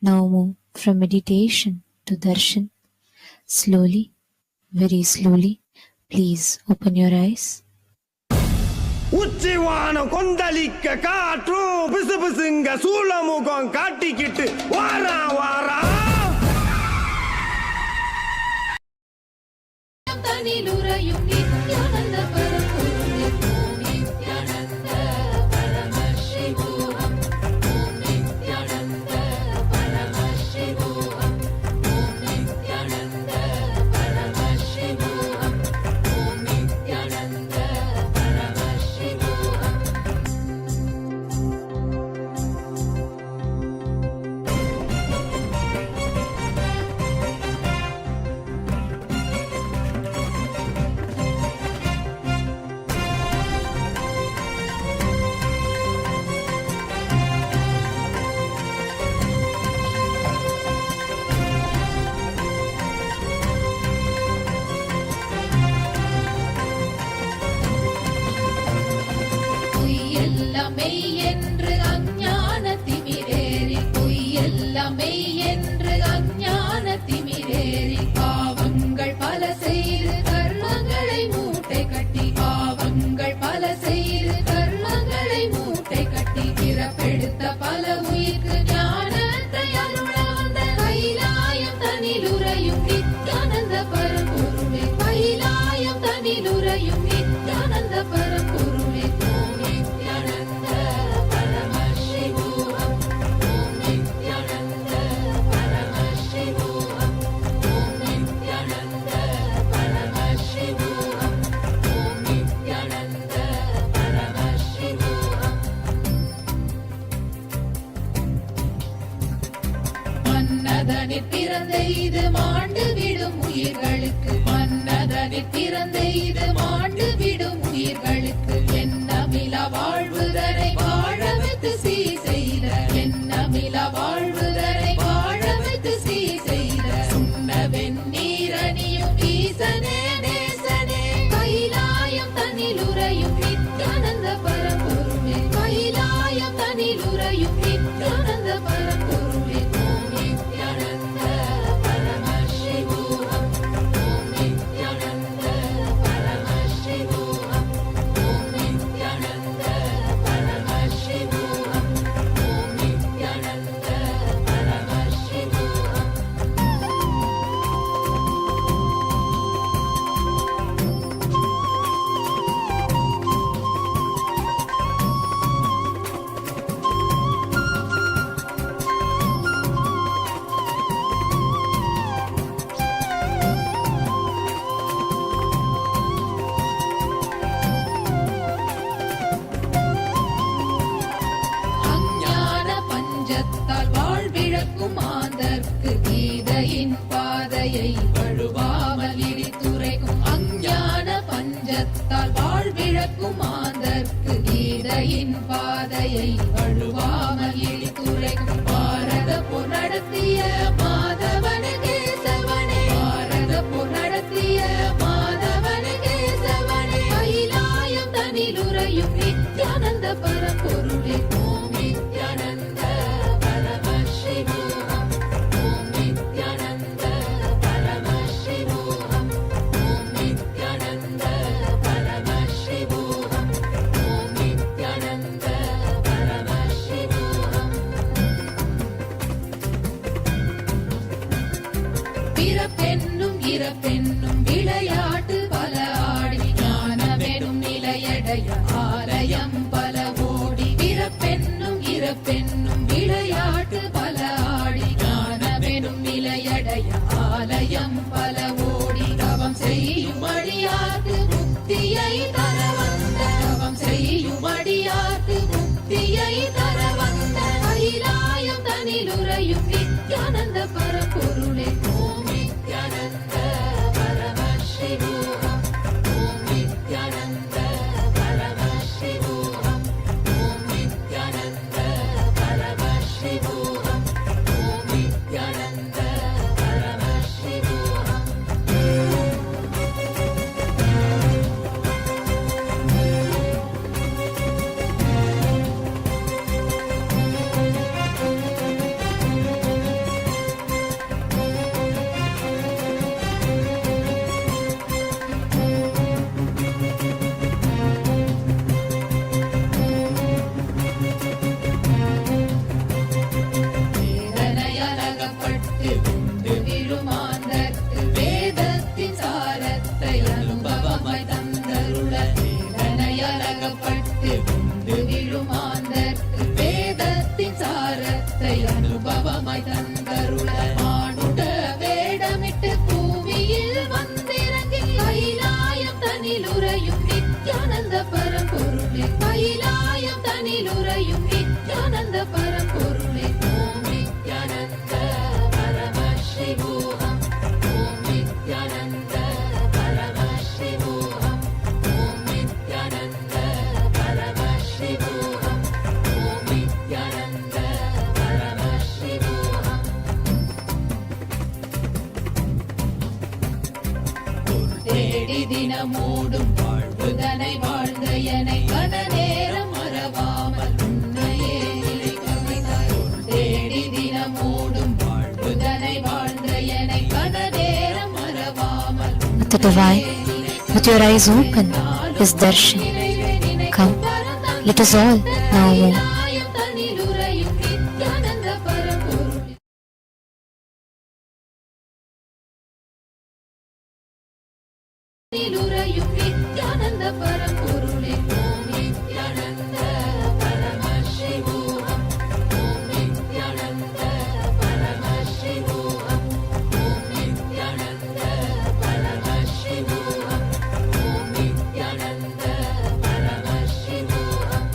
Now move from meditation to darshan. Slowly, very slowly, please open your eyes. உச்சிவானம் கொந்தளிக்க காற்றும் பிசு பிசுங்க சூளமுகம் காட்டிக்கிட்டு வாரா வாரா தனிலுறையும் நித்யானந்த பரம்பொருளே ஓம் நித்யானந்த பரமசிவோகம் ஓம் நித்யானந்த பரமசிவோகம் ஓம் நித்யானந்த பரமசிவோகம் ஓம் நித்யானந்த பரமசிவோகம். பொய்யெல்லாம் மெய் என்று அஞ்ஞான திமிரேறி பொய்யெல்லாம் மெய் என்று அஞ்ஞான திமிரேறி பாவங்கள் பல செய்து கர்மங்களை மூட்டை கட்டி பாவங்கள் பல செய்து கர்மங்களை மூட்டை கட்டி பிறப்பெடுத்த பல உயிர்க்கு ஞானத்தை அருள வந்த கைலாயம் தனிலுறையும் நித்யானந்த பரம்பொருளே கைலாயம் தனிலுறையும் நித்யானந்த பரம்பொருளே ஓம் நித்யானந்த பரமசிவோகம் ஓம் நித்யானந்த பரமசிவோகம் ஓம் நித்யானந்த பரமசிவோகம் ஓம் நித்யானந்த பரமசிவோகம். மன்னதனில் பிறந்த இது மாண்டு விடும் உயிர்களுக்கு மன்னதனில் பிறந்த இது மாண்டு விடும் உயிர்களுக்கு எண்ணமிலா வாழ்வுதனை வாழவைத்து சீ செய்த எண்ணமிலா வாழ்வுதனை வாழவைத்து சீ செய்த சுண்ண வெந்நீரணியும் ஈசனே நேசனே கைலாயம் தனிலுறையும் நித்யானந்த பரம்பொருளே கைலாயம் தனிலுறையும் நித்யானந்த பரம்பொருளே ஓம் நித்யானந்த பரமசிவோகம் ஓம் நித்யானந்த பரமசிவோகம் ஓம் நித்யானந்த பரமசிவோகம் ஓம் நித்யானந்த பரமசிவோகம். அஞ்ஞான பஞ்சத்தால் வாழ்விழக்கும் மாந்தர்க்கு கீதையின் பாதையை வழுவாமல் இடித்துரைக்கும் அஞ்ஞான பஞ்சத்தால் வாழ்விழக்கும் மாந்தர்க்கு கீதையின் பாதையை வழுவாமல் இடித்துரைக்கும் பாரத போர் நடத்திய மாதவன கேசவனே பாரத போர் நடத்திய மாதவன கேசவனே கைலாயம் தனிலுறையும் நித்யானந்த பரம்பொருளே ஓம் நித்யானந்த பரமசிவோகம் ஓம் நித்யானந்த பரமசிவோகம் ஓம் நித்யானந்த பரமசிவோகம் ஓம் நித்யானந்த பரமசிவோகம். பிறப்பென்னும் இறப்பென்னும் விளையாட்டு பல ஆடி ஞானமெனும் நிலையடைய ஆலயம் பல ஓடி பிறப்பென்னும் இறப்பென்னும் விளையாட்டு பல ஆடி ஞானமெனும் நிலையடைய ஆலயம் பல ஓடி தவம் செய்யும் அடியார்க்கு முக்தியை தர வந்த தவம் செய்யும் அடியார்க்கு முக்தியை தர வந்த கைலாயம் தனிலுறையும் நித்யானந்த பரம்பொருளே ஓம் நித்யானந்த பரமசிவோகம் ஓம் நித்யானந்த பரமசிவோகம் ஓம் நித்யானந்த பயிலும் ஆந்தற்கு வேதத்தின் சாரத்தை அனுபவமாய் தந்தருள மானுட வேடமிட்டு பூமியில் வந்திறங்கி கைலாயம் தனிலுறையும் நித்யானந்த பரம்பொருளே கைலாயம் தனிலுறையும் நித்யானந்த பரம்பொருளே ஓம் நித்யானந்த பரமசிவோகம் ஓம் நித்யானந்த பரமசிவோகம் ஓம் நித்யானந்த பரமசிவோகம் ஓம் நித்யானந்த பரமசிவோகம் தேடி தினமோடும் வாழ்வுதனை வாழ்ந்த எனை கன நேரம் மறவாமல் உன்னையே நினைக்க வைத்தாய். தேடி தினமோடும் வாழ்வுதனை வாழ்ந்த எனை கன நேரம் மறவாமல் The divine, with your eyes open, is darshan. Come, let us all now move. Kailayam தனிலுறையும் Nityananda பரம்பொருளே தனிலுறையும் நித்யானந்த பரம்பொருளே ஓம் நித்யானந்த பரமசிவோகம் ஓம் நித்யானந்த பரமசிவோகம் ஓம் நித்யானந்த பரமசிவோகம் ஓம் Nityananda பரமசிவோகம்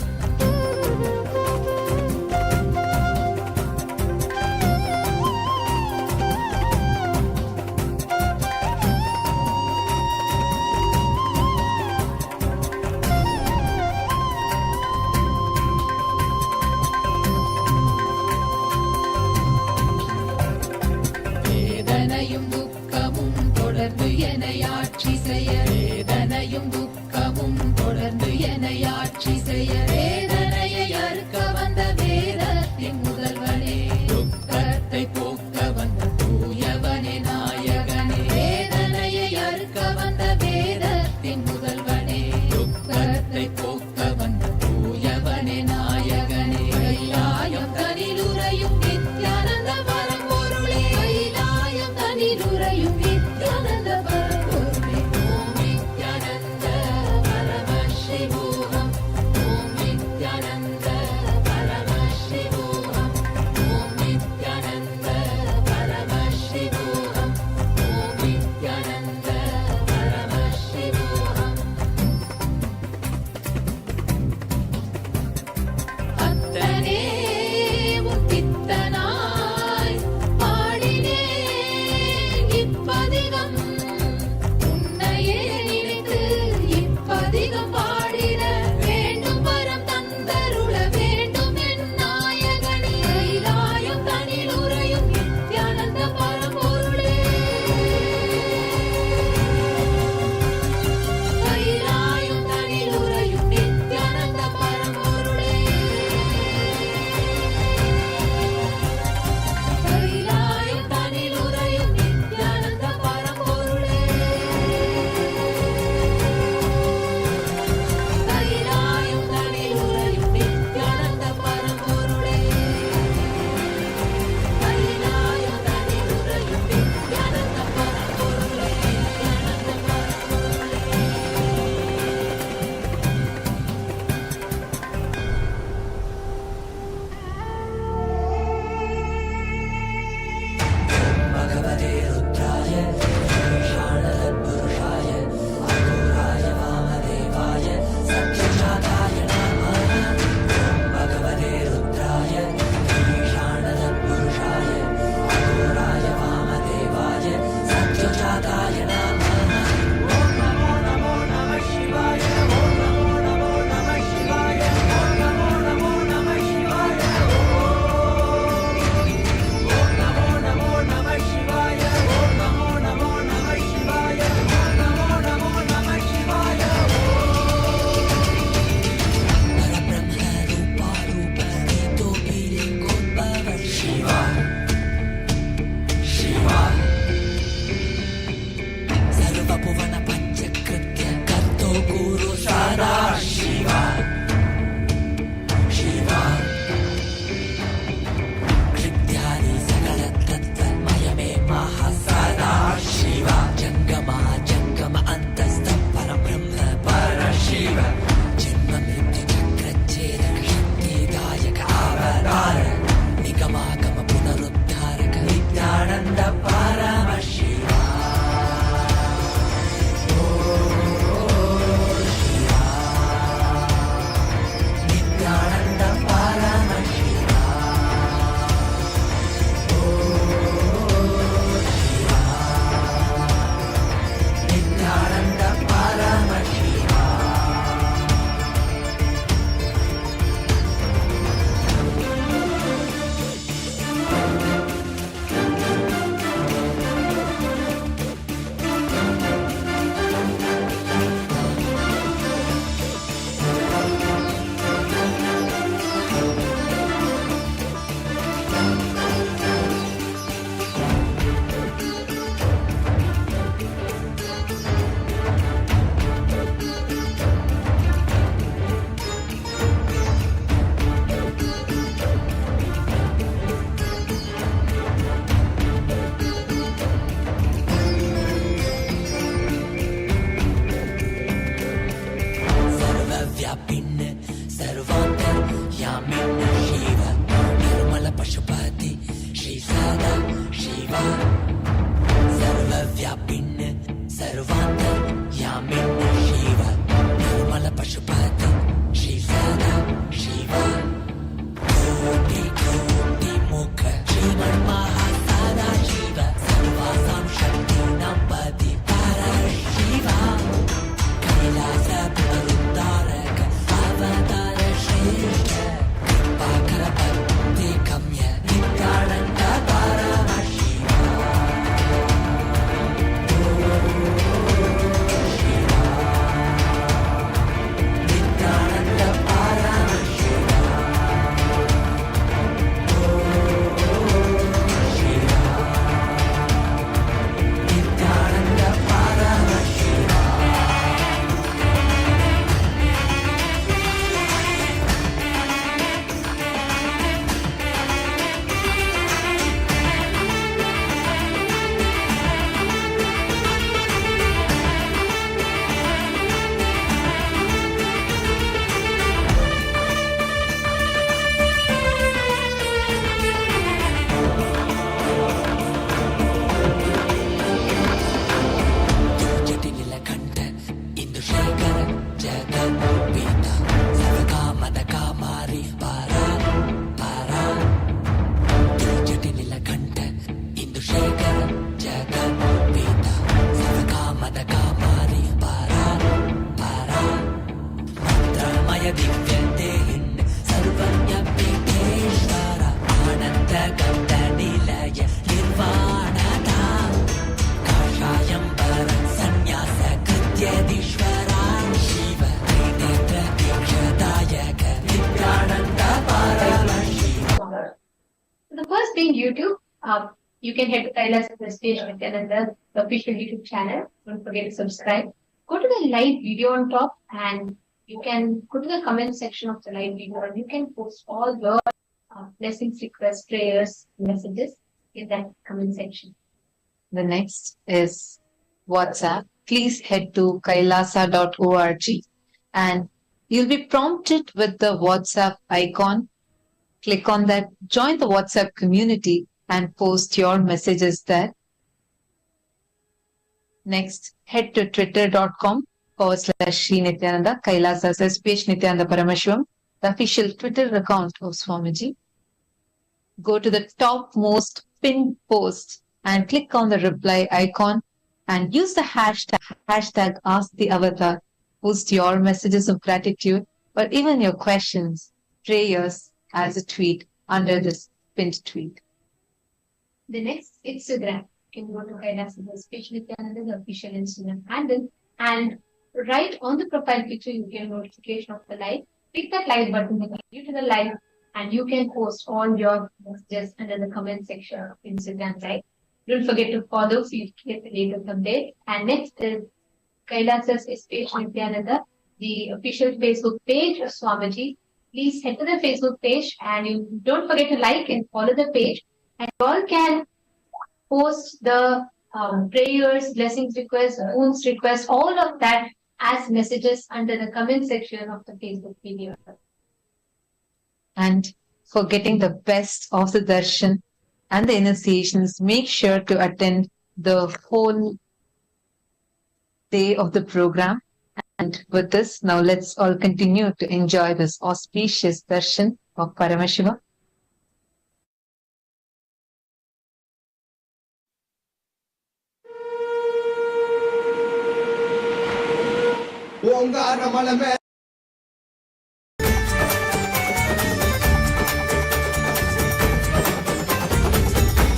first being YouTube. You can head to Kaila Tattva's page, Nithyananda, the official YouTube channel. Don't forget to subscribe. Go to the live video on top, and you can go to the comment section of the live video, and you can post all your blessings, requests, prayers, messages in that comment section. The next is WhatsApp. Please head to kailasa.org and you'll be prompted with the WhatsApp icon. Click on that, join the WhatsApp community and post your messages there. Next, head to twitter.com/Sri Nithyananda, Kailasa's SPH Nithyananda Paramashivam, the official Twitter account of Swamiji. Go to the topmost pinned post and click on the reply icon and use the hashtag Ask the Avatar. Post your messages of gratitude or even your questions, prayers as a tweet under this pinned tweet. The next, Instagram. You can go to Kailasa's page, Nithyananda, the official Instagram handle, and right on the profile picture, you get a notification of the live. Click that live button to get you to the live, and you can post all your messages under the comment section of Instagram live. Don't forget to follow so you get the latest update. And next is Kailasa's page, Nithyananda, the official Facebook page of Swamiji. Please head to the Facebook page, and you don't forget to like and follow the page. And you all can post the prayers, blessings requests, wounds requests, all of that as messages under the comment section of the Facebook video. And for getting the best of the darshan and the initiations, make sure to attend the whole day of the program. And with this, now let's all continue to enjoy this auspicious darshan of Paramashiva.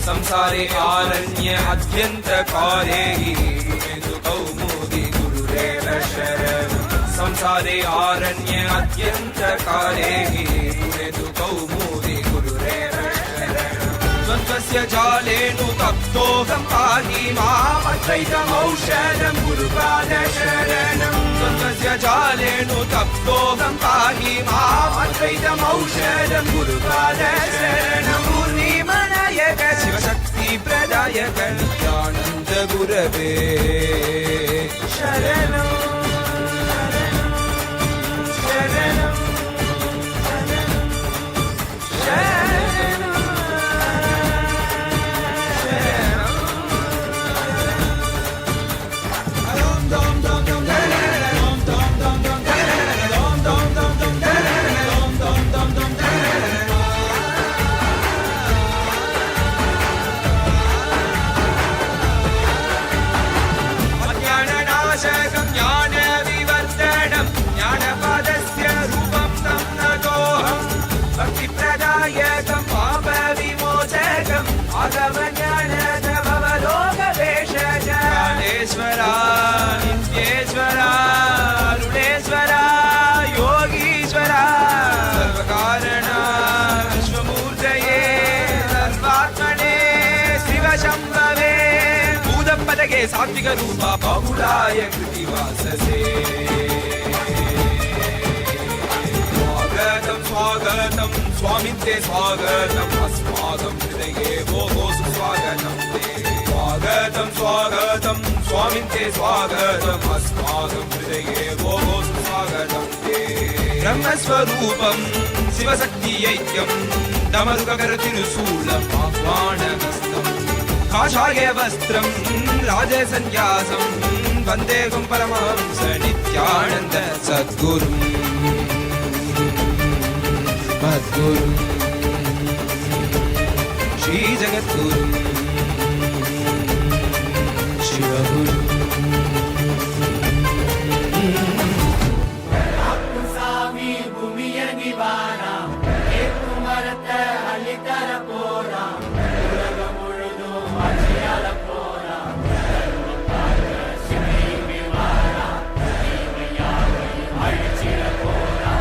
संसारे आरण्य अत्यंत कारे कौमुदी गुरुरेव शरण संसारे आरण्य अत्यंत कारे कौमुदी गुरुरेव शरण द्वन्द्वस्य जालेनु तप्तोऽहं पाहि माम् अद्वैतमौषधं गुरुपाद शरणं द्वन्द्वस्य जालेनु तप्तोऽहं पाहि माम् अद्वैतमौषधं गुरुपाद शरणं पूर्णिमनायक शिवशक्ति प्रदायक नित्यानन्द गुरवे शरणं शरणं शरणं भक्तिप्रदायकं पापविमोचकं आगमज्ञानदभवलोकवेशजं कालेश्वरा नित्येश्वरा अरुणेश्वरा योगीश्वरा सर्वकारणा विश्वमूर्तये सर्वात्मने शिवशम्भवे भूतपदके सात्विकरूपा बहुलाय कृतिवाससे स्वागतं स्वामित्ते स्वागतम् अस्माकं हृदये वो सुस्वागतं ते स्वागतं स्वागतं स्वामित्ते स्वागतम् अस्माकं हृदये वो सुस्वागतं ते ब्रह्मस्वरूपं शिवशक्तियैक्यं डमरुककरतिरुशूलम् आह्वानमस्तम् काषाय वस्त्रं राजसन्न्यासं वन्देहं Paramhans Nityanand सद्गुरुम् Madguru Shri Jagadguru Shivaguru Sami Bhumiya Nivana Ekumarata Alitara Pora Ulaga Murudu Vachiyala Pora Sarvakara Shri Vivara Shivayagi Aichira Pora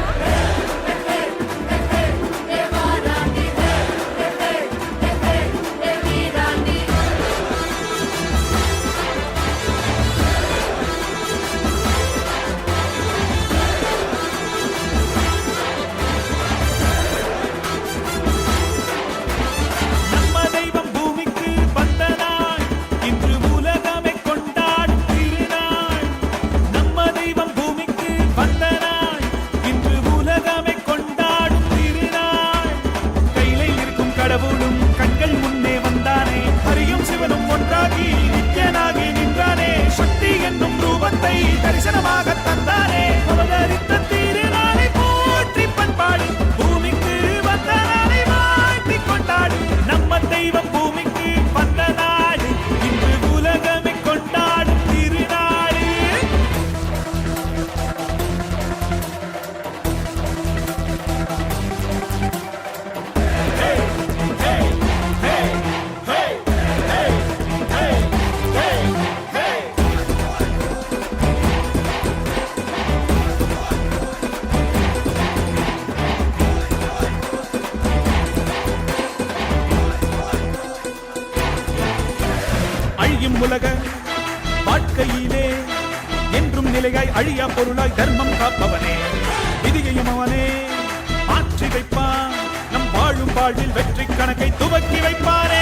இவ்வுலக வாழ்க்கையிலே என்றும் நிலையாய் அழியா பொருளாய் தர்மம் காப்பவனே, விதியையும் அவனே மாற்றி வைப்பான். நம் வாழும் வாழ்வில் வெற்றி கணக்கை துவக்கி வைப்பானே.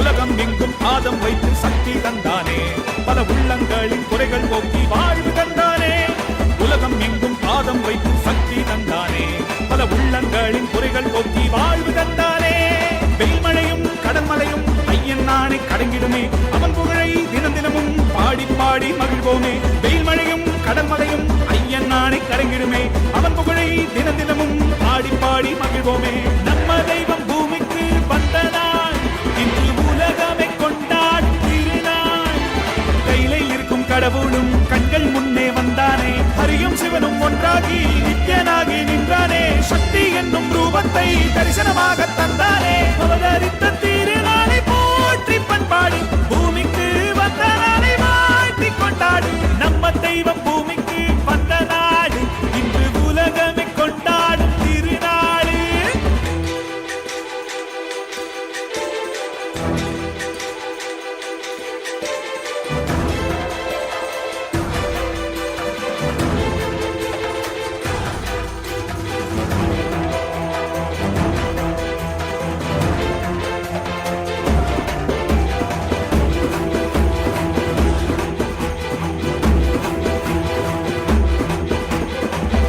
உலகம் எங்கும் பாதம் வைத்து சக்தி தந்தானே, பல உள்ளங்களின் குறைகள் போக்கி வாழ்வு தந்தானே. உலகம் எங்கும் பாதம் வைத்து சக்தி தந்தானே, பல உள்ளங்களின் குறைகள் போக்கி வாழ்வு தந்தானே. வெயில்மழையும் கடன்மலையும் ஐயன் நானே கடங்கிடுமே, அவன் புகழை தினம் தினமும் பாடி பாடி மகிழ்வோமே. வெயில்மழையும் கடன்மலையும் ஐயன் நானே கடங்கிடுமே, அவன் புகழை தினம் தினமும் பாடி பாடி மகிழ்வோமே. நம்ம தெய்வம் பூமிக்கு வந்த நாள் இன்று உலகமே கொண்டாடும் திருநாள். கையிலே இருக்கும் கடவுளும் கண்கள் முன்னே வந்தானே, ஹரியும் சிவனும் ஒன்றாகி நித்யனாகி நின்றானே. சக்தி என்னும் ரூபத்தை தரிசனமாக தந்தானே. அவதரித்த திருநாளை போற்றி பண்பாடி பூமிக்கு வந்த நாளை வாழ்த்தி கொண்டாடு. நம்ம தெய்வம் பூமிக்கு வந்த நாடு இன்று உலகமே கொண்டாடும் திருநாடு.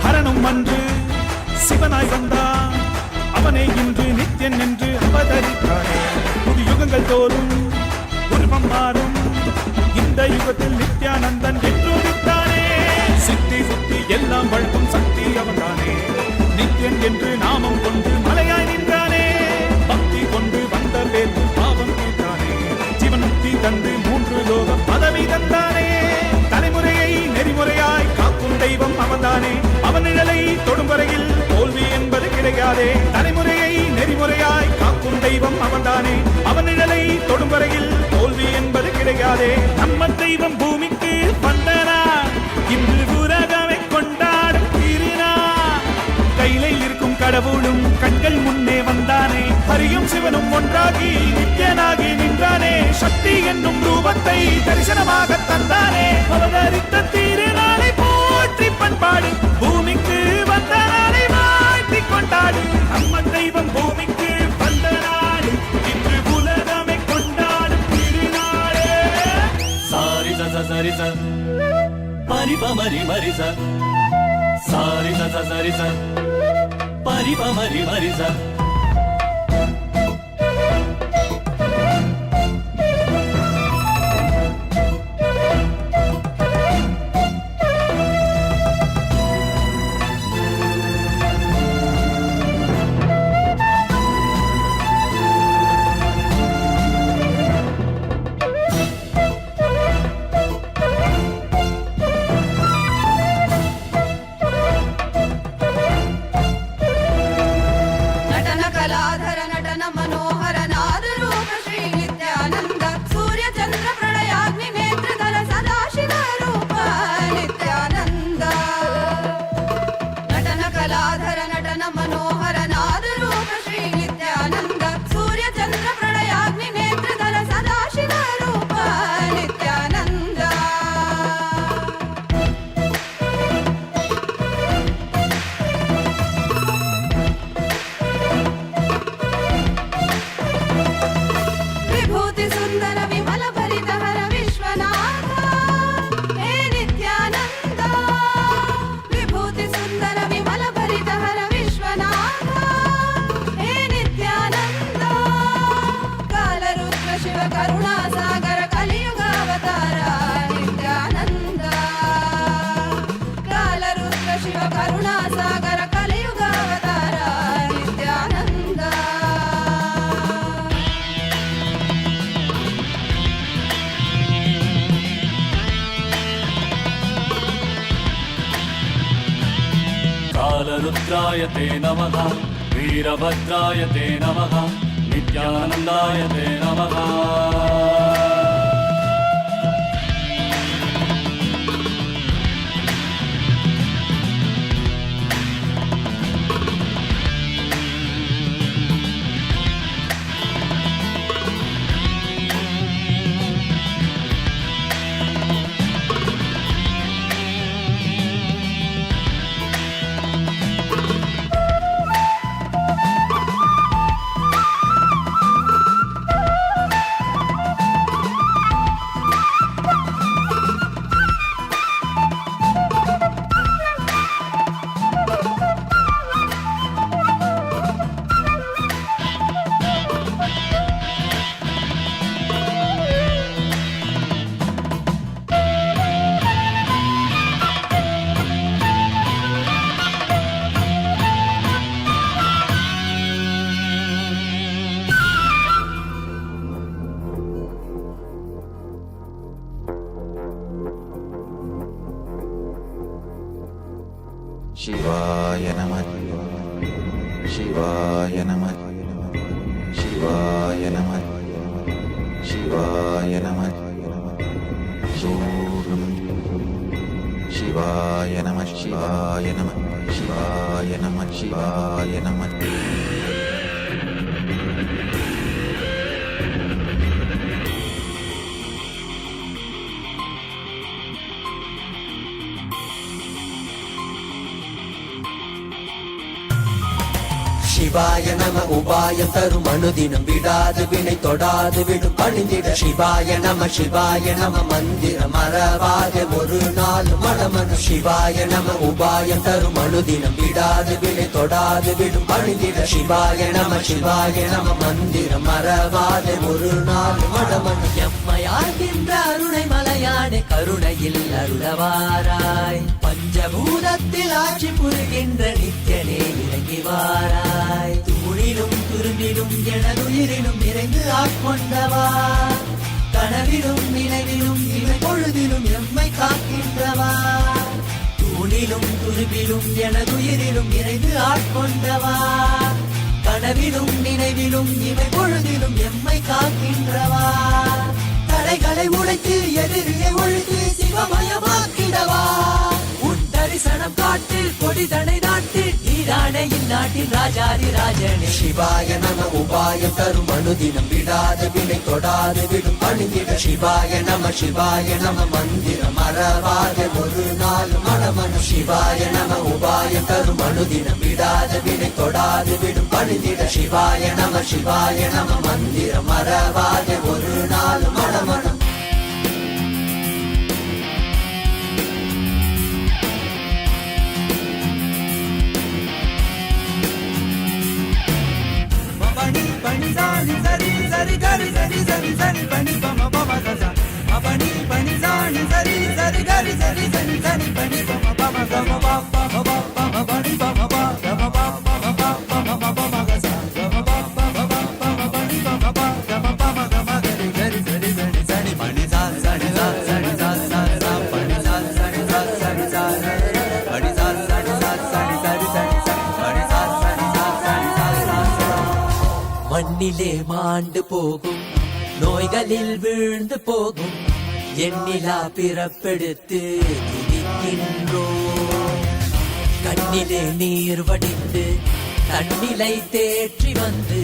ஹரனும் அன்று சிவனாய் வந்தான், அவனே இன்று நித்யன் என்று அவதரித்தானே. புது யுகங்கள் தோறும் உருவம் மாறும், இந்த யுகத்தில் நித்யானந்தன் என்று உதித்தானே. சித்தி சுத்தி எல்லாம் வழங்கும் சக்தி அவன்தானே, நித்யன் என்று நாமம் கொண்டு மலையாய் நின்றானே. பக்தி கொண்டு வந்த பேர்ந்து பாவம் தீர்த்தானே, ஜீவன் முக்தி தந்து 3 லோகம் பதவி தந்தானே. தலைமுறையை நெறிமுறையாய் காக்கும் தெய்வம் அவன்தானே, அவன் நிழலை தொடும் வரையில் தோல்வி என்பது கிடையாதே. தலைமுறையை நெறிமுறையாய் காக்கும் தெய்வம் அவன்தானே, அவன் நிழலை தொடும் வரையில் தோல்வி என்பது கிடையாதே. நம்ம தெய்வம் பூமிக்கு வந்தனார் இன்று உலகமே கொண்டாடும் திருநாள். கையிலே இருக்கும் கடவுளும் கண்கள் முன்னே வந்தானே, ஹரியும் சிவனும் ஒன்றாகி நித்யனாகி நின்றானே. சக்தி என்னும் ரூபத்தை தரிசனமாக தந்தானே. அவதரித்த திருநாளை போற்றி பண்பாடு பூமிக்கு வந்த நாளை வாழ்த்தி கொண்டாடு. நம்ம தெய்வம் பூமிக்கு வந்த நாடு இன்று உலகமே கொண்டாடும் திருநாளே. சாரி சரி ச பரிப மரி மரி ச சாரி சரி ச பரிப மரி மரி ச. कालरुद्राय ते नमः, वीरभद्राय ते नमः, नित्यानन्दाय ते नमः. சிவாய நம சிவாய நம சிவாய நம சிவாய நம சிவாய நம சிவாய நம சிவாய நம சிவாய நம சிவாய நம உபாயம் தரும் அனுதினம் விடாது வினை தொடாது விடும் பணிந்திட சிவாய நம மந்திரம் மறவாத ஒரு நாள் மடமனு சிவாய நம உபாயம் தரும் அனுதினம் விடாது வினை தொடாது விடும் பணிந்திட சிவாய நம மந்திரம் மறவாத ஒரு நாள் மடமனு எம்மையாகின்ற அருணை மலையானே கருணையில் அருளவாராய் பஞ்சபூதத்தில் ஆட்சி புரிகின்ற நித்யனே இறங்கி வாராய் தூணிலும் துரும்பிலும் எனதுயிரிலும் நிறைந்து ஆட்கொண்டவா கனவிலும் நினைவிலும் இவை பொழுதிலும் எம்மை காக்கின்றவா தூணிலும் துரும்பிலும் எனதுயிரிலும் நிறைந்து ஆட்கொண்டவா கனவிலும் நினைவிலும் இவை பொழுதிலும் எம்மை காக்கின்றவா தடைகளை உடைத்து எதிரியை ஒழித்து சிவமயமாக்கிடவா உன் தரிசனம் காட்டு கொடிதனை நாட்டு நீரானே இந்நாட்டின் ராஜாதி ராஜனே சிவாய நம உபாயம் தரும் அனுதினம் விடாது வினை தொடாது விடும் பணிந்திட சிவாய நம மந்திரம் மறவாத ஒரு நாள் மனமனு சிவாய நம உபாயம் தரும் அனுதினம் விடாது வினை தொடாது விடும் பணிந்திட சிவாய நம மந்திரம் மறவாத ஒரு நாள் மனமனு Pani sani sari sari gari sari sari sari pani pama pama gaza. Pani pani sani sari sari gari sari sari sari pani pama pama gama pama pama pama pani pama pama gama pama pama pama pama gaza. Gama pama pama pama pani pama pama gama pama gama gari gari sari sari sari pani sani sari sari sari sari sari pani sani sari sari sari sari pani sani sari sari sari sari sari pani sani sari sari sari sari மண்ணிலே மாண்டு போகும் நோய்களில் வீழ்ந்து போகும் எண்ணிலா பிறப்பெடுத்து துதிக்கின்றோம் கண்ணிலே நீர் வடிந்து தன்னிலை தேற்றி வந்து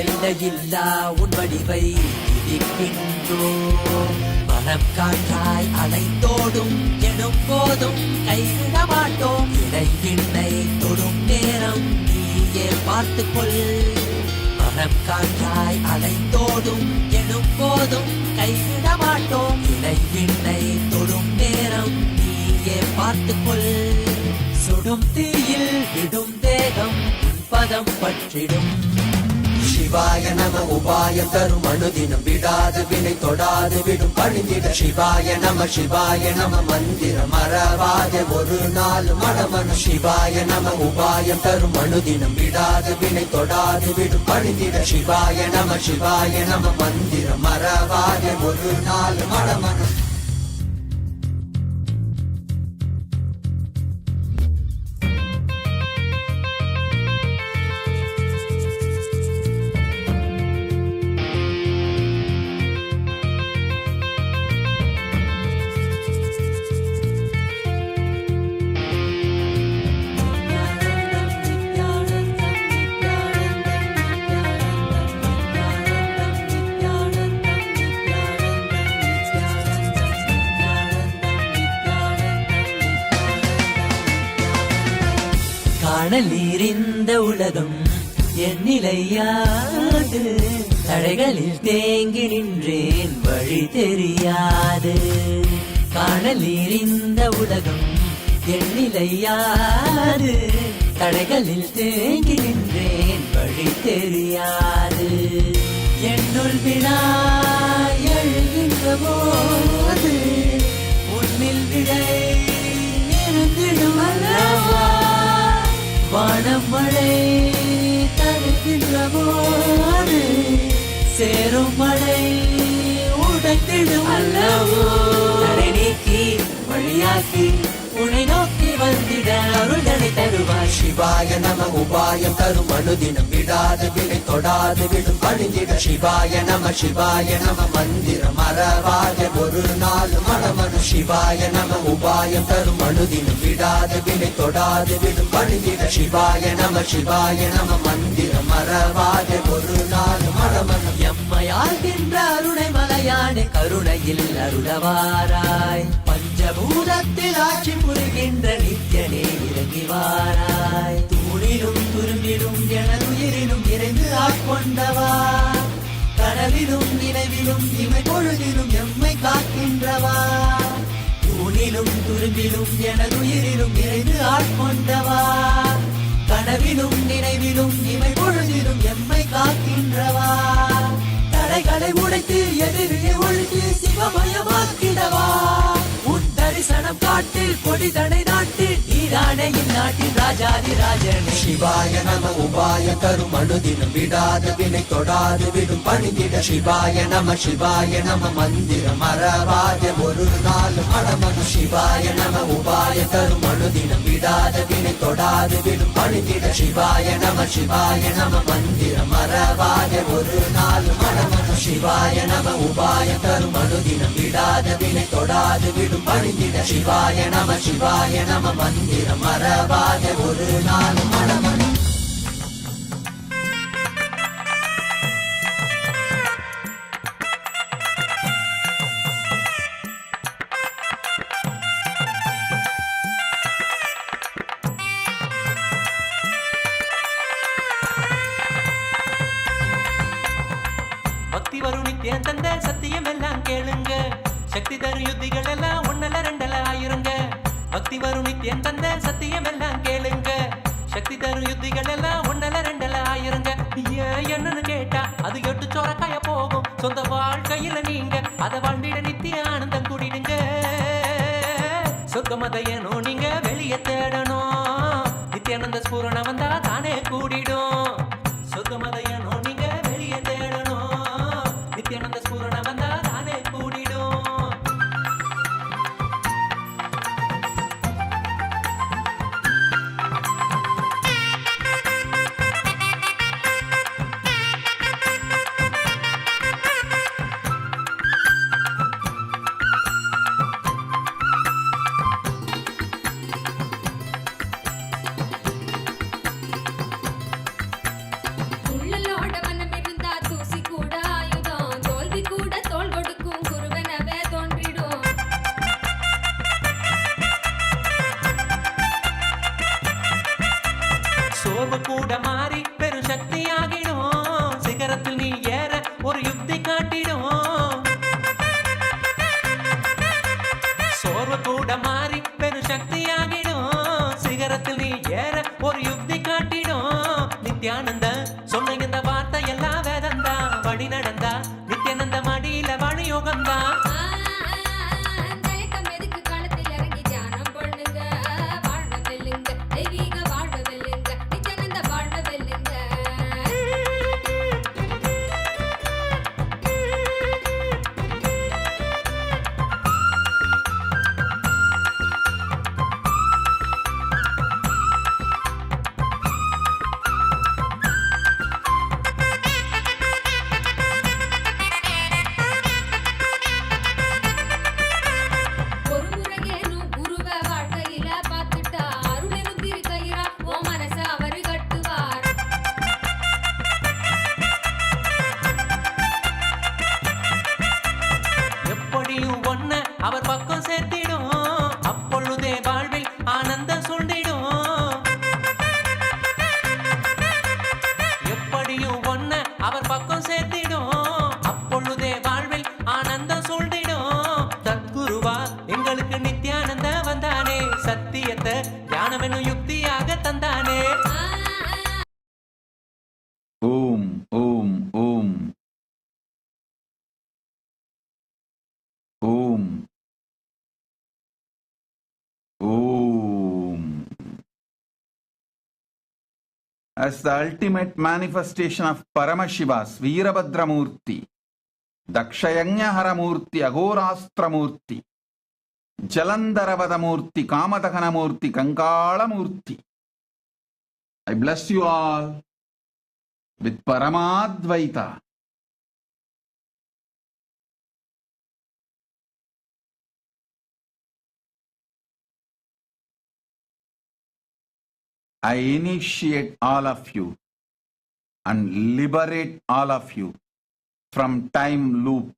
எல்லையில்லா உன் வடிவை துதிக்கின்றோம் மனம் காற்றாய் அலைந்தோடும் எனும் போதும் கைவிட மாட்டோம் இடைவிண்ணை தொடும் நேரம் நீயே பார்த்துக்கொள் மனம் காற்றாய் அலைந்தோடும் எனும் போதும் கைவிட மாட்டோம் இடைவிண்ணை தொடும் நேரம் நீயே பார்த்துக்கொள் சுடும் தீயில் விடும் தேகம் பதம் பற்றிடும் சிவாய நம உபாயம் தரும் அனுதினம் விடாது வினை தொடாது விடும் பணிந்திட சிவாய நம மந்திரம் மறவாத ஒரு நாள் மடமனு சிவாய நம உபாயம் தரும் அனுதினம் விடாது வினை தொடாது விடும் பணிந்திட சிவாய நம மந்திரம் மறவாத ஒரு நாள் மடமனு காணலீரிந்த உலகம் என்னிலையாது தடைகளில் தேங்கி நின்றேன் வழி தெரியாது காணலீரிந்த உலகம் என்னிலையாது தடைகளில் தேங்கி நின்றேன் வழி தெரியாது என்னுள் வினா எழுகின்ற போது உன்னில் விடை இருந்திடும் அல்லவா வானம் மழை தருகின்ற போது சேரும் மழை உடைத்திடும் அல்லவோ தடை நீக்கி வழியாக்கி உன்னை நோக்கி வந்திட அருள் தடை சிவாய நம உபாயம் தரும் அனுதினம் விடாது வினை தொடாது விடும் பணிந்திட சிவாய நம மந்திரம் மறவாத ஒரு நாள் மனமனு சிவாய நம உபாயம் தரும் அனுதினம் விடாது வினை தொடாது விடும் பணிந்திட சிவாய நம மந்திரம் மறவாத ஒரு நாள் மனமனு எம்மையாகின்ற அருணை மலையானே கருணையில் அருளவாராய் பஞ்சபூதத்தில் ஆட்சி புரிகின்ற நித்யனே இறங்கி வாராய் தூணிலும் துரும்பிலும் எனதுயிரிலும் இறைந்து ஆட்கொண்டவா கனவிலும் நினைவிலும் இமை பொழுதிலும் எம்மை காக்கின்றவா தூணிலும் துரும்பிலும் எனதுயிரிலும் இறைந்து ஆட்கொண்டவா கனவிலும் நினைவிலும் இமை பொழுதிலும் எம்மை காக்கின்றவா தடைகளை உடைத்து எதிரியை ஒழித்து சிவமயமாக்கிடவா உன் தரிசனம் காட்டு கொடிதடை நாட்டு நீரானே இந்நாட்டின் ராஜாதி ராஜனே சிவாய நம உபாய தரும் அனுதினம் விடாத வினை தொடாது விடும் பணிந்திட சிவாய நம மந்திரம் மறவாத ஒரு நாள் மனமனு சிவாய நம உபாய தரும் அனுதினம் விடாத வினை தொடாது விடும் பணிந்திட சிவாய நம மந்திரம் மறவாத ஒரு நாள் மனமனு சிவாய நம உபாய தரும் அனுதினம் விடாத வினை தொடாது விடும் பணிந்திட சிவாய நம மந்திரம் மறவாத ஒரு நாள் மனமனு பக்தி வரும் நித்தியம் தந்த சத்தியம் எல்லாம் கேளுங்க சக்தி தரும் யுத்திகள் எல்லாம் ஒன்னல ரெண்டல ஆயிருங்க பக்தி வரும் நித்தியம் தந்த சத்தியம் எல்லாம் கேளுங்க சக்தி தரும் யுத்திகள் எல்லாம் ஒன்னல ரெண்டல ஆயிருங்க ஏன் என்னன்னு கேட்டா அது எட்டு சோரக்காய போகும் சொந்த வாழ்க்கையில நீங்க அதை வாழ்ந்திட நித்திய ஆனந்தம் கூடிடுங்க சொர்க்கமதையனும் நீங்க வெளியே தேடணும் நித்யானந்த ஸ்பூரண வந்தா தானே கூடிடும் சொர்க்கமதையனும் நீங்க வெளியே தேடணும் நித்யானந்த ஸ்பூரண வந்தா தானே கூடிடும் உள்ளலோட மனம் இருந்தா தூசி கூட ஆயுதம் தோல்வி கூட தோள் கொடுக்கும் குருவனவே தோன்றிடும் சோர்வு கூட மாறி பெரும் சக்தியாகிடும் சிகரத்தில் நீ ஏற ஒரு யுக்தி காட்டிடும் சோர்வு கூட மாறி பெரும் சக்தியாகிடும் சிகரத்தில் நீ ஏற ஒரு யுக்தி காட்டிடும் நித்யானந்த சொன்ன இந்த வார்த்தை எல்லாம் வேதந்தா வழி நடந்தா நித்யானந்த மடியில வழி யோகந்தா தயக்கம் எதுக்கு களத்தில் இறங்கி தியானம் பண்ணுங்க வாழ்வ வெல்லுங்க தெய்வீக வாழ்வ வெல்லுங்க நித்யானந்த வாழ்வ வெல்லுங்க ஒரு முறையேனும் குருவ வாழ்க்கையில பார்த்துட்டா அருளெனும் திருக்கயிறா ஓ மனச அவரு கட்டுவார் எப்படியும் ஒன்ன அவர் பக்கம் சேர்த்திடும் அப்பொழுதே வாழ்வில் ஆனந்தம் சொல்லிடும் எப்படியும் ஒன்ன அவர் பக்கம் சேர்த்திடும் அப்பொழுதே வாழ்வில் ஆனந்தம் சொல்லிடும் தத்குருவா எங்களுக்கு நித்யானந்த வந்தானே சத்தியத்தை ஞானமெனும் யுக்தியாக தந்தானே ஓம் ஓம் ஓம் ஓம் ஓம். As the ultimate manifestation of Paramashivas, Veerabhadramurti, Dakshayagnaharamurti, Agorastramurti, Jalandaravadamurti, Kamadahanamurti, Kankalamurti, I bless you all with Paramadvaita. I initiate all of you and liberate all of you from time loop.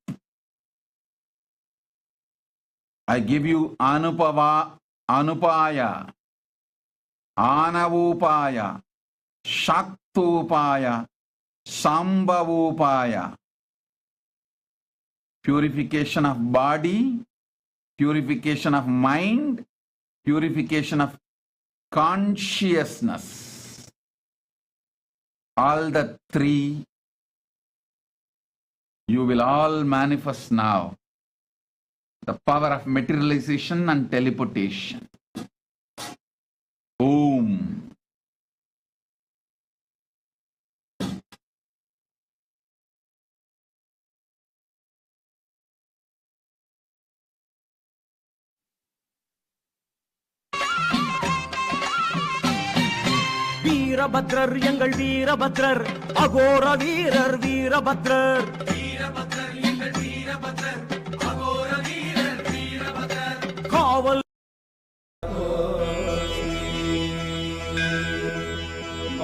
I give you anupaya, anavupaya, shaktupaya, sambhavupaya. Purification of body, purification of mind, purification of consciousness. All the three you will all manifest now. The power of materialization and teleportation. Om. Veerabhadrar எங்கள் வீரபத்ரர் அகோர வீரர் வீரபத்ரர் வீரபத்ரர் எங்கள் வீரபத்ரர் அகோர வீரர் வீரபத்ரர் காவல்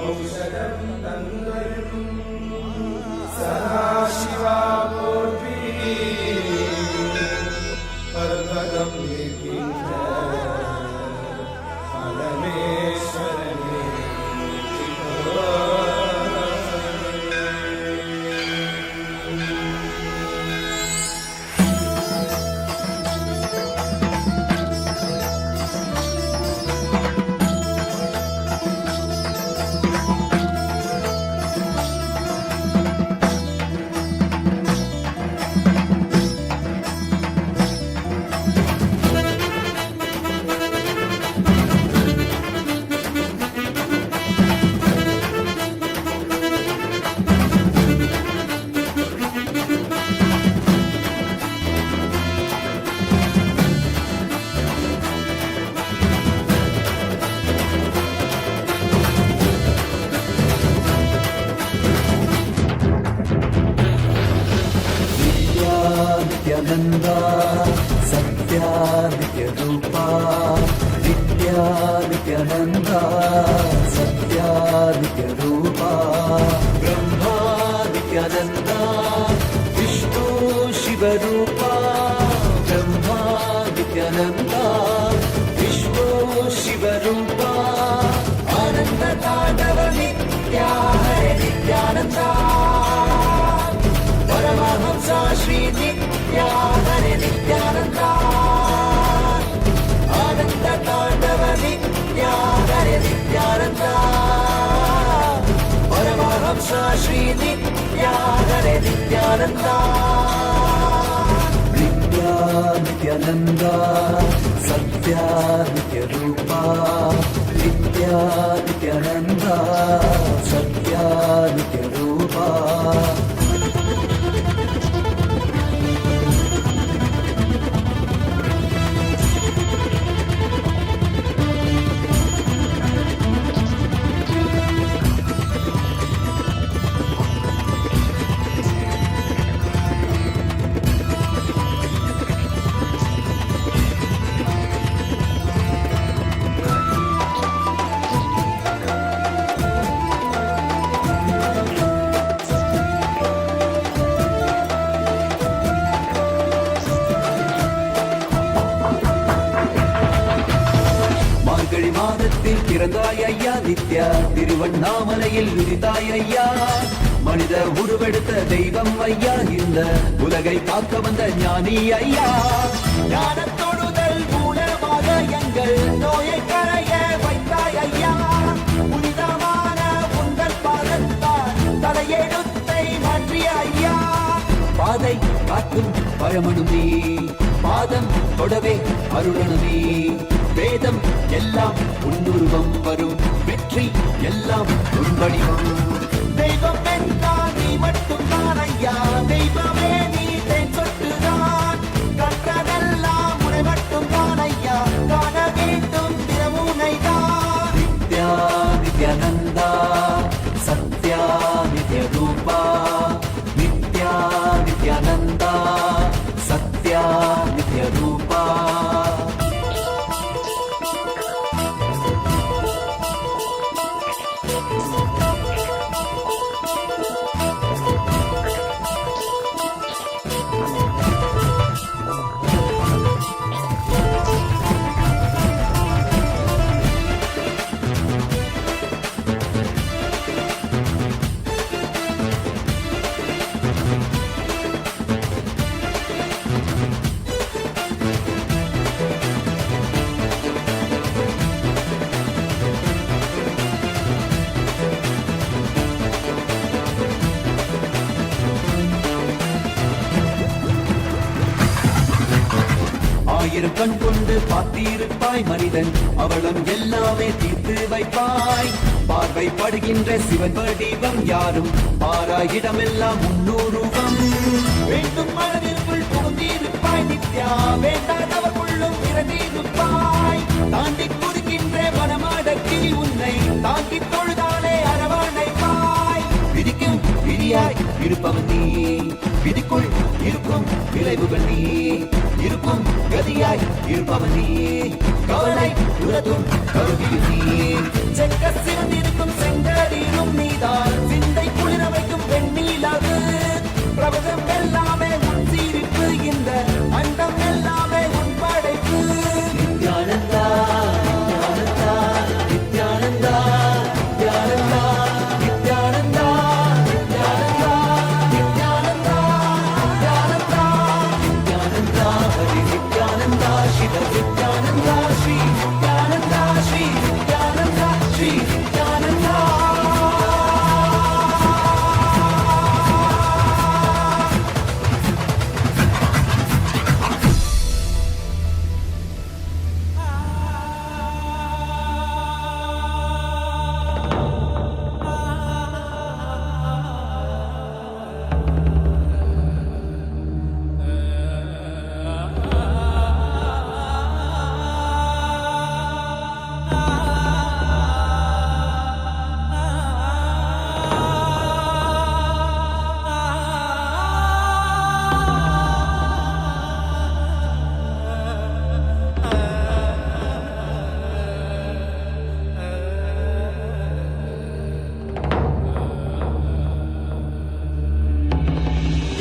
ஔஷதம் தந்தருளும் சதாசிவா போற்றி பர்வதம் நிற்கின்ற பரமேஸ்வரனே Nityananda, Satya Nityarupa, Nitya Nityananda, Satya Nityarupa, Brahma Nityananda, Vishnu Shivarupa, Brahma Nityananda, Vishnu Shivarupa, Ananda Tadava Nitya Hare Nityananda, Paramahamsa Shri Nitya Hare Nityananda, Ananda Tadava Nitya Hare Nityananda, Paramahamsa Shri Nitya Hare Nityananda, Nitya Nityananda, Satya Nityarupa, Nitya Nityananda, Satya Nityarupa. பிறந்தாய் ஐயா நித்யா, திருவண்ணாமலையில் உதித்தாய் ஐயா, மனித உருவெடுத்த தெய்வம் ஐயா, இந்த உலகை காக்க வந்த ஞானி ஐயா, ஞானத்தொடுதல் மூலமாக எங்கள் நோயை கரைய வைத்தாய் ஐயா, புனிதமான உங்கள் பாதத்தால் தலையெழுத்தை மாற்றிய ஐயா, பாதை காக்கும் பரமனுமே, பாதம் தொடவே அருளனுமே, வேதம் எல்லாம் உன்னுருவம் வரும், வெற்றி எல்லாம் உன்படிவம், தெய்வம் என்றால் நீ மட்டும் தான் ஐயா, தெய்வமே நீ தேன் சொட்டுதான், கற்றதெல்லாம் உனை மட்டும் தான் ஐயா, காண வேண்டும் தினமுனை தான், நித்யா நித்யானந்தா ஆயிரம் கண் கொண்டு பார்த்திருப்பாய் மனிதன் அவளும் எல்லாமே தீர்த்து வைப்பாய் பார்வை படுகின்ற சிவன் வடிவம் யாரும் பாராயிடமெல்லாம் முன்னூறுவம் வேண்டும் மனதிற்குள் புகுந்திருப்பாய் நித்யா வேண்டாதவர் உள்ளும் இறந்திருப்பாய் தாண்டி குதிக்கின்ற மனமாடக்கி உன்னை தாங்கி தொழுதாலே அரவணைப்பாய் விதிக்கும் விதியாய் இருப்பவன் நீ விதிக்குள் இருக்கும் விளைவுகள் நீ இருக்கும் கதியாய் இருப்பவன் நீ கவலை உலதும் கருவியும் நீ செக்க சிறந்திருக்கும் செங்கரிலும் நீதான் சிந்தை குளிர வைக்கும் வெண்ணிலவு பிரபதம் எல்லாமே உன் சீரிப்பு இந்த அண்டம் எல்லாமே உன் படைப்பு நித்யானந்தா நித்யானந்தா நித்யானந்தா நித்யானந்தா நித்யானந்தா நித்யானந்தா நித்யானந்தா நித்யானந்தா ஹரி நித்யானந்தா சிவ நித்யானந்தா ஸ்ரீ நித்யானந்தா ஸ்ரீ நித்யானந்தா ஸ்ரீ நித்யானந்தா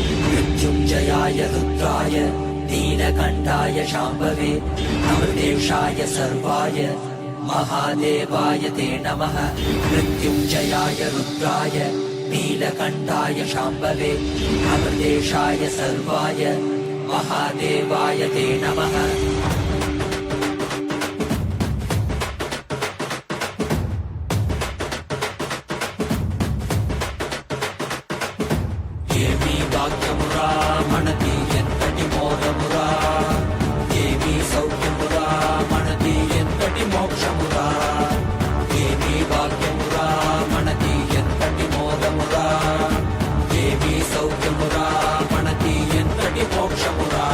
मृत्युञ्जयाय रुद्राय नीलकण्ठाय शाम्भवे अमृतेशाय सर्वाय महादेवाय ते नमः मृत्युञ्जयाय रुद्राय नीलकण्ठाय शाम्भवे अमृतेशाय सर्वाय महादेवाय ते नमः ఏమీ వాక్యమురా మనది ఎంతటి మోరమురా ఏమీ సౌఖ్యమురా మనది ఎంతటి మోక్షమురా ఏమీ వాక్యమురా మనది ఎంతటి మోరమురా ఏమీ సౌఖ్యమురా మనది ఎంతటి మోక్షమురా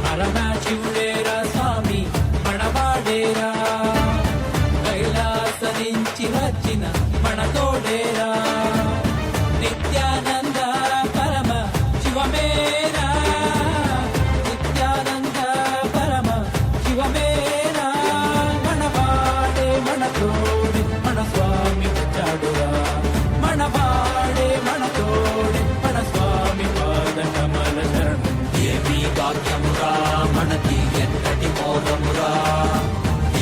పరమశివుడేరా స్వామి మనవాడేరా కైలాస నుంచి వచ్చిన మన తోడేరా నిత్యానంద పరమ శివమేరా నిత్యానంద పరమ శివమేరా మనవాడే మన తోడే మన స్వామి వచ్చాడురా మనవాడే మన తోడే మన స్వామి పాద కమల శరణం ఏమీ వాక్యమురా మనది ఎంతటి మోరమురా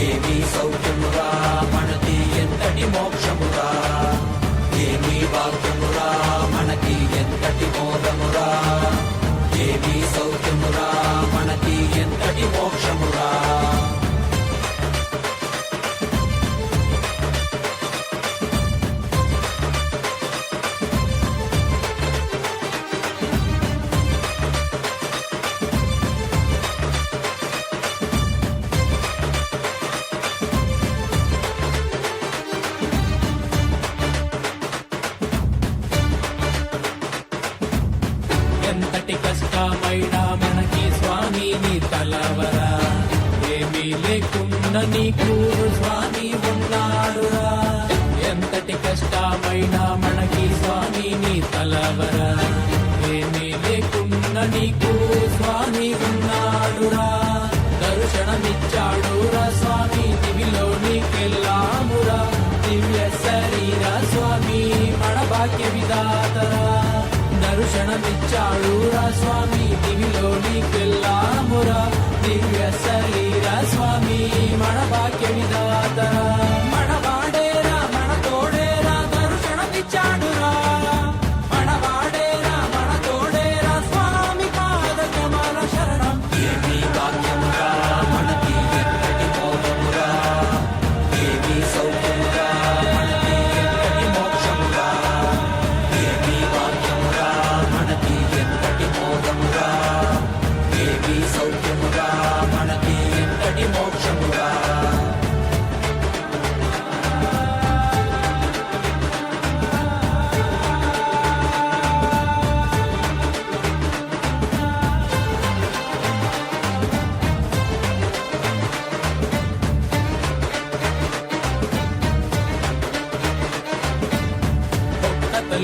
ఏమీ సౌఖ్యమురా మనది ఎంతటి మోక్షమురా ఏమీ వాక్యమురా మనకి ఎంతటి మోరమురా ఏమీ సౌఖ్యమురా మనకి ఎంతటి మోక్షమురా ఎంతటి కష్టమైనా మనకి స్వామి నీ తలవరా ఏమీ లేకున్న నీకు స్వామి ఉన్నాడురా ఎంతటి కష్టమైనా మనకి స్వామి నీ తలవరా ఏమీ లేకున్న నీకు స్వామి ఉన్నాడురా దర్శనమిచ్చాడురా స్వామి దివిలో నీకెళ్ళామురా దివ్య శరీర స్వామి మన భాగ్య విధాతరా దర్శనమిచ్చాడురా స్వామి దివిలో నీకెళ్ళామురా దివ్య శరీర స్వామి మన భాగ్య విధాతరా మనవాడేరా మన తోడేరా దర్శనమిచ్చాడురా మనవాడేరా మన తోడేరా స్వామి పాద కమల శరణం ఏమీ వాక్యమురా మనకి ఎంతటి మోరమురా ఏమీ సౌఖ్యమురా మనకి ఎంతటి మోక్షమురా ఏమీ వాక్యమురా మనకి ఎంతటి మోరమురా ఏమీ సౌఖ్యమురా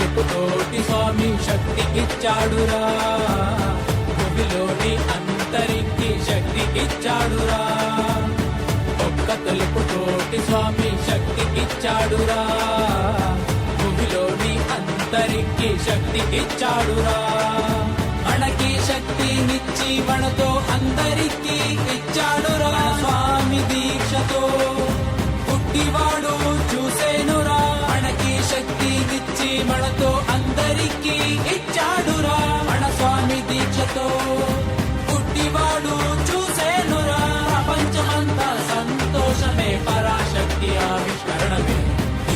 తెలుపుతోటి స్వామి శక్తికిచ్చాడురా భూమిలోని అంతరికి శక్తికిచ్చాడురా ఒక్క తెలుపుతోటి స్వామి శక్తికిచ్చాడురా భూమిలోని అంతరికి శక్తికిచ్చాడురా మనకి శక్తినిచ్చి మనతో అందరికీ ఇచ్చాడురా స్వామి దీక్షతో పుట్టివాడు చూసేనురా మనకి శక్తినిచ్చి మనతో అందరికీ ఇచ్చాడురా మన స్వామి దీక్షతో పుట్టివాడు చూసేనురా ప్రపంచమంతా సంతోషమే పరాశక్తి ఆవిష్కరణమే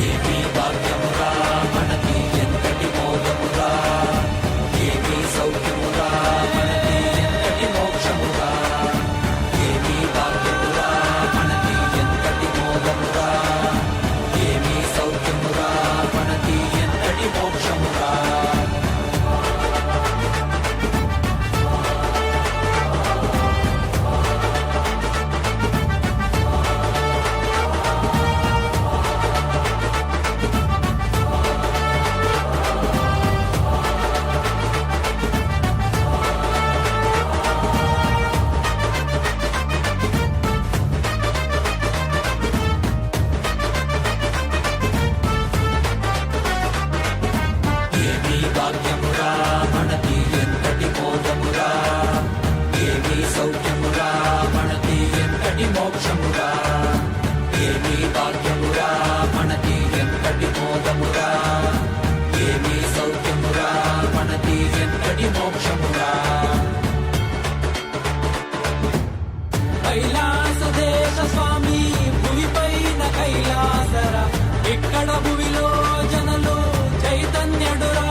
ఏమీ భాగ్యమురా మనకి ఎంతటి మోదమురా ఏమీ సౌఖ్యమురా మనకి ఎంతటి మోక్షమురా ఏమీ భాగ్యమురా మనకి ఎంతటి మోదమురా ఏమీ సౌఖ్యమురా మనకి ఎంతటి మోక్షమురా ఏమీ భాగ్యమురా మనకి ఎంతటి మోదమురా ఏమీ సౌఖ్యమురా మనకి ఎంతటి మోక్షమురా ఏమీ భాగ్యమురా మనకి ఎంతటి మోదమురా ఏమీ సౌఖ్యమురా మనకి ఎంతటి మోక్షమురా కైలాస దేశ స్వామి భూమిపైన కైలాసరా ఇక్కడ భూమిలో జనలు చైతన్యుడురా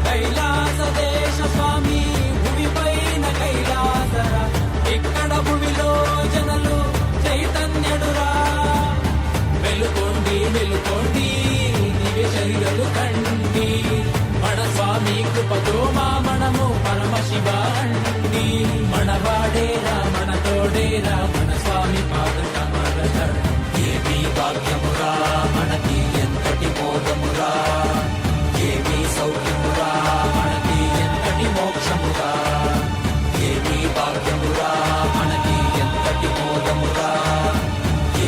కైలాస దేశ స్వామి భూమిపైన కైలాసరా ఇక్కడ భూమిలో జనలు చైతన్యుడురా వెలుకోండి వెలుకోండి దివ్య శరీరలు కండి మన స్వామి కృపతో మా మనము పరమశివ అండి మనవాడేరా మన తోడేరా మన స్వామి పాదక మన శరణం ఏమీ భాగ్యమురా మనకి ఎంతటి మోదమురా ఏమీ సౌఖ్యమురా మనకి ఎంతటి మోక్షమురా ఏమీ భాగ్యమురా మనకి ఎంతటి మోదమురా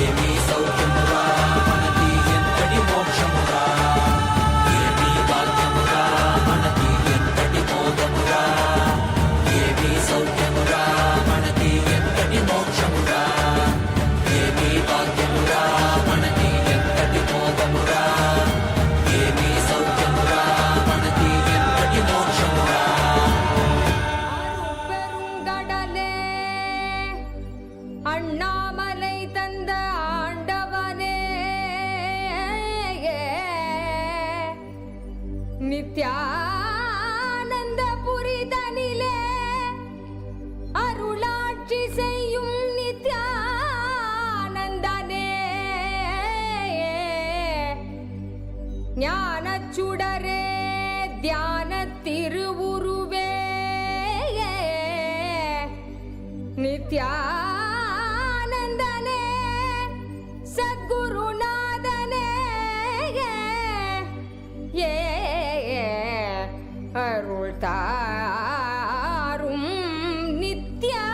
ఏమీ సౌఖ్యమురా మనకి ఎంతటి మోక్షమురా ఏమీ భాగ్యమురా మనకి ఎంతటి మోదమురా ఏమీ సౌఖ్యమురా మనకి ఎంతటి మోక్షమురా ఏమీ భాగ్యమురా మనకి ఎంతటి మోదమురా ఏమీ సౌఖ్యమురా మనకి ఎంతటి మోక్షమురా பெருங்கடலே அண்ணாமலை தந்த ஆண்டவனே நித்யானந்த புரிதனிலே அருளாட்சி செய்யும் நித்யானந்தனே ஞானச்சுடரே தியான திருவுருவே நித்யானந்தனே சத்குருநாதனே ஏ அருள் தாரும் நித்யானந்தனே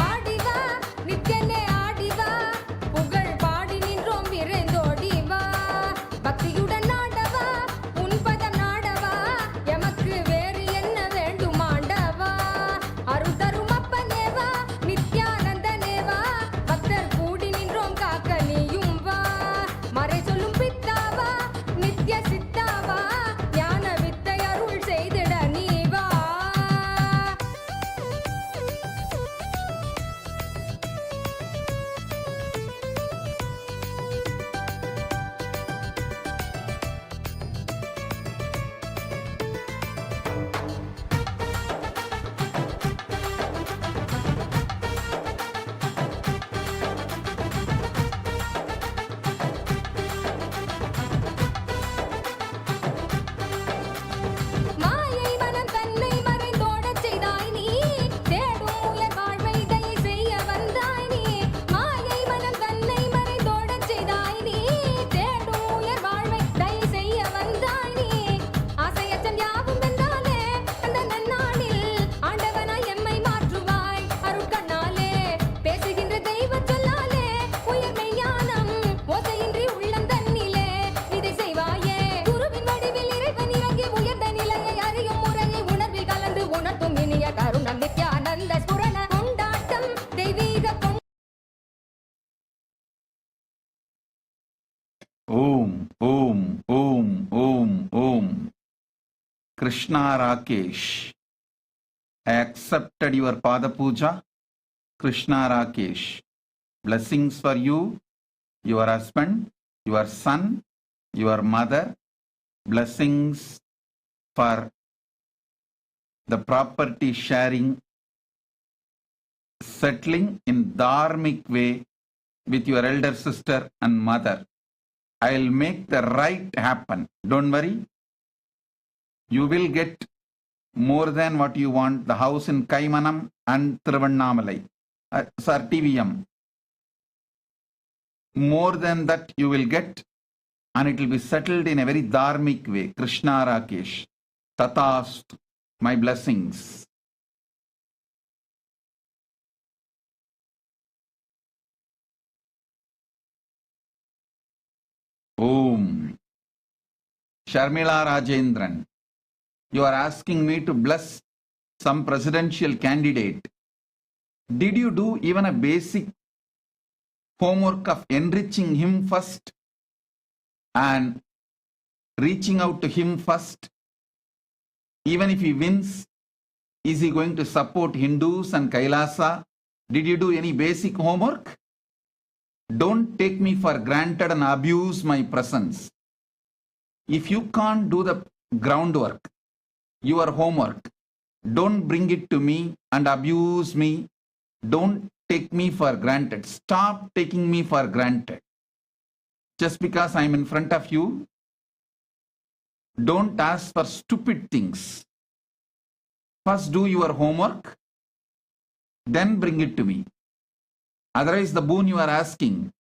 ஆடிவா நித்யனே ஆடிவா புகழ் Om, Om, Om, Om, Om. Krishna Rakesh, I accepted your Pada Puja. Krishna Rakesh, blessings for you, your husband, your son, your mother, blessings for the property sharing, settling in dharmic way with your elder sister and mother. I'll make the right happen. Don't worry. You will get more than what you want. The house in Kaimanam and Thiruvannamalai. TVM. More than that you will get, and it will be settled in a very dharmic way. Krishna Rakesh. Tatast. My blessings. Om. Sharmila Rajendran. You are asking me to bless some presidential candidate. Did you do even a basic homework of enriching him first and reaching out to him first? Even if he wins, is he going to support Hindus and Kailasa? Did you do any basic homework? Don't take me for granted and abuse my presence. If you can't do the groundwork, your homework, don't bring it to me and abuse me. Don't take me for granted. Stop taking me for granted. Just because I'm in front of you, don't ask for stupid things. First do your homework, then bring it to me. Otherwise, the boon you are asking,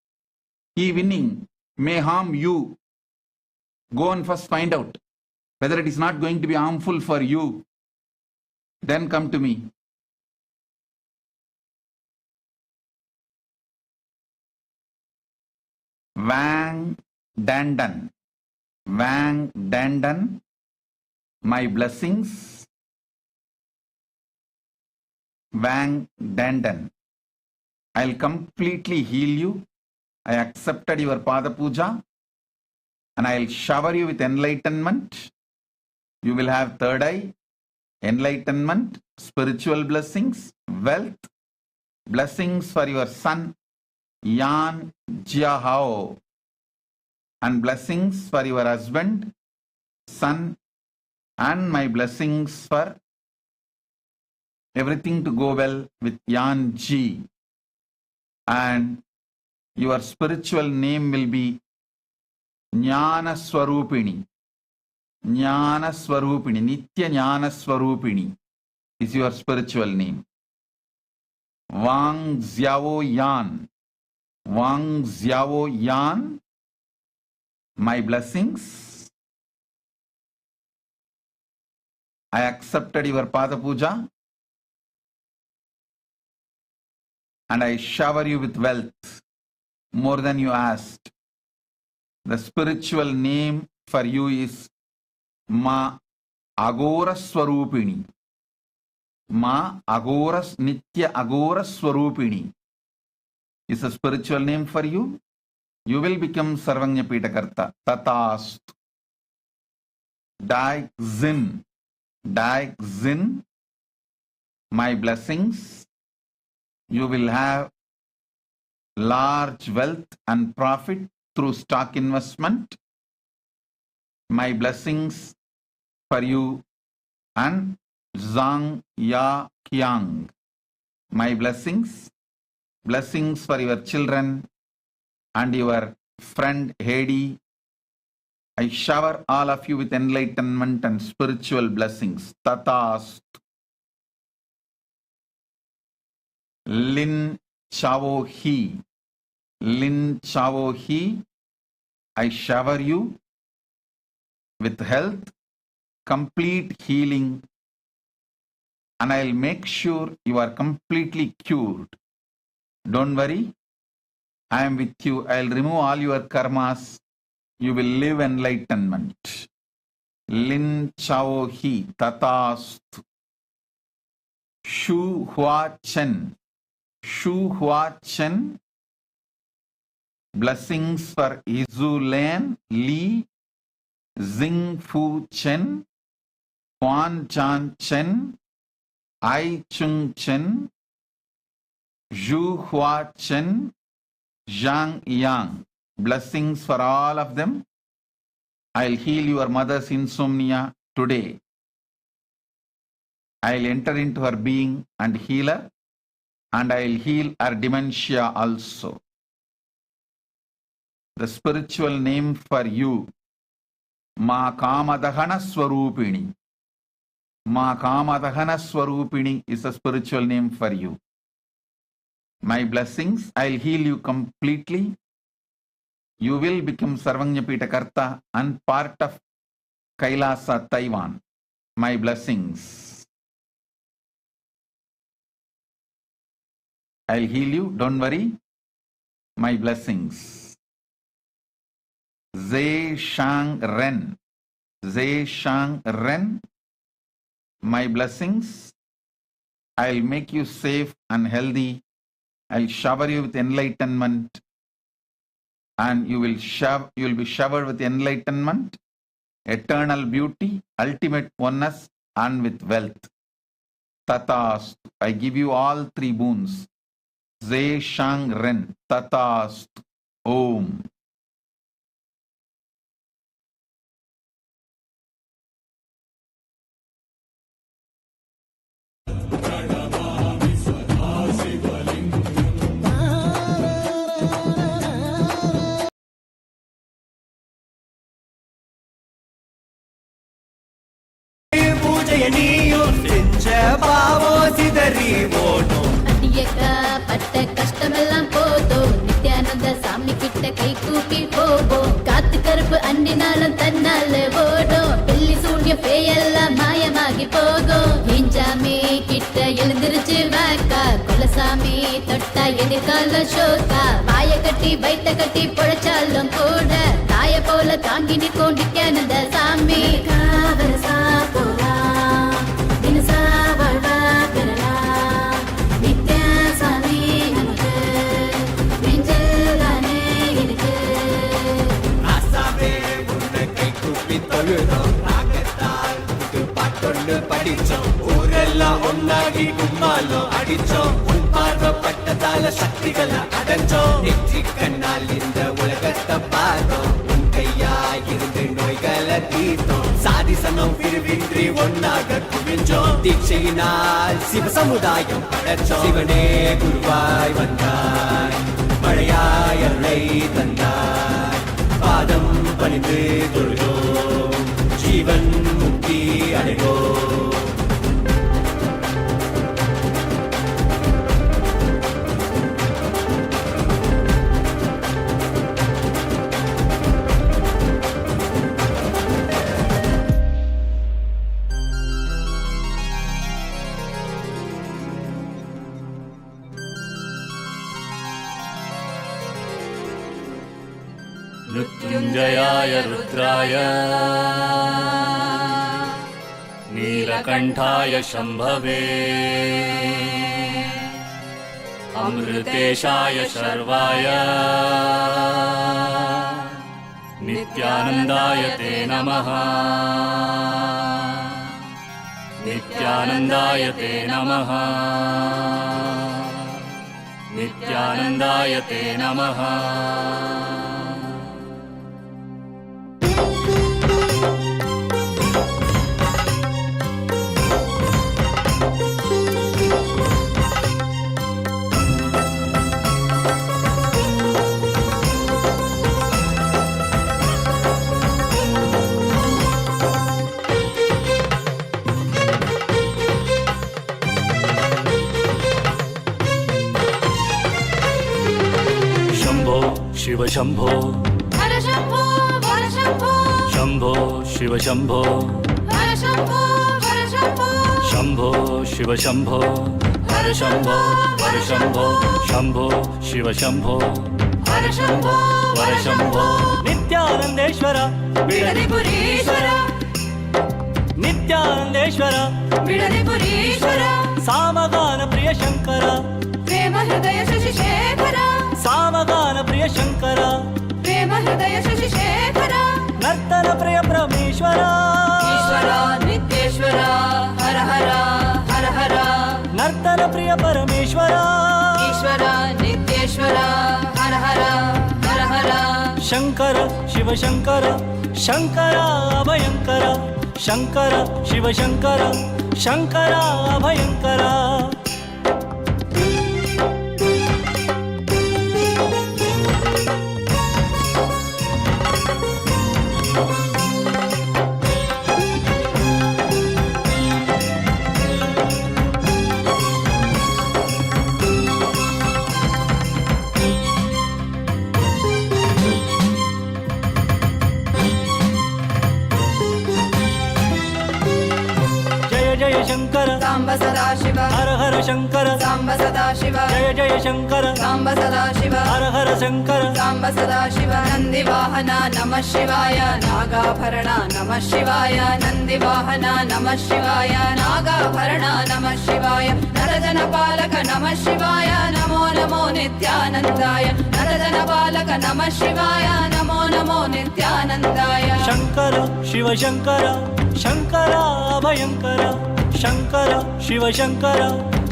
he winning may harm you. Go and first find out whether it is not going to be harmful for you. Then come to me. Wang Dandan. Wang Dandan. My blessings. Wang Dandan. I'll completely heal you. I accepted your Pada Puja and I'll shower you with enlightenment. You will have third eye, enlightenment, spiritual blessings, wealth, blessings for your son, Yan Jiahao, and blessings for your husband, son, and my blessings for everything to go well with Yan Ji. And your spiritual name will be Jnana Swarupini. Jnana Swarupini, Nitya Jnana Swarupini is your spiritual name. Wang Xiao Yan. Wang Xiao Yan. My blessings. I accepted your Pada Puja and I shower you with wealth more than you asked. The spiritual name for you is Ma Agora Swarupini. Ma Agora Nitya Agora Swarupini is a spiritual name for you. You will become Sarvanya Pitakarta. Tatast. Daik Zin. My blessings. You will have large wealth and profit through stock investment. My blessings for you and Zhang Ya Qiang. My blessings. Blessings for your children and your friend Hedi. I shower all of you with enlightenment and spiritual blessings. Tatast. Lin Chao He. Lin Chao He. I shower you with health, complete healing, and I'll make sure you are completely cured. Don't worry. I am with you. I'll remove all your karmas. You will live enlightenment. Lin Chao He. Tatast. Shu Hua Chen. Shu Hua Chen. Blessings for Izulan Li, Zing Fu Chen, Quan Chan Chen, Ai Chung Chen, Zhu Hua Chen, Zhang Yang. Blessings for all of them. I'll heal your mother's insomnia today. I'll enter into her being and heal her, and I'll heal her dementia also. The spiritual name for you, Ma Kamadahana Svarupini. Ma Kamadahana Svarupini is a spiritual name for you. My blessings, I'll heal you completely. You will become Sarvanyapita Karta and part of Kailasa, Taiwan. My blessings. I'll heal you, don't worry. My blessings. Zhe Shang Ren. Zhe Shang Ren. My blessings. I'll make you safe and healthy. I'll shower you with enlightenment. And you will be showered with enlightenment, eternal beauty, ultimate oneness, and with wealth. Tatastu. I give you all three boons. Zhe Shang Ren. Tatastu. Om. பட்ட கஷ்டமெல்லாம் போதும் நித்யானந்த சாமி கிட்ட கை கூப்பி போவோம் காத்து கருப்பு அண்டினாலும் தன்னால ஓடும் பில்லி சூன்ய பேயெல்லாம் மாயமாகி போகும் ஹிஞ்சாமி கிட்ட எழுந்திருச்சு வாக்கா குலசாமி தொட்டா எதிர்கால ஷோக்கா வாய கட்டி வைத்த கட்டி பொழைச்சாலும் கூட தாய போல தாங்கி நிற்கும் நித்யானந்த சாமி காவரசா போலாம் தினசா வாழ்வா பெறலாம் நித்யா சாமி நமக்கு நெஞ்சில்தானே இருக்கு ஆசாவே உன்னை கை கூப்பி தொழுதோம் ராகத்தால் புது பாட்டொன்னு படிச்சோம் ஊரெல்லாம் ஒன்னாகி கும்மாலும் அடிச்சோம் உன் பார்வப்பட்டதால சக்திகளை அடைஞ்சோம் நெற்றி கண்ணால் இந்த உலகத்தை பார்த்தோம் உன் கையாயிருந்து நோய்களை தீர்த்தோம் சாதிசனம் பிரிவின்றி ஒன்னாக குவிஞ்சோம் தீட்சையினால் சிவ சமுதாயம் படைச்சோம் சிவனே குருவாய் வந்தாய் மழையாய் அருளை தந்தாய் பாதம் பணிந்து தொழுதோம் ஜீவன் முக்தி அடைவோம் मृत्युञ्जयाय रुद्राय नीलकण्ठाय शम्भवे अमृतेशाय शर्वाय नित्यानन्दाय ते नमः नित्यानन्दाय ते नमः नित्यानन्दाय ते नमः शिव शंभो हर शंभो हर शंभो शंभो शिव शंभो हर शंभो हर शंभो शंभो शिव शंभो हर शंभो हर शंभो शंभो शिव शंभो हर शंभो हर शंभो नित्यानंदेश्वर बिडदिपुरीश्वर नित्यानंदेश्वर बिडदिपुरीश्वर सामगान प्रिय शंकर प्रेम हृदय शशि शेखर सामगान प्रिय प्रिय शंकर प्रेम हृदय शशिशेखर नर्तन प्रिय परमेश्वर ईश्वर नित्येश्वर हर हर हर हर नर्तन प्रिय परमेश्वर ईश्वर नित्येश्वर हर हर हर हर शंकर शिव शंकर शंकर अभयंकर शंकर शिव शंकर शंकर अभयंकर शंकर सांब सदा शिव हर हर शंकर सांब सदा शिव जय जय शंकर सांब सदा शिव हर हर शंकर सांब सदा शिव नंदी वाहन नमः शिवाय नागाभरण नमः शिवाय नंदी वाहन नमः शिवाय नागाभरण नमः शिवाय नरजन पालक नमः शिवाय नमो नमो नित्यानंदाय नरजन पालक नमः शिवाय नमो नमो नित्यानंदाय शंकर शिव शंकर शंकर अभयंकर शंकर शिव शंकर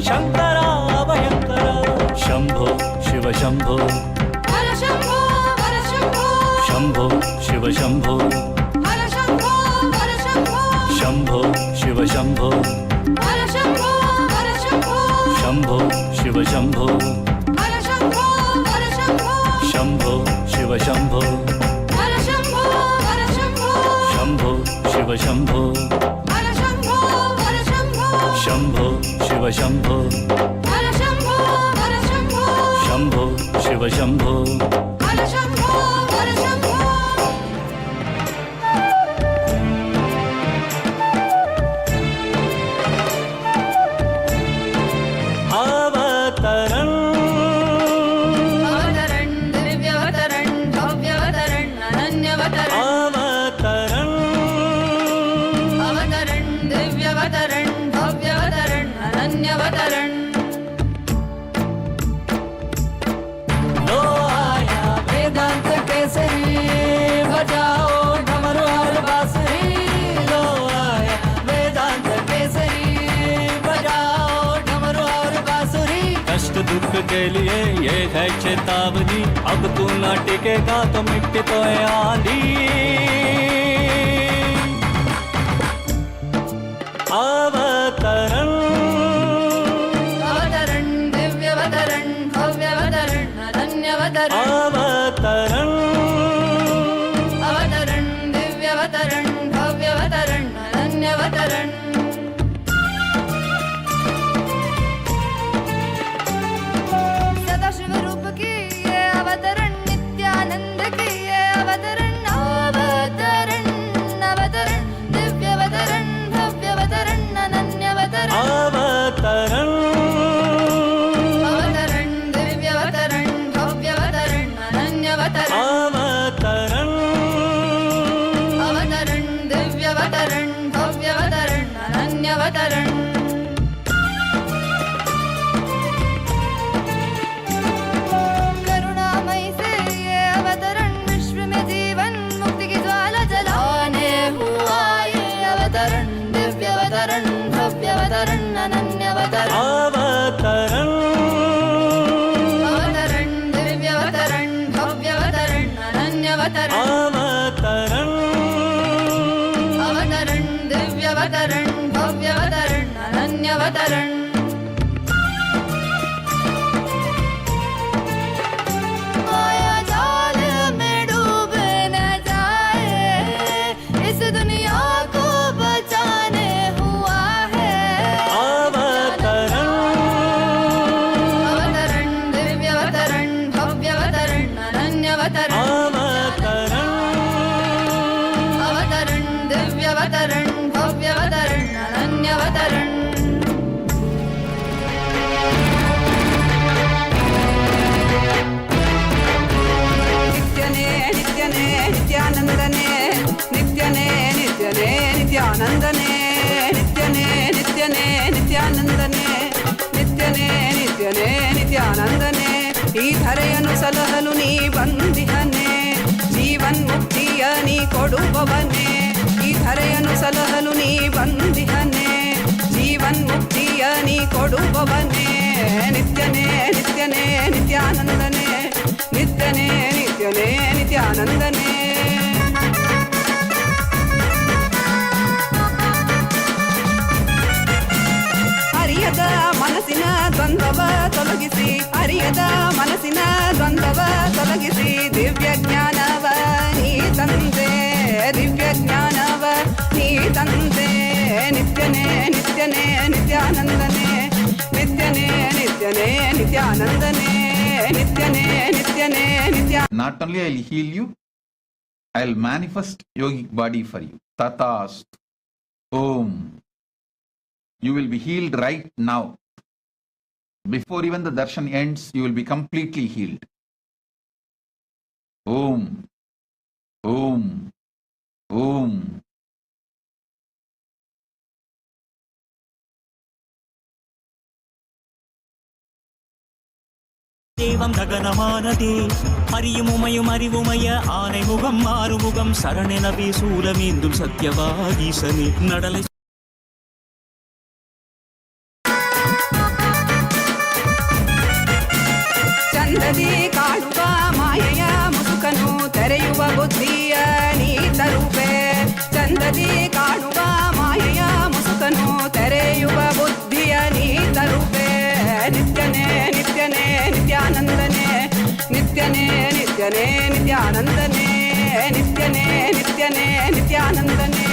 शंकर अभयंकर शंभो शिव शंभो हर शंभो हर शंभो शंभो शिव शंभो हर शंभो हर शंभो शंभो शिव शंभो हर शंभो हर शंभो शंभो शिव शंभो हर शंभो हर शंभो शंभो शिव शंभो हर शंभो हर शंभो शंभो शिव शंभो हर शंभो हर शंभो शंभो शिव शंभो हर शंभो हर शंभो शंभो शिव शंभो हर शंभो हर शंभो अवतरण अवतरण दिव्यावतरण भव्यावतरण अनन्यावतरण अवतरण अवतरण दिव्यावतरण भव्यावतरण अनन्यावतरण लो आया वेदांत केसरी बजाओ डमरू और बांसुरी लो आया वेदांत केसरी बजाओ डमरू और बांसुरी कष्ट दुख के लिए ये है चेतावनी अब तू ना टिकेगा तो मिट्टी तो है आंधी अवतरण अवतरण दिव्यावतरण भव्यावतरण अनन्यावतरण अवतरण अवतरण दिव्यावतरण भव्यावतरण अनन्यावतरण सदाशिव रूप की ये अवतरण नित्यानंद की ये अवतरण अवतरण अवतरण दिव्यावतरण भव्यावतरण अनन्यावतरण अवतरण अवतरण दिव्यावतरण भव्यावतरण अनन्यावतरण अवतरण अवतरण दिव्यावतरण भव्यावतरण अनन्यावतरण करुणामयी से ये अवतरण विश्व में जीवन मुक्ति की ज्वाला जलाने हुआ ये अवतरण दिव्यावतरण भव्यावतरण अनन्यावतरण अवतरण अवतरण दिव्यावतरण भव्यावतरण अनन्यावतरण अवतरण अवतरण दिव्यावतरण भव्यावतरण अनन्यावतरण माया जाल में डूब न जाए इस दुनिया को बचाने हुआ है अवतरण अवतरण दिव्यावतरण भव्यावतरण अनन्यावतरण अवतरण अवतरण दिव्यावतरण भव्यावतरण अनन्यावतरण ಈ ಧರೆಯನ್ನು ಸಲಹಲು ನೀ ಬಂದಿಹನೆ ಜೀವನ್ಮುಕ್ತಿಯ ನೀ ಕೊಡುವವನೇ ಈ ಧರೆಯನ್ನು ಸಲಹಲು ನೀ ಬಂದಿಹನೆ ಜೀವನ್ಮುಕ್ತಿಯ ನೀ ಕೊಡುವವನೇ ನಿತ್ಯನೇ ನಿತ್ಯನೇ ನಿತ್ಯಾನಂದನೇ ನಿತ್ಯನೇ ನಿತ್ಯನೇ ನಿತ್ಯಾನಂದನೇ ಅರಿಯದ ಮನಸ್ಸಿನ ದ್ವಂದ್ವವ ತೊಲಗಿಸಿ ಅರಿಯದ ಮನಸ್ಸಿನ ದ್ವಂದ್ವವ ತೊಲಗಿಸಿ ದಿವ್ಯ ಜ್ಞಾನವ ನೀ ತಂದೆ ದಿವ್ಯ ಜ್ಞಾನವ ನೀ ತಂದೆ ನಿತ್ಯನೇ ನಿತ್ಯನೇ ನಿತ್ಯಾನಂದನೇ ನಿತ್ಯನೇ ನಿತ್ಯನೇ ನಿತ್ಯಾನಂದನೇ ನಿತ್ಯನೇ ನಿತ್ಯನೇ ನಿತ್ಯ. Not only I'll heal you, I'll manifest yogic body for you. Tatast. Om. You will be healed right now. Before even the darshan ends, you will be completely healed. Om. Om. Om. தேவம் தகனமானதே அறியுமுமையும் அறிவுமய ஆனை முகம் மாறுமுகம் சரணெனவே சூலமேந்தும் சத்யவாகீசனே நடலை ಚಂದದಿ ಕಾಣುವ ಮಾಯೆಯ ಮುಸುಕನು ತೆರೆಯುವ ಬುದ್ಧಿಯ ನೀ ತರುವೆ ಚಂದದಿ ಕಾಣುವ ಮಾಯೆಯ ಮುಸುಕನು ತೆರೆಯುವ ಬುದ್ಧಿಯ ನೀ ತರುವೆ ನಿತ್ಯನೇ ನಿತ್ಯನೇ ನಿತ್ಯಾನಂದನೇ ನಿತ್ಯನೇ ನಿತ್ಯನೇ ನಿತ್ಯಾನಂದನೇ ನಿತ್ಯನೇ ನಿತ್ಯನೇ ನಿತ್ಯಾನಂದನೇ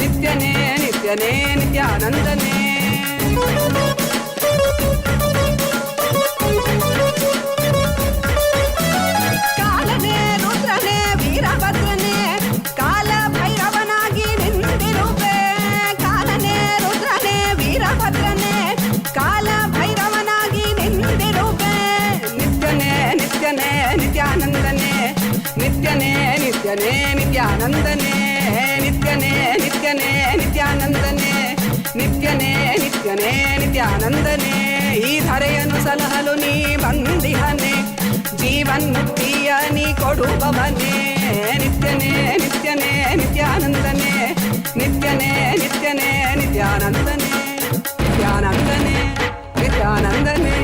ನಿತ್ಯನೇ ನಿತ್ಯನೇ ನಿತ್ಯಾನಂದನೇ ಕಾಲನೇ ರುದ್ರನೇ ವೀರಭದ್ರನೇ ಕಾಲ ಭೈರವನಾಗಿ ನಿಂತಿರುವೆ ಕಾಲನೇ ರುದ್ರನೇ ವೀರಭದ್ರನೇ ಕಾಲ ಭೈರವನಾಗಿ ನಿಂತಿರುವೆ ನಿತ್ಯನೇ ನಿತ್ಯನೇ ನಿತ್ಯಾನಂದನೇ ನಿತ್ಯನೇ ನಿತ್ಯನೇ ನಿತ್ಯಾನಂದನೇ ನಿತ್ಯನೇ ನಿತ್ಯನೇ ನಿತ್ಯಾನಂದನೇ ನಿತ್ಯನೇ ನಿತ್ಯನೇ ನಿತ್ಯಾನಂದನೇ ಈ ಧರೆಯನ್ನು ಸಲಹಲು ನೀ ಬಂದಿಹನೆ ಜೀವನ್ಮುಕ್ತಿಯ ನೀ ಕೊಡುವವನೇ ನಿತ್ಯನೇ ನಿತ್ಯನೇ ನಿತ್ಯಾನಂದನೇ ನಿತ್ಯನೇ ನಿತ್ಯನೇ ನಿತ್ಯಾನಂದನೇ ನಿತ್ಯಾನಂದನೇ ನಿತ್ಯಾನಂದನೇ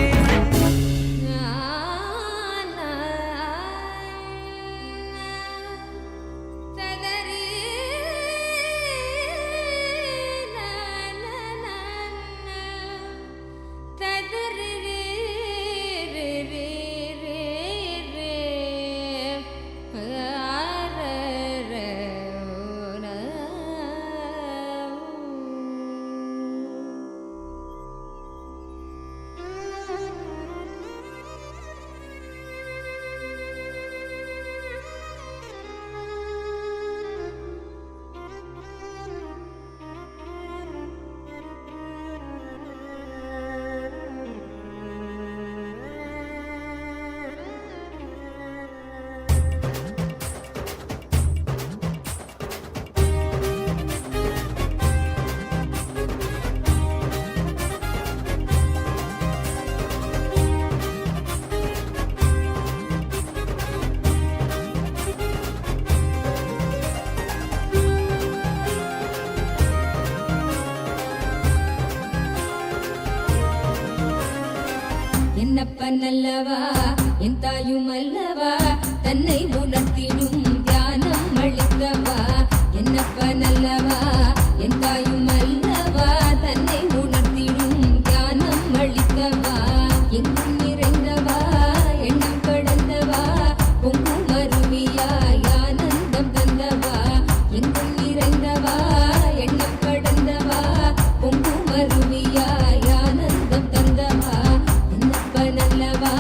என்னப்பனல்லவா என் தாயுமல்லவா தன்னை உணர்த்திடும் தியானம் அளித்தவா என்னப்பனல்லவா என் தாயுமல்லவா தன்னை உணர்த்திடும் தியானம் அளித்தவா எங்கும் நிறைந்தவா எண்ணம் கடந்தவா பொங்கும் அருவியாய் ஆனந்தம் தந்தவா எங்கும் நிறைந்தவா எண்ணம் கடந்தவா பொங்கும் அருவியாய் ஆனந்தம் தந்தவா என்னப்பனல்லவா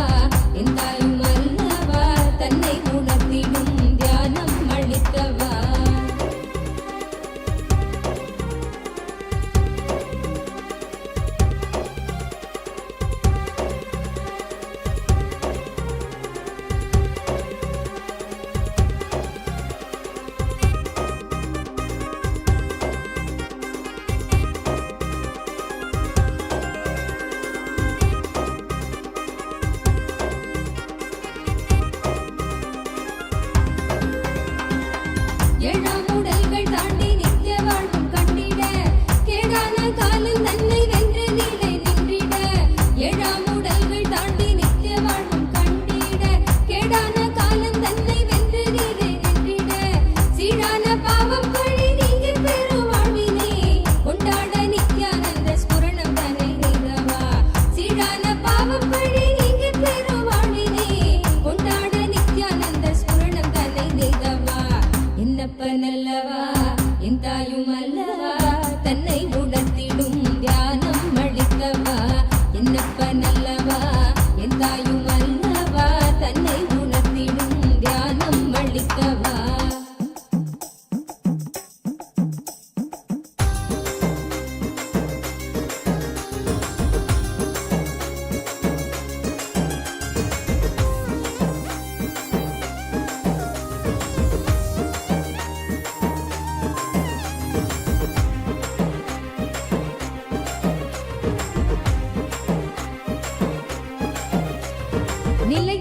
என் தாயுமல்லவா தன்னை உணர்த்திடும் தியானம் அளித்தவா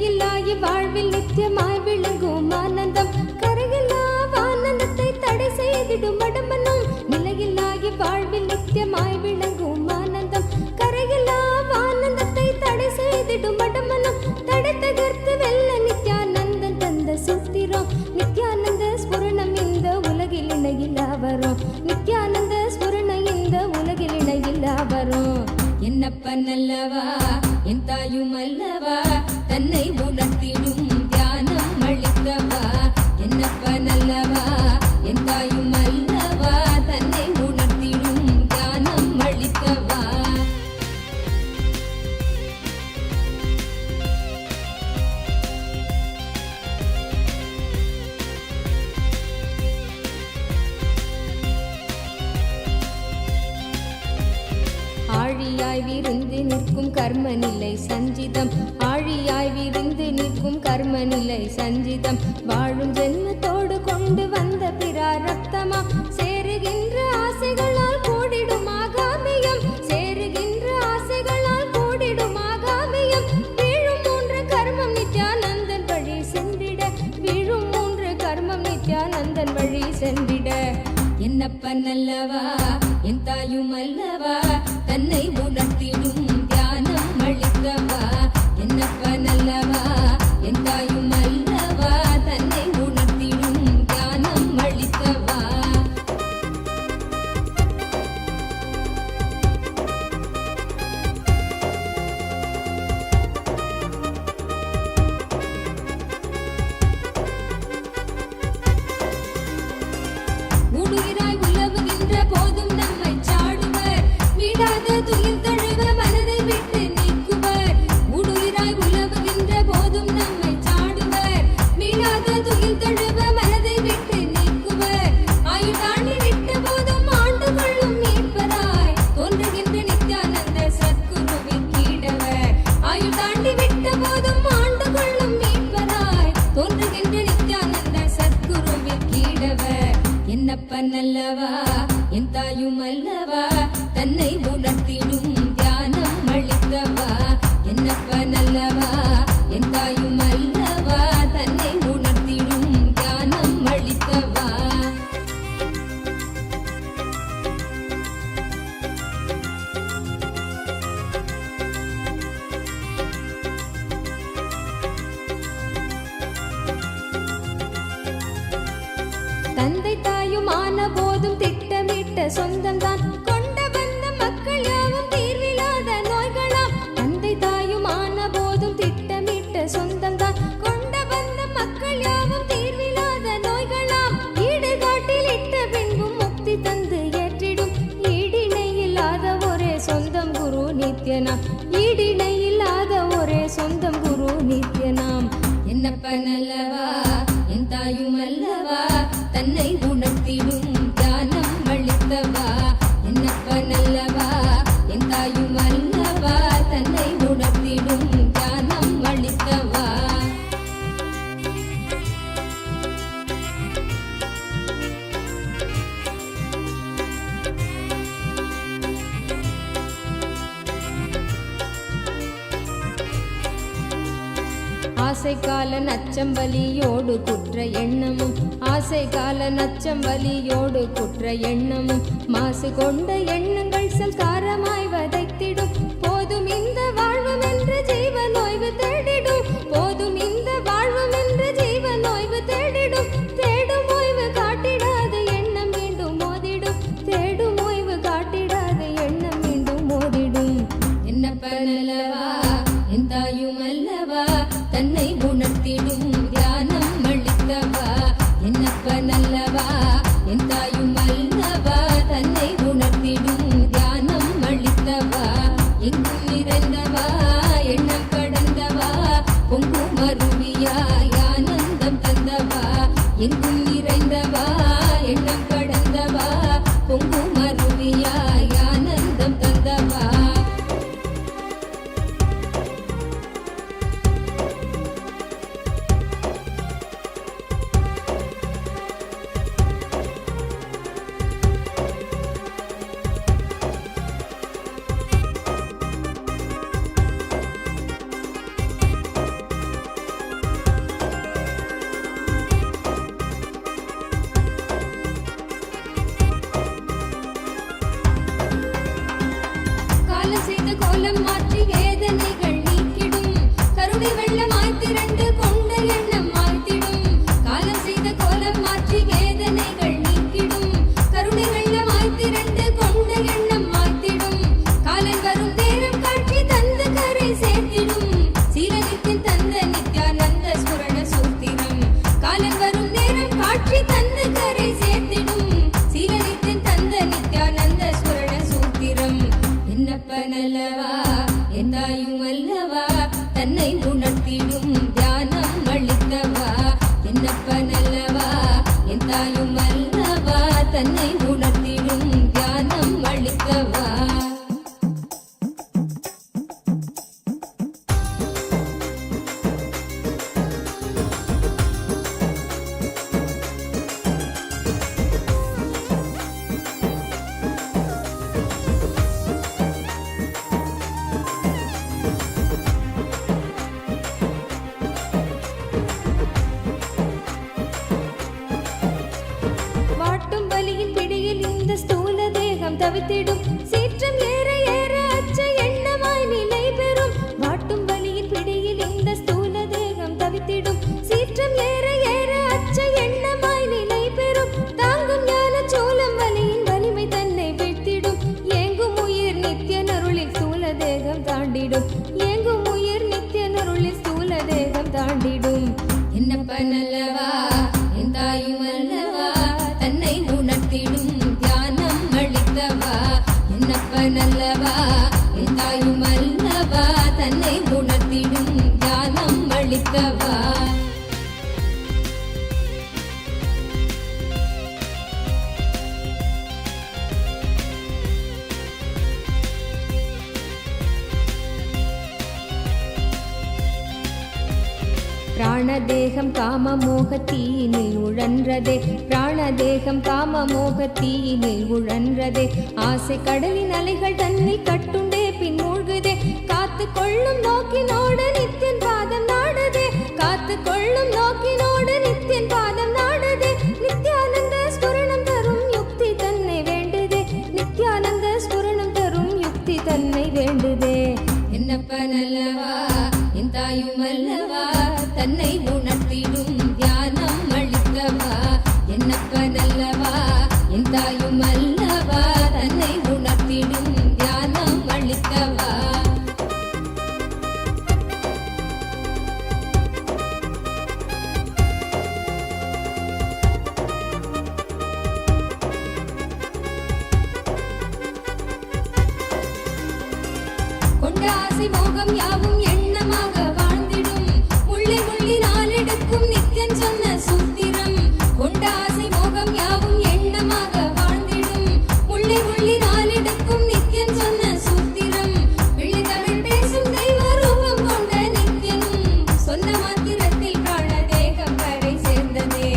நிலையில்லா இவ்வாழ்வில் நித்தியமாய் விளங்கும் ஆனந்தம் கரையில்லா ஆனந்தத்தை தடை செய்திடும் மடமனும் நிலையில்லா இவ்வாழ்வில் நித்தியமாய் விளங்கும் ஆனந்தம் கரையில்லா ஆனந்தத்தை தடை செய்திடும் மடமனும் தடை தகர்த்து வெல்ல நித்யானந்தன் தந்த சூத்திரம் நித்யானந்த ஸ்புரணம் இந்த உலகில் இணையில்லா வரும் நித்யானந்த ஸ்புரணம் இந்த உலகில் இணையில்லா வரும் என்னப்பன் அல்லவா என் தாயும் அல்லவா தன்னை உணர்த்திடும் தியானம் அளித்தவா என்னப்பன் அல்லவா என் தாயும் அல்லவா தன்னை உணர்த்திடும் தியானம் அளித்தவா ஆழியாய் விருந்து நிற்கும் கர்ம நிலை சஞ்சிதம் ஆழியாய் விருந்து நிற்கும் கர்ம நிலை சஞ்சிதம் வாழும் ஜென்மத்தோடு கொண்டு வந்த பிராரப்தமா சேருகின்ற ஆசைகளால் கூடிடும் ஆகாமியம் சேருகின்ற ஆசைகளால் கூடிடும் ஆகாமியம் வீழும் மூன்று கர்மம் நித்யானந்தன் வழி சென்றிட வீழும் மூன்று கர்மம் நித்யானந்தன் வழி சென்றிட என்னப்பன் அல்லவா என் தாயும் அல்லவா தன்னை உணர்த்திடும் தியானம் அளித்தவா என்னப்பன் அல்லவா என் தாயும் அல்லவா தன்னை உணர்த்திடும் தியானம் அளித்தவா ஊடுகிறாய் உலவுகின்ற போதும் நம்மை சாடுவர் விடாத துயில் தழுவ மனதை விட்டு நீக்குவர் ஊடுகிறாய் உலவுகின்ற போதும் நம்மை சாடுவர் விடாத துயில் தழுவ மனதை விட்டு நீக்குவர் ஆயுள் தாண்டி விட்ட போதும் ஆண்டு கொள்ளும் மீட்பராய் தோன்றுகின்ற நித்யானந்த சத்குருவின் கீடவர் ஆயுள் தாண்டி விட்ட போதும் ஆண்டு கொள்ளும் மீட்பராய் தோன்றுகின்ற நித்யானந்த சத்குருவின் கீடவர் என்னப்பன் அல்லவா என் தாயும் அல்லவா தன்னை உணர்த்திடும் தியானம் அளித்தவா என்னப்பன் அல்லவா என் தாயும் அல்லவா தன்னை உணர்த்திடும் தியானம் அளித்தவா தந்தை தாயும் ஆன போதும் திட்டமிட்ட சொந்தம்தான் கொண்ட வந்த மக்கள் யாவும் தீர்வில்லாத நோய்களாம் தந்தை தாயும் ஆன போதும் திட்டமிட்ட சொந்தம்தான் கொண்ட வந்த மக்கள் யாவும் தீர்வில்லாத நோய்களாம் ஈடு காட்டில் இட்ட பின்பும் முக்தி தந்து ஏற்றிடும் ஈடிணை இல்லாத ஒரே சொந்தம் குரு நித்யனாம் ஈடிணை இல்லாத ஒரே சொந்தம் குரு நித்யனாம் என்னப்பன் அல்லவா என் தாயும் அல்லவா தன்னை உணர்த்திடும் தியானம் அளித்தவா என்னப்பன் அல்லவா என் தாயும் அல்லவா தன்னை உணர்த்திடும் தியானம் அளித்தவா ஆசை கால நச்சம் வலியோடு குற்ற எண்ணமும் ஆசை கால நச்சம் வலியோடு குற்ற எண்ணமும் மாசு கொண்ட எண்ணங்கள் சல்காரமாய் வதைத்திடும் போதும் இந்த வாழ்வும் என்ற ஜீவன் ஓய்வு தேடிடும் போதும் இந்த வாழ்வும் என்ற ஜீவன் ஓய்வு தேடிடும் தேடும் ஓய்வு காட்டிடாத எண்ணம் மீண்டும் மோதிடும் தேடும் ஓய்வு காட்டிடாத எண்ணம் மீண்டும் மோதிடும் என்னப்பன் அல்லவா என் தாயும் அல்லவா தன்னை உணர்த்திடும் தியானம் அளித்தவா என்னப்பன் அல்லவா என் தாயும் அல்லவா தன்னை உணர்த்திடும் தியானம் அளித்தவா எங்கும் நிறைந்தவா எண்ணம் கடந்தவா பொங்கும் அருவியாய் ஆனந்தம் தந்தவா எங்கும் நிறைந்தவா எண்ணம் கடந்தவா பொங்கும் அருவியாய் ஆனந்தம் தந்தவா வெள்ளமாய் திரண்டு கொண்ட எண்ணம் மாய்த்திடும் காலம் செய்த கோலம் மாற்றி வேதனைகள் நீக்கிடும் கருணை வெள்ளமாய் திரண்டு கொண்ட எண்ணம் மாய்த்திடும் காலம் வரும் நேரம் காட்சி தந்த கரை சேர்த்திடும் சீலனித்தின் தந்த நித்யானந்த ஸ்மரண சூத்திரம் காலம் வரும் நேரம் காட்சி தந்த கரை சேர்த்திடும் சீலனித்தின் தந்த நித்யானந்த ஸ்மரண சூத்திரம் என்னப்பனல்லவா எந்தாயும் அல்லவா தன்னை உணர்த்திடும் தியானம் அளித்தவா என்னப்பனல்லவா எந்தாயும் அல்லவா தன்னை உணர்த்திடும் தியானம் அளித்தவா வாட்டும் வலியின் பிடியில் இந்த ஸ்தூல தேகம் தவித்திடும் சீற்றம் ஏற ஏற அச்ச எண்ணமாய் நிலை பெறும் வாட்டும் வலியின் பிடியில் இந்த ஸ்தூல தேகம் தவித்திடும் சீற்றம் ஏற ஏற அச்ச எண்ணமாய் நிலை பெறும் தாங்கும் ஞான சோளம் வலியின் வலிமை தன்னை வீழ்த்திடும் ஏங்கும் உயிர் நித்திய நருளில் ஸ்தூல தேகம் தாண்டிடும் ஏங்கும் உயிர் நித்திய நருளில் ஸ்தூல தேகம் தாண்டிடும் என்னப்பனல்லவா எந்தாயும் அல்லவா தன்னை உணர்த்திடும் தியானம் அளித்தவா என்னப்பனல்லவா எந்தாயும் அல்லவா தன்னை உணர்த்திடும் தியானம் அளித்தவா பிராணதேகம் காம மோகத்தீனில் உழன்றதே பிராணதேகம் காம மோகத்தீனில் உழன்றதே ஆசை கடலின் அலைகள் தன்னை கட்டுண்டே பின் மூழ்குதே காத்து கொள்ளும் நோக்கினோடு நித்தியன் பாதம் நாடுதே காத்து கொள்ளும் நோக்கினோடு நித்தியன் பாதம் நாடுதே நித்யானந்த ஸ்புரணம் தரும் யுக்தி தன்னை வேண்டுதே நித்யானந்த ஸ்புரணம் தரும் யுக்தி தன்னை வேண்டுதே என்னப்பனல்லவா என் தாயும் அல்லவா தன்னை உணர்த்திடும் தியானம் அளித்தவா என்னப்பனல்லவா என் தாயும் அல்லவா தன்னை உணர்த்திடும் தியானம் அளித்தவா கொண்ட ஆசை மோகம் யாவும் எண்ணமாக வாழ்ந்திடும் முள்ளி முள்ளி நாளெடுக்கும் நித்யன் சொன்ன சூத்திரம் கொண்ட ஆசை மோகம் யாவும் எண்ணமாக வாழ்ந்திடும் முள்ளி முள்ளி நாளெடுக்கும் நித்யன் சொன்ன சூத்திரம் பிள்ளை தமிழ் பேசும் தெய்வ ரூபம் கொண்ட நித்யனும் சொன்ன மாத்திரத்தில் காண தேகம் கரை சேர்ந்ததே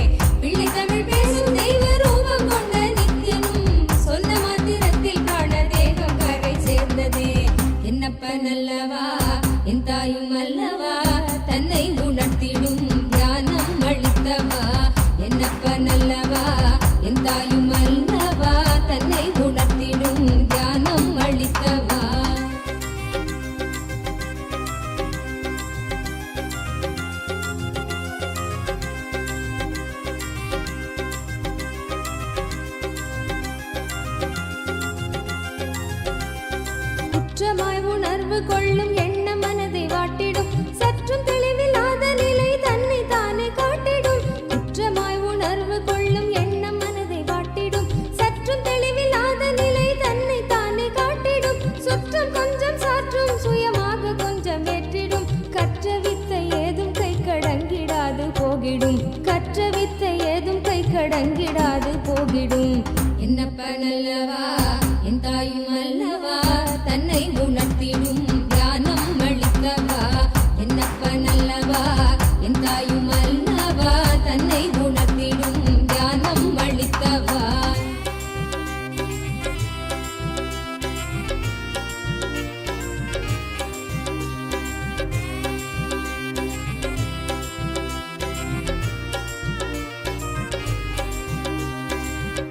பிள்ளை தமிழ் பேசும் தெய்வ ரூபம் கொண்ட நித்யனும் சொன்ன மாத்திரத்தில் காண தேகம் கரை சேர்ந்ததே என்னப்பனல்லவா என் தாயும் அல்லவா தன்னை உணர்த்திடும் தியானம் அளித்தவா என்னப்பனல்லவா என் தாயும் அல்லவா தன்னை உணர்த்திடும் தியானம் அளித்தவா குற்றமாய் உணர்வு கொள்ளும் எண்ண மனதை வாட்டிடும் சற்றும் தெளிவில்லாத நிலை தன்னை தானே காட்டிடும் குற்றமாய் உணர்வு கொள்ளும் எண்ண மனதை வாட்டிடும் சற்றும் தெளிவில்லாத நிலை தன்னை தானே காட்டிடும் சுற்றம் கொஞ்சம் சாற்றும் சுயமாக கொஞ்சம் ஏற்றிடும் கற்ற வித்தை ஏதும் கை கடங்கிடாது போகிடும் கற்ற வித்தை ஏதும் கை கடங்கிடாது போகிடும் என்னப்பனல்லவா என் தாயும் அல்லவா தன்னை உணர்த்திடும் தியானம் அளித்தவா என்னப்பனல்லவா என் தாயும் அல்லவா தன்னை உணர்த்திடும் தியானம் அளித்தவா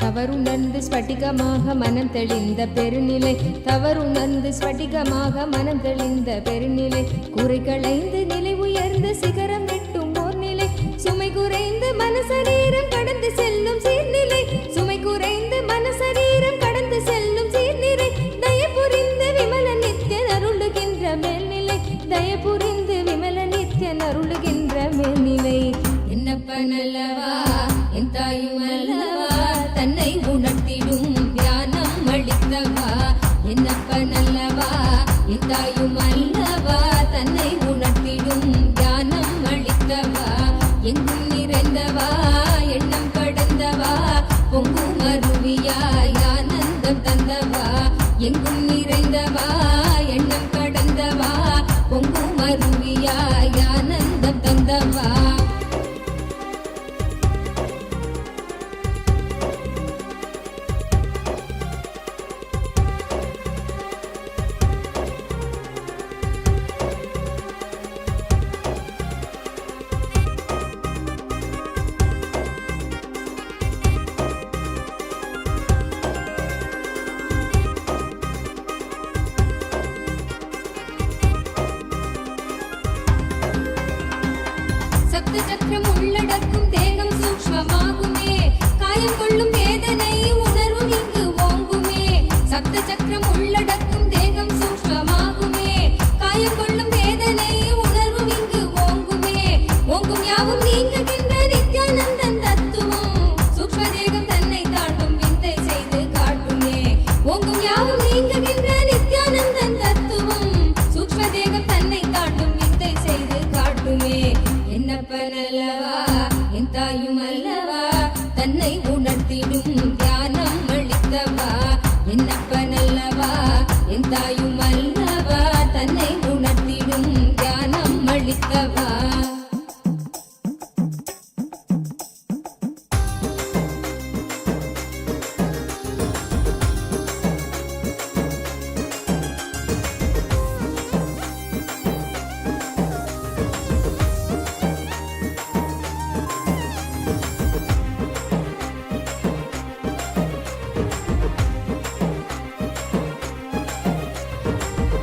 தவறுணர்ந்து ஸ்படிகமாக மனம் தெளிந்த பெருநிலை தவறுணர்ந்து ஸ்படிகமாக மனம் தெளிந்த பெருநிலை குறை களைந்து நிலை உயர் அருளுகின்ற மேல்நிலை. என்னப்பன் அல்லவா என் தாயும் அல்லவா தன்னை உணர்த்திடும் தியானம் அளித்தவா. என்னப்பன் அல்லவா என் தாயும் அல்லவா தன்னை உணர்த்திடும் தியானம் அளித்தவா. எங்கும் நிறைந்தவா எண்ணம் கடந்தவா பொங்கும் அருவியாய் ஆனந்தம் தந்தவா. எங்கும் நிறைந்தவா எண்ணம் கடந்தவா பொங்கும் அருவியாய் ஆனந்தம் தந்தவா. சப்த சக்கரம் உள்ளடக்கும் தேகம் சூக்ஷ்மமாகுமே. காயம் கொள்ளும் வேதனை உணர்வும் இங்கு ஓங்குமே. சப்த சக்கரம் உள்ளடக்கும் தேகம் சூக்ஷ்மமாகுமே. காயம் கொள்ளும் வேதனை உணர்வும் இங்கு ஓங்குமே. ஓங்கும் யாவும் நீங்குகின்ற நித்யானந்தன் தத்துவம் சூக்ஷ்ம தேகம் தன்னை தாண்டும் விந்தை செய்து காட்டுமே. ஓங்கும் யாவும் நீங்குகின்ற நித்யானந்தன் தத்துவம் சூக்ஷ்ம தேகம் தன்னை தாண்டும் விந்தை செய்து காட்டுமே. என்னப்பன் அல்லவா என் தாயும் அல்லவா தன்னை உணர்த்திடும் தியானம் அளித்தவா. என்னப்பன் அல்லவா என் தாயும் அல்லவா தன்னை உணர்த்திடும் தியானம் அளித்தவா.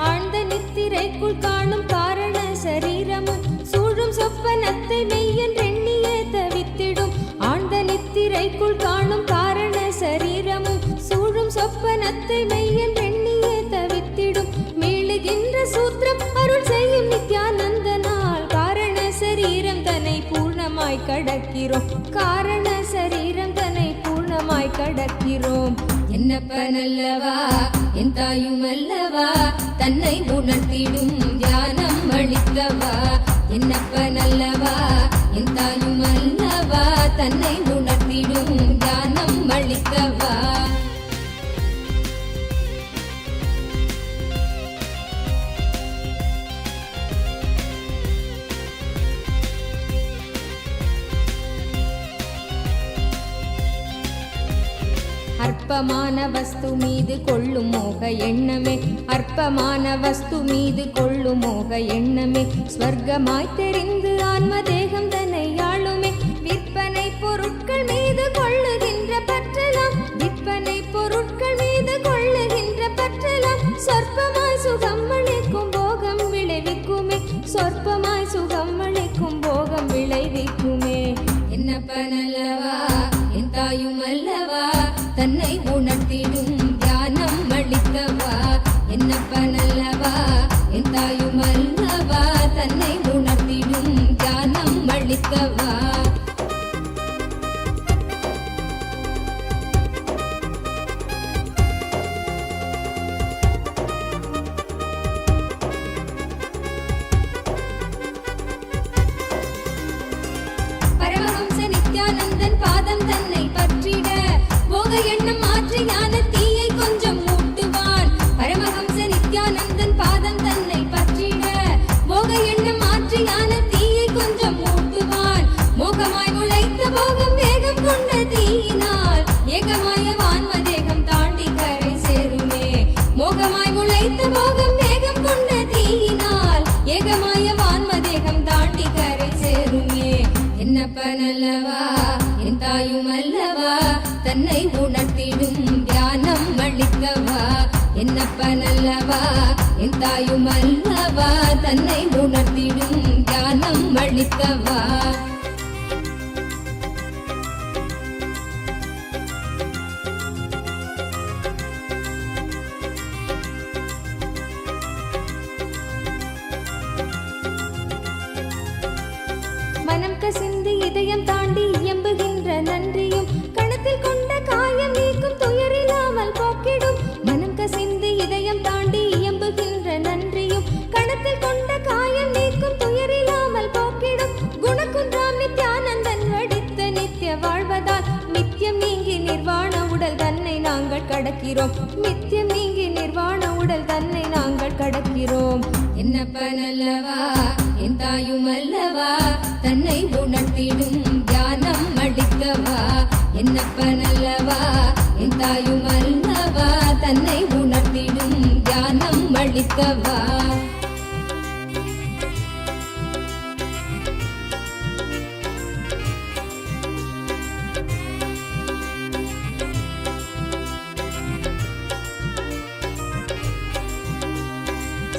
ஆழ்ந்த நித்திரைக்குள் காணும் காரண சரீரமும் சூழும் சொப்பனத்தை மெய்யென்றெண்ணியே தவித்திடும். ஆழ்ந்த நித்திரைக்குள் காணும் காரண சரீரமும் சூழும் சொப்பனத்தை மெய்யென்றெண்ணியே தவித்திடும். மீளுகின்ற சூத்திரம் அருள் செய்யும் நித்யானந்தனால் காரண சரீரம் தன்னை பூர்ணமாய் கடக்கிறோம். காரண சரீரம் தன்னை பூர்ணமாய் கடக்கிறோம். என்னப்பன் அல்லவா என் தாயும் அல்லவா தன்னை உணர்த்திடும் தியானம் அளித்தவா. என்னப்பன் அல்லவா என் தாயும் அல்லவா தன்னை உணர்த்திடும் தியானம் அளித்தவா. அற்பமான வஸ்து மீது கொள்ளும் மோக எண்ணமே. அற்பமான வஸ்து மீது கொள்ளும் மோக எண்ணமே. ஸ்வர்க்கமாய் தெரிந்து ஆன்ம தேகம் தன்னை ஆளுமே. விற்பனை பொருட்கள் மீது கொள்ளுகின்ற பற்றலாம். விற்பனை பொருட்கள் மீது கொள்ளுகின்ற பற்றலாம். சொற்பமாய் சுகம் அளிக்கும் போகம் விளைவிக்குமே. சொற்பமாய் சுகம் அளிக்கும் போகம் விளைவிக்குமே. என்னப்பன் அல்லவா என் தாயும் அல்லவா தன்னை உணர்த்திடும் தியானம் அளித்தவா. என்னப்பன் அல்லவா என் தாயும் அல்லவா தன்னை உணர்த்திடும் தியானம் அளித்தவா. பரமஹம்ச நித்யானந்தன் பாதம் தன்னை பற்றிட போக எண்ணம் மாற்றி ஞான தீயை கொஞ்சம் மூட்டுவான். பரமஹம்ச நித்யானந்தன் பாதம் தன்னை பற்றிட போக எண்ணம் மாற்றி ஞான தீயை கொஞ்சம் மூட்டுவான். மோகமாய் முளைத்த போகம் வேகம் கொண்ட தீயினால் ஏகமாய வான்ம தேகம் தாண்டி கரை சேருமே. மோகமாய் முளைத்த போகம் வேகம் கொண்ட தீயினால் ஏகமாய வான்ம தேகம் தாண்டி கரை சேருமே. என்னப்பன் அல்லவா என் தாயும் அல்லவா தன்னை உணர்த்திடும் தியானம் அளித்தவா. என்னப்பன் அல்லவா என் தாயும் அல்லவா தன்னை உணர்த்திடும் தியானம் அளித்தவா. கசிந்து இதயம் தாண்டி இயம்புகின்ற நன்றியும் கணத்தில் கொண்ட காயம் நீக்கும் துயரில்லாமல் போக்கிடும். மனம் கசிந்து இதயம் தாண்டி இயம்புகின்ற நன்றியும் கணத்தில் கொண்ட காயம் நீக்கும் துயரில்லாமல் போக்கிடும். குணக்குன்றாம் நித்யானந்தன் வடித்த நித்திய வாழ்வதால் நித்தியம் நீங்கி நிர்வாண உடல் தன்னை நாங்கள் கடக்கிறோம். நித்தியம் நீங்கி நிர்வாண உடல் தன்னை நாங்கள் கடக்கிறோம். என்னப்பன் அல்லவா என் தாயும் அல்லவா தன்னை உணர்த்திடும் தியானம் அளிக்கவா. என்னப்பன் அல்லவா என் தாயும் அல்லவா தன்னை உணர்த்திடும் தியானம் அளிக்கவா.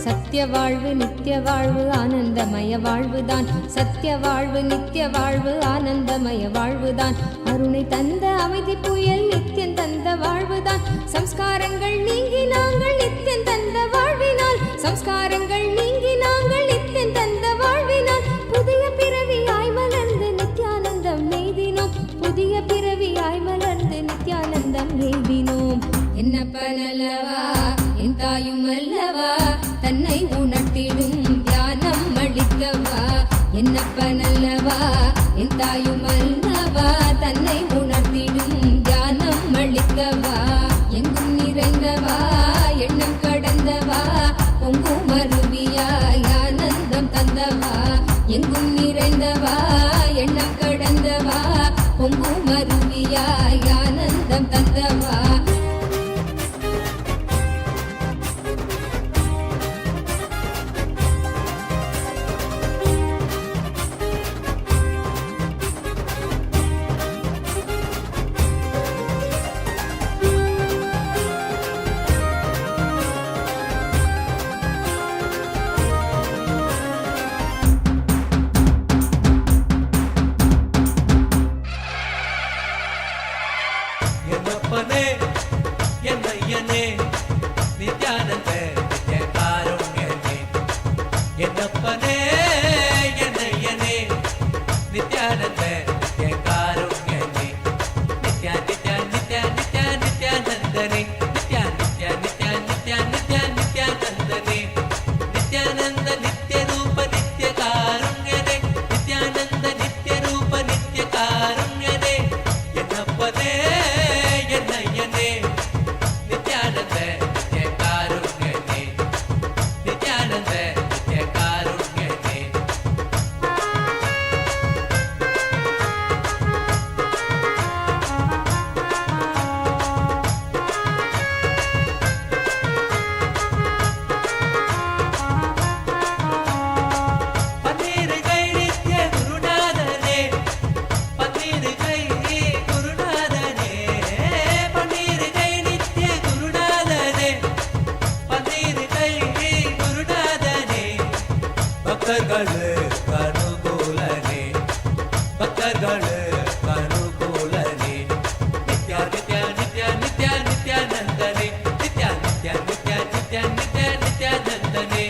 சத்திய வாழ்வு நித்திய வாழ்வு ஆனந்தமய வாழ்வுதான். சத்திய வாழ்வு நித்திய வாழ்வு ஆனந்தமய வாழ்வுதான். அருணை தந்த அமைதி புயல் நித்தியம் தந்த வாழ்வுதான். சம்ஸ்காரங்கள் நீங்கி நாங்கள் நித்தியம் தந்த வாழ்வினால். சம்ஸ்காரங்கள் நீங்கி நாங்கள் நித்தியம் தந்த வாழ்வினால். புதிய பிறவியாய் மலர்ந்து நித்யானந்தம் நெய்தினோம். புதிய பிறவியாய் மலர்ந்து நித்யானந்தம் நெய்தினோம். என்னப்பன் அல்லவா என் தாயும் அல்லவா தன்னை உணர்த்திடும் தியானம் அளிக்கவா. என்னப்பன் அல்லவா என் தாயும் அல்லவா தன்னை உணர்த்திடும் தியானம் அளிக்கவா. எங்கும் நிறைந்தவா எண்ணம் கடந்தவா பொங்கும் அருவியாய் ஆனந்தம் தந்தவா. எங்கும் நிறைந்தவா எண்ணம் கடந்தவா பொங்கும் அருவியாய் ஆனந்தம் தந்தவா. என்னப்பனே என்னையனே நித்யானந்த நித்ய காருண்யனே. என்னப்பனே என்னையனே நித்யானந்த நித்ய காருண்யனே. நித்யா நித்யா நித்யா நித்யா நித்யானந்தனே. நித்யா நித்யா நித்யா நித்யா நித்யா நித்யானந்தனே. நித்யானந்த நித்ய ரூப நித்ய காருண்யனே. நித்யானந்த நித்ய ரூப நித்ய காருண்யனே. என்னப்பனே என்னையனே நித்யானந்த நித்ய காருண்யனே. நித்யானந்த நித்ய காருண்யனே. பன்னிருகை நித்ய குருநாதனே. பன்னிருகை குருநாதனே. பன்னிருகை நித்ய குருநாதனே. பன்னிருகை குருநாதனே. பக்தர்களுக்கு அனுகூலனே. பக்தர்களுக்கு அனுகூலனே. நித்யா நித்யா நித்யா நித்யா நித்யானந்தனே. நித்யா நித்யா நித்யா நித்யா நித்யா நித்யானந்தனே.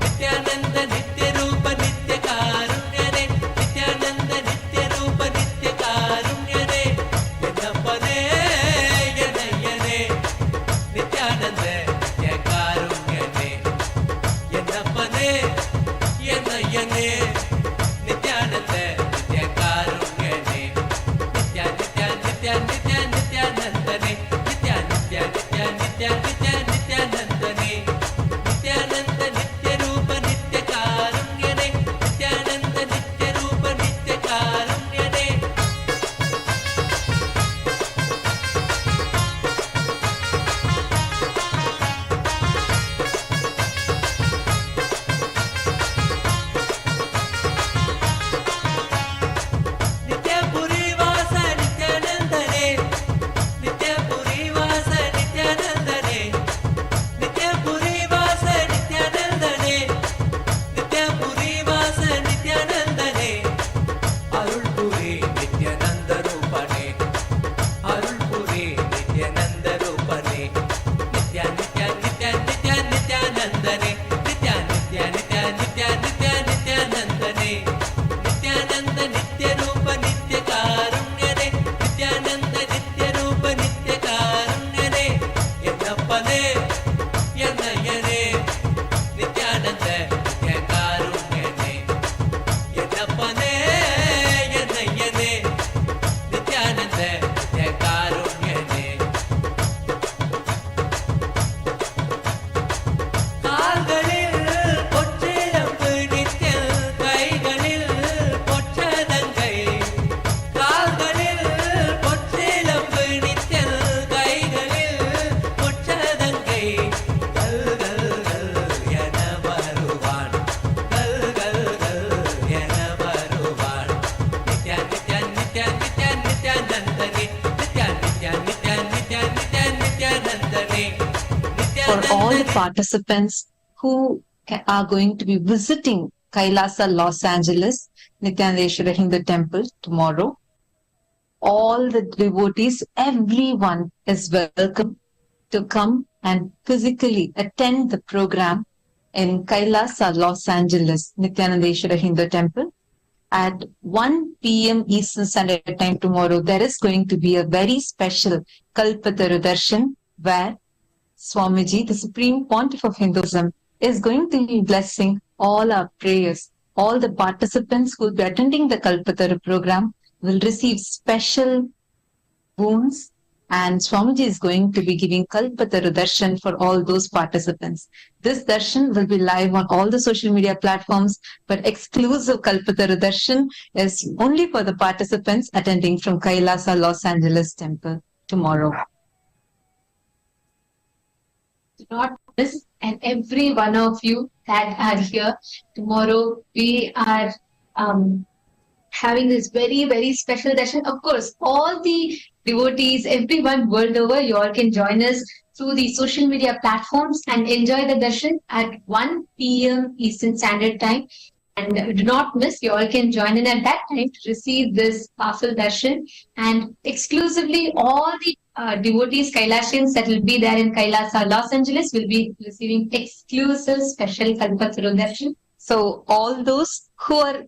நித்யானந்த நித்ய ரூப நித்ய காருண்யனே. நித்யானந்த நித்ய ரூப நித்ய காருண்யனே. என்னப்பனே என்னையனே நித்யானந்த நித்ய காருண்யனே. என்னப்பனே என்னையனே நித்யானந்த நித்ய காருண்யனே. the participants who are going to be visiting Kailasa, Los Angeles, Nithyananda Hindu Temple tomorrow. All the devotees, everyone is welcome to come and physically attend the program in Kailasa, Los Angeles, Nithyananda Hindu Temple. At 1 p.m. Eastern Standard Time tomorrow, there is going to be a very special Kalpataru Darshan where Swamiji, the Supreme Pontiff of Hinduism, is going to be blessing all our prayers. All the participants who will be attending the Kalpataru program will receive special boons, and Swamiji is going to be giving Kalpataru Darshan for all those participants. This Darshan will be live on all the social media platforms, but exclusive Kalpataru Darshan is only for the participants attending from Kailasa, Los Angeles Temple tomorrow. Do not miss, and every one of you that are here tomorrow, we are having this very, very special darshan. Of course, all the devotees, everyone world over, you all can join us through the social media platforms and enjoy the darshan at 1 p.m. Eastern Standard Time. And do not miss, you all can join in at that time to receive this powerful darshan. And exclusively, all the devotees, Kailasians that will be there in Kailasa, Los Angeles, will be receiving exclusive special Kalpataru darshan. So all those who are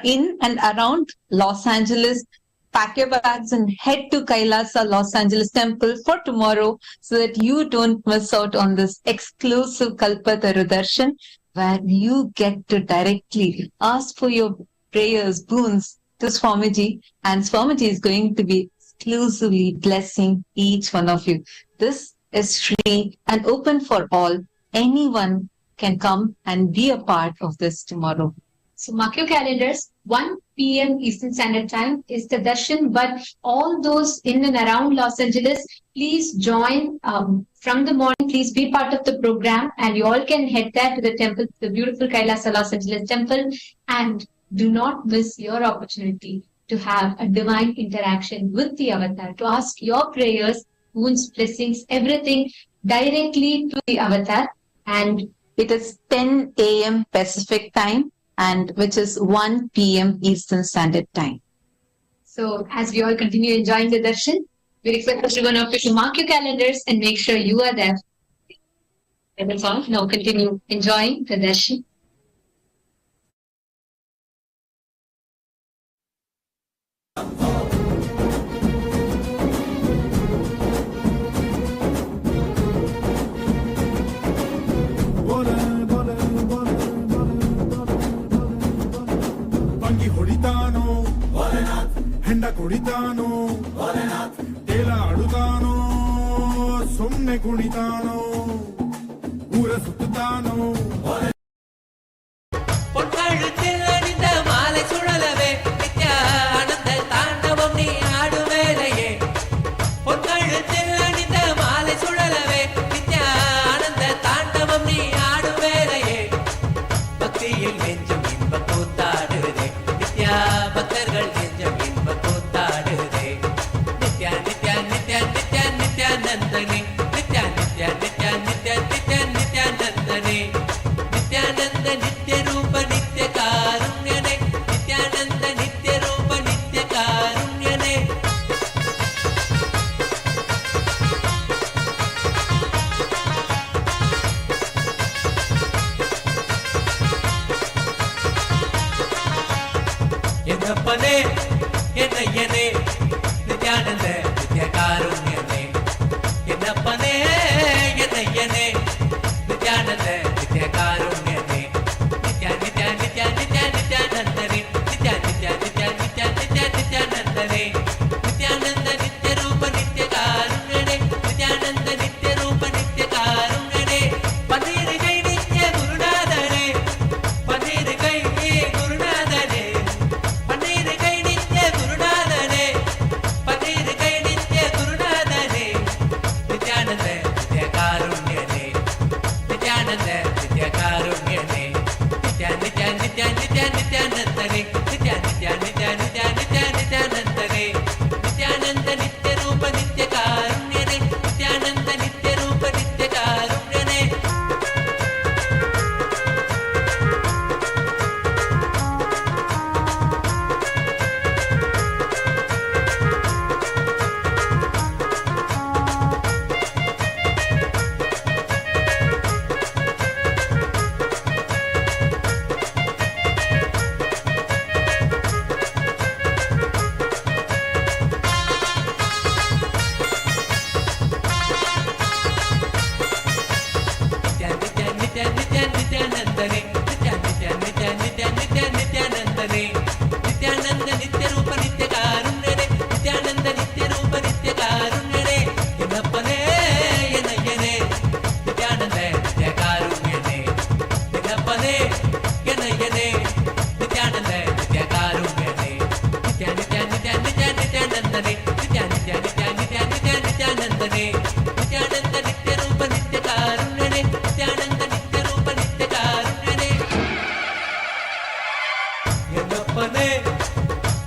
in and around Los Angeles, pack your bags and head to Kailasa, Los Angeles Temple for tomorrow so that you don't miss out on this exclusive Kalpataru Darshan where you get to directly ask for your prayers, boons to Swamiji, and Swamiji is going to be exclusively blessing each one of you. This is free and open for all. Anyone can come and be a part of this tomorrow. So mark your calendars, 1 p.m. Eastern Standard Time is the darshan, but all those in and around Los Angeles, please join from the morning, please be part of the program, and you all can head there to the temple, the beautiful Kailasa Los Angeles Temple, and do not miss your opportunity to have a divine interaction with the avatar, to ask your prayers, boons, blessings, everything directly to the avatar. And it is 10 a.m. Pacific time, and which is 1 p.m. Eastern Standard Time. So as we all continue enjoying the darshan, we request everyone of you to mark your calendars and make sure you are there. And that's all. Now continue enjoying the darshan. ಹೆಂಡ ಕುಡಿತಾನೋ ತೇಲ ಆಡುತ್ತಾನೋ ಸುಮ್ಮನೆ ಕುಣಿತಾನೋ ಊರ ಸುತ್ತಾನೋ பொன்கழுத்தில் அணிந்த மாலை சுழலவே நித்ய ஆனந்த தாண்டவம் நீ ஆடும் வேலையே பொன்கழுத்தில் அணிந்த மாலை சுழலவே நித்ய ஆனந்த தாண்டவம் நீ ஆடும் வேலையே பக்தியில் நெஞ்சம் இன்ப கூத்தாடுதே நித்யா பக்தர்கள் நெஞ்சம் இன்ப கூத்தாடுதே நித்யா நித்யா நித்யா நித்யா நித்யானந்தனே நித்யா நித்யா நித்யா நித்யா நித்யா நித்யானந்தனே நித்யானந்த நித்ய ரூப நித்ய காருண்யனே நித்யானந்த நித்ய ரூப நித்ய காருண்யனே என்னப்பனே என்னையனே நித்யானந்த நித்ய காருண்யனே என்னப்பனே என்னையனே நித்யானந்த நித்ய காருண்யனே நித்யா நித்யா நித்யா நித்யா நித்யானந்தனே நித்யா நித்யா நித்யா நித்யா நித்யா நித்யானந்தனே நித்யானந்த நித்ய ரூப நித்ய காருண்யனே நித்யானந்த நித்ய ரூப நித்ய காருண்யனே பன்னிருகை நித்ய குருநாதனே பன்னிருகை குருநாதனே பன்னிருகை நித்ய குருநாதனே பன்னிருகை நித்ய குருநாதனே நித்யானந்த நித்ய காருண்யனே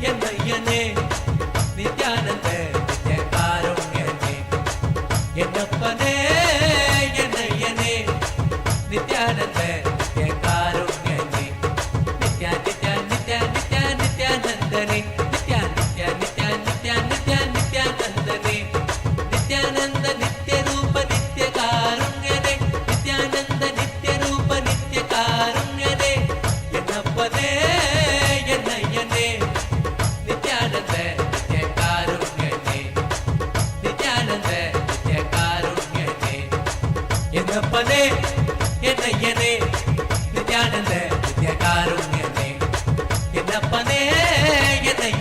എന്നയ്യനെ നിത്യാനന്ദ നിത്യകാരുണ്യനെ എന്നപ്പനെ എന്നയ്യനെ നിത്യാനന്ദ നിത്യകാരുണ്യനെ നിത്യ നിത്യ നിത്യ നിത്യ നിത്യാനന്ദനെ നിത്യ നിത്യ നിത്യ നിത്യ നിത്യ നിത്യാനന്ദനെ നിത്യാനന്ദ നിത്യരൂപ നിത്യകാരുണ്യനെ നിത്യാനന്ദ നിത്യരൂപ നിത്യകാരുണ്യനെ എന്നപ്പനെ എന്നയ്യനെ നിത്യാനന്ദ നിത്യകാരുണ്യനെ നിത്യാനന്ദ നിത്യകാരുണ്യനെ എന്നപ്പനെ എന്നയ്യനെ നിത്യാനന്ദ നിത്യകാരുണ്യനെ എന്നപ്പനെ എന്നയ്യനെ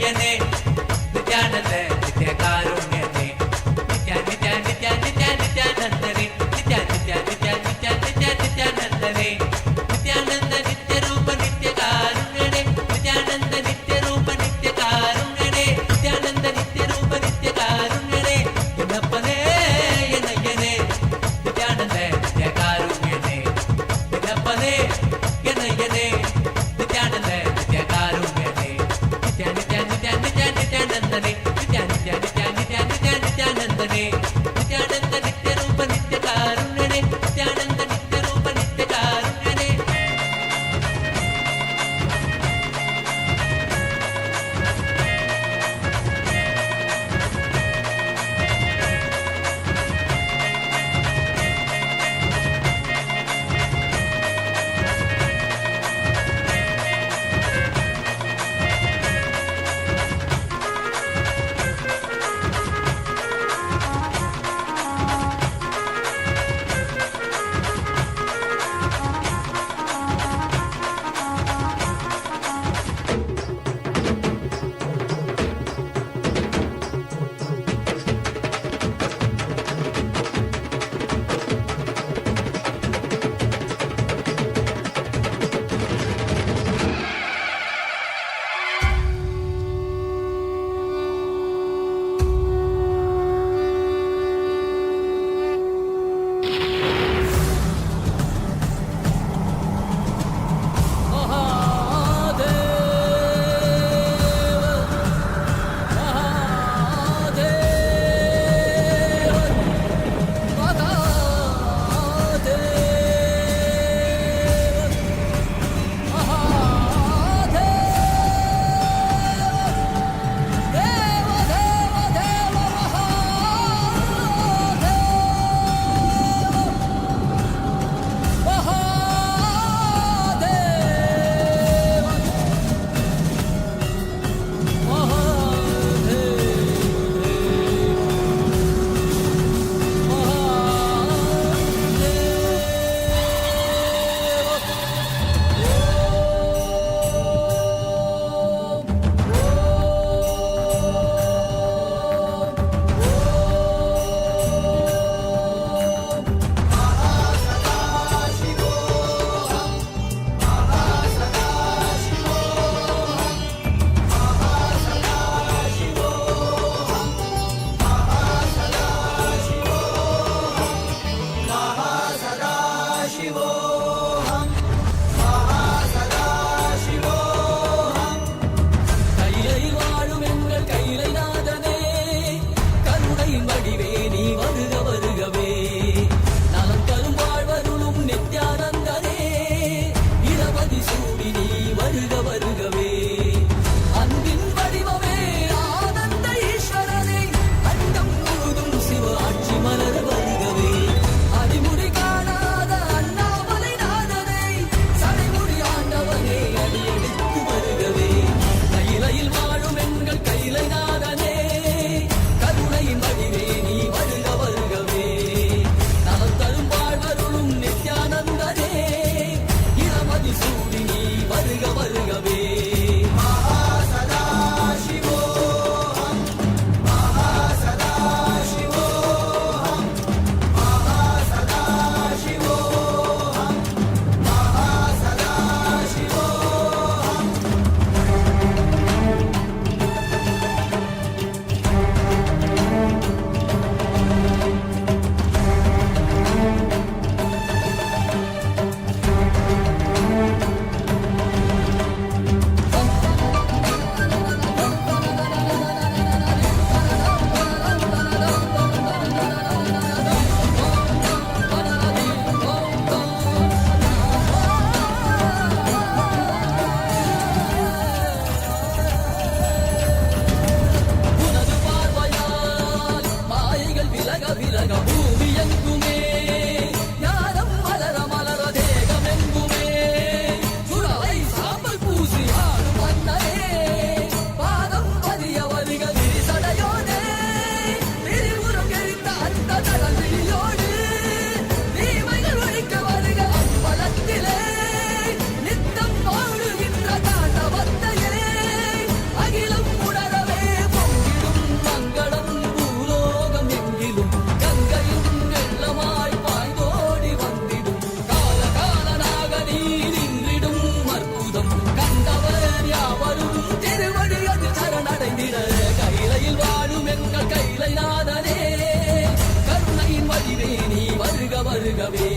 வருகவே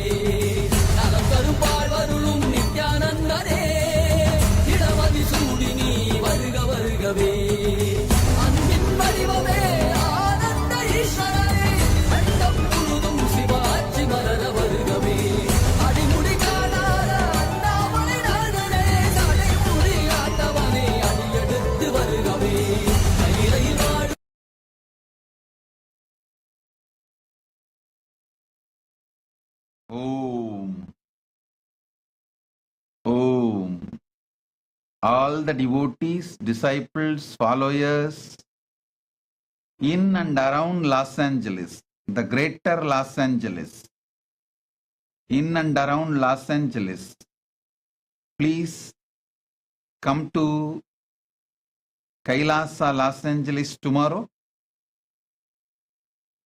நலம் கருப்பால் வருளும் நித்யானந்தனே இடமதி சூடி நீ வருக வருகவே அன்பின் வடிவமே ஆனந்த ஈஸ்வரனே அண்டம் முழுதும் சிவாட்சி மலர வருகவே அடிமுடி காணாத அண்ணாமலை நாதனே நடைமுடி ஆண்டவனே அடியெடுத்து வருகவே கையிலையில் வாழும் Om. Om. All the devotees, disciples, followers in and around Los Angeles, the greater Los Angeles, in and around Los Angeles, please come to Kailasa, Los Angeles tomorrow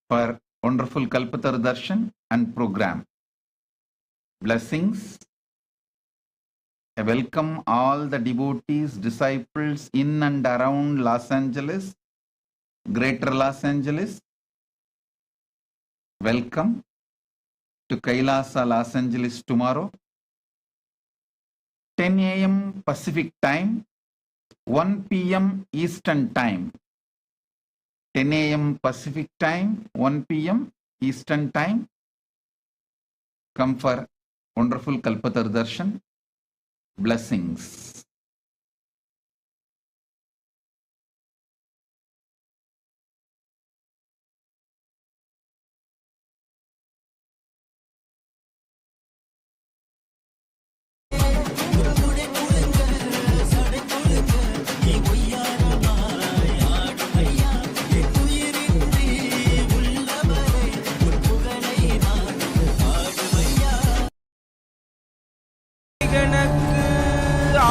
for wonderful Kalpatar Darshan and program. Blessings. I welcome all the devotees, disciples in and around Los Angeles, Greater Los Angeles. Welcome to Kailasa, Los Angeles tomorrow. 10 a.m. Pacific time, 1 p.m. Eastern time. 10 a.m. Pacific time, 1 p.m. Eastern time. Come for wonderful Kalpatar Darshan. Blessings.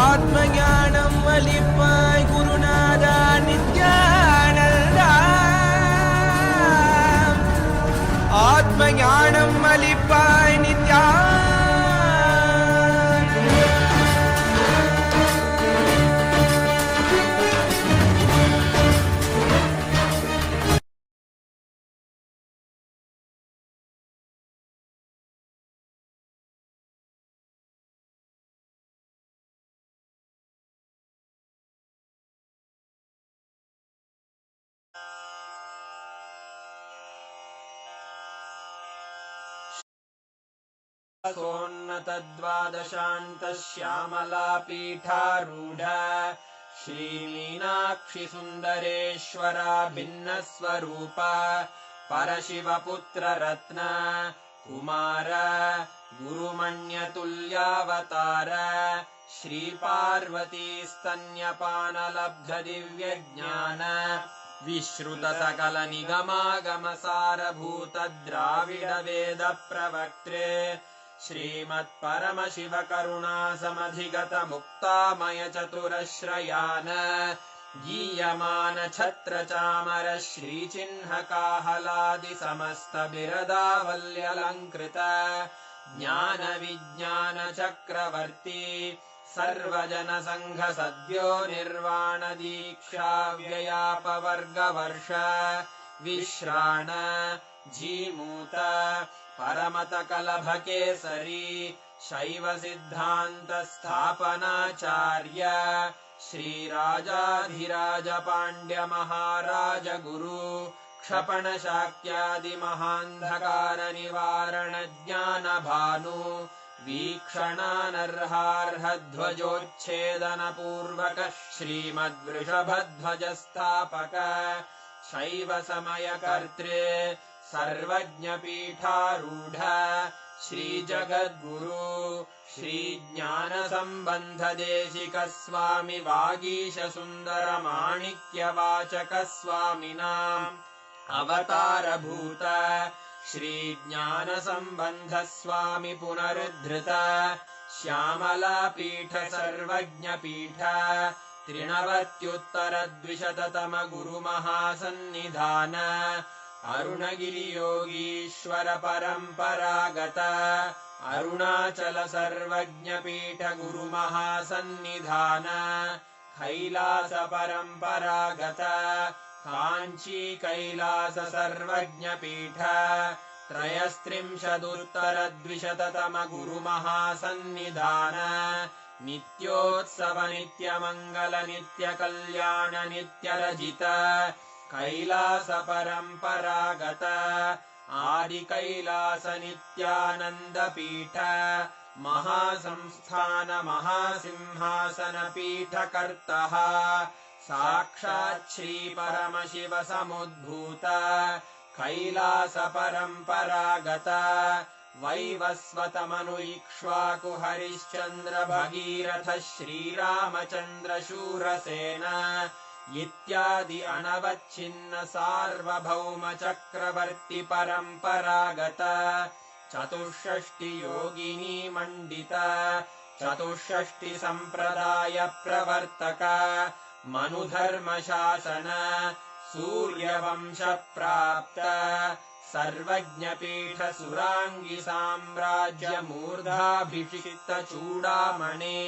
ஆத்ம ஞானம் அளிப்பாய் குருநாதா நித்யானந்தா ஆத்ம ஞானம் அளிப்பாய் நித்யா सोन्नतद्वादशान्तश्यामलापीठारूढ श्रीमीनाक्षि सुन्दरेश्वरा भिन्नस्वरूप परशिवपुत्ररत्न कुमार गुरुमण्यतुल्यावतार श्रीपार्वतीस्तन्यपानलब्धदिव्यज्ञान विश्रुतसकलनिगमागमसारभूतद्राविडवेदप्रवक्त्रे श्रीमत्परमशिवकरुणासमधिगतमुक्तामयचतुरश्रयान गीयमान छत्रचामरश्रीचिह्नकाहलादिसमस्तबिरदावल्यलङ्कृत ज्ञानविज्ञानचक्रवर्ती सर्वजनसङ्घसद्यो निर्वाणदीक्षाव्ययापवर्गवर्ष विश्राण जीमूत परमतकलभकेसरी शैवसिद्धान्तस्थापनाचार्य श्रीराजाधिराजपाण्ड्यमहाराज गुरु क्षपणशाक्यादिमहान्धकारनिवारणज्ञानभानु वीक्षणानर्हार्हध्वजोच्छेदनपूर्वक श्रीमद्वृषभध्वजस्थापक शैवसमयकर्त्रे सर्वज्ञपीठारूढ श्रीजगद्गुरु श्रीज्ञानसम्बन्धदेशिकस्वामि वागीशसुन्दरमाणिक्यवाचकस्वामिनाम् अवतारभूत श्रीज्ञानसम्बन्धस्वामि पुनरुद्धृत श्यामलापीठ सर्वज्ञपीठ त्रिनवत्युत्तरद्विशततम गुरुमहासन्निधान अरुणगिरियोगीश्वर परम्परागत अरुणाचल सर्वज्ञपीठ गुरुमहासन्निधान कैलास परम्परागत काञ्ची कैलास सर्वज्ञपीठ त्रयस्त्रिंशदुत्तरद्विशततमगुरुमहासन्निधान नित्योत्सव नित्यमङ्गल नित्यकल्याण नित्यरजित कैलास परम्परागत आदिकैलास नित्यानन्दपीठ महासंस्थान महासिंहासन पीठकर्तः साक्षात् श्री परमशिव समुद्भूत कैलास परम्परागत वैवस्वतमनु इक्ष्वाकु हरिश्चन्द्र भगीरथ श्रीरामचन्द्र शूरसेन इत्यादि अनवच्छिन्न सार्वभौम चक्रवर्ति परम्परागत चतुष्षष्टि योगिनी मण्डित चतुष्षष्टि सम्प्रदाय प्रवर्तक मनुधर्म शासन सूर्यवंश प्राप्त सर्वज्ञपीठ सुराङ्गि साम्राज्य मूर्धाभिषिक्त चूडामणे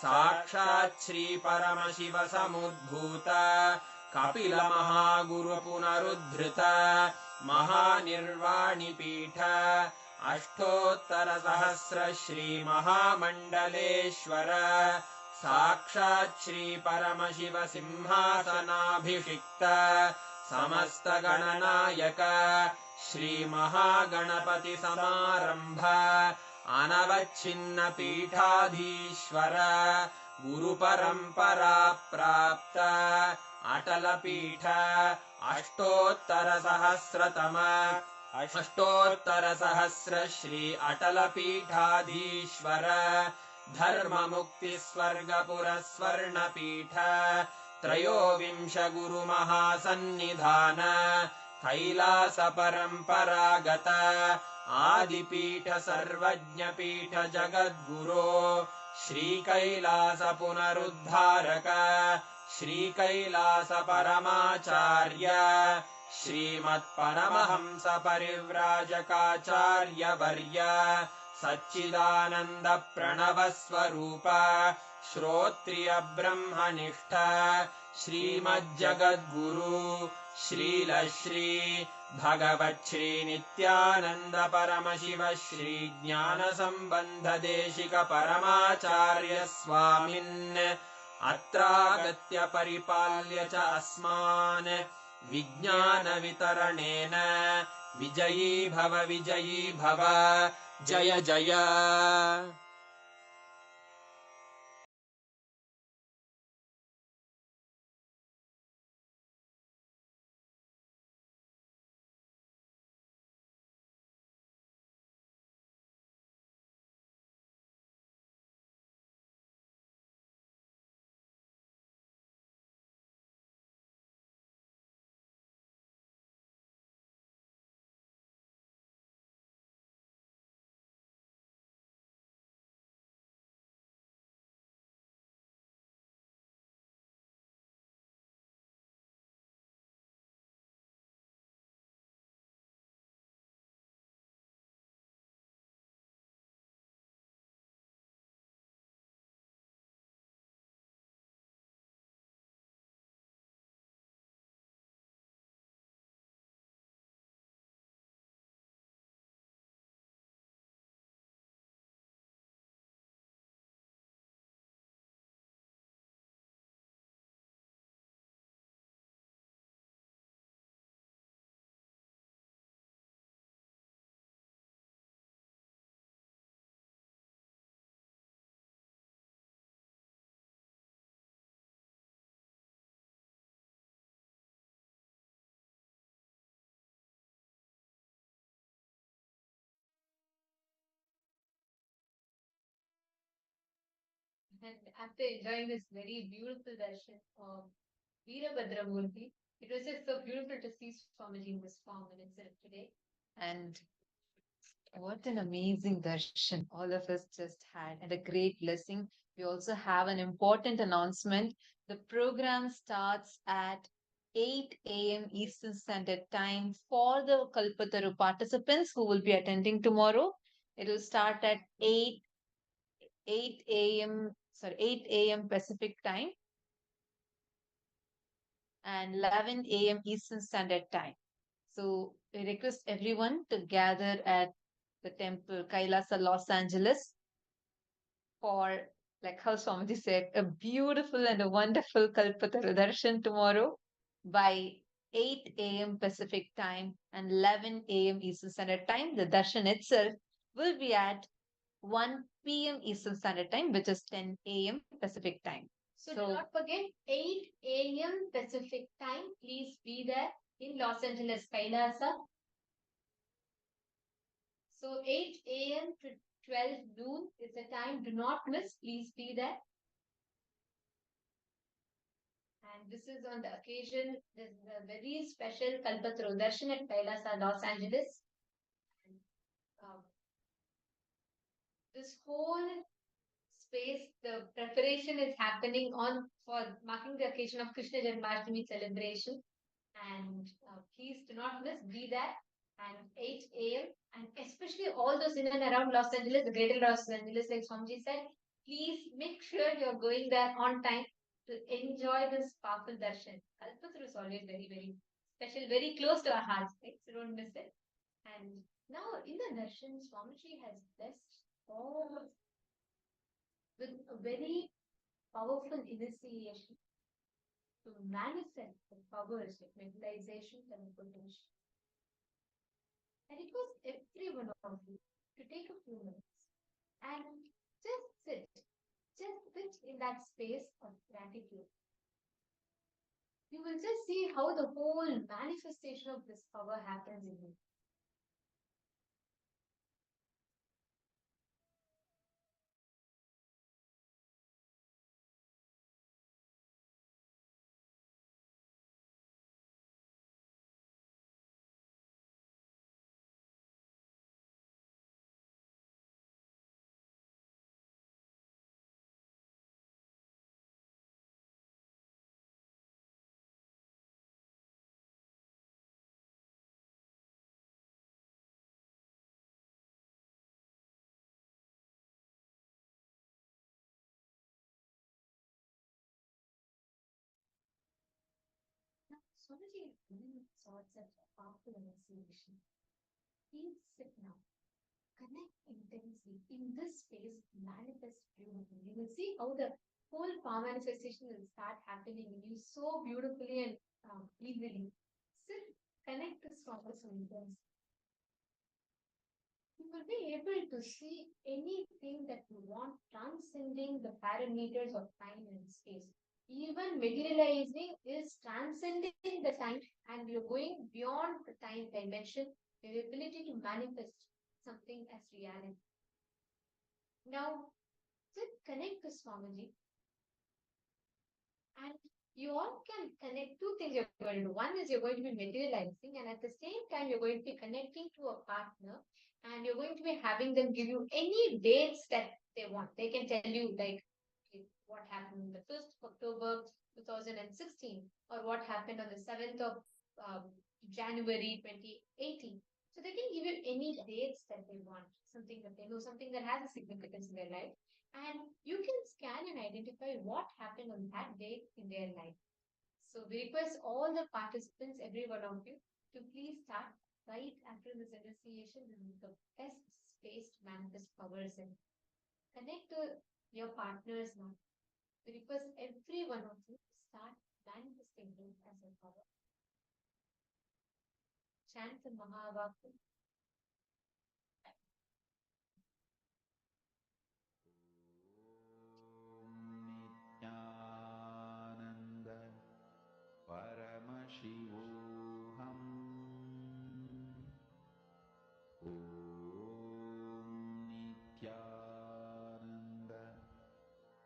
साक्षात् श्री परमशिव समुद्भूत कपिल महागुरु पुनरुद्धृत महानिर्वाणिपीठ अष्टोत्तर सहस्र श्री महामण्डलेश्वर साक्षात् श्री परमशिव सिंहासनाभिषिक्त समस्त गणनायक श्री महागणपति समारंभ अनवच्छिन्न पीठाधीश्वर गुरु परंपरा प्राप्त अटल पीठ अष्टोत्तर सहस्र श्री अटल पीठाधीश्वर धर्म मुक्ति स्वर्गपुर स्वर्ण पीठ त्रयोविंश गुरु महासन्निधान कैलास परम्परागत आदिपीठ सर्वज्ञ पीठ जगद्गुरो श्री कैलास पुनरुद्धारक श्री कैलास परमाचार्य श्रीमत्परमहंस परिव्राजकाचार्य वर्य सच्चिदानंद प्रणव स्वरूप श्रोत्रिय ब्रह्मनिष्ठ श्रीमज्जगद्गुरु श्रील श्री भगवत् श्री नित्यानंद परमशिव श्री ज्ञान संबंध देशिक परमाचार्य स्वामिन् अत्रागत्य परिपाल्य च अस्मान् विज्ञान वितरणेन विजयी भव जय जय And after enjoying this very beautiful darshan of Veerabhadra Murthy, it was just so beautiful to see Swamiji in this form and itself today. And what an amazing darshan all of us just had, and a great blessing. We also have an important announcement. The program starts at 8 a.m. Eastern Standard Time for the Kalpataru participants who will be attending tomorrow. It will start at 8 a.m. Pacific Time and 11 a.m. Eastern Standard Time. So I request everyone to gather at the temple Kailasa, Los Angeles for, like how Swamiji said, a beautiful and a wonderful Kalpataru Darshan tomorrow by 8 a.m. Pacific time and 11 a.m. Eastern Standard Time. The darshan itself will be at 1 p.m. Eastern Standard Time, which is 10 a.m. Pacific time. So do not forget 8 a.m. Pacific time. Please be there in Los Angeles, Kailasa. So 8 a.m. to 12 noon is the time. Do not miss. Please be there. And this is on the occasion, this is a very special Kalpataru Darshan at Kailasa, Los Angeles. This whole space, the preparation is happening on for marking the occasion of Krishna Janmashtami celebration. And please do not miss, be there and 8 a.m. And especially all those in and around Los Angeles, the greater Los Angeles, like Swamiji said, please make sure you're going there on time to enjoy this powerful darshan. Kalpataru is always very, very special, very close to our hearts, right? So don't miss it. And now in the darshan, Swamiji has blessed all with a very powerful initiation to manifest the powers of mentalization and potential. And it was every one of you to take a few minutes and just sit in that space of gratitude. You will just see how the whole manifestation of this power happens in you. Swamiji sorts of powerful initiation. Please sit now. Connect intensely. In this space, manifest beautifully. You will see how the whole power manifestation will start happening in you so beautifully and easily. Sit, connect this focus on intensity. You will be able to see anything that you want, transcending the parameters of time and space. Even materializing is transcending the time, and you're going beyond the time dimension, your ability to manifest something as reality. Now, just connect to Swamiji, and you all can connect two things you're going to do. One is you're going to be materializing, and at the same time, you're going to be connecting to a partner, and you're going to be having them give you any dates that they want. They can tell you, like, what happened on the 1st of October 2016, or what happened on the 7th of January 2018. So they can give you any dates that they want, something that they know, something that has a significance in their life. And you can scan and identify what happened on that date in their life. So we request all the participants, every one of you, to please start right after this initiation. This is the best space to manifest powers and connect to your partners now. We request every one of you to start manifesting him as a power. Chant the Mahavakya. Nithyananda Paramashivoham Om Nithyananda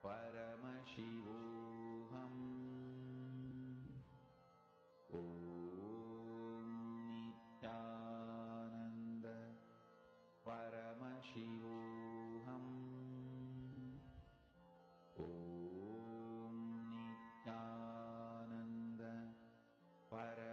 Paramashivoham Om Nithyananda Paramashivoham Om Nithyananda Paramashivoham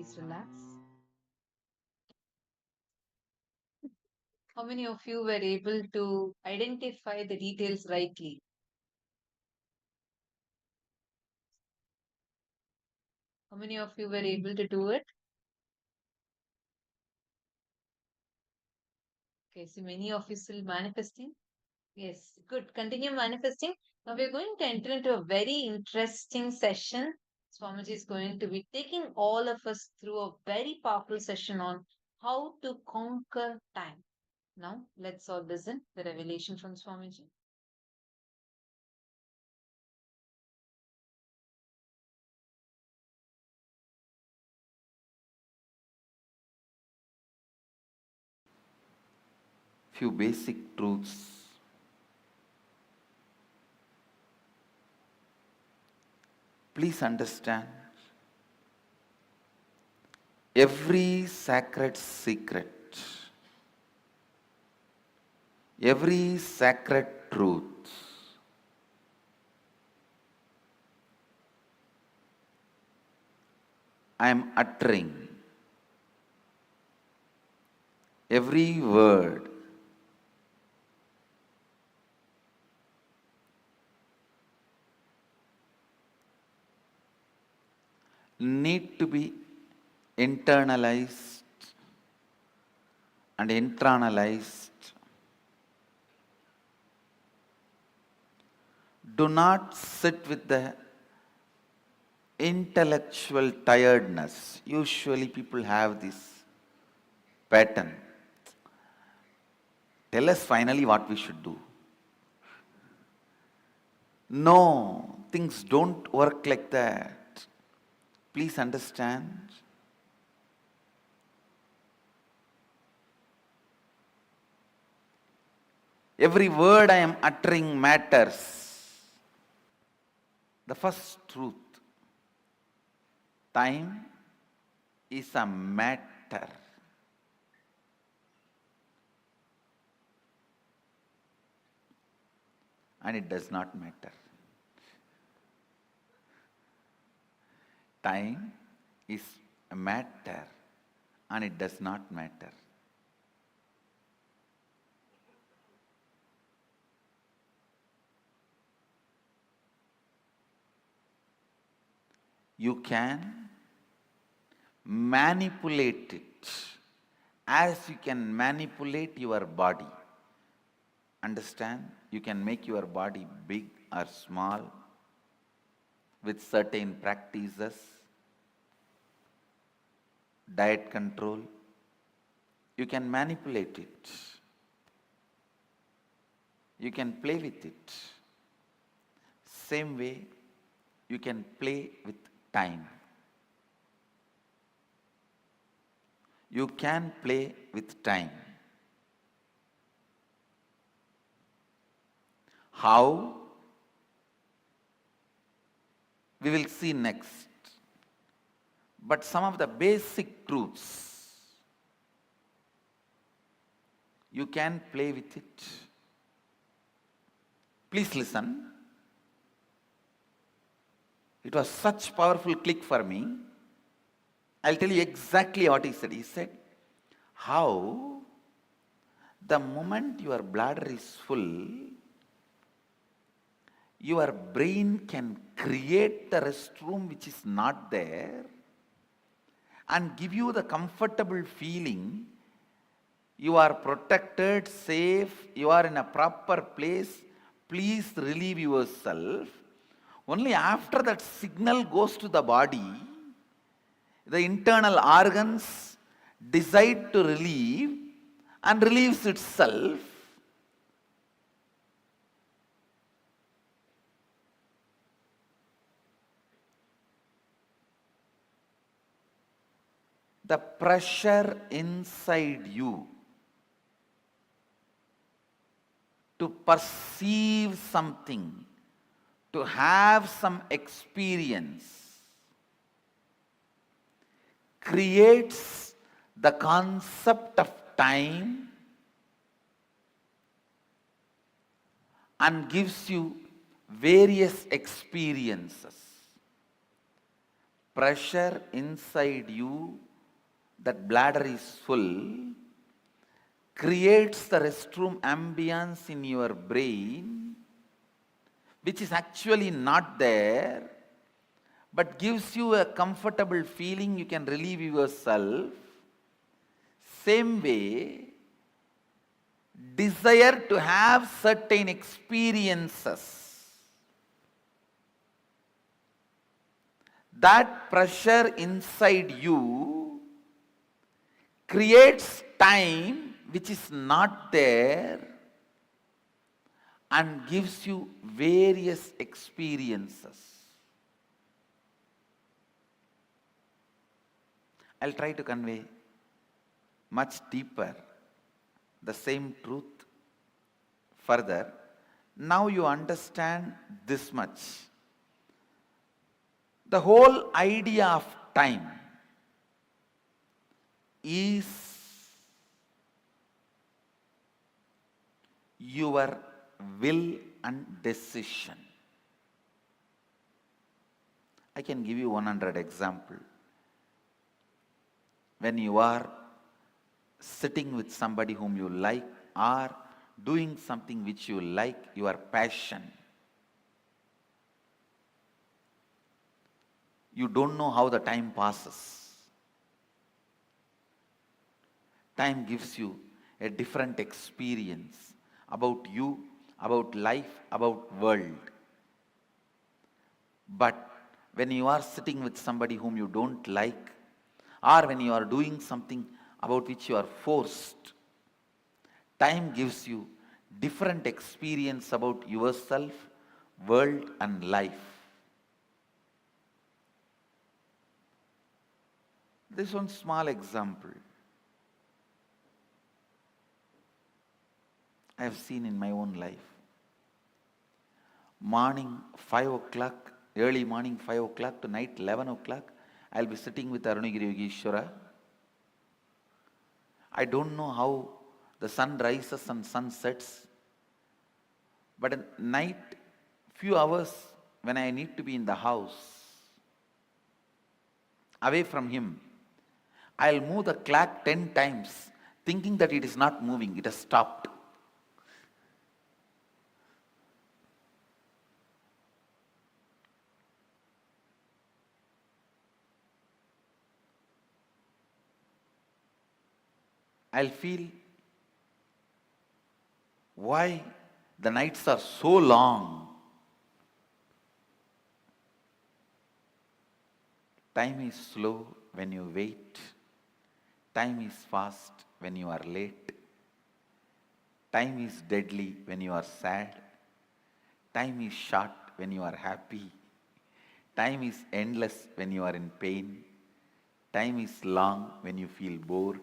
Please relax. How many of you were able to identify the details rightly? How many of you were able to do it? Okay, so many of you still manifesting. Yes, good. Continue manifesting. Now we're going to enter into a very interesting session. Swamiji is going to be taking all of us through a very powerful session on how to conquer time. Now let's all listen the revelation from Swamiji. Few basic truths. Please understand, every sacred secret, every sacred truth I am uttering, every word need to be internalized and internalized. Do not sit with the intellectual tiredness. Usually people have this pattern. Tell us finally what we should do. No, things don't work like that. Please understand. Every word I am uttering matters. The first truth, time is a matter. And it does not matter. Time is a matter and it does not matter. You can manipulate it as you can manipulate your body. Understand? You can make your body big or small with certain practices, diet control. You can manipulate it. You can play with it. Same way, you can play with time. You can play with time. How? We will see next. But some of the basic truths, you can play with it. Please listen. It was such powerful click for me. I'll tell you exactly what he said. He said, how the moment your bladder is full, your brain can create the restroom which is not there and give you the comfortable feeling you are protected, safe, you are in a proper place, please relieve yourself. Only after that signal goes to the body, the internal organs decide to relieve and relieves itself. The pressure inside you to perceive something, to have some experience, creates the concept of time and gives you various experiences. pressure inside you, that bladder is full, creates the restroom ambience in your brain, which is actually not there, but gives you a comfortable feeling, you can relieve yourself. Same way, desire to have certain experiences, that pressure inside you creates time which is not there and gives you various experiences. I'll try to convey much deeper the same truth further. Now you understand this much. The whole idea of time is your will and decision. I can give you 100 examples. When you are sitting with somebody whom you like or doing something which you like, your passion, you don't know how the time passes. Time gives you a different experience about you, about life, about world. But when you are sitting with somebody whom you don't like, or when you are doing something about which you are forced, time gives you different experience about yourself, world and life. This one small example I have seen in my own life. Morning 5 o'clock, early morning 5 o'clock to night 11 o'clock, I'll be sitting with Arunagiri Yogeshwara. I don't know how the sun rises and sun sets, but at night, few hours when I need to be in the house, away from him, I'll move the clock 10 times, thinking that it is not moving, it has stopped. I'll feel why the nights are so long. Time is slow when you wait. Time is fast when you are late. Time is deadly when you are sad. Time is short when you are happy. Time is endless when you are in pain. Time is long when you feel bored.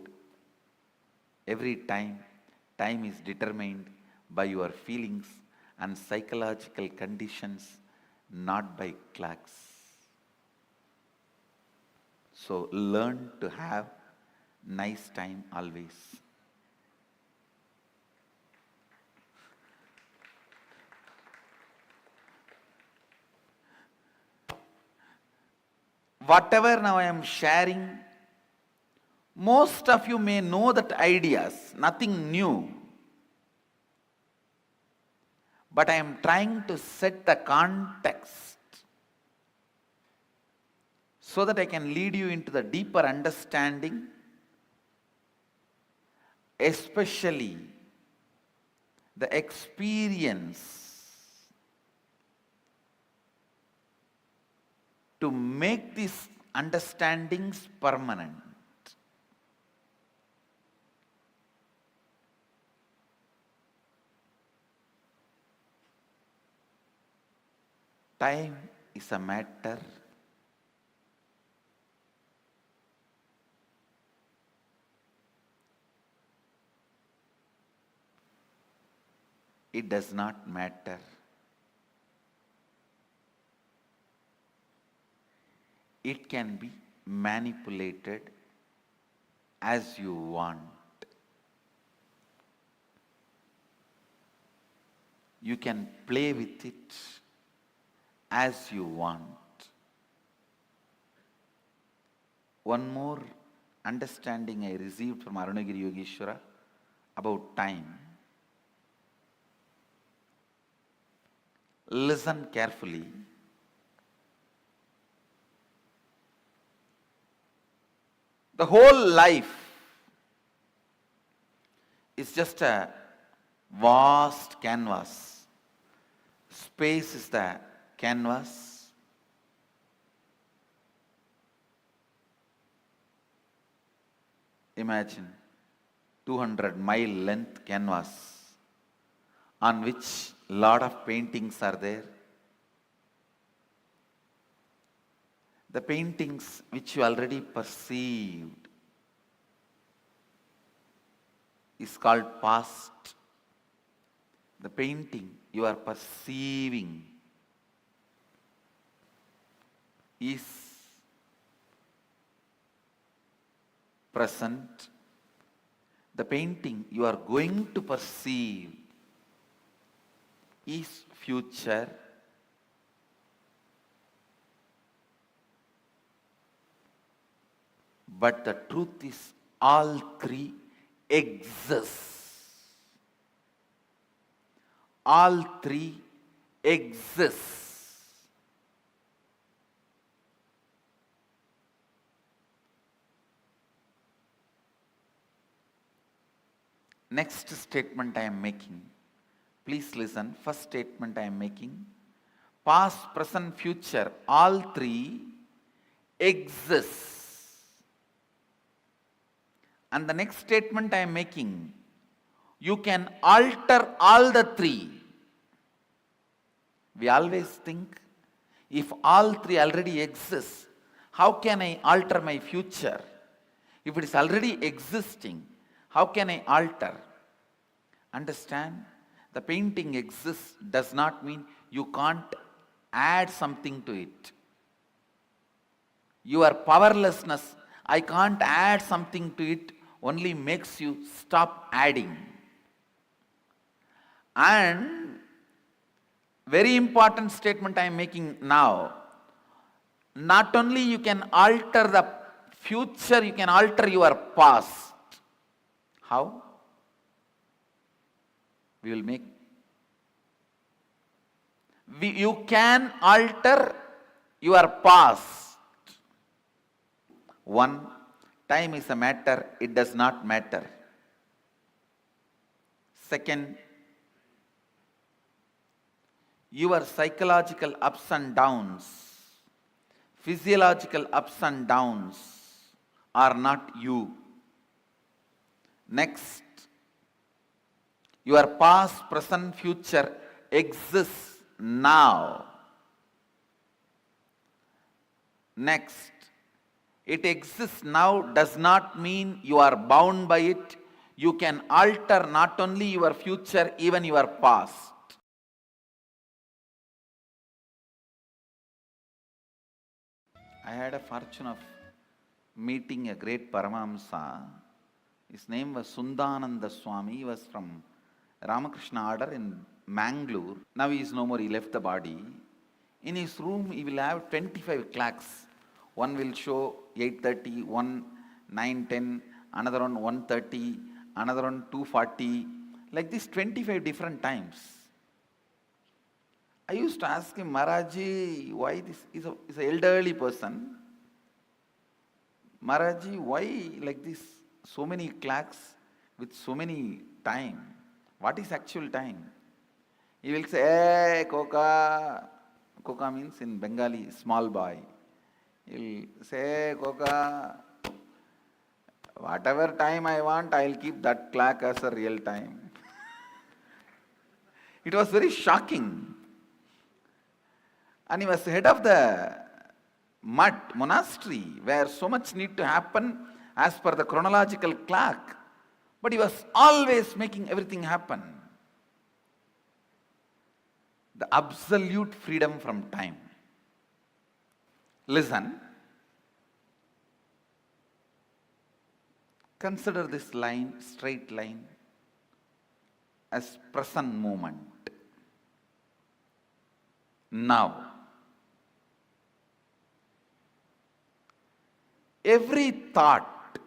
Every time, time is determined by your feelings and psychological conditions, not by clocks. So learn to have nice time always. Whatever now I am sharing, most of you may know that ideas, nothing new. But I am trying to set the context so that I can lead you into the deeper understanding, especially the experience to make these understandings permanent. Time is a matter it does not matter. It can be manipulated as you want. You can play with it as you want. one more understanding I received from Arunagiri Yogeshwara about time. Listen carefully. The whole life is just a vast canvas. Space is the canvas. Imagine 200-mile length canvas on which lot of paintings are there. The paintings which you already perceived is called past. The painting you are perceiving is present. The painting you are going to perceive is future. But the truth is, all three exist. All three exist. Next statement I am making. Please listen. First statement I am making. Past, present, future, all three exist. And the next statement I am making, you can alter all the three. We always think, if all three already exist, how can I alter my future? If it is already existing, how can I alter? Understand? The painting exists does not mean you can't add something to it. Your powerlessness, I can't add something to it, only makes you stop adding. And very important statement I am making now. Not only you can alter the future, you can alter your past. How? We will make. You can alter your past. One, time is a matter, it does not matter. Second, your psychological ups and downs, physiological ups and downs are not you. Next, your past, present, future exists now. Next, it exists now does not mean you are bound by it. You can alter not only your future, even your past. I had a fortune of meeting a great Paramahamsa. His name was Sundananda Swami. He was from Ramakrishna order in Mangalore. Now he is no more, he left the body. In his room he will have 25 clocks. One will show 8:30, one 9:10, another one 1:30, another one 2:40, like this 25 different times. I used to ask him, Maharaji, why this is an elderly person. Maharaji, why like this? So many clocks with so many time. What is actual time? He will say, hey, Koka. Koka means in Bengali, small boy. He'll say, hey, Koka, whatever time I want, I'll keep that clock as a real time. It was very shocking. And he was head of the monastery where so much need to happen as per the chronological clock. But he was always making everything happen. The absolute freedom from time. Listen. Consider this line, straight line, as present moment. Now. every thought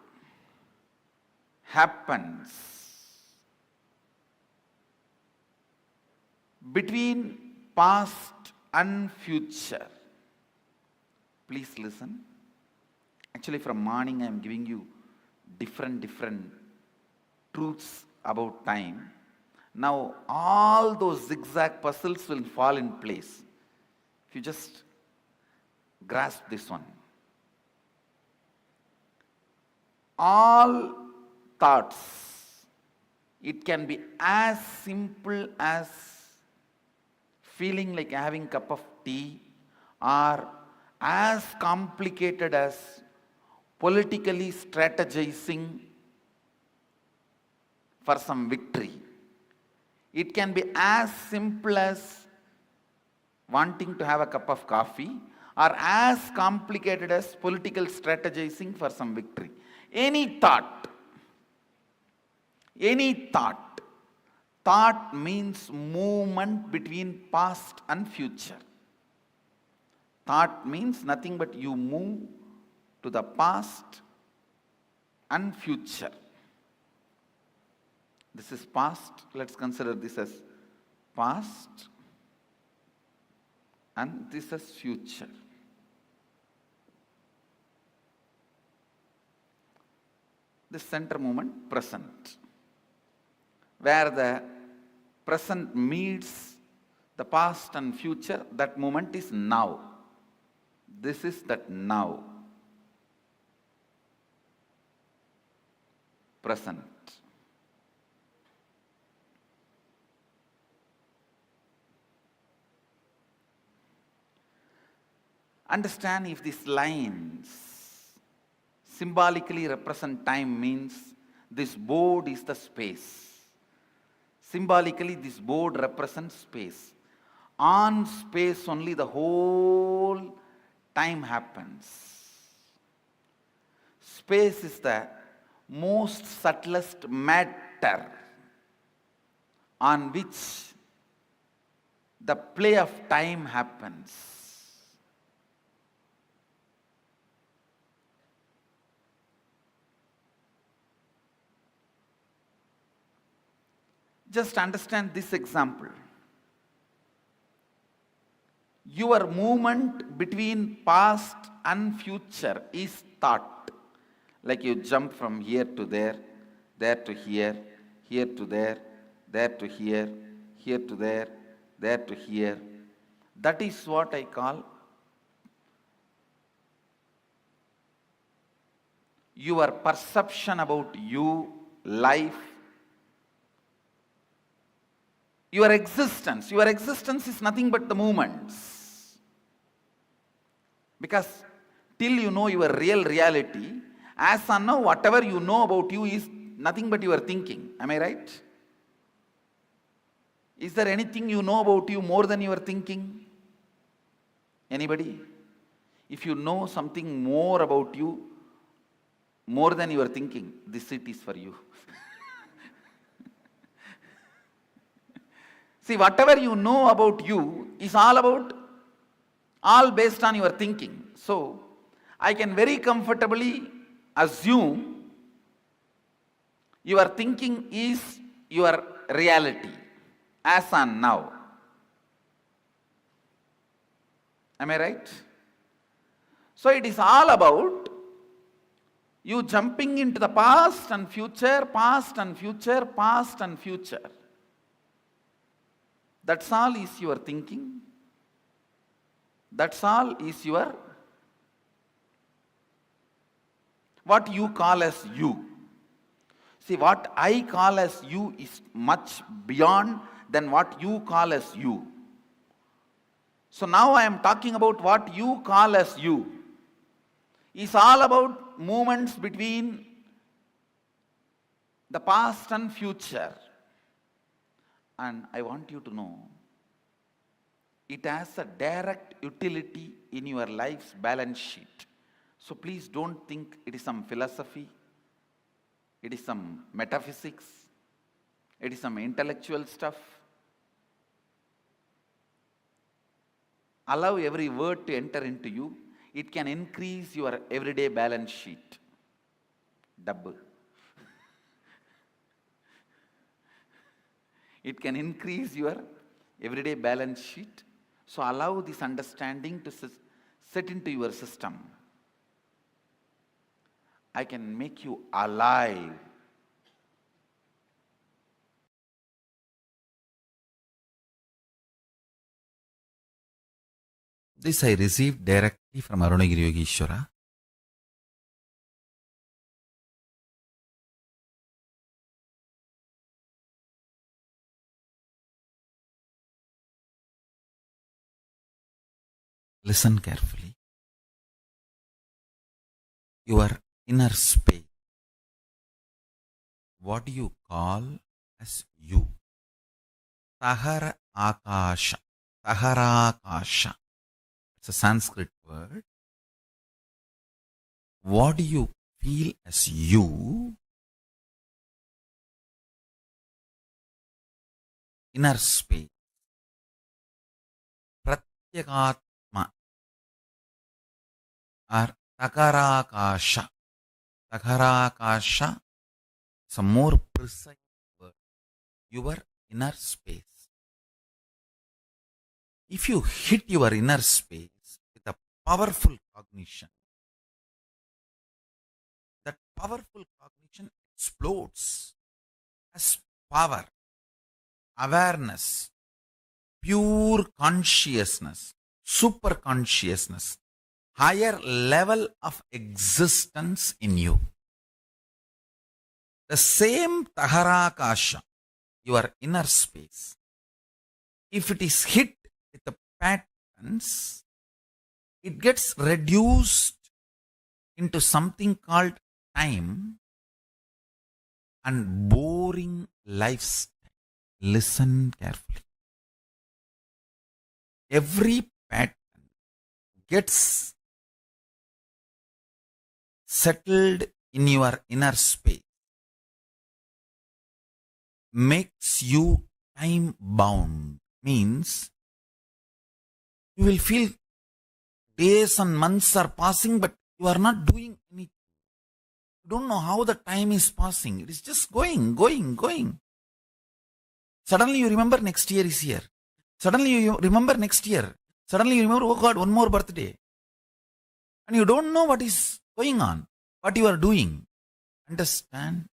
happens between past and future. Please listen. Actually, from morning I am giving you different truths about time. Now all those zigzag puzzles will fall in place if you just grasp this one. All thoughts, it can be as simple as feeling like having a cup of tea, or as complicated as politically strategizing for some victory. It can be as simple as wanting to have a cup of coffee, or as complicated as political strategizing for some victory. Any thought, thought means movement between past and future. Thought means nothing but you move to the past and future. This is past. Let's consider this as past, and this as future. The center moment, present, where the present meets the past and future. That moment is now. This is that now. Present. Understand, if these lines symbolically represent time, means this board is the space. Symbolically, this board represents space. On space only the whole time happens. Space is the most subtlest matter on which the play of time happens. Just understand this example. Your movement between past and future is thought. Like you jump from here to there to here, here to there to here, here to there to here. That is what I call your perception about you, life, your existence. Your existence is nothing but the movements. Because till you know your real reality, as on now, whatever you know about you is nothing but your thinking. Am I right? Is there anything you know about you more than your thinking? Anybody? If you know something more about you, more than your thinking, this seat is for you. See, whatever you know about you is all based on your thinking. So, I can very comfortably assume your thinking is your reality, as on now. Am I right? So, it is all about you jumping into the past and future, past and future, past and future. That's all is your thinking. That's all is your, what you call as you. See, what I call as you is much beyond than what you call as you. So now I am talking about what you call as you. It's all about movements between the past and future. And I want you to know, it has a direct utility in your life's balance sheet. So please don't think it is some philosophy, it is some metaphysics, it is some intellectual stuff. Allow every word to enter into you. It can increase your everyday balance sheet. Double. It can increase your everyday balance sheet. So allow this understanding to set into your system. I can make you alive. This I received directly from Arunagiri Yogeshwara. Listen carefully. Your inner space. What do you call as you? Tahara Akasha. Taharakasha. It's a Sanskrit word. What do you feel as you? Inner space. Pratyakatma or Takarakasha. Takarakasha is a more precise word. Your inner space. If you hit your inner space with a powerful cognition, that powerful cognition explodes as power, awareness, pure consciousness, super consciousness, higher level of existence in you. The same Taharakasha, your inner space, if it is hit with the patterns, it gets reduced into something called time and boring lifestyle. Listen carefully. Every pattern gets settled in your inner space, makes you time bound, means you will feel days and months are passing, but you are not doing anything. You don't know how the time is passing. It is just going. Suddenly you remember next year is here. Suddenly you remember next year. Suddenly you remember, oh God, one more birthday. And you don't know what is going on, what you are doing. Understand?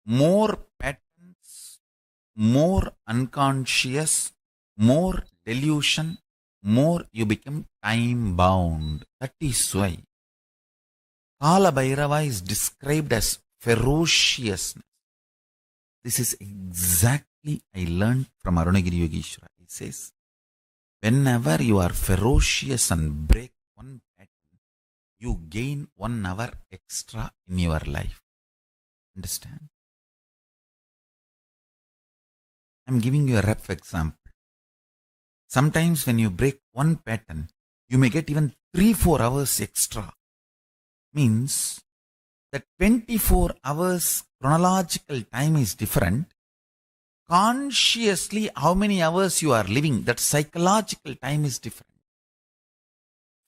More patterns, more unconscious, more delusion, more you become time bound. That is why Kaala Bhairava is described as ferociousness. This is exactly I learned from Arunagiri Yogeshwara. He says, whenever you are ferocious and break one pattern, you gain 1 hour extra in your life. Understand? I'm giving you a rough example. Sometimes when you break one pattern, you may get even 3-4 hours extra. Means that 24 hours chronological time is different. Consciously, how many hours you are living, that psychological time is different.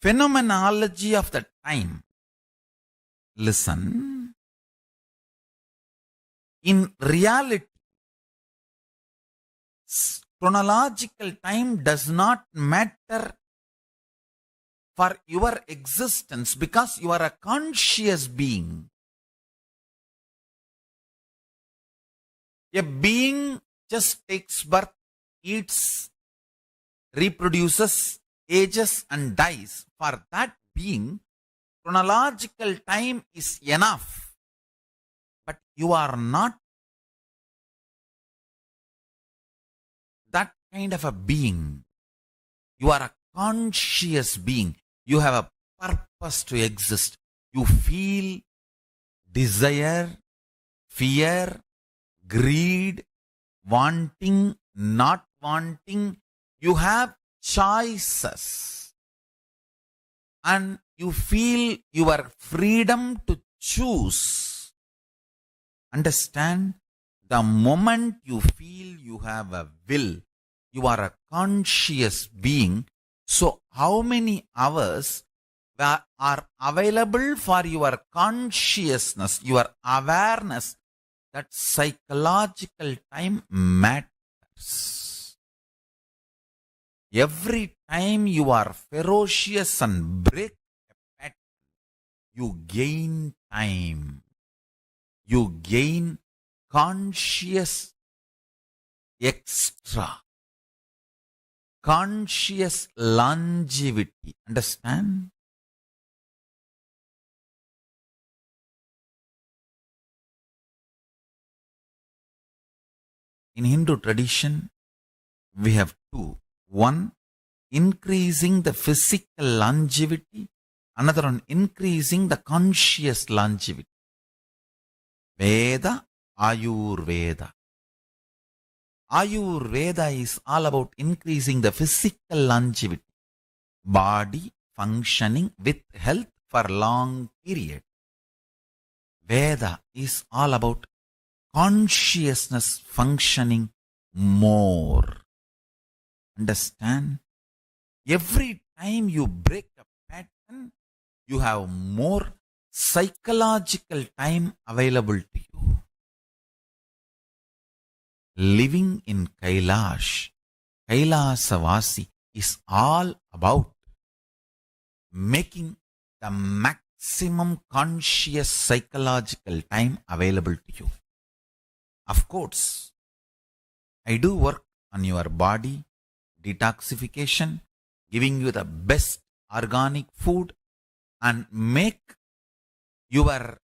Phenomenology of the time. Listen. In reality, chronological time does not matter for your existence because you are a conscious being. A being just takes birth, eats, reproduces, ages and dies. For that being, chronological time is enough. But you are not that kind of a being. You are a conscious being. You have a purpose to exist. You feel desire, fear, greed, wanting, not wanting. You have choices. And you feel your freedom to choose. Understand? The moment you feel you have a will, you are a conscious being. So how many hours are available for your consciousness, your awareness, that psychological time matters. Every time you are ferocious and break a pattern, you gain time. You gain conscious extra, conscious longevity. Understand? In Hindu tradition, we have two. One, increasing the physical longevity. Another one, increasing the conscious longevity. Veda, Ayurveda. Ayurveda is all about increasing the physical longevity. Body functioning with health for long period. Veda is all about consciousness functioning more. Understand? Every time you break a pattern, you have more psychological time available to you. Living in Kailash, Kailasavasi is all about making the maximum conscious psychological time available to you. Of course, I do work on your body, detoxification, giving you the best organic food, and make your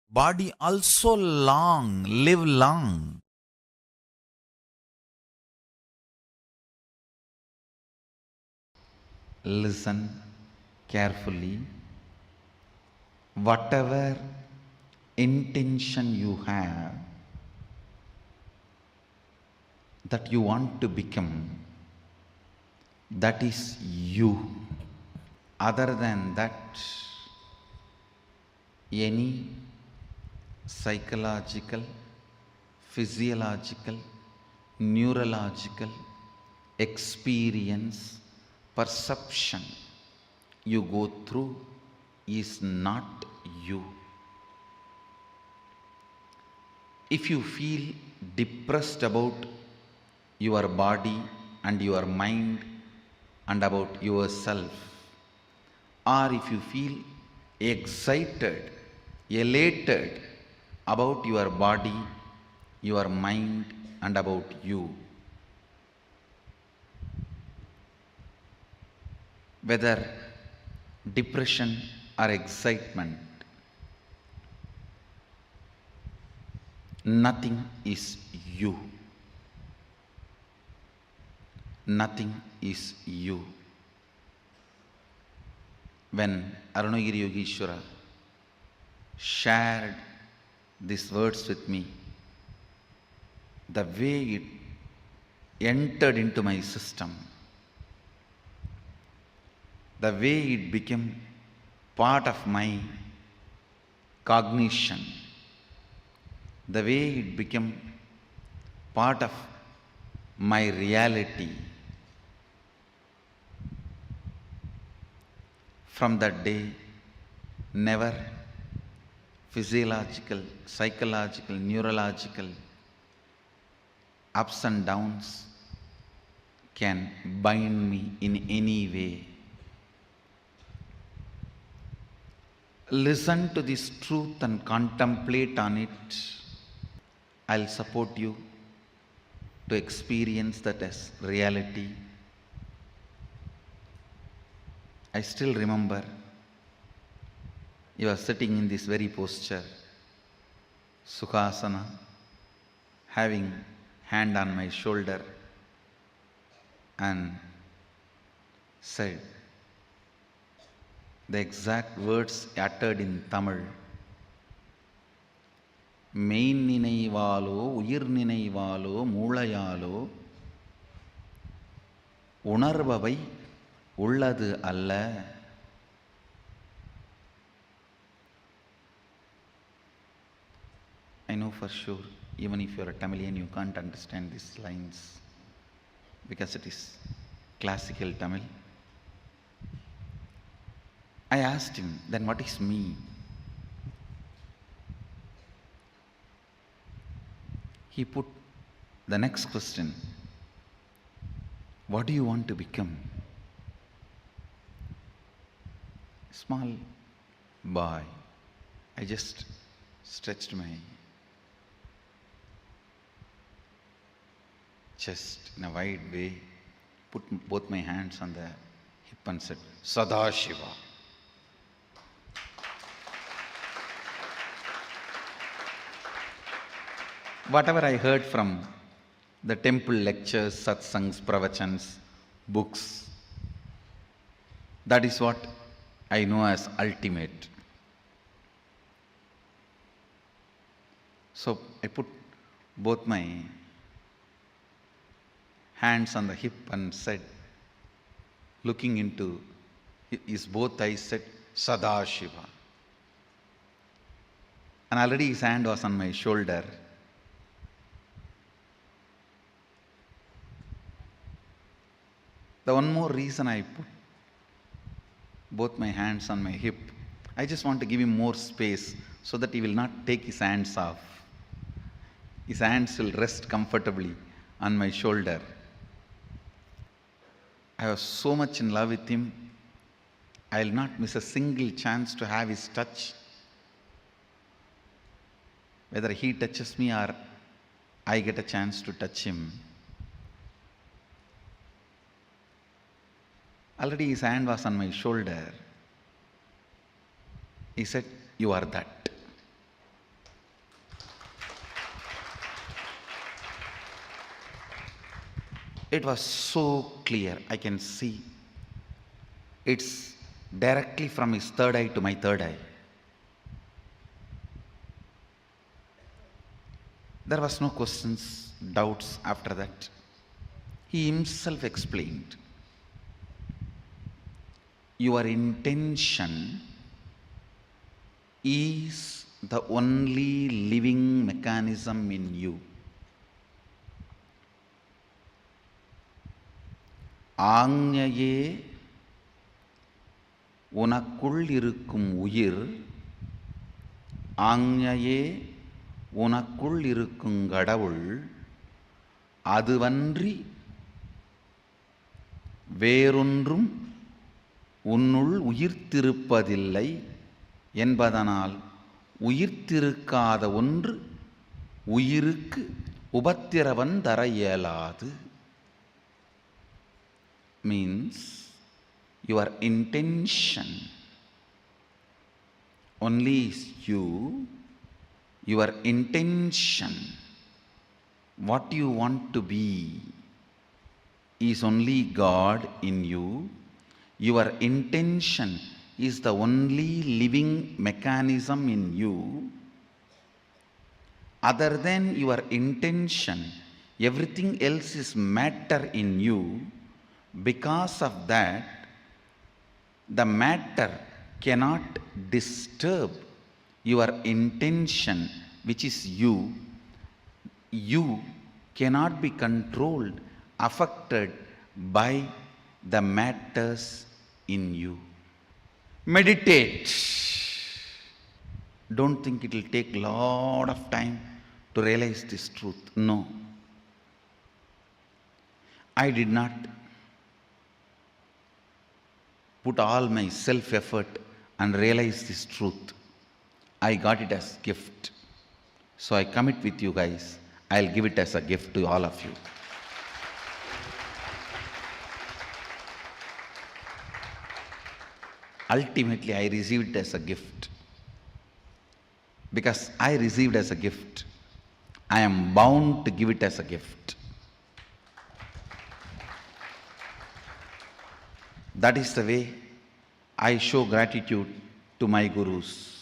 body also live long. Listen carefully. Whatever intention you have that you want to become, that is you. Other than that, any psychological, physiological, neurological experience, perception you go through is not you. If you feel depressed about your body and your mind and about yourself, or if you feel excited, elated about your body, your mind and about you, whether depression or excitement, nothing is you. Nothing is you. When Arunagiri Yogeshwara shared these words with me, the way it entered into my system, the way it became part of my cognition, the way it became part of my reality, from that day, never physiological, psychological, neurological ups and downs can bind me in any way. Listen to this truth and contemplate on it. I'll support you to experience that as reality. I still remember you are sitting in this very posture, Sukhasana, having hand on my shoulder, and said the exact words uttered in Tamil. மெயின் நினைவாலோ உயிர் நினைவாலோ மூளையாலோ உணர்பவை உள்ளது அல்ல. I know for sure, even if you are a Tamilian, you can't understand these lines because it is classical Tamil. I asked him, then what is me? He put the next question, what do you want to become? Small boy. I just stretched my chest in a wide way, put both my hands on the hip and said, Sadashiva. Whatever I heard from the temple lectures, satsangs, pravachans, books, that is what I know as ultimate. So I put both my hands on the hip and said, looking into his both eyes, said, Sadashiva. And already his hand was on my shoulder. The one more reason I put both my hands on my hip, I just want to give him more space so that he will not take his hands off. His hands will rest comfortably on my shoulder. I was so much in love with him, I will not miss a single chance to have his touch. Whether he touches me or I get a chance to touch him. Already his hand was on my shoulder. He said, you are that. It was so clear, I can see. It's directly from his third eye to my third eye. There was no questions, doubts after that. He himself explained. Your intention is the only living mechanism in you. ஆஞ்ஞையே உனக்குள் இருக்கும் உயிர், ஆஞ்ஞையே உனக்குள் இருக்கும் கடவுள், அதுவன்றி வேறொன்றும் உன்னுள் உயிர்த்திருப்பதில்லை என்பதனால் உயிர்த்திருக்காத ஒன்று உயிருக்கு உபத்திரவம் தர இயலாது. Means your intention only is you, your intention, what you want to be is only God in you. Your intention is the only living mechanism in you. Other than your intention, everything else is matter in you. Because of that, the matter cannot disturb your intention, which is you. You cannot be controlled, affected by the matters in you. Meditate. Don't think it will take a lot of time to realize this truth. No. I did not put all my self-effort and realize this truth. I got it as gift. So I commit with you guys. I'll give it as a gift to all of you. Ultimately, I received it as a gift. Because I received as a gift, I am bound to give it as a gift. That is the way I show gratitude to my gurus.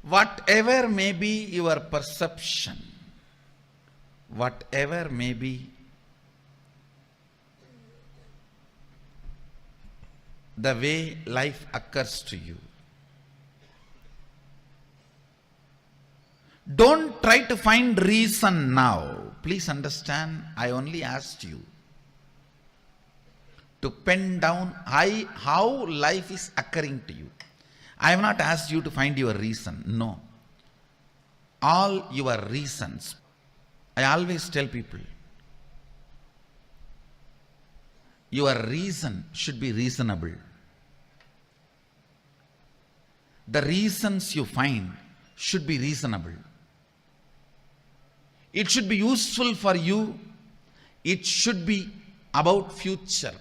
Whatever may be your perception, whatever may be the way life occurs to you, don't try to find reason now. Please understand, I only asked you to pen down how life is occurring to you. I have not asked you to find your reason. No. All your reasons. I always tell people, your reason should be reasonable. The reasons you find should be reasonable. It should be useful for you. It should be about future.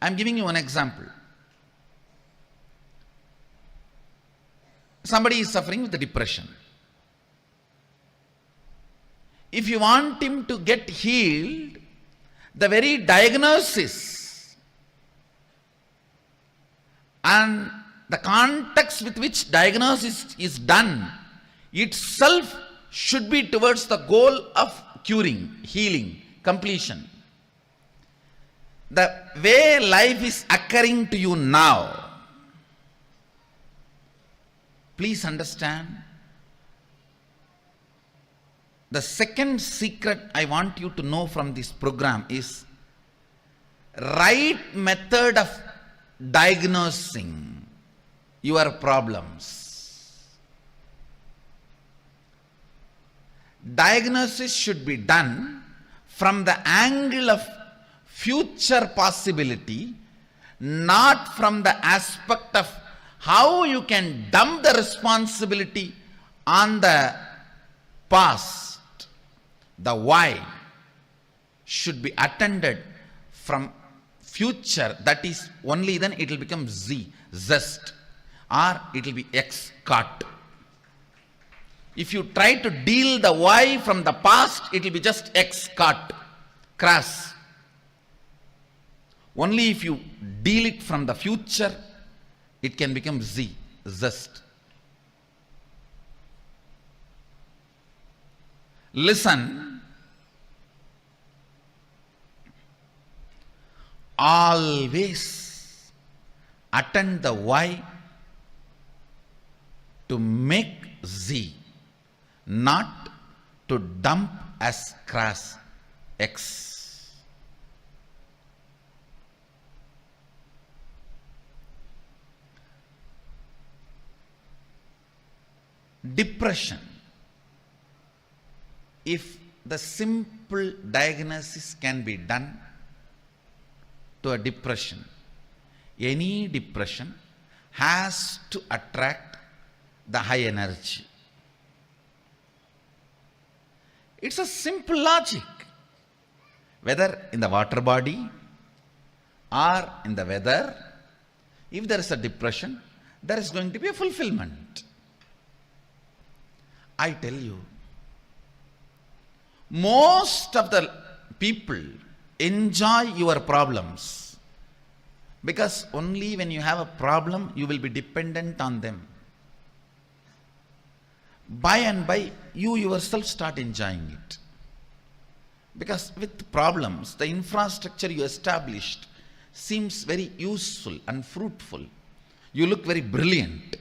I am giving you an example. Somebody is suffering with depression. If you want him to get healed, the very diagnosis and the context with which diagnosis is done itself should be towards the goal of curing, healing, completion. The way life is occurring to you now, please understand, the second secret I want you to know from this program is right method of diagnosing your problems. Diagnosis should be done from the angle of future possibility, not from the aspect of how you can dump the responsibility on the past. The why should be attended from future. That is, only then it will become zest, or it will be cut. If you try to deal the why from the past, it will be just cut, crass. Only if you deal it from the future, it can become zest. Listen, always attend the why to make not to dump as crass X. Depression. If the simple diagnosis can be done to a depression, any depression has to attract the high energy. It's a simple logic. Whether in the water body or in the weather, if there is a depression, there is going to be a fulfillment. I tell you, most of the people enjoy your problems because only when you have a problem, you will be dependent on them. By and by, you yourself start enjoying it. Because with problems, the infrastructure you established seems very useful and fruitful. You look very brilliant.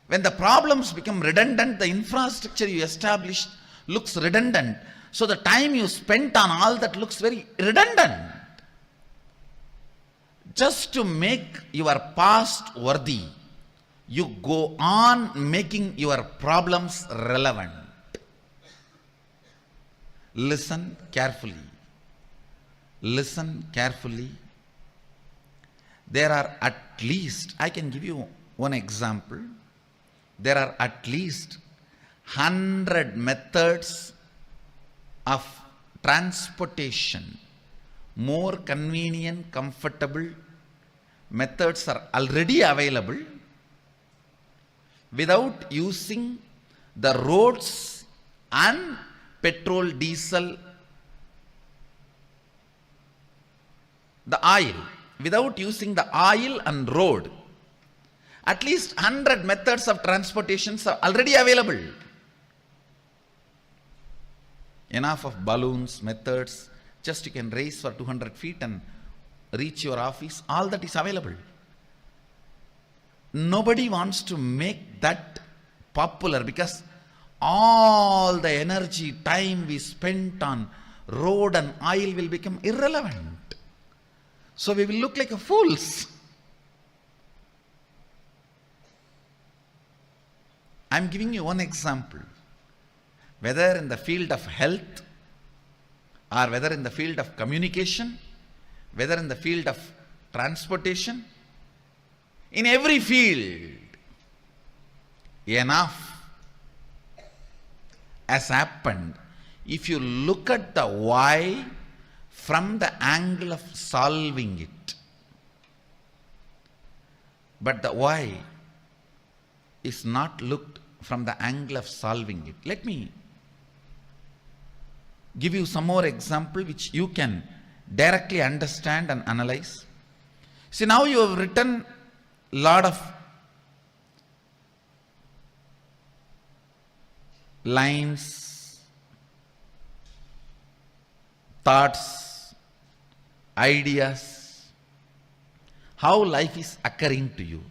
When the problems become redundant, the infrastructure you established looks redundant. So the time you spent on all that looks very redundant. Just to make your past worthy, you go on making your problems relevant. Listen carefully. Listen carefully. There are at least, I can give you one example. There are at least 100 methods of transportation, more convenient, comfortable methods are already available without using the roads and petrol, diesel, the oil, without using the oil and road. At least 100 methods of transportations are already available. Enough of balloons, methods, just you can race for 200 feet and reach your office, all that is available. Nobody wants to make that popular because all the energy, time we spent on road and oil will become irrelevant. So we will look like fools. I'm giving you one example. Whether in the field of health, or whether in the field of communication, whether in the field of transportation, in every field, enough has happened. If you look at the why from the angle of solving it, but the why is not looked from the angle of solving it. Let me give you some more example which you can directly understand and analyze. See, now you have written a lot of lines, thoughts, ideas, how life is occurring to you.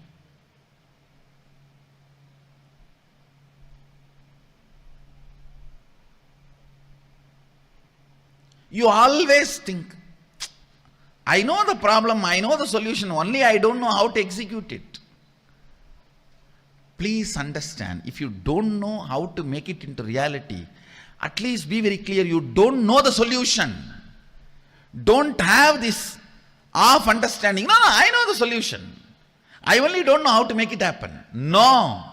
You always think, I know the problem, I know the solution, only I don't know how to execute it. Please understand, if you don't know how to make it into reality, at least be very clear, you don't know the solution. Don't have this half understanding. No, I know the solution. I only don't know how to make it happen. No.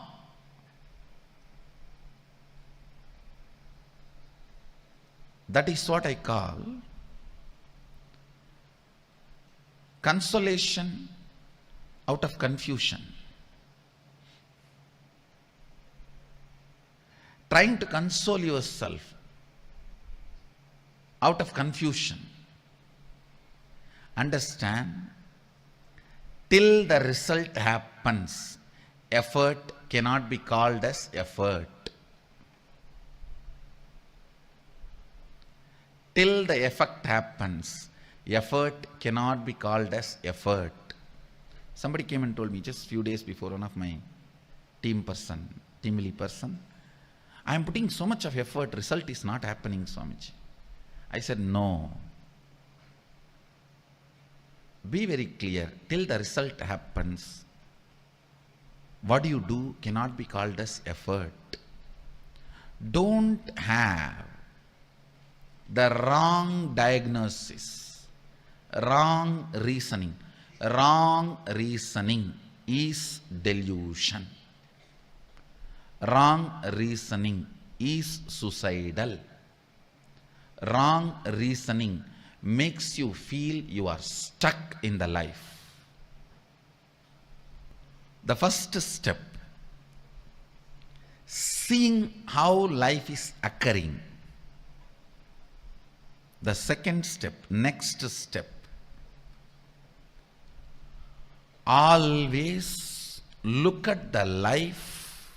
That is what I call consolation out of confusion. Trying to console yourself out of confusion. Understand, till the result happens, effort cannot be called as effort. Till the effect happens, effort cannot be called as effort. Somebody came and told me just few days before, one of my team lead person, I am putting so much of effort, result is not happening, Swamiji. I said, no. Be very clear, till the result happens, what you do cannot be called as effort. Don't have the wrong diagnosis, wrong reasoning. Wrong reasoning is delusion. Wrong reasoning is suicidal. Wrong reasoning makes you feel you are stuck in the life. The first step, seeing how life is occurring. The second step, next step, always look at the life,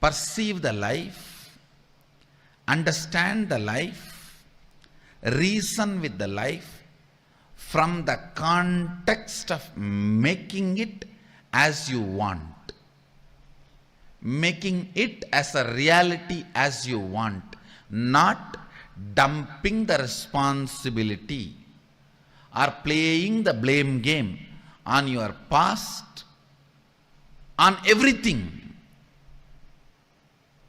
perceive the life, understand the life, reason with the life from the context of making it as you want, making it as a reality as you want, not dumping the responsibility or playing the blame game on your past, on everything.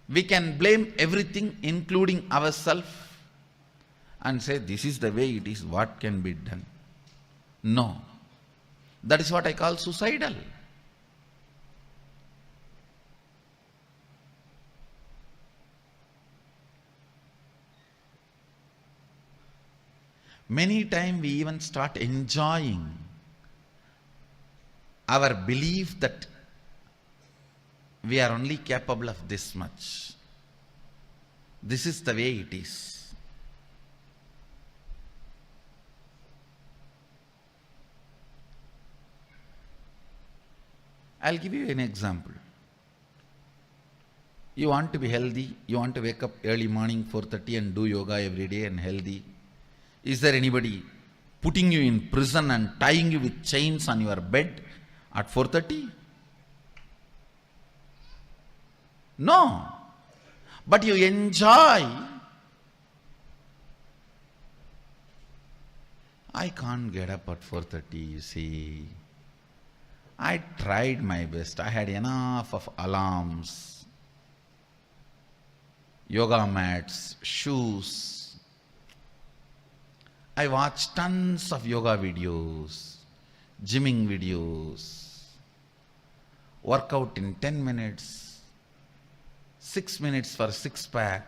We can blame everything, including ourselves, and say, this is the way it is, what can be done? No. That is what I call suicidal. Many times we even start enjoying our belief that we are only capable of this much. This is the way it is. I'll give you an example. You want to be healthy, you want to wake up early morning 4:30 and do yoga every day and healthy. Is there anybody putting you in prison and tying you with chains on your bed at 4:30? No. But you enjoy. I can't get up at 4:30, you see. I tried my best. I had enough of alarms, yoga mats, shoes. I watched tons of yoga videos, gymming videos, workout in 10 minutes, 6 minutes for 6-pack,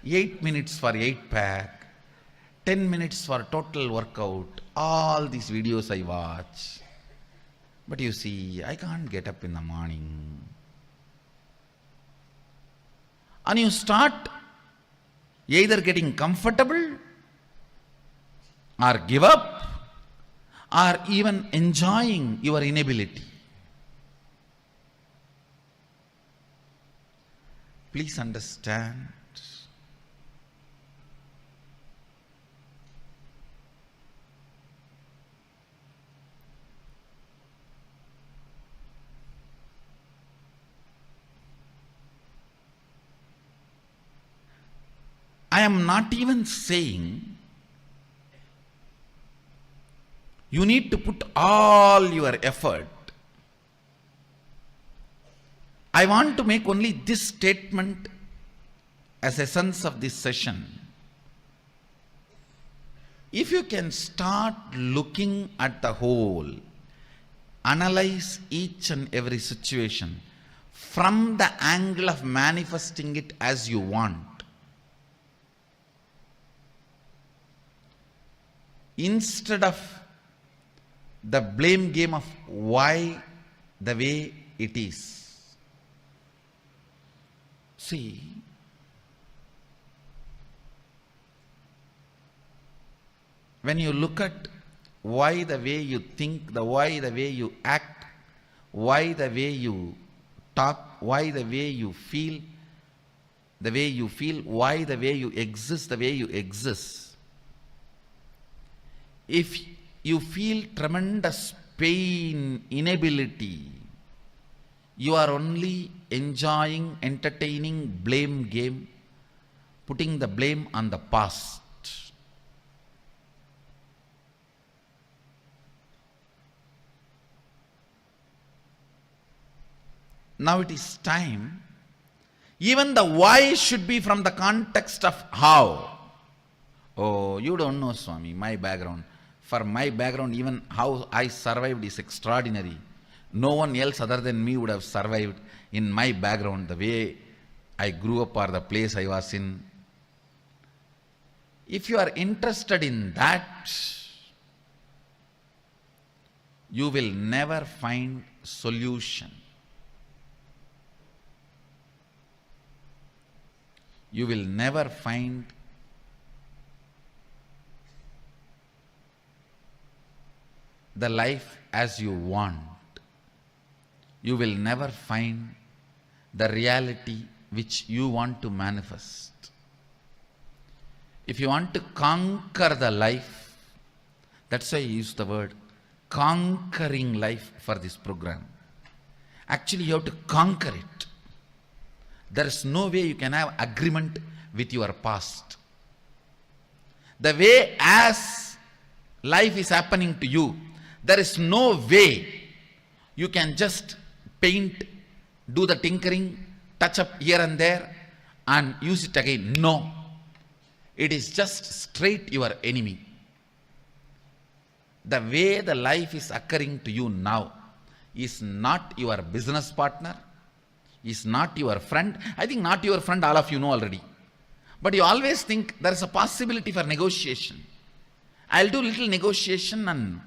8 minutes for 8-pack, 10 minutes for total workout. All these videos I watch. But you see, I can't get up in the morning. And you start either getting comfortable or give up or even enjoying your inability. Please understand. I am not even saying you need to put all your effort. I want to make only this statement as essence of this session. If you can start looking at the whole, analyze each and every situation from the angle of manifesting it as you want, instead of the blame game of why the way it is. See, when you look at why the way you think, why the way you act, why the way you talk, why the way you feel, why the way you exist, the way you exist. If you feel tremendous pain, inability, you are only enjoying, entertaining blame game, putting the blame on the past. Now it is time. Even the why should be from the context of how. Oh, you don't know, Swami, my background. For my background, even how I survived is extraordinary. No one else other than me would have survived in my background, the way I grew up or the place I was in. If you are interested in that, you will never find solution. You will never find the life as you want. You will never find the reality which you want to manifest. If you want to conquer the life, that's why I use the word conquering life for this program. Actually, you have to conquer it. There is no way you can have agreement with your past. The way as life is happening to you, there is no way you can just paint, do the tinkering, touch up here and there and use it again. No. It is just straight your enemy. The way the life is occurring to you now is not your business partner, is not your friend. I think not your friend, all of you know already. But you always think there is a possibility for negotiation. I'll do little negotiation and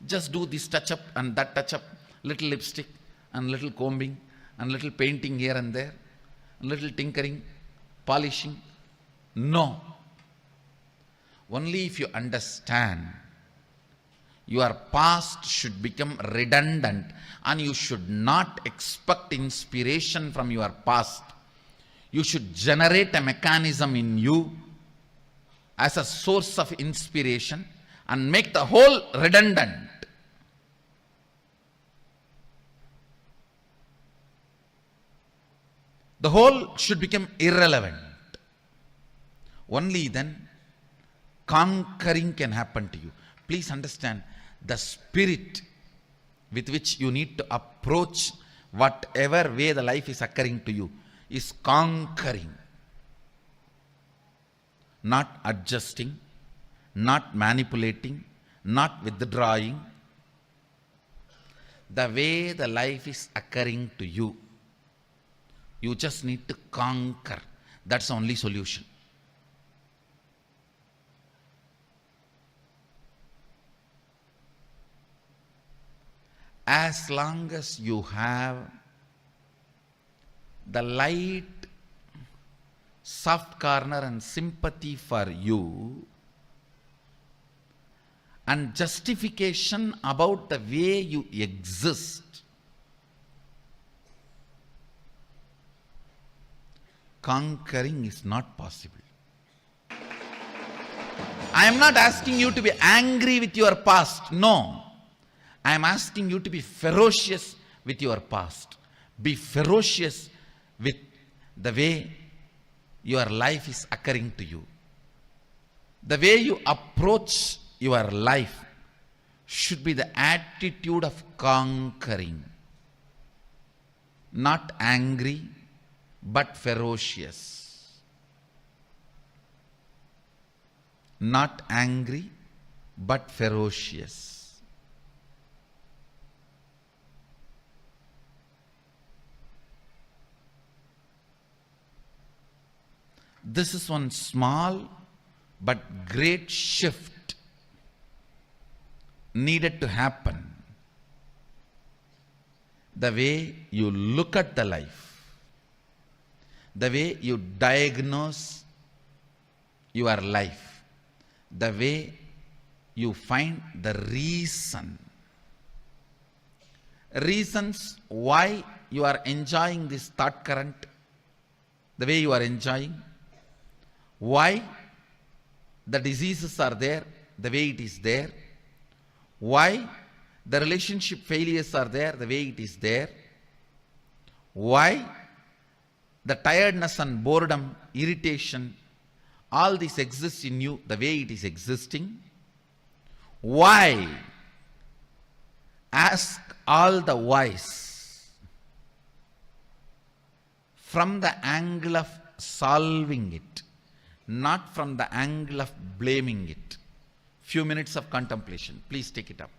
just do this touch up and that touch up, little lipstick and little combing and little painting here and there, little tinkering, polishing. No. Only if you understand Your past should become redundant, and you should not expect inspiration from your past. You should generate a mechanism in you as a source of inspiration and make the whole redundant. The whole should become irrelevant. Only then conquering can happen to you. Please understand, the spirit with which you need to approach whatever way the life is occurring to you is conquering, not adjusting, not manipulating, not withdrawing. The way the life is occurring to you, you just need to conquer. That's the only solution. As long as you have the light, soft corner and sympathy for you, and justification about the way you exist, conquering is not possible. I am not asking you to be angry with your past. No. I am asking you to be ferocious with your past. Be ferocious with the way your life is occurring to you. The way you approach your life should be the attitude of conquering. Not angry, but ferocious. Not angry, but ferocious. This is one small but great shift needed to happen. The way you look at the life, the way you diagnose your life, the way you find the reasons why you are enjoying this thought current, the way you are enjoying, why the diseases are there the way it is there, why the relationship failures are there the way it is there, why the tiredness and boredom, irritation, all this exists in you the way it is existing. Why? Ask all the whys from the angle of solving it, not from the angle of blaming it. Few minutes of contemplation. Please take it up.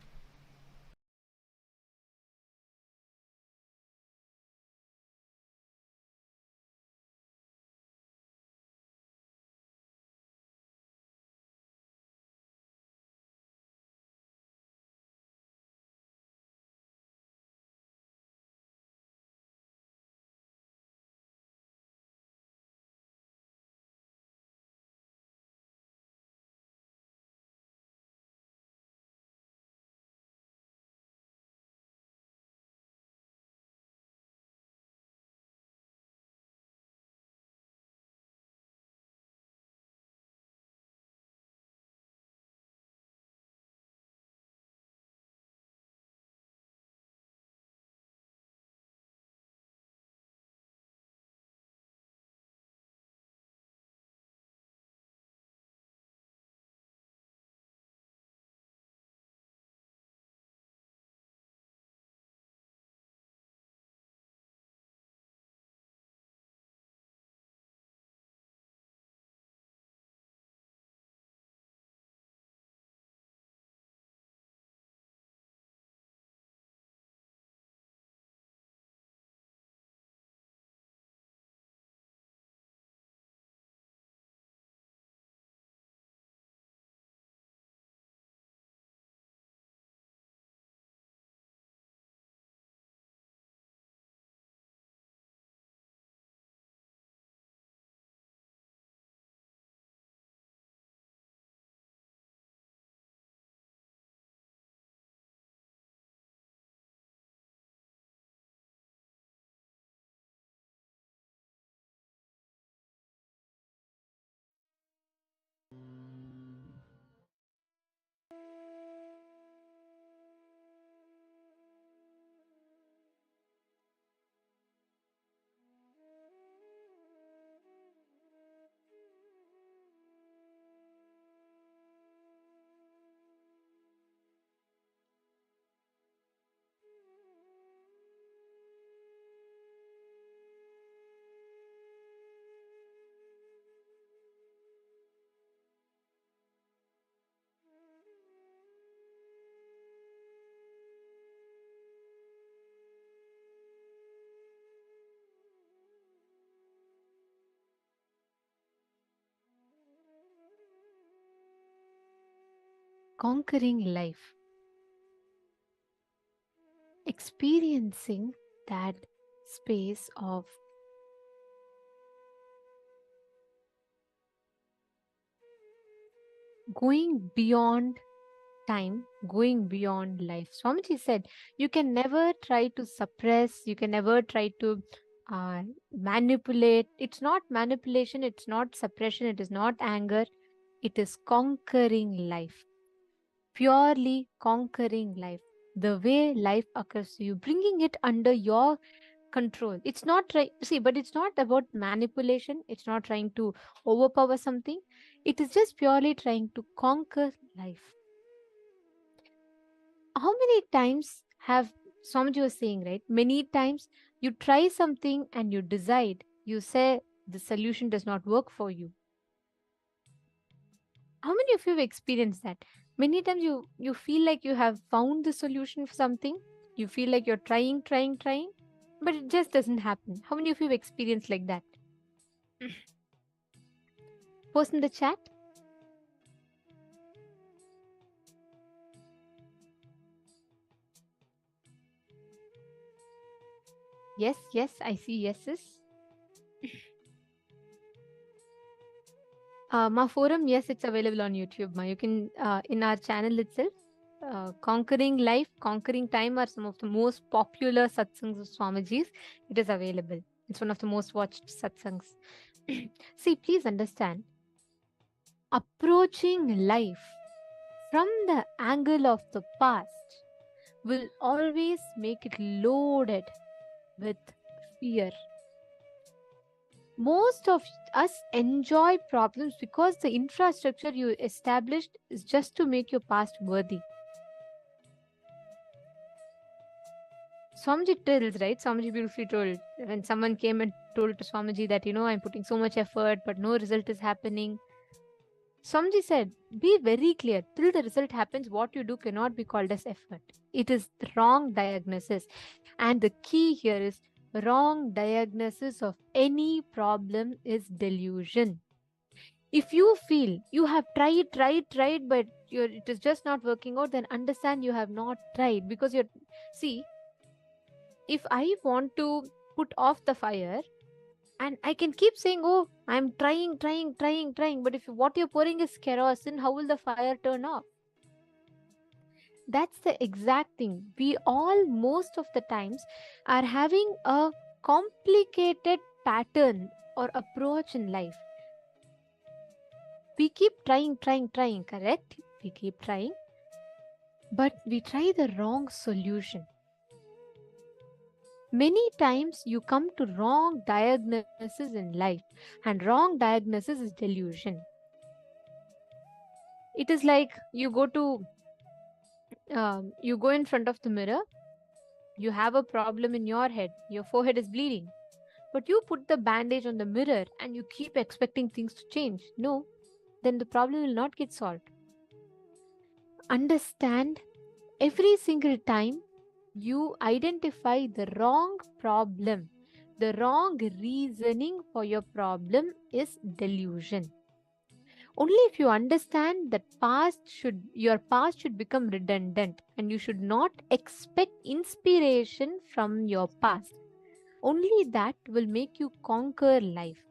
conquering life, experiencing that space of going beyond time, going beyond life. Swamiji said, you can never try to suppress, you can never try to manipulate. It's not manipulation, it's not suppression, it is not anger, it is conquering life. Purely conquering life. The way life occurs to you, bringing it under your control. It's not but it's not about manipulation, it's not trying to overpower something, it is just purely trying to conquer life. How many times have Swamiji was saying, right? Many times you try something and you decide, you say the solution does not work for you. How many of you have experienced that? Many times you feel like you have found the solution for something, you feel like you're trying, but it just doesn't happen. How many of you have experienced like that? Post in the chat. Yes, I see yeses. Ma forum, yes, it's available on YouTube. Ma, you can in our channel itself. Conquering life, conquering time are some of the most popular satsangs of Swamiji's. It is available. It's one of the most watched satsangs. See, please understand. Approaching life from the angle of the past will always make it loaded with fear. Most of us enjoy problems because the infrastructure you established is just to make your past worthy. Swamiji tells, right? Swamiji beautifully told, when someone came and told to Swamiji that, I'm putting so much effort, but no result is happening. Swamiji said, be very clear, till the result happens, what you do cannot be called as effort. It is the wrong diagnosis. And the key here is, wrong diagnosis of any problem is delusion. If you feel you have tried, but it is just not working out, then understand you have not tried, because see, if I want to put off the fire, and I can keep saying, oh, I'm trying, but if what you're pouring is kerosene, how will the fire turn off? That's the exact thing. We all, most of the times, are having a complicated pattern or approach in life. We keep trying, correct? We keep trying, but we try the wrong solution. Many times you come to wrong diagnosis in life, and wrong diagnosis is delusion. It is like you go in front of the mirror, you have a problem in your head, your forehead is bleeding, but you put the bandage on the mirror and you keep expecting things to change. No, then the problem will not get solved. Understand, every single time you identify the wrong problem, the wrong reasoning for your problem is delusion. Only if you understand that your past should become redundant, and you should not expect inspiration from your past. Only that will make you conquer life.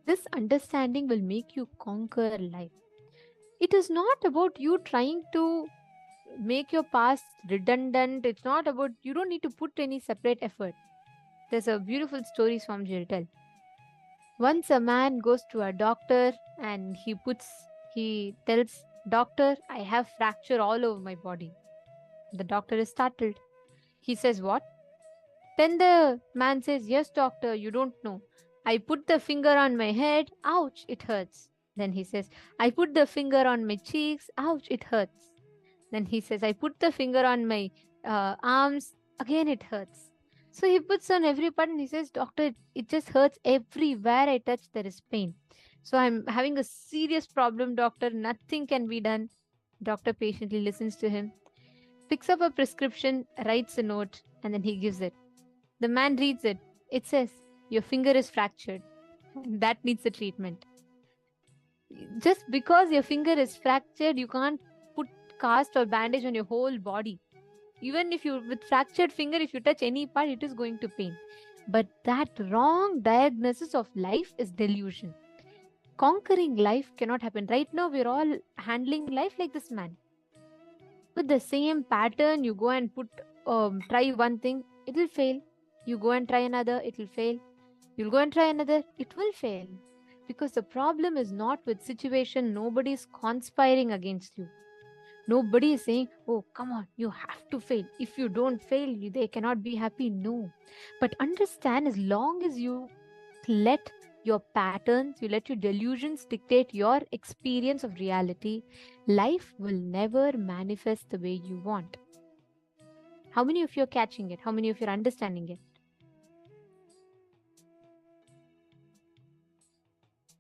This understanding will make you conquer life. It is not about you trying to make your past redundant. It's not about, you don't need to put any separate effort. There's a beautiful story Swamiji will tell. Once a man goes to a doctor and he tells, doctor, I have fracture all over my body. The doctor is startled. He says, what? Then the man says, yes, doctor, you don't know. I put the finger on my head, ouch, it hurts. Then he says, I put the finger on my cheeks, ouch, it hurts. Then he says, I put the finger on my arms, again it hurts. So he puts on every part and he says, doctor, it just hurts everywhere I touch, there is pain. So I'm having a serious problem, doctor, nothing can be done. Doctor patiently listens to him, picks up a prescription, writes a note, and then he gives it. The man reads it. It says, your finger is fractured. That needs the treatment. Just because your finger is fractured, you can't put cast or bandage on your whole body. Even if you, with fractured finger, if you touch any part, it is going to pain. But that wrong diagnosis of life is delusion. Conquering life cannot happen. Right now, we're all handling life like this man. With the same pattern, you go and try one thing, it will fail. You go and try another, it will fail. You'll go and try another, it will fail. Because the problem is not with situation, nobody is conspiring against you. Nobody is saying, oh, come on, you have to fail. If you don't fail, they cannot be happy. No. But understand, as long as you let your patterns, you let your delusions dictate your experience of reality, life will never manifest the way you want. How many of you are catching it? How many of you are understanding it?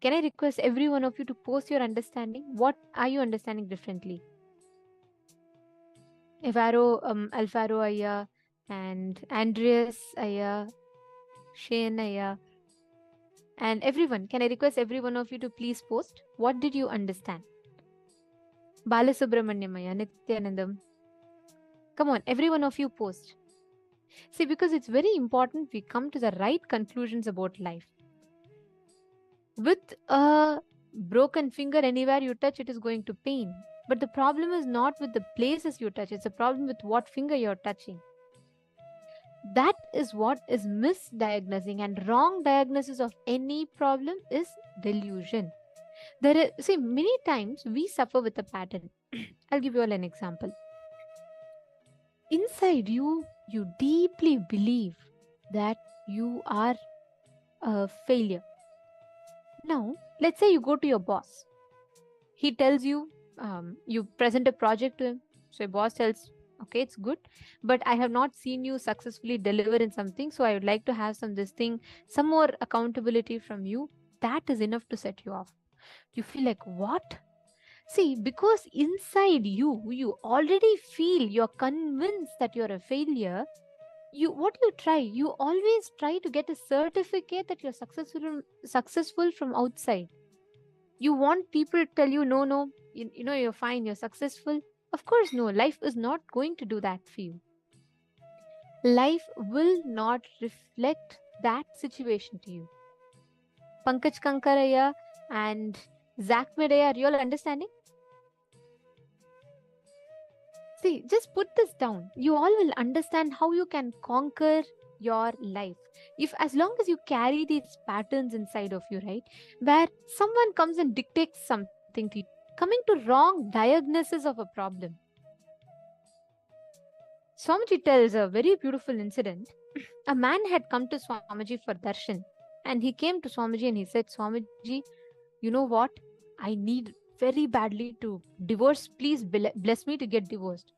Can I request every one of you to post your understanding? What are you understanding differently? Alfaro Aya, and Andreas Aya, Shane Aya, and everyone. Can I request every one of you to please post? What did you understand? Balasubramanyam Aya, Nithyanandam. Come on, every one of you post. See, because it's very important we come to the right conclusions about life. With a broken finger, anywhere you touch, it is going to pain. But the problem is not with the places you touch, it's a problem with what finger you're touching. That is what is misdiagnosing, and wrong diagnosis of any problem is delusion. See, many times we suffer with a pattern. I'll give you all an example. Inside you deeply believe that you are a failure. Now, let's say you go to your boss. He tells you, you present a project to him. So your boss tells, okay, it's good, but I have not seen you successfully deliver in something. So I would like to have some more accountability from you. That is enough to set you off. You feel like, what? See, because inside you already feel, you're convinced that you're a failure. What do you try? You always try to get a certificate that you're successful from outside. You want people to tell you, no, you're fine, you're successful. Of course, no, life is not going to do that for you. Life will not reflect that situation to you. Pankaj Kankaraya and Zach Medaya, are you all understanding? See, just put this down. You all will understand how you can conquer your life. As long as you carry these patterns inside of you, right? Where someone comes and dictates something to you, coming to wrong diagnosis of a problem. Swamiji tells a very beautiful incident. A man had come to Swamiji for darshan, and he came to Swamiji and he said, Swamiji, you know what? I need very badly to divorce. Please bless me to get divorced.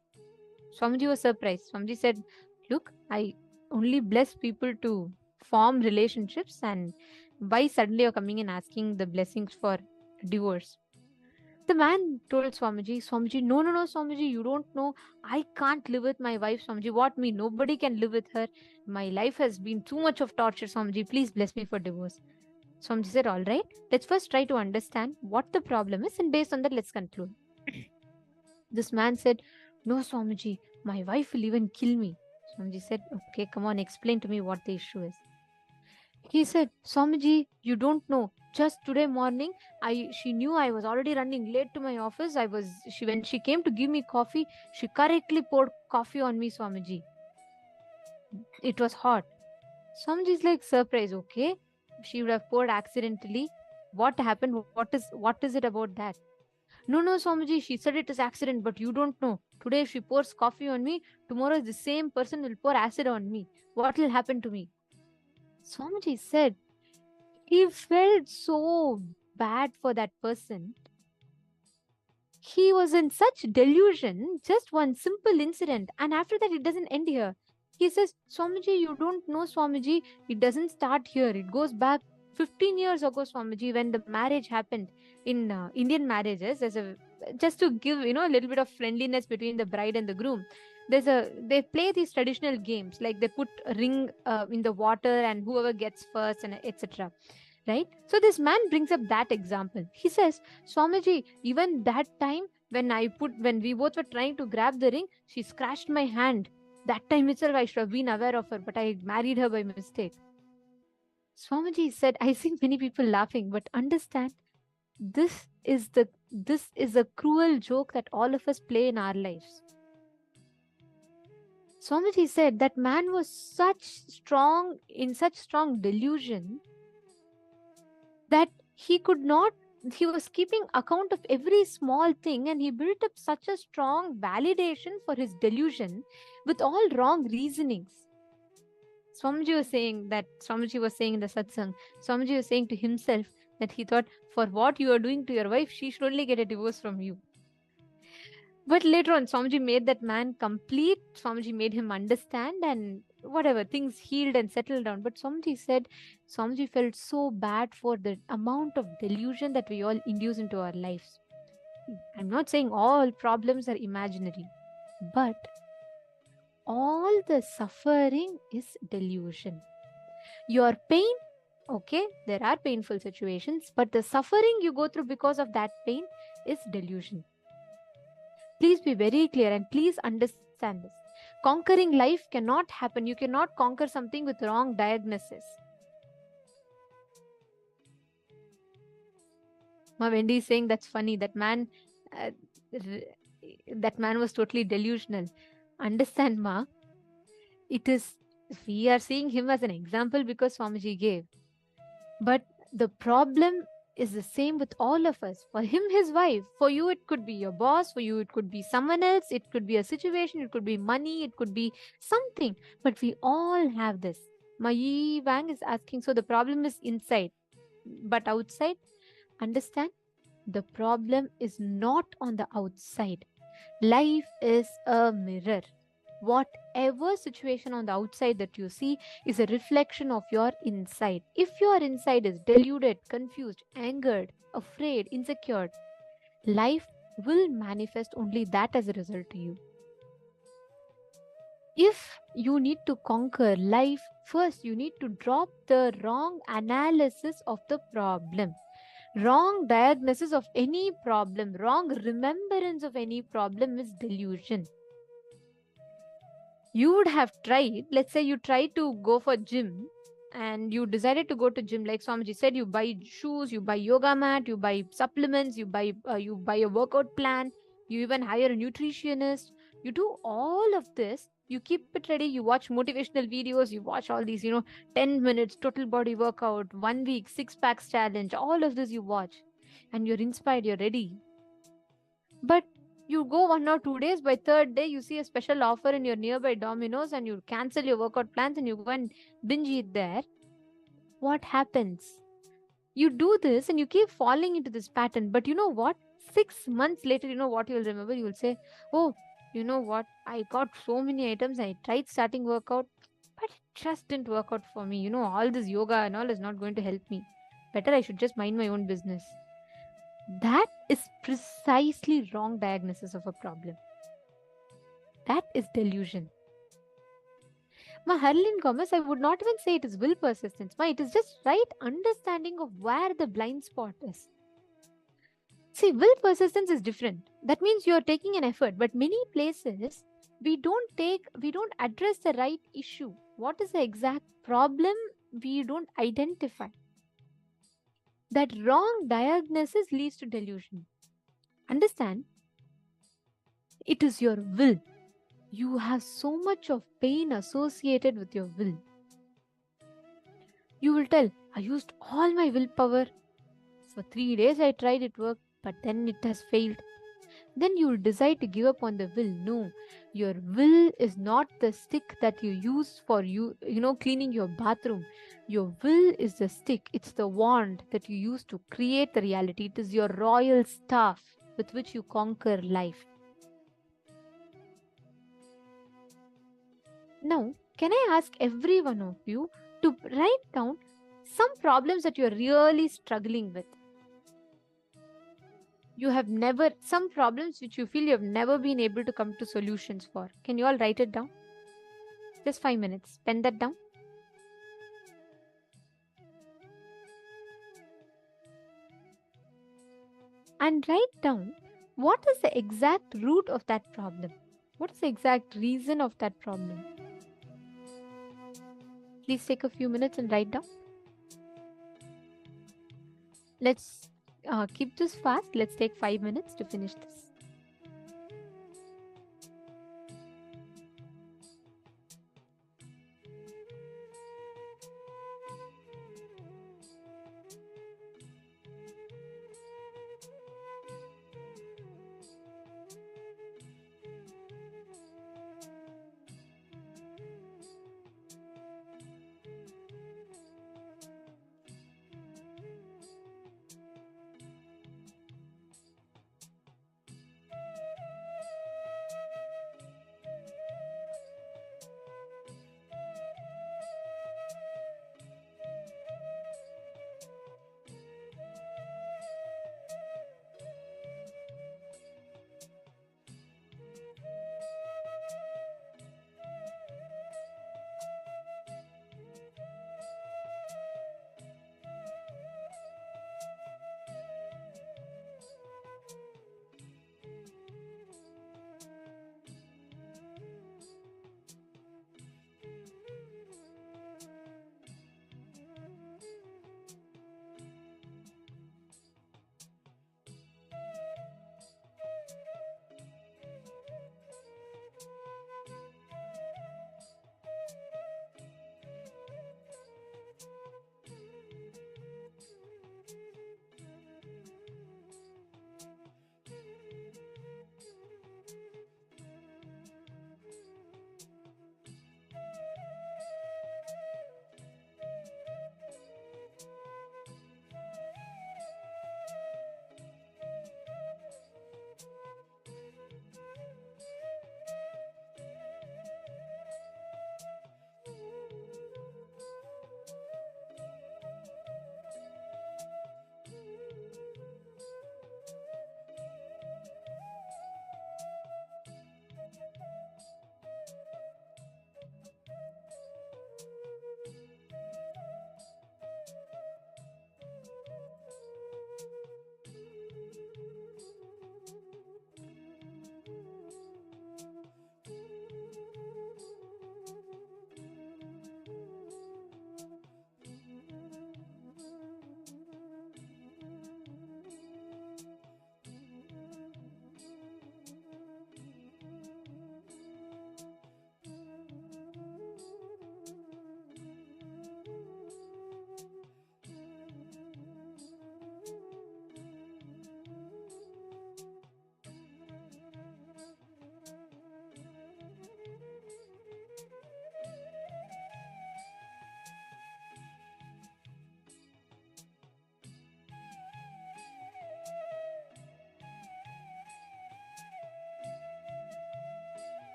Swamiji was surprised. Swamiji said, look, I only bless people to form relationships, and why suddenly you're coming and asking the blessings for divorce? The man told Swamiji, no, Swamiji, you don't know. I can't live with my wife, Swamiji. What me? Nobody can live with her. My life has been too much of torture, Swamiji. Please bless me for divorce. Swamiji said, all right, let's first try to understand what the problem is, and based on that, let's conclude. This man said, no, Swamiji, my wife will even kill me. Swamiji said, okay, come on, explain to me what the issue is. He said, Swamiji, you don't know. Just today morning, she knew I was already running late to my office. When she came to give me coffee, she correctly poured coffee on me, Swamiji. It was hot. Swamiji is like surprised. Okay, she would have poured accidentally. What happened? What is it about that? No, Swamiji, she said it is accident, but you don't know. Today, if she pours coffee on me, tomorrow the same person will pour acid on me. What will happen to me? Swamiji said, he felt so bad for that person. He was in such delusion, just one simple incident. And after that, it doesn't end here. He says, Swamiji, you don't know, Swamiji, it doesn't start here. It goes back 15 years ago, Swamiji, when the marriage happened in Indian marriages. Just to give, a little bit of friendliness between the bride and the groom. They play these traditional games, like they put a ring in the water and whoever gets first, and etc. right? So this man brings up that example. He says, Swamiji, even that time when we both were trying to grab the ring, she scratched my hand. That time itself I should have been aware of her, but I married her by mistake. Swamiji said, I see many people laughing, but understand, this is a cruel joke that all of us play in our lives. Swamiji said that man was in such strong delusion that he was keeping account of every small thing, and he built up such a strong validation for his delusion with all wrong reasonings. Swamiji was saying in the satsang, Swamiji was saying to himself that he thought, for what you are doing to your wife, she should only get a divorce from you. But later on, Swamiji made that man complete. Swamiji made him understand, and whatever, things healed and settled down. But Swamiji felt so bad for the amount of delusion that we all induce into our lives. I'm not saying all problems are imaginary, but all the suffering is delusion. Your pain, okay, there are painful situations, but the suffering you go through because of that pain is delusion. Please be very clear and please understand this. Conquering life cannot happen. You cannot conquer something with wrong diagnosis. Ma Wendy is saying that's funny. That man was totally delusional. Understand, Ma? We are seeing him as an example because Swamiji gave. But the problem is the same with all of us. For him, his wife. For you, it could be your boss. For you, it could be someone else. It could be a situation. It could be money. It could be something. But we all have this. Mai Wang is asking, so the problem is inside. But outside? Understand? The problem is not on the outside. Life is a mirror. Whatever situation on the outside that you see is a reflection of your inside. If your inside is deluded, confused, angered, afraid, insecure, life will manifest only that as a result to you. If you need to conquer life, first you need to drop the wrong analysis of the problem. Wrong diagnosis of any problem, wrong remembrance of any problem is delusion. You would have tried, let's say you tried to go for gym and you decided to go to gym, like Swamiji said, you buy shoes, you buy yoga mat, you buy supplements, you buy a workout plan, you even hire a nutritionist, you do all of this, you keep it ready, you watch motivational videos, you watch all these, 10 minutes total body workout, 1 week, 6-packs challenge, all of this you watch and you're inspired, you're ready. But you go 1 or 2 days, by third day you see a special offer in your nearby Domino's and you cancel your workout plans and you go and binge eat there. What happens? You do this and you keep falling into this pattern, but you know what? 6 months later, you know what you will remember? You will say, oh, you know what? I got so many items, I tried starting workout, but it just didn't work out for me. All this yoga and all is not going to help me. Better I should just mind my own business. That is precisely wrong diagnosis of a problem. That is delusion. Ma Harleen Gomez, I would not even say it is will persistence. It is just right understanding of where the blind spot is. See, will persistence is different. That means you are taking an effort, but many places we don't address the right issue. What is the exact problem? We don't identify. That wrong diagnosis leads to delusion. Understand? It is your will. You have so much of pain associated with your will. You will tell, I used all my willpower. For 3 days I tried, it worked, but then it has failed. Then you will decide to give up on the will. No, your will is not the stick that you use for cleaning your bathroom. Your will is the stick. It's the wand that you use to create the reality. It is your royal staff with which you conquer life. Now, can I ask every one of you to write down some problems that you're really struggling with? Some problems which you feel you have never been able to come to solutions for. Can you all write it down? Just 5 minutes. Pen that down. and write down what is the exact root of that problem. What is the exact reason of that problem? Please take a few minutes and write down. Let's keep this fast. Let's take 5 minutes to finish this.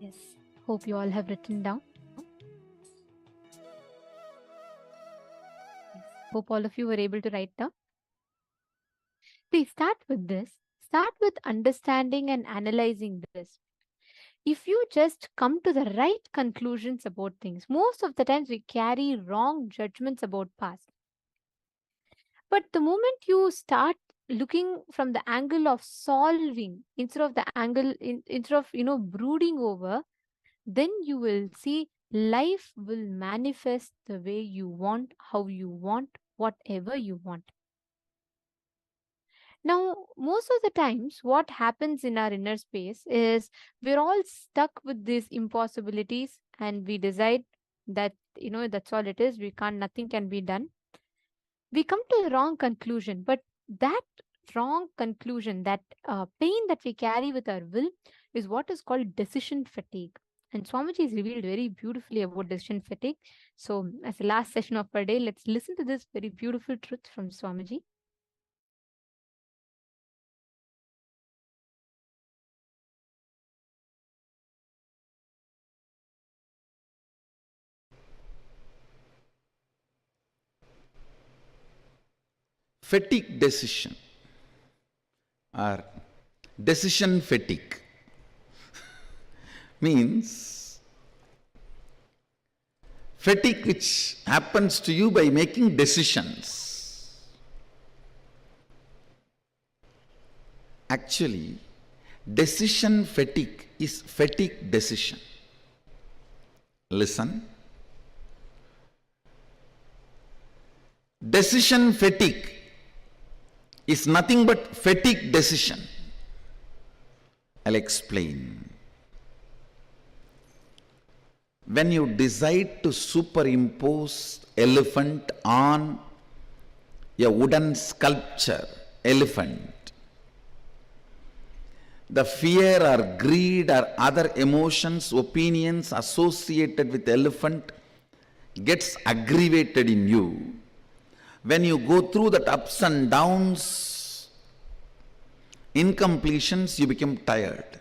Yes, hope you all have written down. Hope all of you were able to write down. Please start with this. Start with understanding and analyzing this. If you just come to the right conclusions about things, most of the times we carry wrong judgments about past. But the moment you start looking from the angle of solving instead of the angle instead of brooding over, then you will see life will manifest the way you want, how you want, whatever you want. Now, most of the times, what happens in our inner space is we're all stuck with these impossibilities and we decide that, that's all it is. Nothing can be done. We come to the wrong conclusion, but that wrong conclusion, that pain that we carry with our will is what is called decision fatigue. And Swamiji has revealed very beautifully about decision fatigue. So, as the last session of our day, let's listen to this very beautiful truth from Swamiji. fatigue decision or decision fatigue means fatigue which happens to you by making decisions. Actually, decision fatigue is fatigue decision. Listen. Decision fatigue is nothing but fatigue decision. I'll explain. When you decide to superimpose elephant on a wooden sculpture, elephant, the fear or greed or other emotions, opinions associated with elephant gets aggravated in you. When you go through that ups and downs, incompletions, you become tired.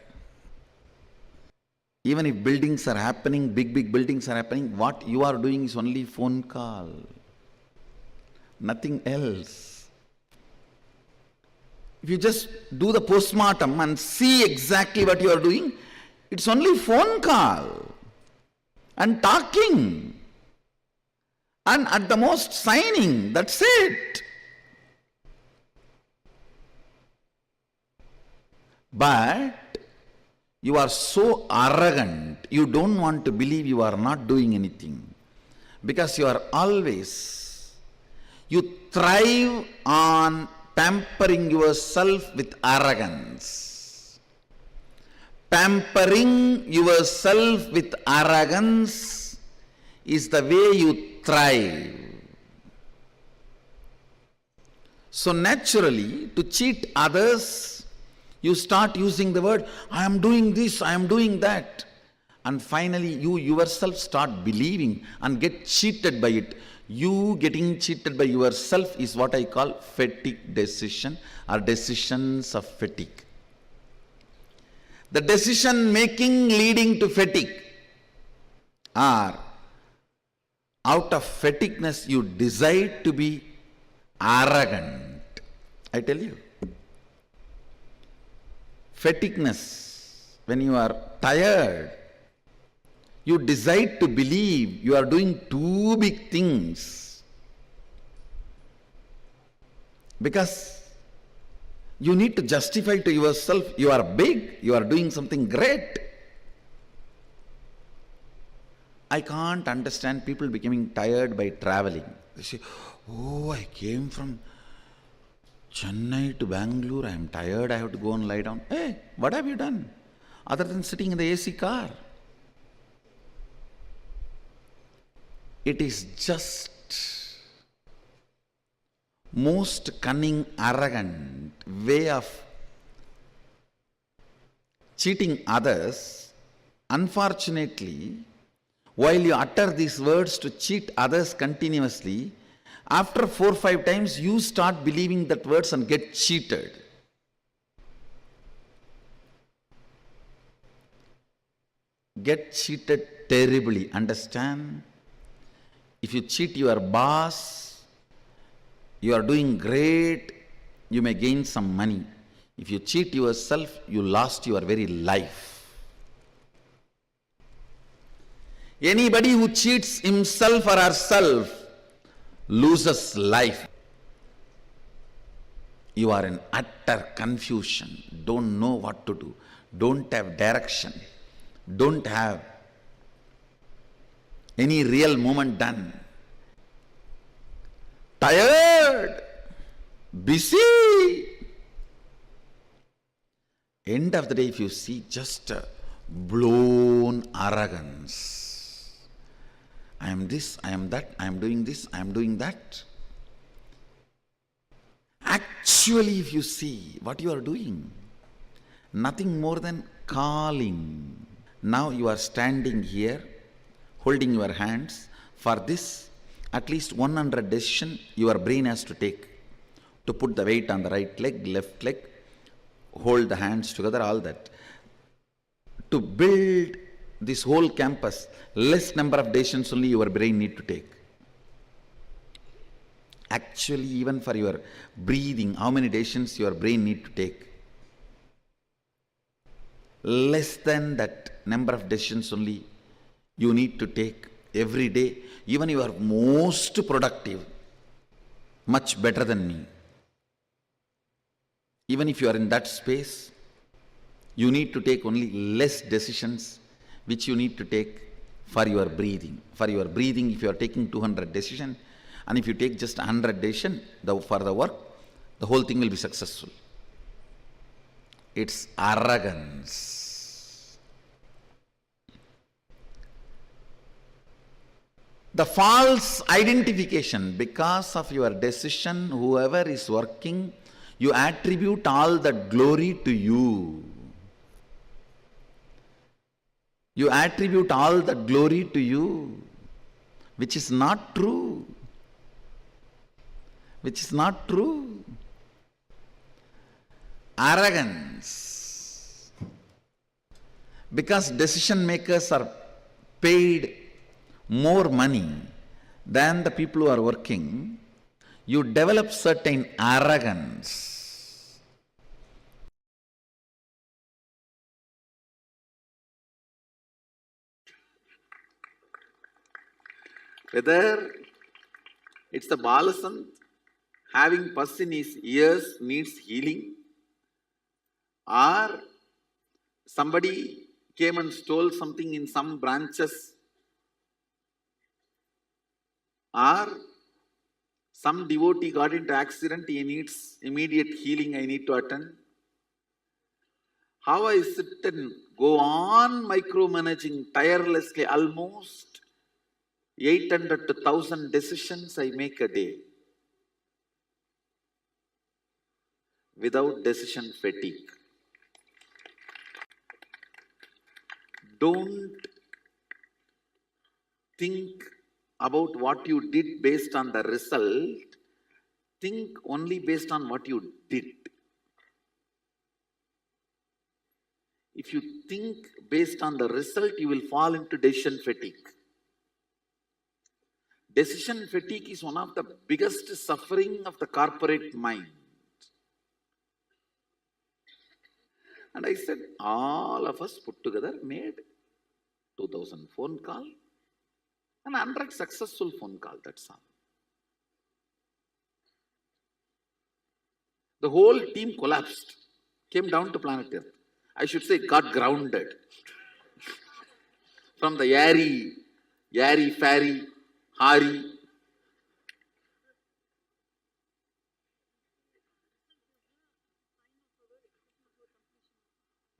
Even if buildings are happening, big buildings are happening, what you are doing is only phone call, nothing else. If you just do the postmortem and see exactly what you are doing, it's only phone call and talking and at the most signing, that's it. But you are so arrogant, you don't want to believe you are not doing anything because you are always, you thrive on pampering yourself with arrogance. Pampering yourself with arrogance is the way you thrive. So naturally, to cheat others, you start using the word, I am doing this, I am doing that. And finally, you yourself start believing and get cheated by it. You getting cheated by yourself is what I call fatigue decision or decisions of fatigue. The decision making leading to fatigue are out of fatigueness you decide to be arrogant. I tell you. Fatigueness, when you are tired, you decide to believe you are doing too big things because you need to justify to yourself you are big, you are doing something great. I can't understand people becoming tired by traveling. They say, oh, I came from Chennai to Bangalore, I am tired, I have to go and lie down. Hey, what have you done other than sitting in the AC car? It is just most cunning, arrogant way of cheating others. Unfortunately, while you utter these words to cheat others continuously, after 4 or 5 times you start believing that words and get cheated. Get cheated terribly, understand? If you cheat your boss, you are doing great, you may gain some money. If you cheat yourself, you lost your very life. Anybody who cheats himself or herself loses life. You are in utter confusion, don't know what to do, don't have direction, don't have any real movement done. Tired, busy. End of the day, if you see, just blown arrogance. I am this, I am that, I am doing this, I am doing that. Actually, if you see what you are doing, nothing more than calling. Now you are standing here, holding your hands. For this, at least 100 decisions your brain has to take. To put the weight on the right leg, left leg, hold the hands together, all that. To build this whole campus, less number of decisions only your brain need to take. Actually, even for your breathing, how many decisions your brain need to take? Less than that number of decisions only you need to take every day. Even you are most productive, much better than me. Even if you are in that space, you need to take only less decisions which you need to take for your breathing. For your breathing, if you are taking 200 decisions, and if you take just 100 decisions for the work, the whole thing will be successful. It's arrogance. The false identification, because of your decision, whoever is working, you attribute all that glory to you. You attribute all that glory to you, which is not true. Which is not true. Arrogance. Because decision makers are paid more money than the people who are working, you develop certain arrogance. Whether it's the Balasant having pus in his ears needs healing, or somebody came and stole something in some branches, or some devotee got into accident, he needs immediate healing, I need to attend. How I sit and go on micromanaging tirelessly, almost 800 to 1000 decisions I make a day without decision fatigue. Don't think about what you did based on the result. Think only based on what you did. If you think based on the result, you will fall into decision fatigue. Decision fatigue is one of the biggest suffering of the corporate mind. And I said, all of us put together made 2000 phone call and 100 successful phone call, that's all. The whole team collapsed, came down to planet Earth. I should say got grounded from the airy, fairy, Hari.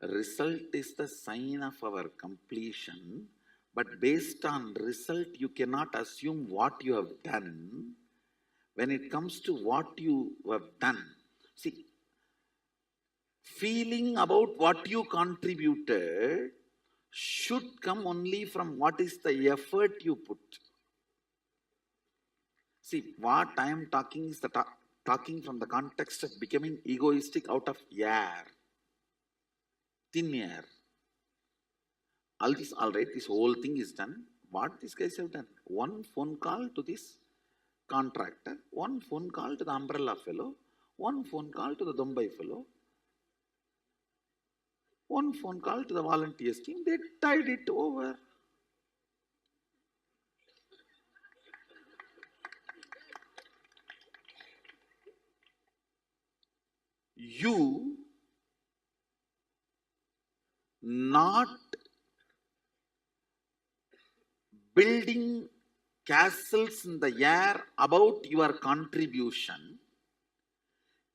Result is the sign of our completion, but based on result, you cannot assume what you have done. When it comes to what you have done, see, feeling about what you contributed should come only from what is the effort you put. See, what I am talking is talking from the context of becoming egoistic out of air, thin air. All this, all right, this whole thing is done. What these guys have done? One phone call to this contractor, one phone call to the umbrella fellow, one phone call to the Dumbai fellow, one phone call to the volunteers team. They tied it over. You not building castles in the air about your contribution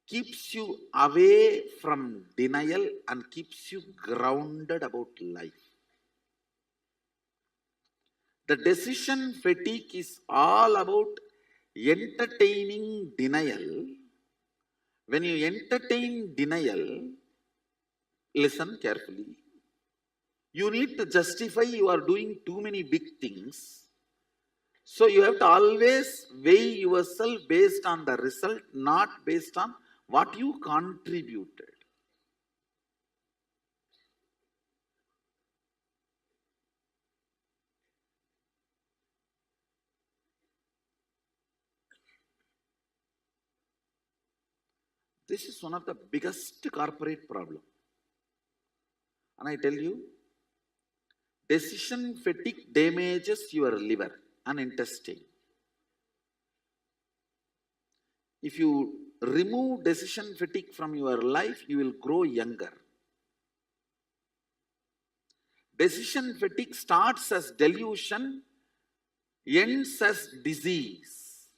keeps you away from denial and keeps you grounded about life. The decision fatigue is all about entertaining denial. When you entertain denial, listen carefully. You need to justify you are doing too many big things. So you have to always weigh yourself based on the result, not based on what you contributed. This is one of the biggest corporate problem. And I tell you, decision fatigue damages your liver and intestine. If you remove decision fatigue from your life, you will grow younger. Decision fatigue starts as delusion, ends as disease.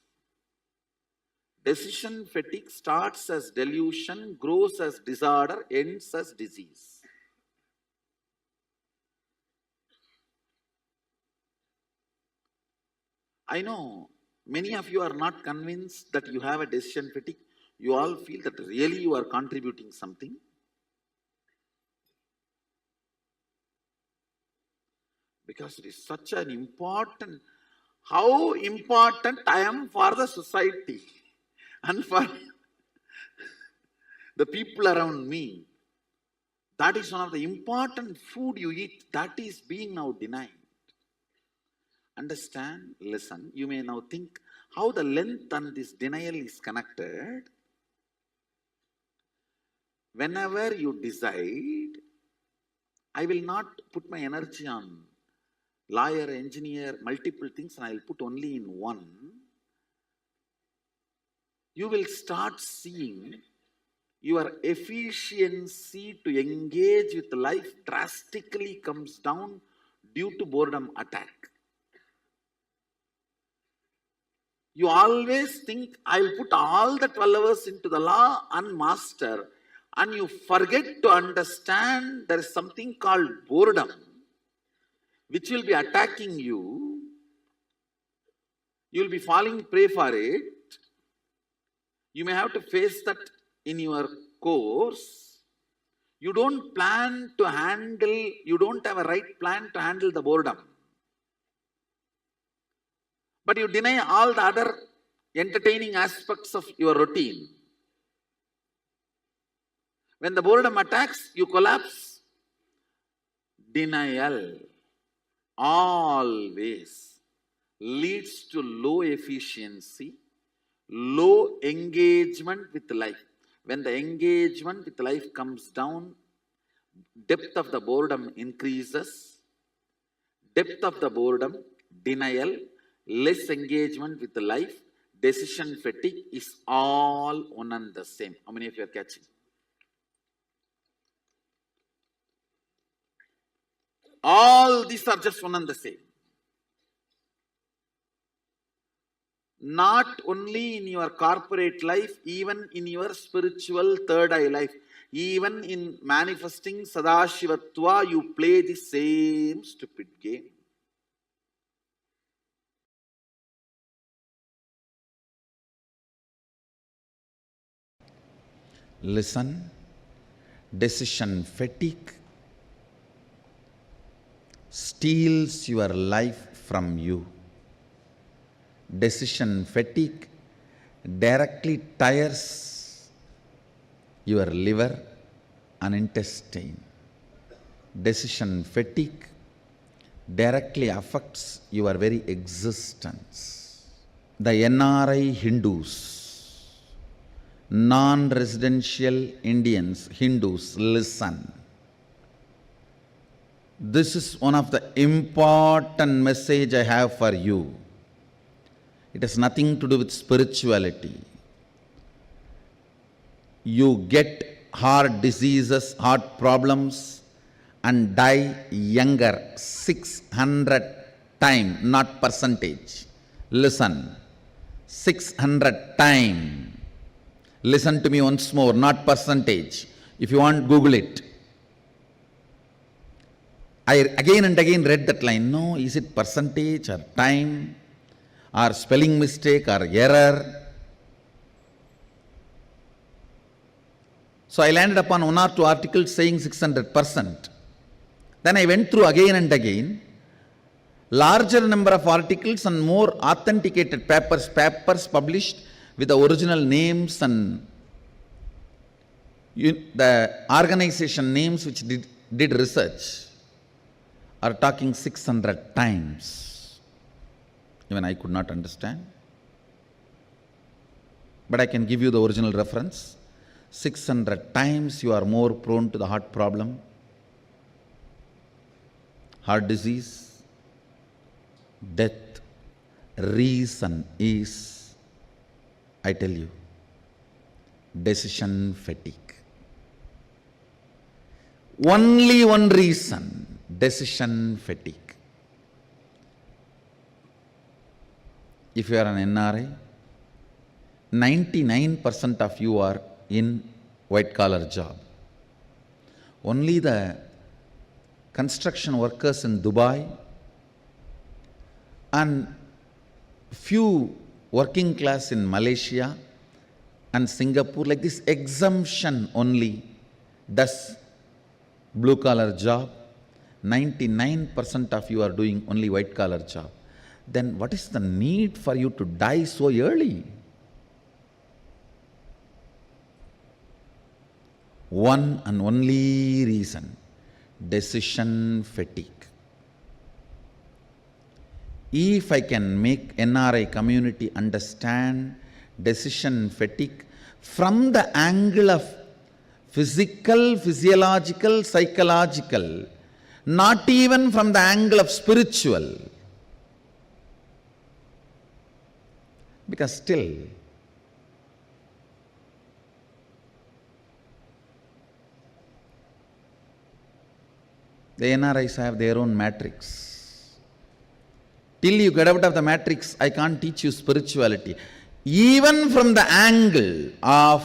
Decision fatigue starts as delusion, grows as disorder, ends as disease. I know many of you are not convinced that you have a decision fatigue. You all feel that really you are contributing something. Because it is such an important, how important I am for the society and for the people around me. That is one of the important food you eat that is being now denied. Understand, listen, you may now think how the length and this denial is connected. Whenever you decide, I will not put my energy on lawyer, engineer, multiple things, and I will put only in one. You will start seeing your efficiency to engage with life drastically comes down due to boredom attack. You always think, I will put all the 12 hours into the law and master, and you forget to understand there is something called boredom, which will be attacking you. You will be falling prey for it. You may have to face that in your course. You don't plan to handle, you don't have a right plan to handle the boredom. But you deny all the other entertaining aspects of your routine. When the boredom attacks, you collapse. Denial always leads to low efficiency, low engagement with life. When the engagement with life comes down, depth of the boredom increases. Depth of the boredom, denial, less engagement with life, decision fatigue is all one and the same. How many of you are catching? All these are just one and the same. Not only in your corporate life, even in your spiritual third eye life, even in manifesting Sadashivatva, you play the same stupid game. Listen, decision fatigue steals your life from you. Decision fatigue directly tires your liver and intestine. Decision fatigue directly affects your very existence. The NRI Hindus, non-residential Indians, Hindus, listen. This is one of the important message I have for you. It has nothing to do with spirituality. You get heart diseases, heart problems, and die younger 600 times, not percentage. Listen, 600 times. Listen to me once more, not percentage. If you want, Google it. I again and again read that line. No, is it percentage or time or spelling mistake or error? So I landed upon one or two articles saying 600%. Then I went through again and again. Larger number of articles and more authenticated papers published with the original names and the organization names which did research are talking 600 times. Even I could not understand. But I can give you the original reference. 600 times you are more prone to the heart problem, heart disease, death. Reason is, I tell you, decision fatigue. Only one reason, decision fatigue. If you are an NRI, 99% of you are in white collar job. Only the construction workers in Dubai and few working class in Malaysia and Singapore, like this exemption only does blue collar job. 99% of you are doing only white collar job. Then what is the need for you to die so early? One and only reason, decision fatigue. If I can make NRI community understand decision fatigue from the angle of physical, physiological, psychological, not even from the angle of spiritual. Because still, the NRIs have their own matrix. Till you get out of the matrix, I can't teach you spirituality. Even from the angle of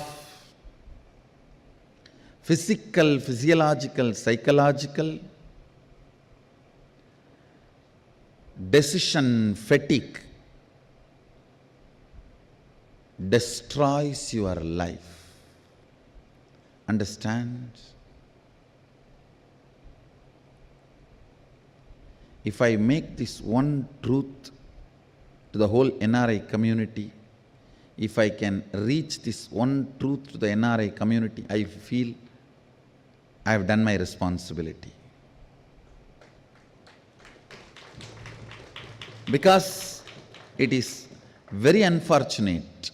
physical, physiological, psychological, decision fatigue destroys your life. Understand? If I make this one truth to the whole NRI community, if I can reach this one truth to the NRI community, I feel I have done my responsibility. Because it is very unfortunate,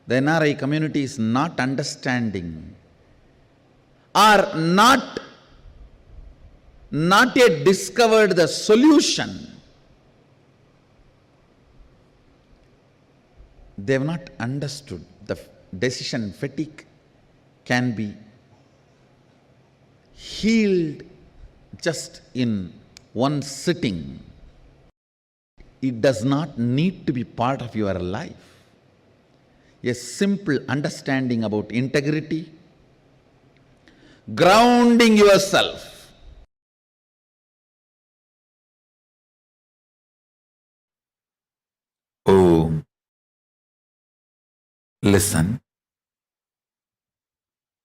the NRI community is not understanding or not yet discovered the solution. They have not understood the decision fatigue can be healed just in one sitting. It does not need to be part of your life. A simple understanding about integrity, grounding yourself. Oh, listen,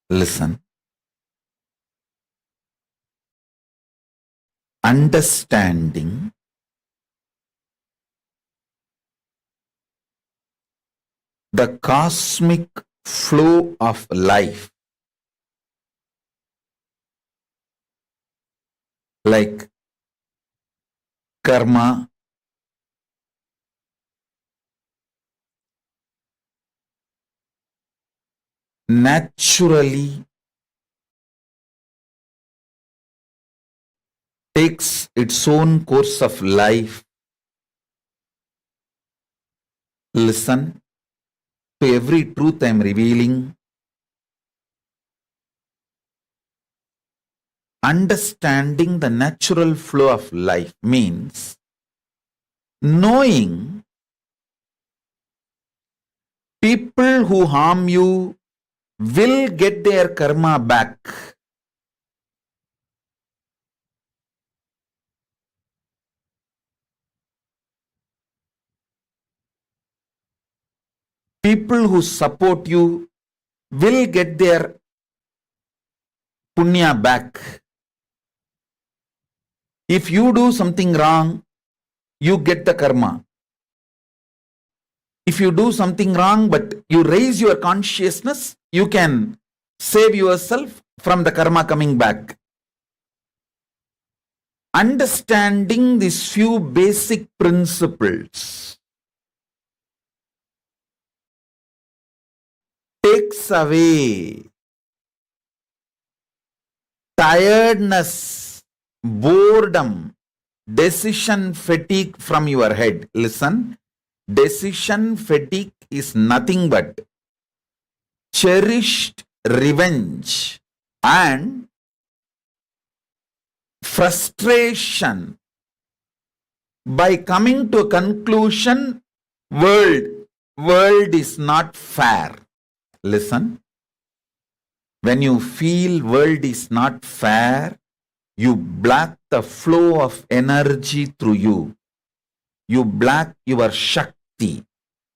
listen. Understanding the cosmic flow of life, like karma, naturally takes its own course of life. Listen to every truth I am revealing. Understanding the natural flow of life means knowing people who harm you will get their karma back. People who support you will get their punya back. If you do something wrong, you get the karma. If you do something wrong but you raise your consciousness, you can save yourself from the karma coming back. Understanding these few basic principles takes away tiredness, boredom, decision fatigue from your head. Listen, decision fatigue is nothing but cherished revenge and frustration by coming to a conclusion, world is not fair. Listen, when you feel world is not fair, you block the flow of energy through you. You block your Shakti.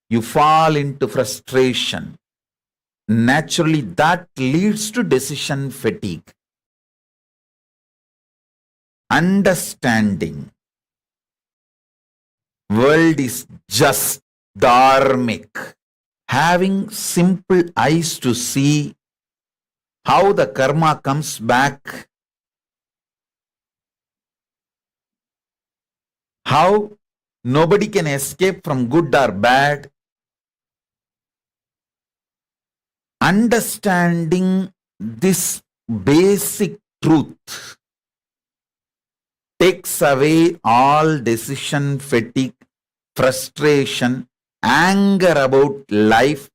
You fall into frustration. Naturally, that leads to decision fatigue. Understanding world is just dharmic. Having simple eyes to see how the karma comes back, how nobody can escape from good or bad. Understanding this basic truth takes away all decision fatigue, frustration, anger about life,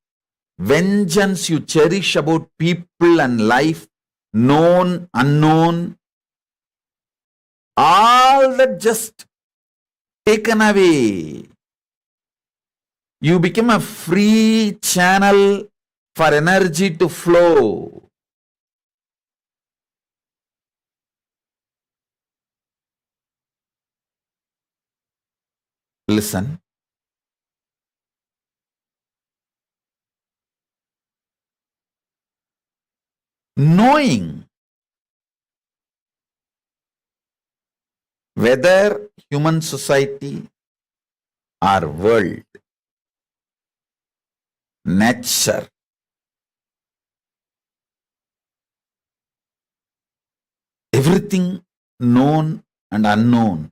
vengeance you cherish about people and life, known, unknown, all that just taken away. You become a free channel for energy to flow. Listen. Knowing whether human society or world, nature, everything known and unknown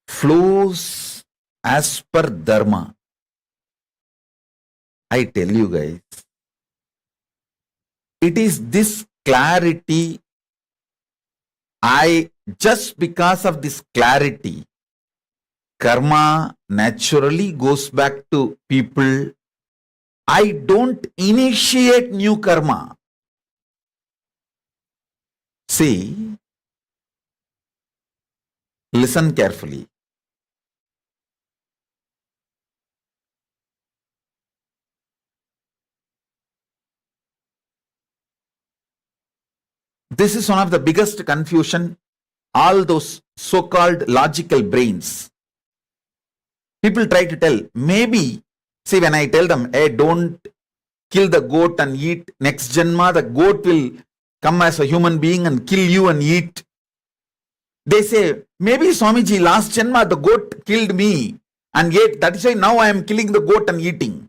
flows as per dharma. I tell you guys, it is this clarity, just because of this clarity, karma naturally goes back to people. I don't initiate new karma. See, listen carefully. This is one of the biggest confusion, all those so-called logical brains. People try to tell, maybe, see, when I tell them, hey, don't kill the goat and eat, next janma, the goat will come as a human being and kill you and eat. They say, maybe Swamiji, last janma, the goat killed me and ate. That is why now I am killing the goat and eating.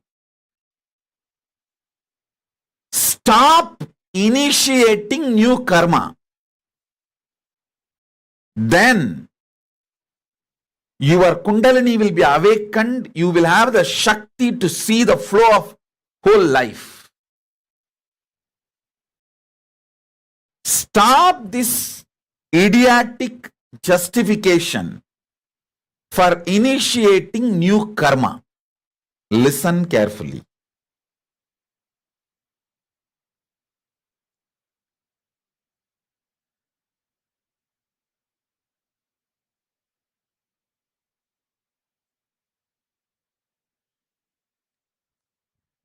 Stop initiating new karma. Then your Kundalini will be awakened. You will have the Shakti to see the flow of whole life. Stop this idiotic justification for initiating new karma. Listen carefully.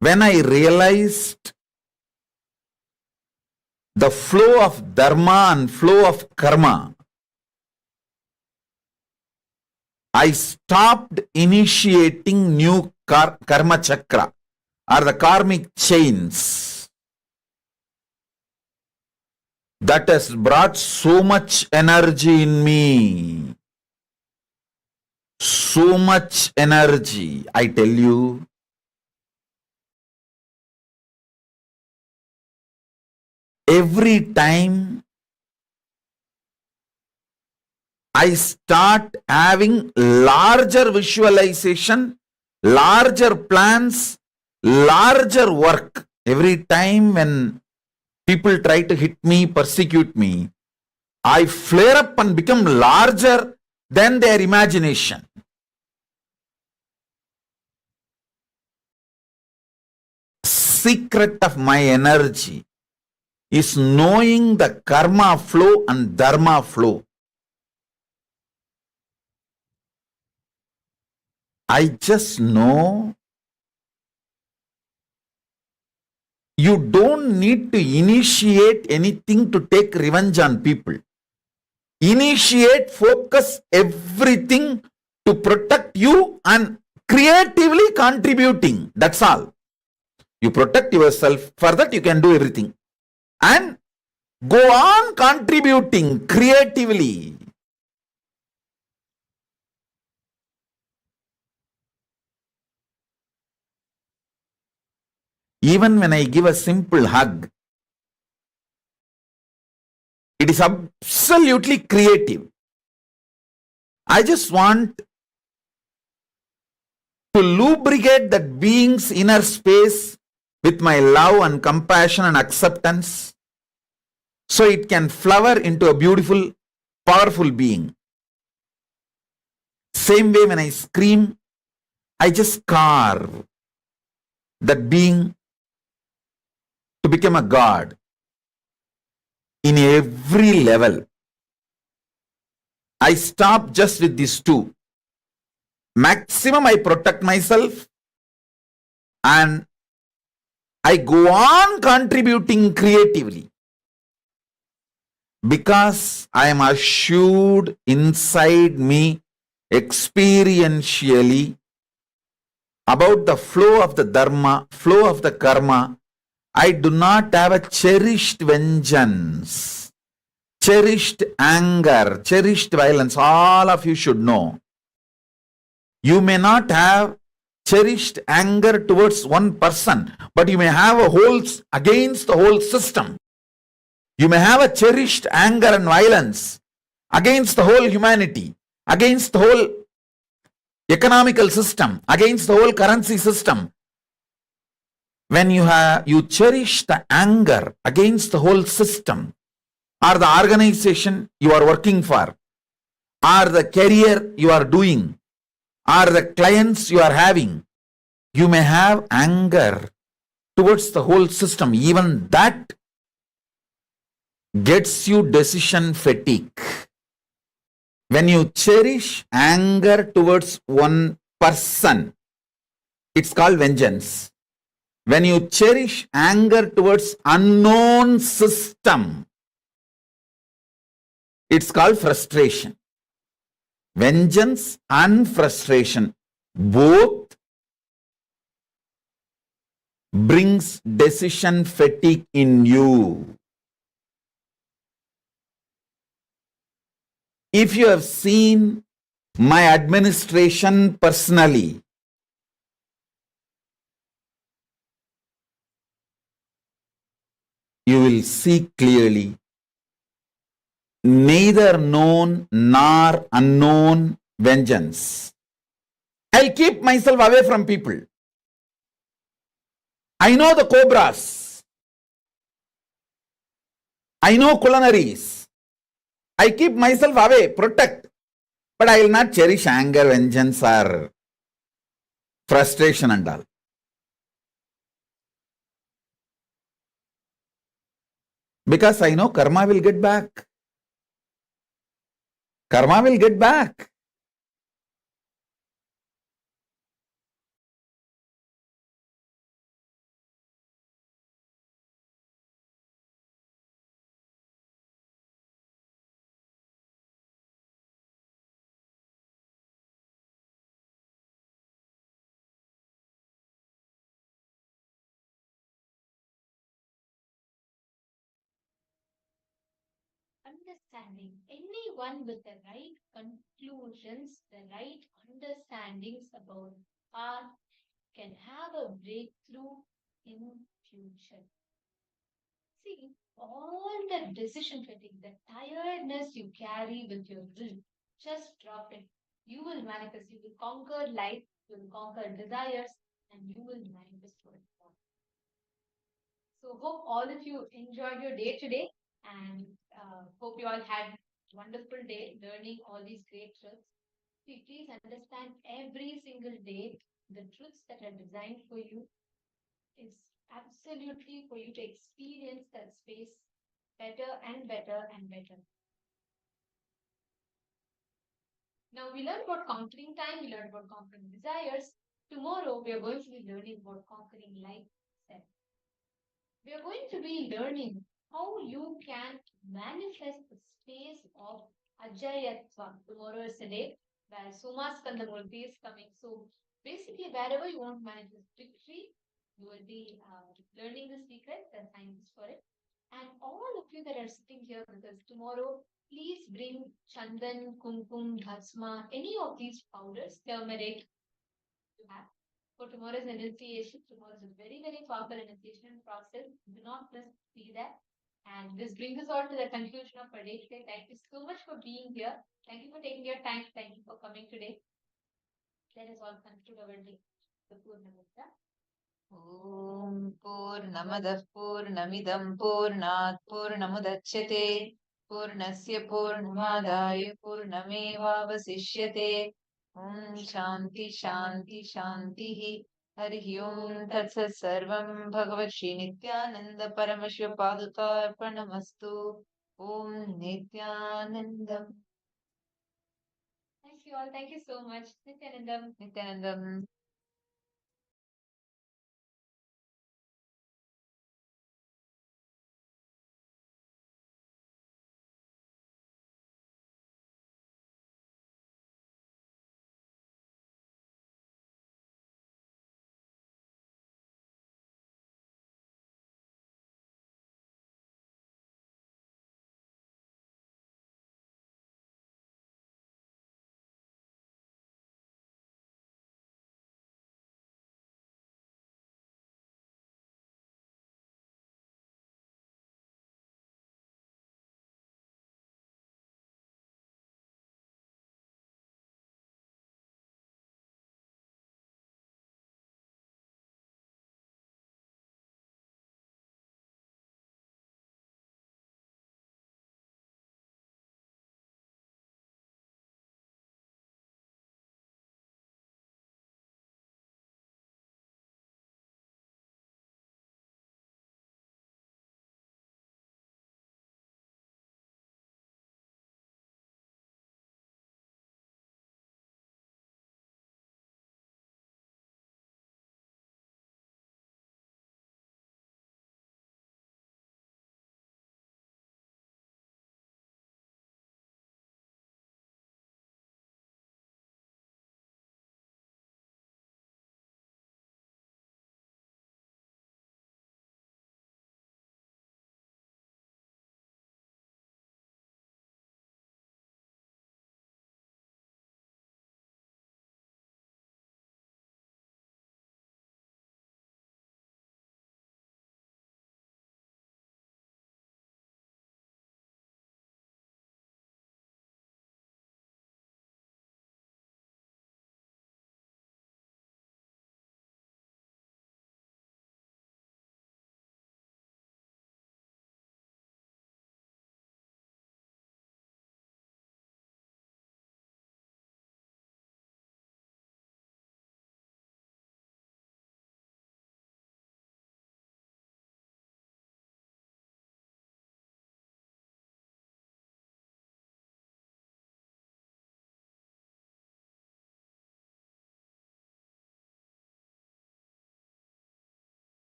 When I realized the flow of dharma and flow of karma, I stopped initiating new karma chakra or the karmic chains that has brought so much energy in me. So much energy, I tell you. Every time I start having larger visualization, larger plans, larger work, Every time when people try to hit me, persecute me, I flare up and become larger than their imagination. Secret of my energy is knowing the karma flow and dharma flow. I just know you don't need to initiate anything to take revenge on people. Initiate, focus everything to protect you and creatively contributing. That's all. You protect yourself. For that, you can do everything. And go on contributing creatively. Even when I give a simple hug, it is absolutely creative. I just want to lubricate that being's inner space with my love and compassion and acceptance so it can flower into a beautiful, powerful being. Same way when I scream, I just carve that being to become a god in every level. I stop just with these two. Maximum I protect myself and I go on contributing creatively because I am assured inside me experientially about the flow of the dharma, flow of the karma. I do not have a cherished vengeance, cherished anger, cherished violence. All of you should know. You may not have cherished anger towards one person, but you may have a whole against the whole system. You may have a cherished anger and violence against the whole humanity, against the whole economical system, against the whole currency system. When you cherish the anger against the whole system, or the organization you are working for, or the career you are doing, or the clients you are having, you may have anger towards the whole system. Even that gets you decision fatigue. When you cherish anger towards one person, it's called vengeance. When you cherish anger towards unknown system, it's called frustration. Vengeance and frustration both brings decision fatigue in you. If you have seen my administration personally, you will see clearly neither known nor unknown vengeance. I'll keep myself away from people. I know the cobras. I know culinaries. I keep myself away, protect. But I will not cherish anger, vengeance or frustration and all. Because I know karma will get back. Karma will get back. Understanding. Anyone with the right conclusions, the right understandings about art can have a breakthrough in future. See, all the decision fatigue, the tiredness you carry with your will, just drop it. You will manifest. You will conquer life. You will conquer desires, and you will manifest what you want. So hope all of you enjoyed your day today, and hope you all had wonderful day learning all these great truths. Please understand every single day the truths that are designed for you is absolutely for you to experience that space better and better and better. Now we learned about conquering time, we learned about conquering desires. Tomorrow we are going to be learning about conquering life itself. We are going to be learning how you can manifest the space of Ajayatva. Tomorrow is the day where Somaskandamurti is coming. So basically, wherever you want to manifest victory, you will be learning the secret, the science for it. And all of you that are sitting here with us tomorrow, please bring Chandan, Kumkum, Bhasma, any of these powders, turmeric you have. For tomorrow's initiation, tomorrow is a very, very powerful initiation process. Do not miss see that. And this brings us all to the conclusion of our day today. Thank you so much for being here. Thank you for taking your time. Thank you for coming today. Let us all conclude our day. The Purnamudra. ॐ पूर्णमदः पूर्णमिदं पूर्णात् पूर्णमुदच्यते पूर्णस्य पूर्णमादाय पूर्णमेवावशिष्यते ॐ शान्ति शान्ति शान्तिः हरिः ॐ तत्सत् सर्वं भगवत् श्रीनित्यानन्द परमशिव पादुकार्पणमस्तु ॐ नित्यानन्दम् Thank you all. Thank you so much. Nithyanandam. नित्यानन्दम्